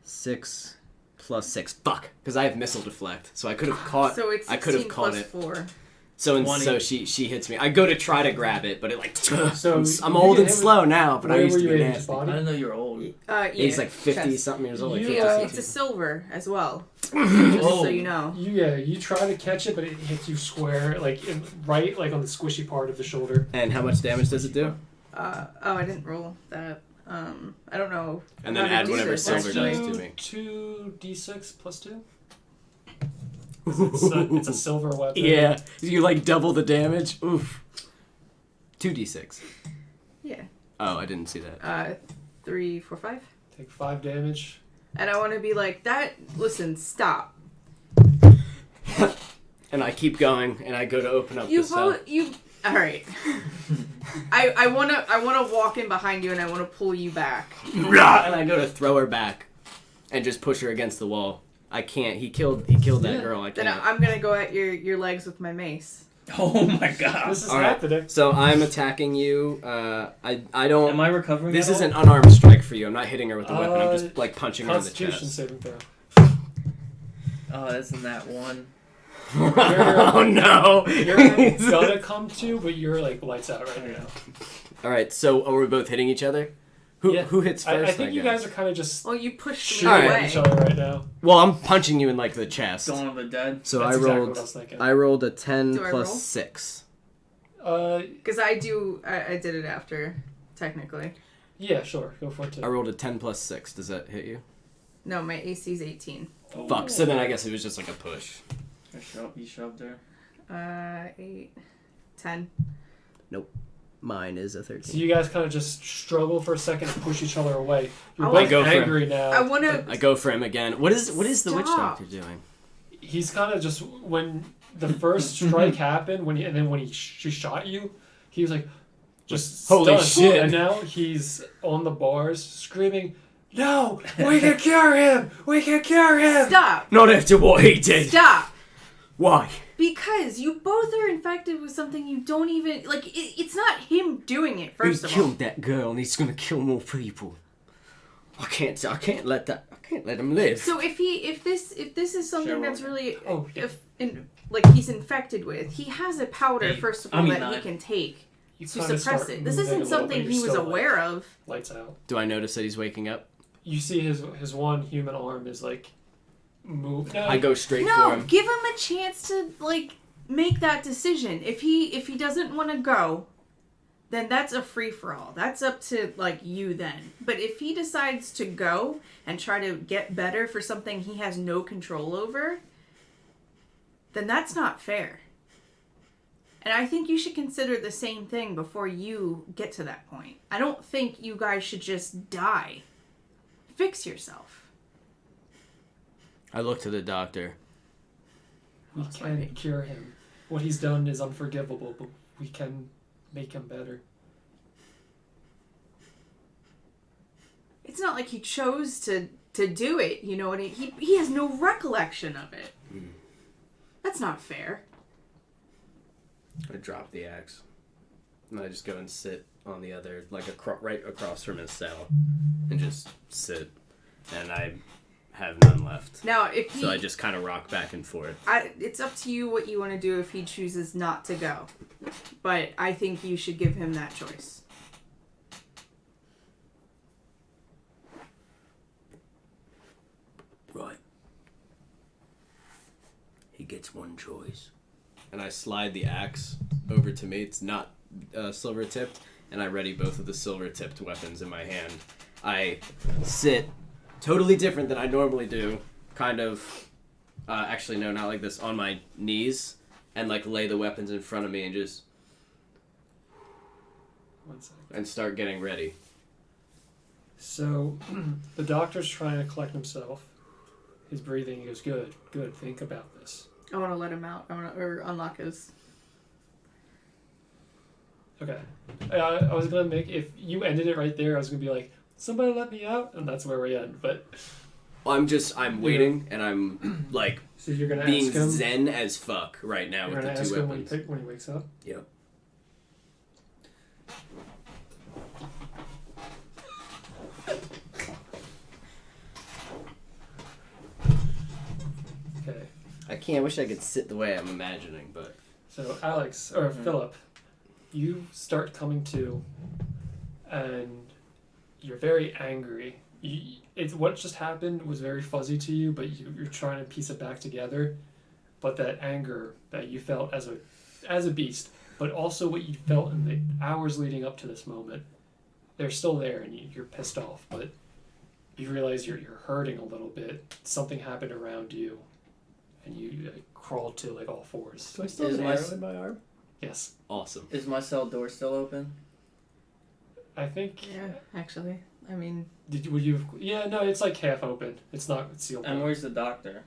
6 plus 6. Fuck, cuz I have missile deflect. So I could have caught So it's 16 I could have caught plus it. 4. So 20. she hits me. I go to try to grab it, but it like So I'm you old get and hit slow now, but I Where used were to you be at his nasty. I body? didn't know you were old. Yeah. He's like 50 chest. something years old. Like You, 50, uh, It's a silver as well. Oh. Just so you know. You try to catch it, but it hits you square, like right, like on the squishy part of the shoulder. And how much damage does it do? I didn't roll that. I don't know. And how then to add do whatever this, silver actually. dice to me. 2d6 plus 2. It's a silver weapon. Yeah, you like double the damage. Oof. 2d6. Yeah. Oh, I didn't see that. 3, 4, 5. Take 5 damage. And I want to be like that. Listen, stop. And I keep going, and I go to open up You the cell. All right. I wanna walk in behind you and I wanna pull you back. And I go to throw her back, and just push her against the wall. I can't. He killed that Yeah. girl. I Then can't. I'm gonna go at your legs with my mace. Oh my god. This is All right. happening. So I'm attacking you. I don't. Am I recovering? This at is all? an unarmed strike for you. I'm not hitting her with the weapon. I'm just like punching her in the Constitution chest. saving throw. Oh, that's in that one. Oh no! You're gonna come to, but you're like lights out right now. All right. So are we both hitting each other? Who Yeah. hits first? I think you guess? gues are kind of just Well, you pushed me shooting Alright. at away. each other right now. Well, I'm punching you in like the chest. Dawn of the Dead. So That's I exactly rolled. what I was thinking. I rolled a 10 Do I plus roll? 6. Because I did it after, technically. Yeah, sure. Go for it I too. rolled a 10 plus 6. Does that hit you? No, my AC's 18. Fuck. So then I guess it was just like a push. You shoved her. 8, 10. Mine is a So 13. you guys kind of just struggle for a second and push each other away. You're I wanna both go for him. angry now. I want to. I go for him again. What is the witch Stop. doctor doing? He's kind of just when the first strike happened and then when she shot you, he was like just Holy stunned. shit. And now he's on the bars screaming, "No, we can cure him! We can cure him!" Stop! Not after what he did. Stop! Why? Because you both are infected with something you don't even like. It's not him doing it. First of all, that girl, and he's gonna kill more people. I can't let him live. so if this is something Sure, that's well, really Oh, yeah. like he's infected with, he has a powder Hey, first of I all mean, that not- he can take You to kinda suppress start it. This moving a isn't little, something but he you're was still, aware of. Lights out. Do I notice that he's waking up? You see his one human arm is like move. No, I go straight for No, him. give him a chance to like make that decision. If he doesn't want to go, then that's a free for all. That's up to like you then. But if he decides to go and try to get better for something he has no control over, then that's not fair. And I think you should consider the same thing before you get to that point. I don't think you guys should just die. Fix yourself. I look to the doctor. we That's my can page. cure him. What he's done is unforgivable, but we can make him better. It's not like he chose to to do it, you know, and he has no recollection of it. That's not fair. I drop the axe. And I just go and sit on the other, like right across from his cell. And just sit. And I have none left. Now, if So I just kind of rock back and forth. it's up to you what you want to do if he chooses not to go. But I think you should give him that choice. Right. He gets one choice. And I slide the axe over to me. It's not silver tipped. And I ready both of the silver tipped weapons in my hand. I sit totally different than I normally do. Kind of, actually no, not like this, on my knees. And like lay the weapons in front of me and just... 1 second. And start getting ready. So, the doctor's trying to collect himself. He's breathing. He goes, good, think about this. I want to let him out. Or unlock his... Okay. I was going to make, if you ended it right there, I was going to be like, somebody let me out, and that's where we end. But I'm waiting, and I'm like so you're going to being ask him? zen as fuck right now You're with going the to ask two him weapons. when he wakes up? Yep. Okay. I can't. I wish I could sit the way I'm imagining, but So, Alex, or Philip, you start coming to, and you're very angry. It's what just happened was very fuzzy to you, but you're trying to piece it back together. But that anger that you felt as a beast, but also what you felt in the hours leading up to this moment, they're still there, and you're pissed off. But you realize you're hurting a little bit. Something happened around you, and you crawled to like all fours. do I still Is have an my arrow s- in my arm? Yes, Awesome. Is my cell door still open? I think. Yeah, actually. I mean... Would you? Yeah, no, it's like half open. It's not sealed. And up. where's the doctor?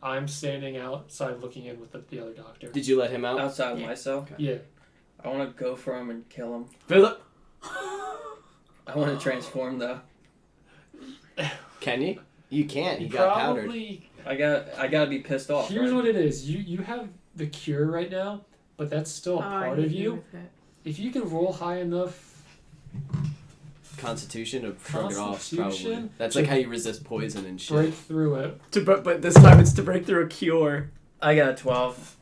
I'm standing outside looking in with the other doctor. Did you let him out? Outside of Yeah. my cell? Yeah. I want to go for him and kill him. Philip, I want to transform though. can you? You can't. He You got powdered. probably. I gotta be pissed off. Here's right? what it is. You have the cure right now, but that's still a part of you. If you can roll high enough, Constitution to shrug it off, probably. Constitution? That's like how you resist poison and shit. break through it. But this time it's to break through a cure. I got a 12.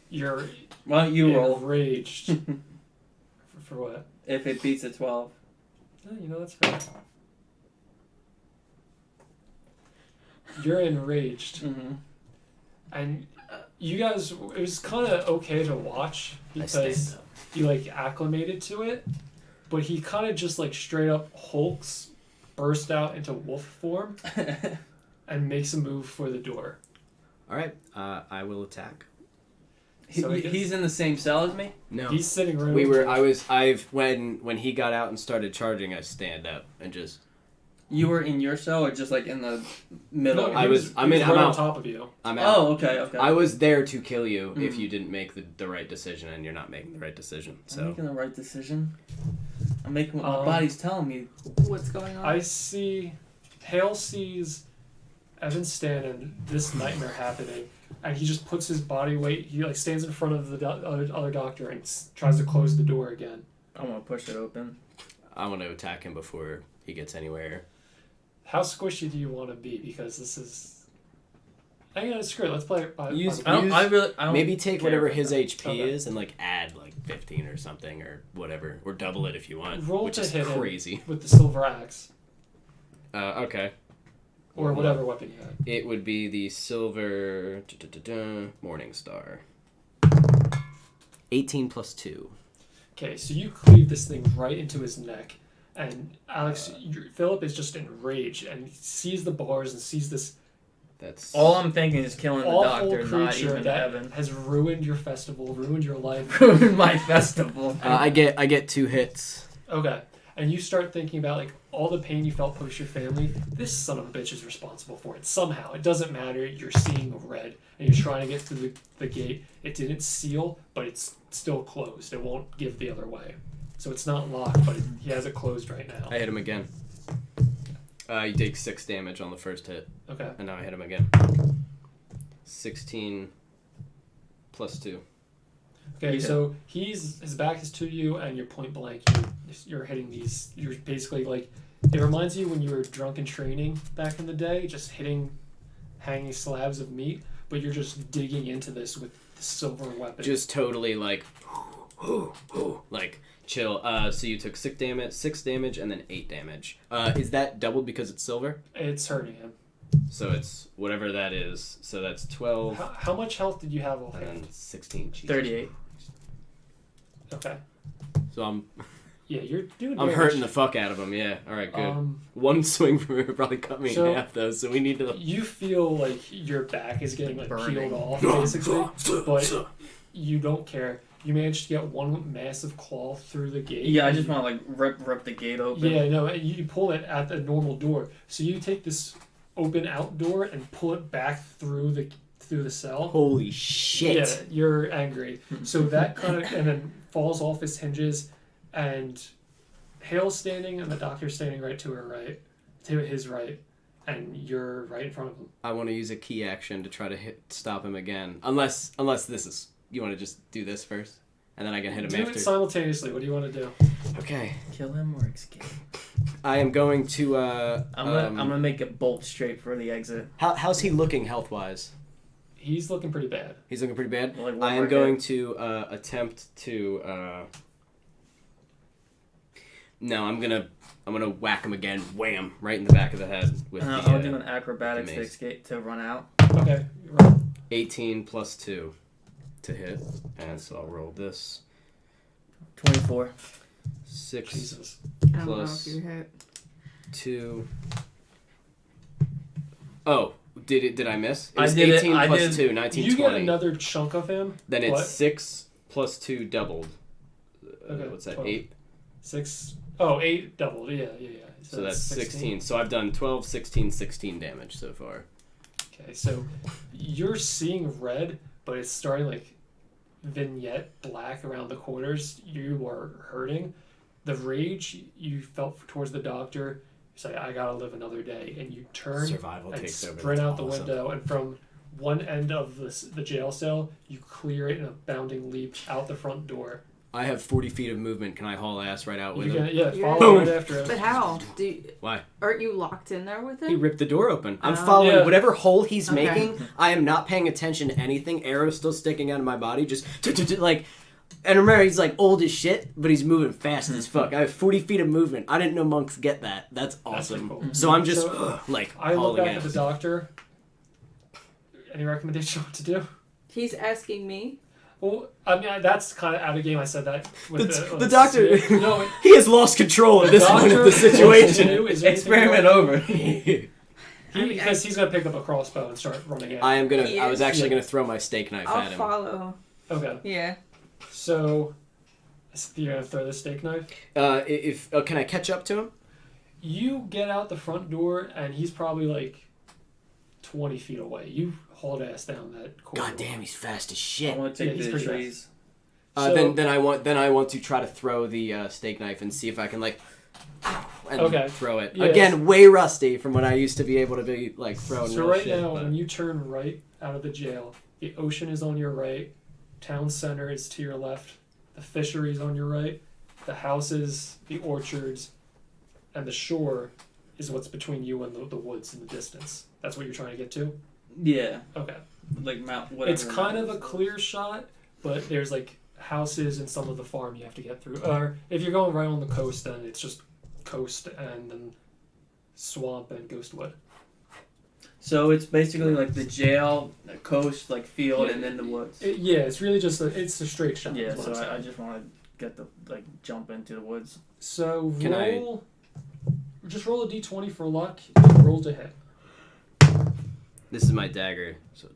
You're Why don't you roll? enraged. for what? If it beats a 12. Oh, you know that's fair. You're enraged. Mm-hmm. And you guys, it was kind of okay to watch I because stand up. you like acclimated to it, but he kind of just like straight up hulks, burst out into wolf form, and makes a move for the door. All right. I will attack. So I guess- He's in the same cell as me? No. He's sitting right. We over were. you. When he got out and started charging, I stand up and just. You were in your cell or just like in the middle? No, I he was- he I mean, was I'm right on out. top of you. I'm out. Oh, okay. I was there to kill you if Mhm. you didn't make the right decision, and you're not making the right decision. I'm So making the right decision. I'm making what my Um, body's telling me. What's going on? I see. Hale sees Evan standing. This nightmare happening, and he just puts his body weight. He like stands in front of the other doctor and tries to close the door again. I want to push it open. I want to attack him before he gets anywhere. How squishy do you want to be? Because this is. I gotta screw it. Let's play it by. Use- by I don't. I don't Maybe take care whatever about his that. HP Okay. is and like add like 15 or something or whatever, or double it if you want, Roll which to is hit him. crazy. with the silver axe Okay. or whatever weapon you had. It would be the silver Morning Star. 18 plus 2. Okay, so you cleave this thing right into his neck, and Alex, Philip is just enraged and he sees the bars and sees this That's All I'm thinking is killing the awful doctor, not creature even that Evan. has ruined your festival, ruined your life. Ruined my festival. I get 2 hits. Okay, and you start thinking about like all the pain you felt post your family. This son of a bitch is responsible for it somehow. It doesn't matter. You're seeing red, and you're trying to get through the gate. It didn't seal, but it's still closed. It won't give the other way, so it's not locked, but he has it closed right now. I hit him again. You take 6 damage on the first hit, Okay. and now I hit him again. 16 plus 2. Okay, You so his back is to you, and you're point blank. You're hitting these. You're basically like. It reminds you when you were drunk in training back in the day, just hitting hanging slabs of meat, but you're just digging into this with the silver weapon. Just totally like chill. So you took 6 damage, and then 8 damage. Is that doubled because it's silver? It's hurting him. So it's whatever that is. So that's 12 How much health did you have and offhand? then 16. Jesus. 38. Okay. So Yeah, you're doing. I'm damage. hurting the fuck out of him. Yeah. All right. Good. One swing from here probably cut me So- in half though. So we need to. You feel like your back is getting like Burning. peeled off, basically, but you don't care. You managed to get one massive claw through the gate. Yeah, I just want to like rip the gate open. Yeah, no, you pull it at the normal door. So you take this open out door and pull it back through the cell. Holy shit! Yeah, you're angry. So that kind of and then falls off its hinges, and Hale's standing and the doctor's standing right to her right, to his right, and you're right in front of him. I want to use a key action to try to stop him again. Unless this is. You want to just do this first, and then I can hit him Do after. it simultaneously. What do you want to do? Okay. Kill him or escape. I am going to. I'm gonna make a bolt straight for the exit. How's he looking health wise? He's looking pretty bad. He's looking pretty bad. Like one I am more going hit. to attempt to. No, I'm gonna whack him again. Wham! Right in the back of the head with the. I'll do an acrobatics to mace. escape to run out. Okay, you're right. 18 plus 2 to hit, and so I'll roll this. 24. 6 Jesus. I don't know Plus- if you hit. 2. Oh, did I miss? It I was did it. 18 I plus did. 2, 19, You 20. get another chunk of him. Then it's What? 6 plus 2 doubled. Okay, What's that? 12. 8. 6. Oh, 8 doubled. Yeah. So that's 16. So I've done 12, 16, 16 damage so far. Okay, so you're seeing red, but it's starting like vignette black around the corners. You are hurting. The rage you felt towards the doctor, you say, I gotta live another day. And you turn Survival and takes over. sprint That's out the awesome. window, and from one end of the jail cell, you clear it in a bounding leap out the front door. I have 40 feet of movement. Can I haul ass right out with You him? can, yeah, You're- follow right after him. But how? Why? Aren't you locked in there with He him? ripped the door open. I'm Oh. following Yeah. whatever hole he's Okay. making. I am not paying attention to anything. Arrow's still sticking out of my body. Just like, and remember he's like old as shit, but he's moving fast as fuck. I have 40 feet of movement. I didn't know monks get that. That's That's awesome. pretty cool. So I'm just So, like I look hauling back at the ass. doctor. Any recommendation on what to do? He's asking me. Well, I mean, that's kind of out of game. I said that with The doctor, No, he has lost control at this point of the situation. Experiment over. because he's gonna pick up a crossbow and start running at. I was Yes. actually gonna throw my steak knife I'll at him. follow. Okay, Yeah. so you're gonna throw the steak knife. If can I catch up to him? You get out the front door, and he's probably like 20 feet away. You hauled ass down that corridor. God damn, he's fast as I shit. want to Yeah, take he's the pretty trees. So- Then I want to try to throw the steak knife and see if I can like and Okay. throw it. Yes. Again, way rusty from when I used to be able to be like throwing. So real right shit, now, but- when you turn right out of the jail, the ocean is on your right, town center is to your left, the fishery is on your right, the houses, the orchards, and the shore is what's between you and the woods in the distance. That's what you're trying to get to? Yeah, Okay. like Mount. Whatever. It's kind of a clear shot, but there's like houses and some of the farm you have to get through. Or if you're going right on the coast, then it's just coast and then swamp and ghostwood. So it's basically like the jail, the coast, like field, Yeah. and then the woods. Yeah, it's really just it's a straight shot. Yeah, is what so I'm saying. I just want to get the jump into the woods. So Can I- roll. Just roll a d20 for luck. Roll to hit. This is my dagger. So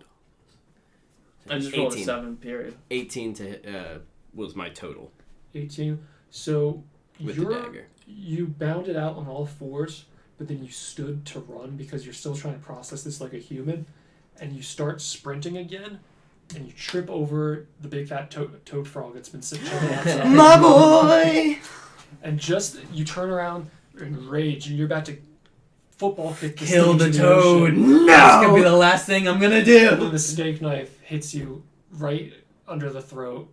I just rolled a 18. 7. Period. 18 to hit was my total 18. So with the dagger. you bounded out on all fours, but then you stood to run because you're still trying to process this like a human, and you start sprinting again, and you trip over the big fat toad frog that's been sitting outside. My boy. And just you turn around in rage, and you're about to football kick this Kill thing the into toad. ocean. That's gonna be the last thing I'm gonna And do. the steak knife hits you right under the throat,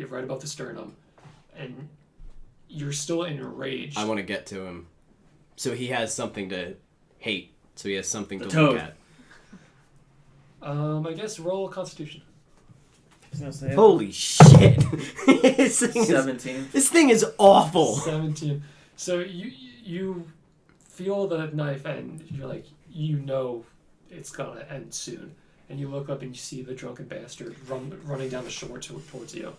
right above the sternum, and you're still enraged. I want to get to him. So he has something to hate. So he has something The to toad. look at. I guess roll Constitution. I was gonna say Holy shit! this, thing is, 17. this thing is awful. 17. So you feel the knife and you're like, you know it's gonna end soon. And you look up and you see the drunken bastard running down the shore towards you.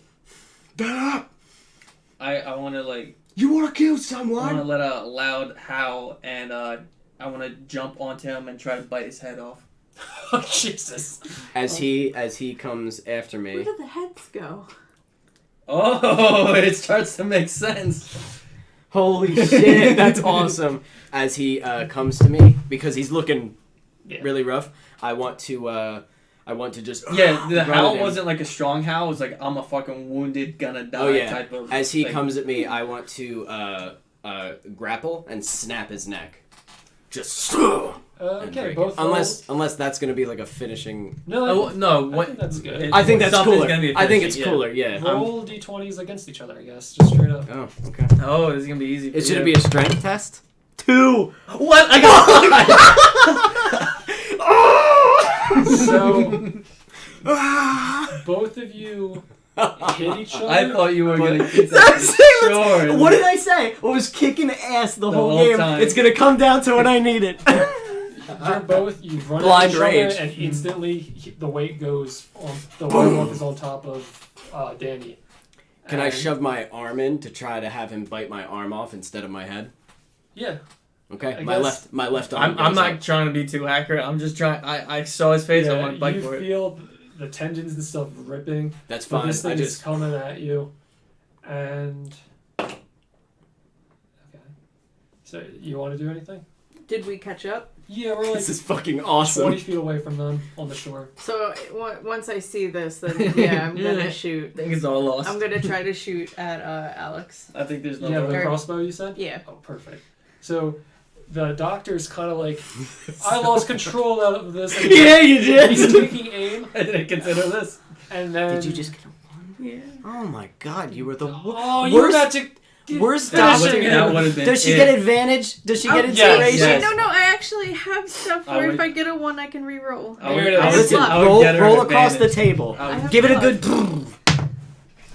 I want to like. You want to kill I want to someone? let a loud howl and I want to jump onto him and try to bite his head off. Oh, Jesus. As he comes after Where me, did the heads go? Oh, it starts to make sense. Holy shit, that's awesome. as he comes to me because he's looking Yeah. really rough, I want to just Yeah, the run howl at him. wasn't like a strong howl. It was like, I'm a fucking wounded, gonna die Oh, yeah. type of As he thing. comes at me, I want to grapple and snap his neck. Just and Okay, break both it. Unless that's gonna be like a finishing. No, Oh, no, I what? think that's good. I think that's something's cooler. gonna be I think it's finishing, cooler. Yeah. roll d20s against each other, I guess. Just straight up. Oh, okay. Oh, this is gonna be easy. For It should you. be a strength test. 2. What? I got. So, both of you hit each other. I thought you were gonna keep That's that it. short. What did I say? I was kicking ass the whole whole game. time. It's gonna come down to when I need it. You're both, you run Blind at each rage. other, and instantly the weight goes on. The werewolf is on top of Danny. Can I And- shove my arm in to try to have him bite my arm off instead of my head? Yeah. Okay, I my guess- left arm. I'm goes not up. trying to be too accurate. I'm just trying. I saw his face. I want to bite you for it. feel the tendons and stuff ripping. That's But fine. this I thing is just coming at you, and okay. So you want to do anything? Did we catch up? Yeah, we're like this is fucking 20 awesome. feet away from them on the shore. So once I see this, then yeah, I'm gonna shoot. I think it's all lost. I'm gonna try to shoot at Alex. I think there's no. You have a way. crossbow, you said? Yeah. Oh, perfect. So the doctor's kind of like, I lost control out of this. And Yeah, you he's did. taking aim, I didn't consider this. and then Did you just get a 1? Yeah. Oh my god, you were the Oh, you were worst. about to. Worst Finish doctor. it. That would have been. Does she it. get advantage? Does she get Oh, inspiration? yes. No, I actually have stuff I where would- if I get a 1, I can re-roll. I would, There it I is. would, Listen, luck. I would roll, get her roll an across the advantage. table. I I would- have Give it a luck. good.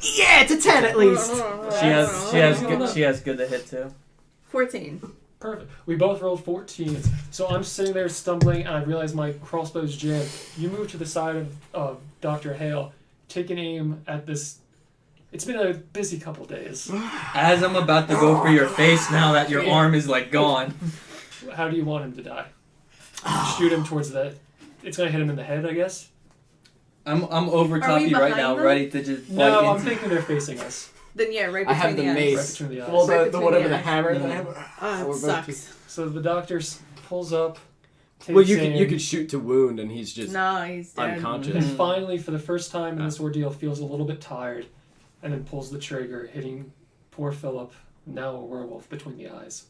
Yeah, it's a 10 at least. She has Hold on. good. She has good to hit too. 14. Perfect. We both rolled 14s. So I'm sitting there stumbling, and I realize my crossbow's jammed. You move to the side of Dr. Hale, take an aim at this. It's been a busy couple days. As I'm about to go for your face, now that your arm is like gone. How do you want him to die? Shoot him towards the. It's gonna hit him in the head, I guess. I'm over Are top we you right behind now, them? ready to just bite No, I'm into. thinking they're facing us. Then yeah, right I between have the the eyes. mace. Right between the eyes. Well, Right the between whatever the the eyes. hammer. Yeah. The Oh, We're it both sucks. So the doctor pulls up. Takes Well, you aim, could shoot to wound, and he's just No, he's dead. unconscious. And finally, for the first time in this ordeal, feels a little bit tired, and then pulls the trigger, hitting poor Philip, now a werewolf, between the eyes.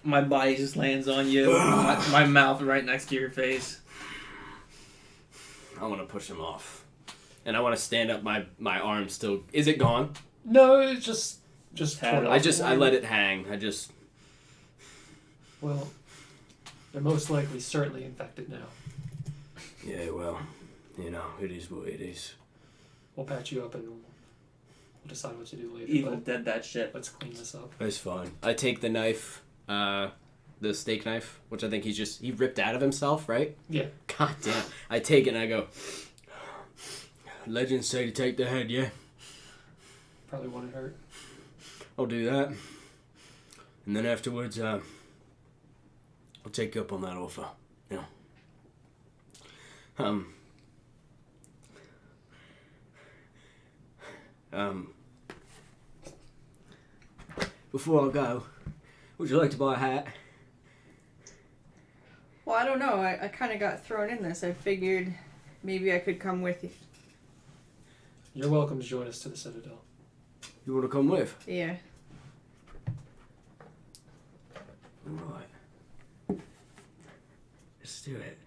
My body just lands on you. my mouth right next to your face. I want to push him off, and I want to stand up. My arm still. Is it gone? No, it's just Tattered. I let it hang. Well, they're most likely certainly infected now. Yeah, well, it is what it is. We'll patch you up and we'll decide what to do later. Evil But dead that shit. let's clean this up. That's fine. I take the knife, the steak knife, which I think he ripped out of himself, right? Yeah. God damn. I take it and I go, legends say to take the head, yeah? Probably wouldn't hurt. I'll do that. And then afterwards, I'll take you up on that offer. Yeah. Before I go, would you like to buy a hat? Well, I don't know. I kind of got thrown in this. I figured maybe I could come with you. You're welcome to join us to the Citadel. You want to come with? Yeah. Right. Let's do it.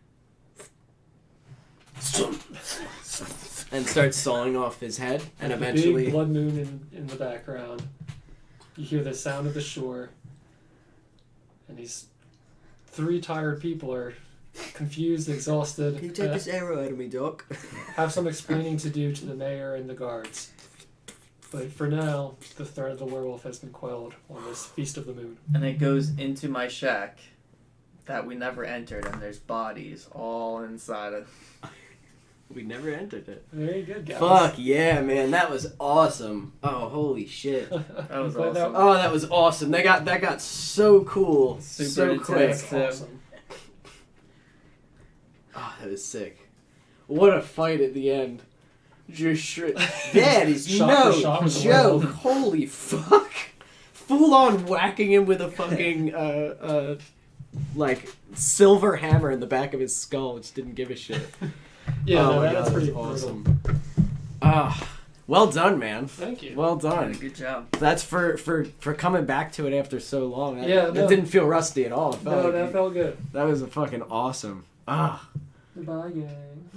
And starts sawing off his head, and With the eventually big blood moon in the background. You hear the sound of the shore, and these 3 tired people are confused, exhausted. Can you take this arrow out of me, Doc? Have some explaining to do to the mayor and the guards. But for now, the threat of the werewolf has been quelled on this Feast of the Moon. And it goes into my shack that we never entered, and there's bodies all inside of. we never entered it. Very good, guys. Fuck yeah, man, that was awesome. Oh, holy shit. That was Glad awesome. Oh, that was awesome. That got so cool, Super so quick. intense. Awesome. Oh, that was sick. What a fight at the end. Just That is Shot no for shot with the joke. werewolf. Holy fuck. Full on whacking him with a fucking, like, silver hammer in the back of his skull, which didn't give a shit. Yeah, Oh no, my that's God, pretty that was brutal. awesome. Ah, well done, man. Thank you. Well Yeah, done. good job. That's for coming back to it after so long. That, Yeah, that no. didn't feel rusty at all. It felt No, like that felt good. that was a fucking awesome. Ah. Goodbye, gang.